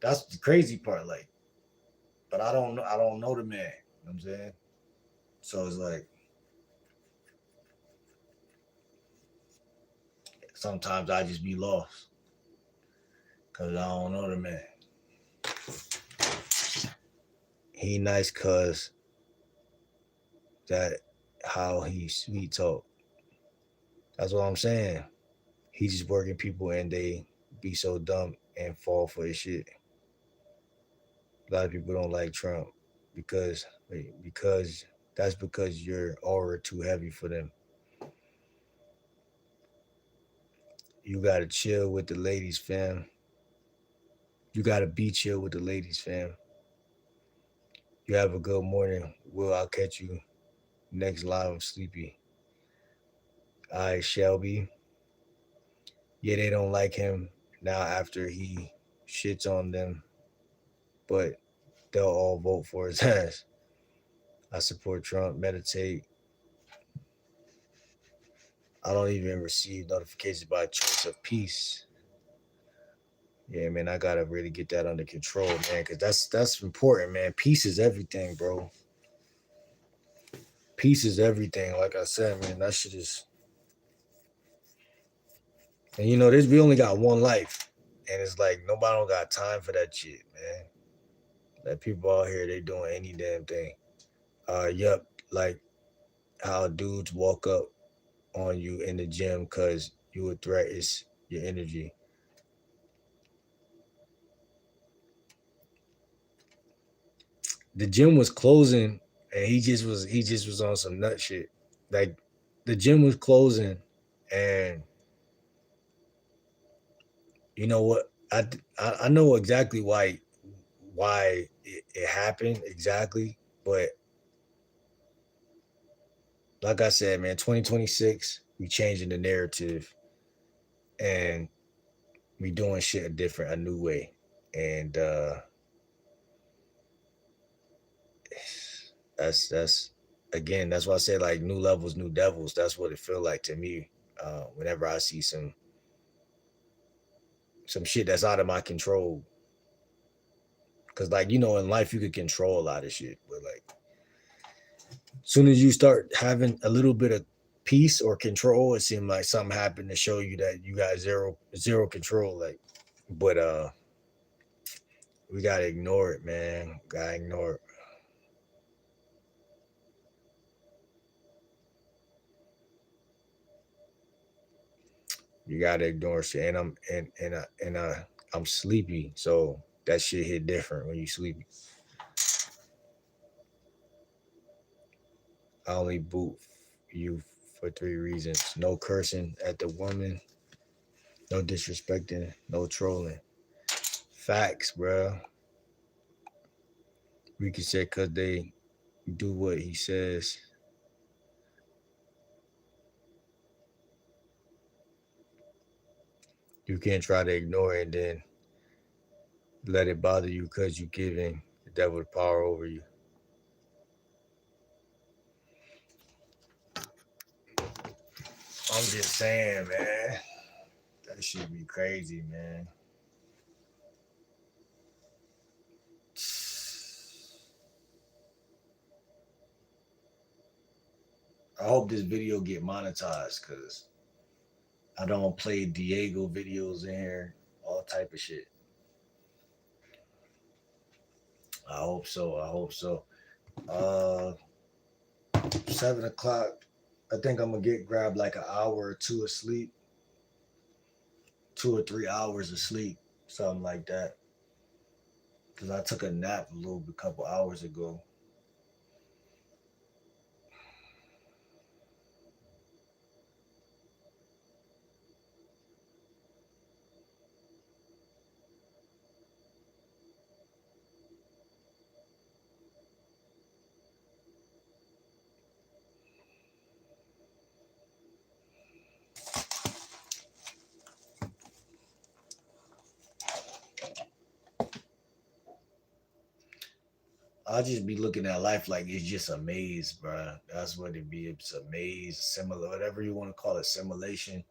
That's the crazy part, like. But I don't know the man. You know what I'm saying? So it's like sometimes I just be lost. Cause I don't know the man. He nice cause that how he sweet talk. That's what I'm saying. He just working people and they be so dumb and fall for his shit. A lot of people don't like Trump because that's because your aura too heavy for them. You gotta chill with the ladies, fam. You gotta be chill with the ladies, fam. You have a good morning. I'll catch you next live. I'm sleepy. All right, Shelby. Yeah, they don't like him now after he shits on them, but they'll all vote for his ass. I support Trump. Meditate. I don't even receive notifications by choice of peace. Yeah, man, I gotta really get that under control, man, because that's important, man. Peace is everything, bro. Peace is everything. Like I said, man, that shit is. And we only got one life, and it's like nobody don't got time for that shit, man. That people out here, they doing any damn thing. Yup, like how dudes walk up on you in the gym because you a threat is your energy. The gym was closing and he just was on some nut shit. Like the gym was closing and you know what? I know exactly why it happened exactly, but like I said, man, 2026, we changing the narrative and we doing shit a new way. And that's again, that's why I say like new levels, new devils. That's what it feel like to me. Whenever I see some shit that's out of my control. Cause like, you know, in life you could control a lot of shit, but like soon as you start having a little bit of peace or control, it seemed like something happened to show you that you got zero control. Like, but we gotta ignore it, man. Gotta ignore it. You gotta ignore shit. And I'm sleepy, so that shit hit different when you sleepy. I only boot you for 3 reasons: no cursing at the woman, no disrespecting, no trolling. Facts, bro. We could say because they do what he says. You can't try to ignore it and then let it bother you because you're giving the devil the power over you. I'm just saying, man. That should be crazy, man. I hope this video get monetized because I don't play Diego videos in here, all type of shit. I hope so. I hope so. Uh, 7 o'clock. I think I'm gonna grab like an hour or two of sleep, 2 or 3 hours of sleep, something like that. Cause I took a nap a couple hours ago. I'll just be looking at life like it's just a maze, bro. That's what it be. It's a maze, similar, whatever you want to call it, simulation.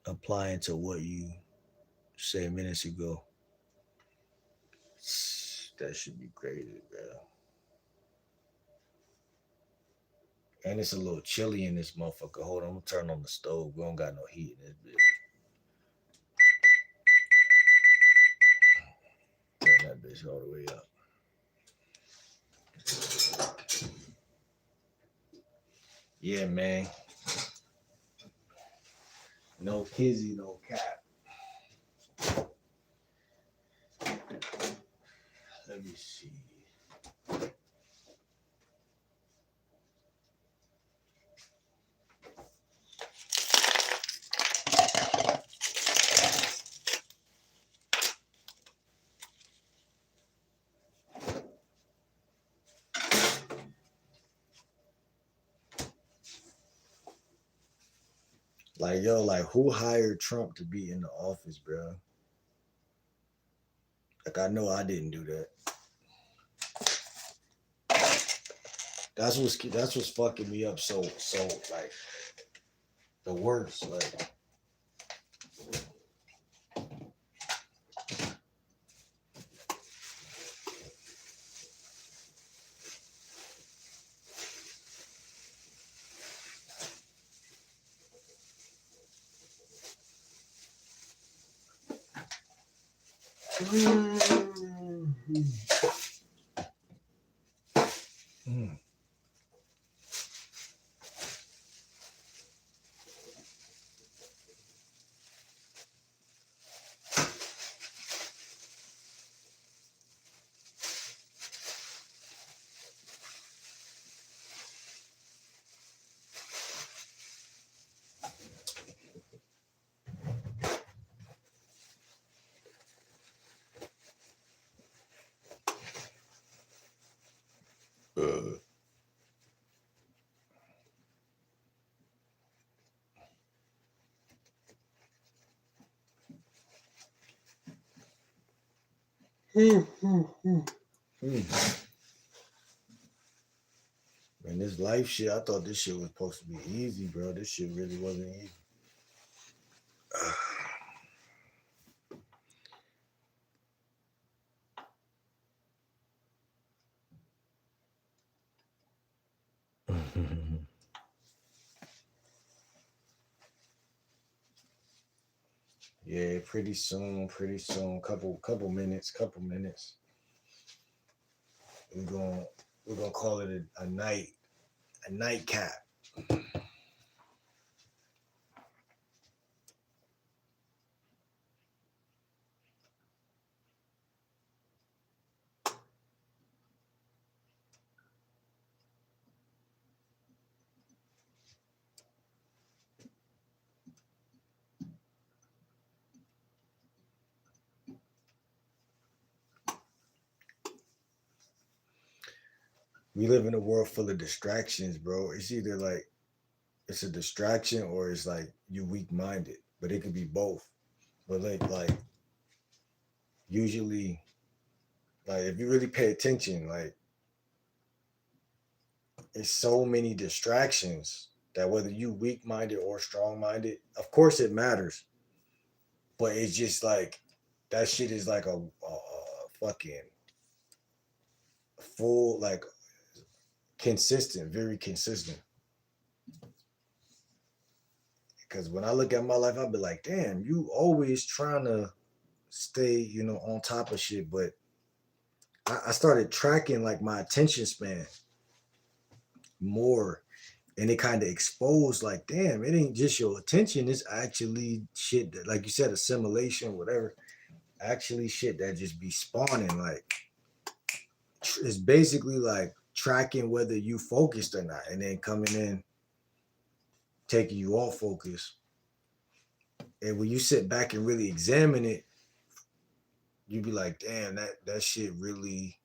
Applying to what you said minutes ago. That should be crazy, bro. And it's a little chilly in this motherfucker. Hold on, I'm gonna turn on the stove. We don't got no heat in this bitch. Turn that bitch all the way up. Yeah, man. No kizzy, no cap. Let me see. Like, yo, like, who hired Trump to be in the office, bro? Like, I know I didn't do that. That's what's fucking me up. So like the worst. Like, Man, this life shit, I thought this shit was supposed to be easy, bro. This shit really wasn't easy. Yeah, pretty soon. Couple minutes. We're gonna call it a nightcap. We live in a world full of distractions, bro. It's either like it's a distraction or it's like you weak-minded, but it could be both. But like usually, like if you really pay attention, like it's so many distractions that whether you weak-minded or strong-minded, of course it matters. But it's just like that shit is like a fucking full, like consistent, very consistent. Because when I look at my life, I'll be like, damn, you always trying to stay, on top of shit. But I started tracking like my attention span more, and it kind of exposed like, damn, it ain't just your attention, it's actually shit that, like you said, assimilation, whatever, actually shit that just be spawning. Like it's basically like tracking whether you focused or not, and then coming in, taking you off focus. And when you sit back and really examine it, you be like, damn, that shit really,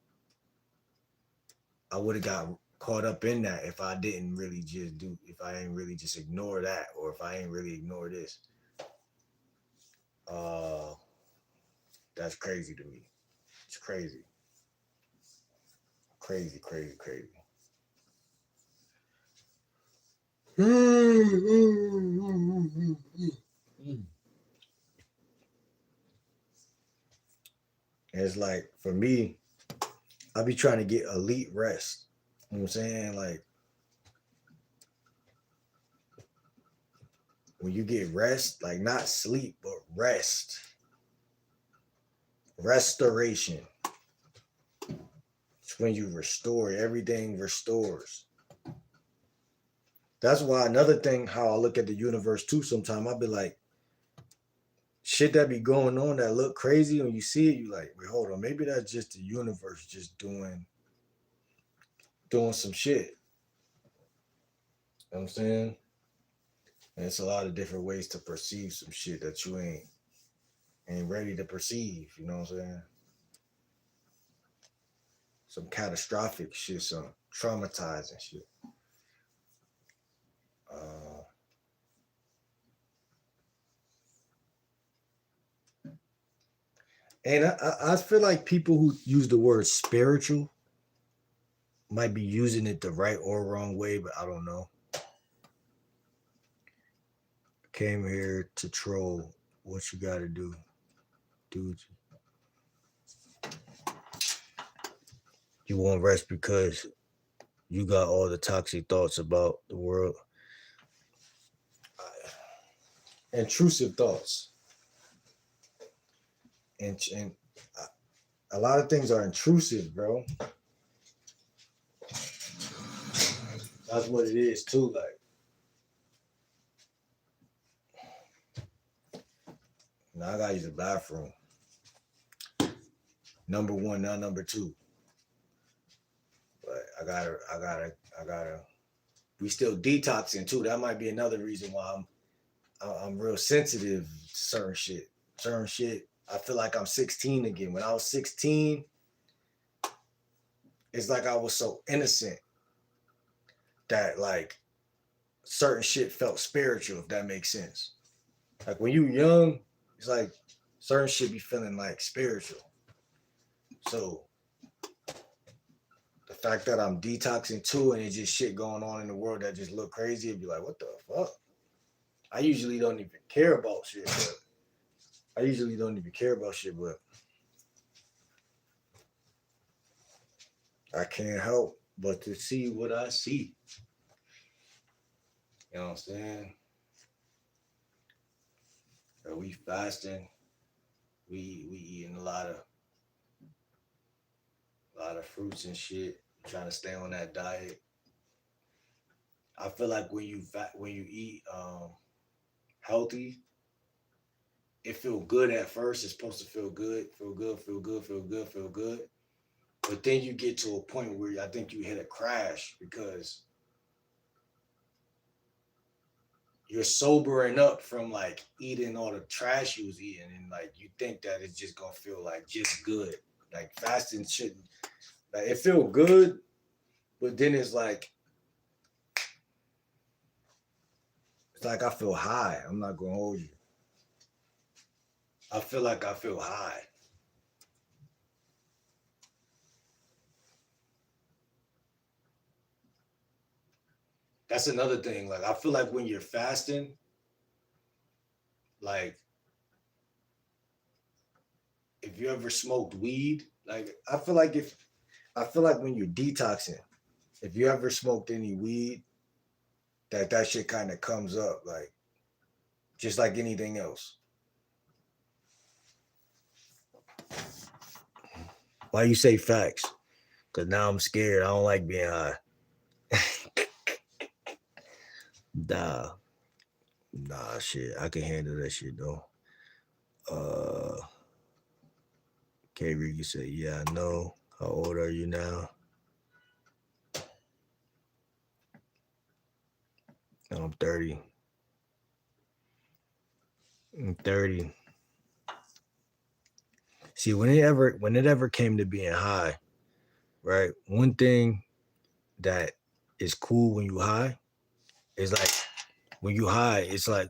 I would have got caught up in that if I didn't really if I ain't really just ignore that, or if I ain't really ignore this. That's crazy to me. It's crazy. Crazy. And it's like, for me, I be trying to get elite rest. You know what I'm saying? Like, when you get rest, like not sleep, but rest. Restoration. It's when you restore, everything restores. That's why another thing, how I look at the universe too, sometimes I'll be like, shit that be going on that look crazy, when you see it, you like, wait, hold on, maybe that's just the universe just doing some shit. You know what I'm saying? And it's a lot of different ways to perceive some shit that you ain't ready to perceive, you know what I'm saying? Some catastrophic shit, some traumatizing shit. And I feel like people who use the word spiritual might be using it the right or wrong way, but I don't know. Came here to troll. What you gotta do, dude. You won't rest because you got all the toxic thoughts about the world. Intrusive thoughts. And A lot of things are intrusive, bro. That's what it is too. Like, now I gotta use the bathroom. Number one, not number two. But I gotta. We still detoxing too. That might be another reason why I'm real sensitive to certain shit. Certain shit. I feel like I'm 16 again. When I was 16, it's like I was so innocent that like certain shit felt spiritual, if that makes sense. Like when you young, it's like certain shit be feeling like spiritual. So the fact that I'm detoxing too and it's just shit going on in the world that just look crazy, it'd be like, what the fuck? I usually don't even care about shit, but I can't help but to see what I see. You know what I'm saying? We fasting, we eating a lot of fruits and shit, trying to stay on that diet. I feel like when you eat healthy, it feel good at first. It's supposed to feel good, feel good, feel good, feel good, feel good. But then you get to a point where I think you hit a crash because you're sobering up from like eating all the trash you was eating, and like you think that it's just gonna feel like just good. Like fasting shouldn't. Like it feel good, but then it's like I feel high. I'm not gonna hold you. I feel like I feel high. That's another thing. Like I feel like when you're fasting, like if you ever smoked weed, like I feel like when you're detoxing, if you ever smoked any weed, that shit kind of comes up, like just like anything else. Why you say facts? Cause now I'm scared. I don't like being high. Nah, shit. I can handle that shit though. Uh, K. Ricky said, "Yeah, I know. How old are you now?" I'm 30. I'm 30. See, when it ever came to being high, right? One thing that is cool when you high is like when you high, it's like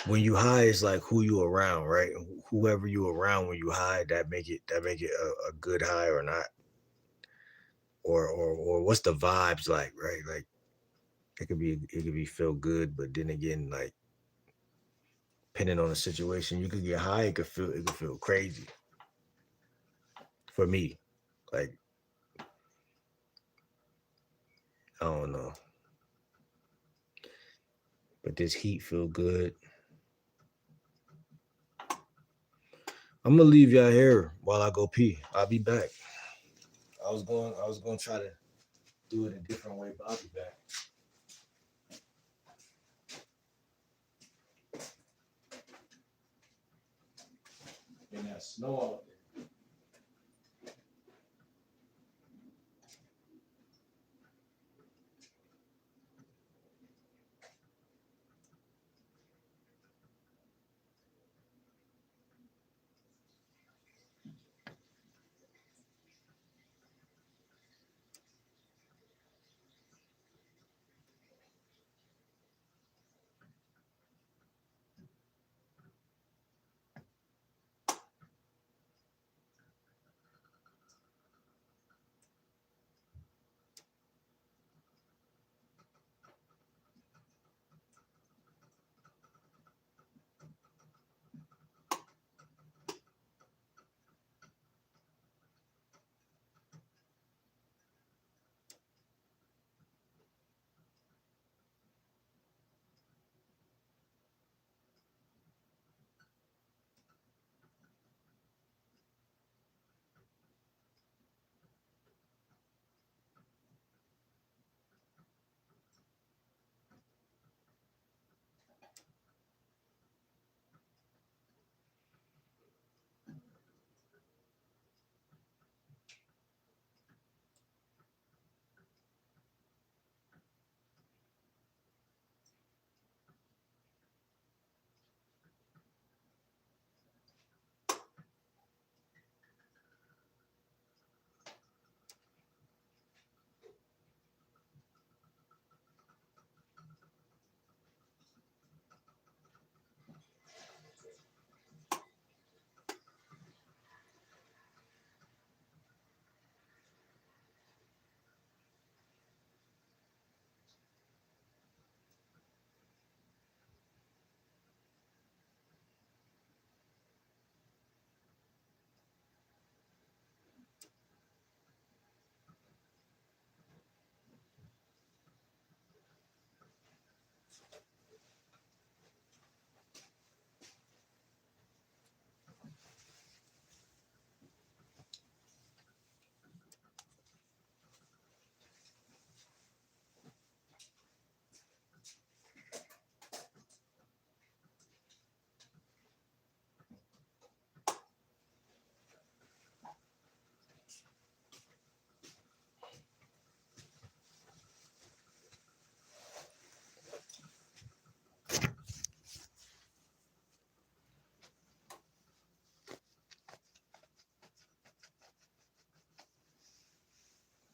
when you high, it's like who you around, right? Whoever you around when you high, that make it a good high or not, or what's the vibes like, right? Like it could be feel good, but then again, like depending on the situation, you could get high, it could feel crazy. For me, like I don't know, but this heat feel good. I'm gonna leave y'all here while I go pee. I'll be back. I was going to try to do it a different way, but I'll be back. And that snow out there.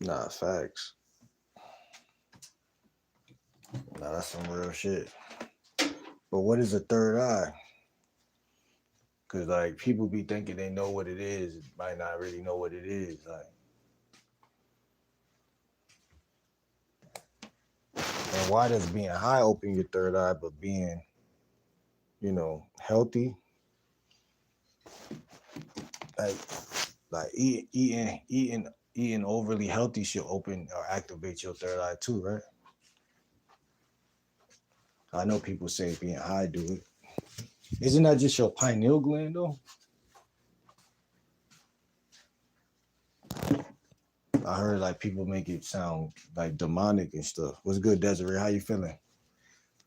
Nah, facts. Nah, that's some real shit. But what is a third eye? Cause like people be thinking they know what it is, might not really know what it is. Like, and why does being high open your third eye, but being, healthy, like eating overly healthy should open or activate your third eye too, right? I know people say being high do it. Isn't that just your pineal gland though? I heard like people make it sound like demonic and stuff. What's good, Desiree? How you feeling?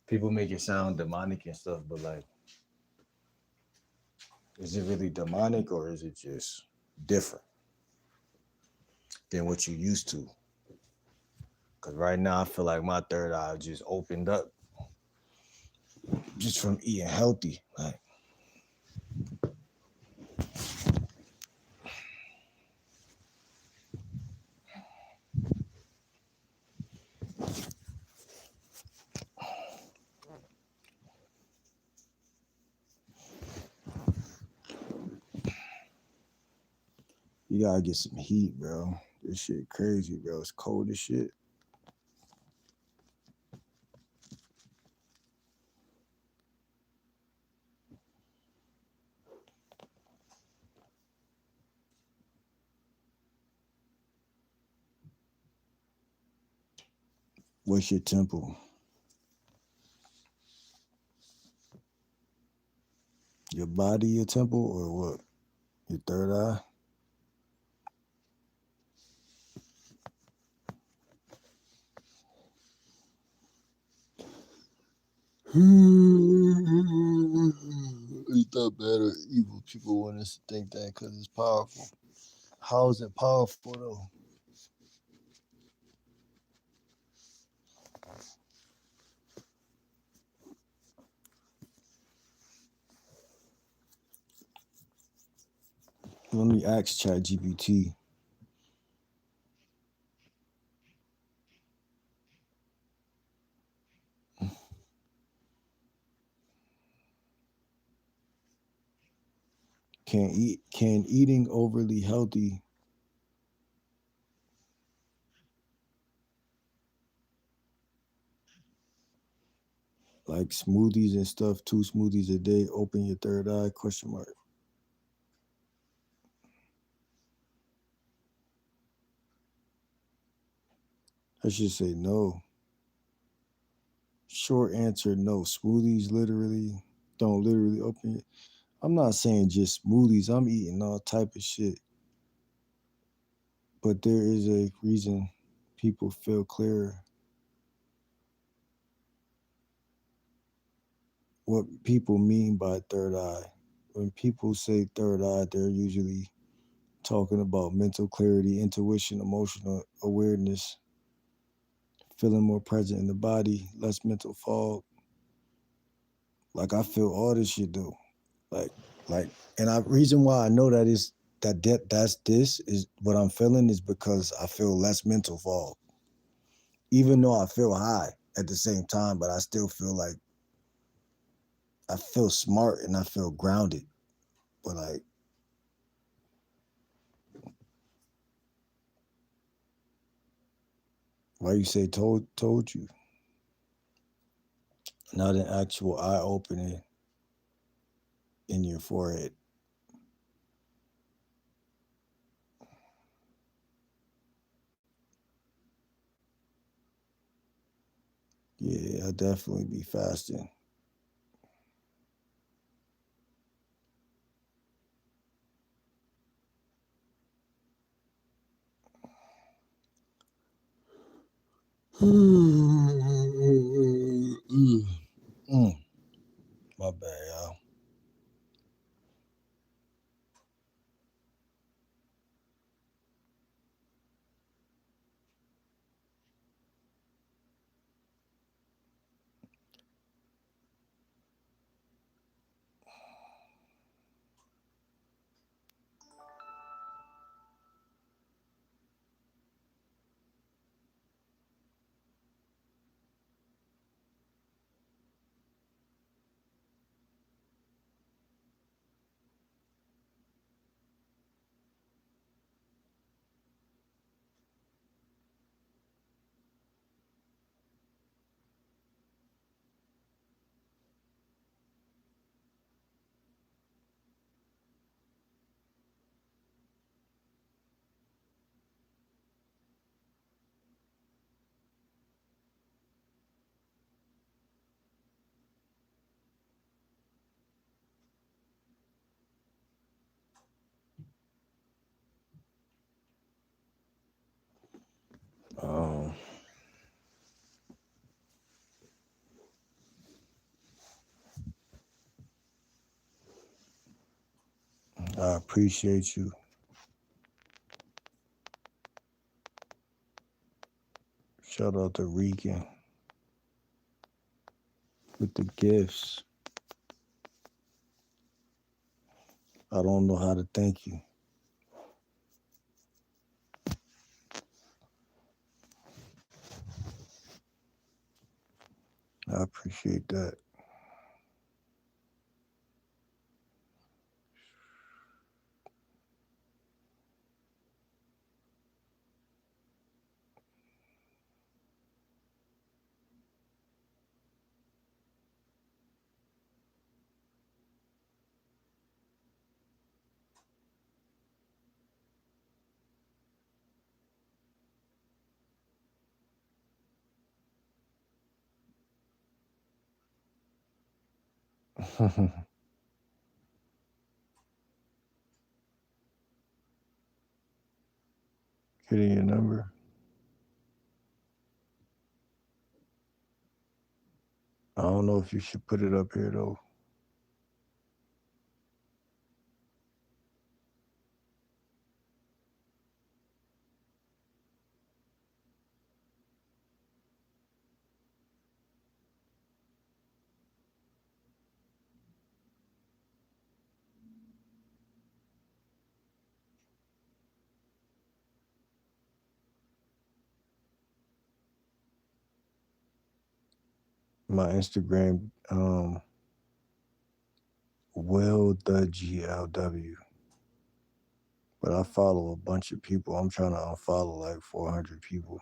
People make it sound demonic and stuff, but like, is it really demonic or is it just different than what you used to? Because right now I feel like my third eye just opened up just from eating healthy. Like, you gotta get some heat, bro. This shit crazy, bro. It's cold as shit. What's your temple? Your body, your temple, or what? Your third eye? It's not bad or evil. People want us to think that because it's powerful. How is it powerful though? Let me ask ChatGPT. Can eating overly healthy, like smoothies and stuff, 2 smoothies a day, open your third eye? Question mark. I should say no. Short answer, no. Smoothies don't literally open it. I'm not saying just smoothies. I'm eating all type of shit. But there is a reason people feel clearer. What people mean by third eye. When people say third eye, they're usually talking about mental clarity, intuition, emotional awareness, feeling more present in the body, less mental fog. Like I feel all this shit though. Like, and I reason why I know that is that's this is what I'm feeling is because I feel less mental fog. Even though I feel high at the same time, but I still feel like I feel smart and I feel grounded. But like, why you say told you? Not an actual eye opening in your forehead. Yeah, I'll definitely be fasting. My bad, y'all. I appreciate you. Shout out to Regan with the gifts. I don't know how to thank you. I appreciate that. Getting your number. I don't know if you should put it up here though. My Instagram, Will the GLW. But I follow a bunch of people. I'm trying to unfollow like 400 people.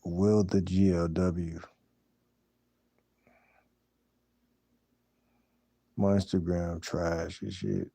Will the GLW. My Instagram trash and shit.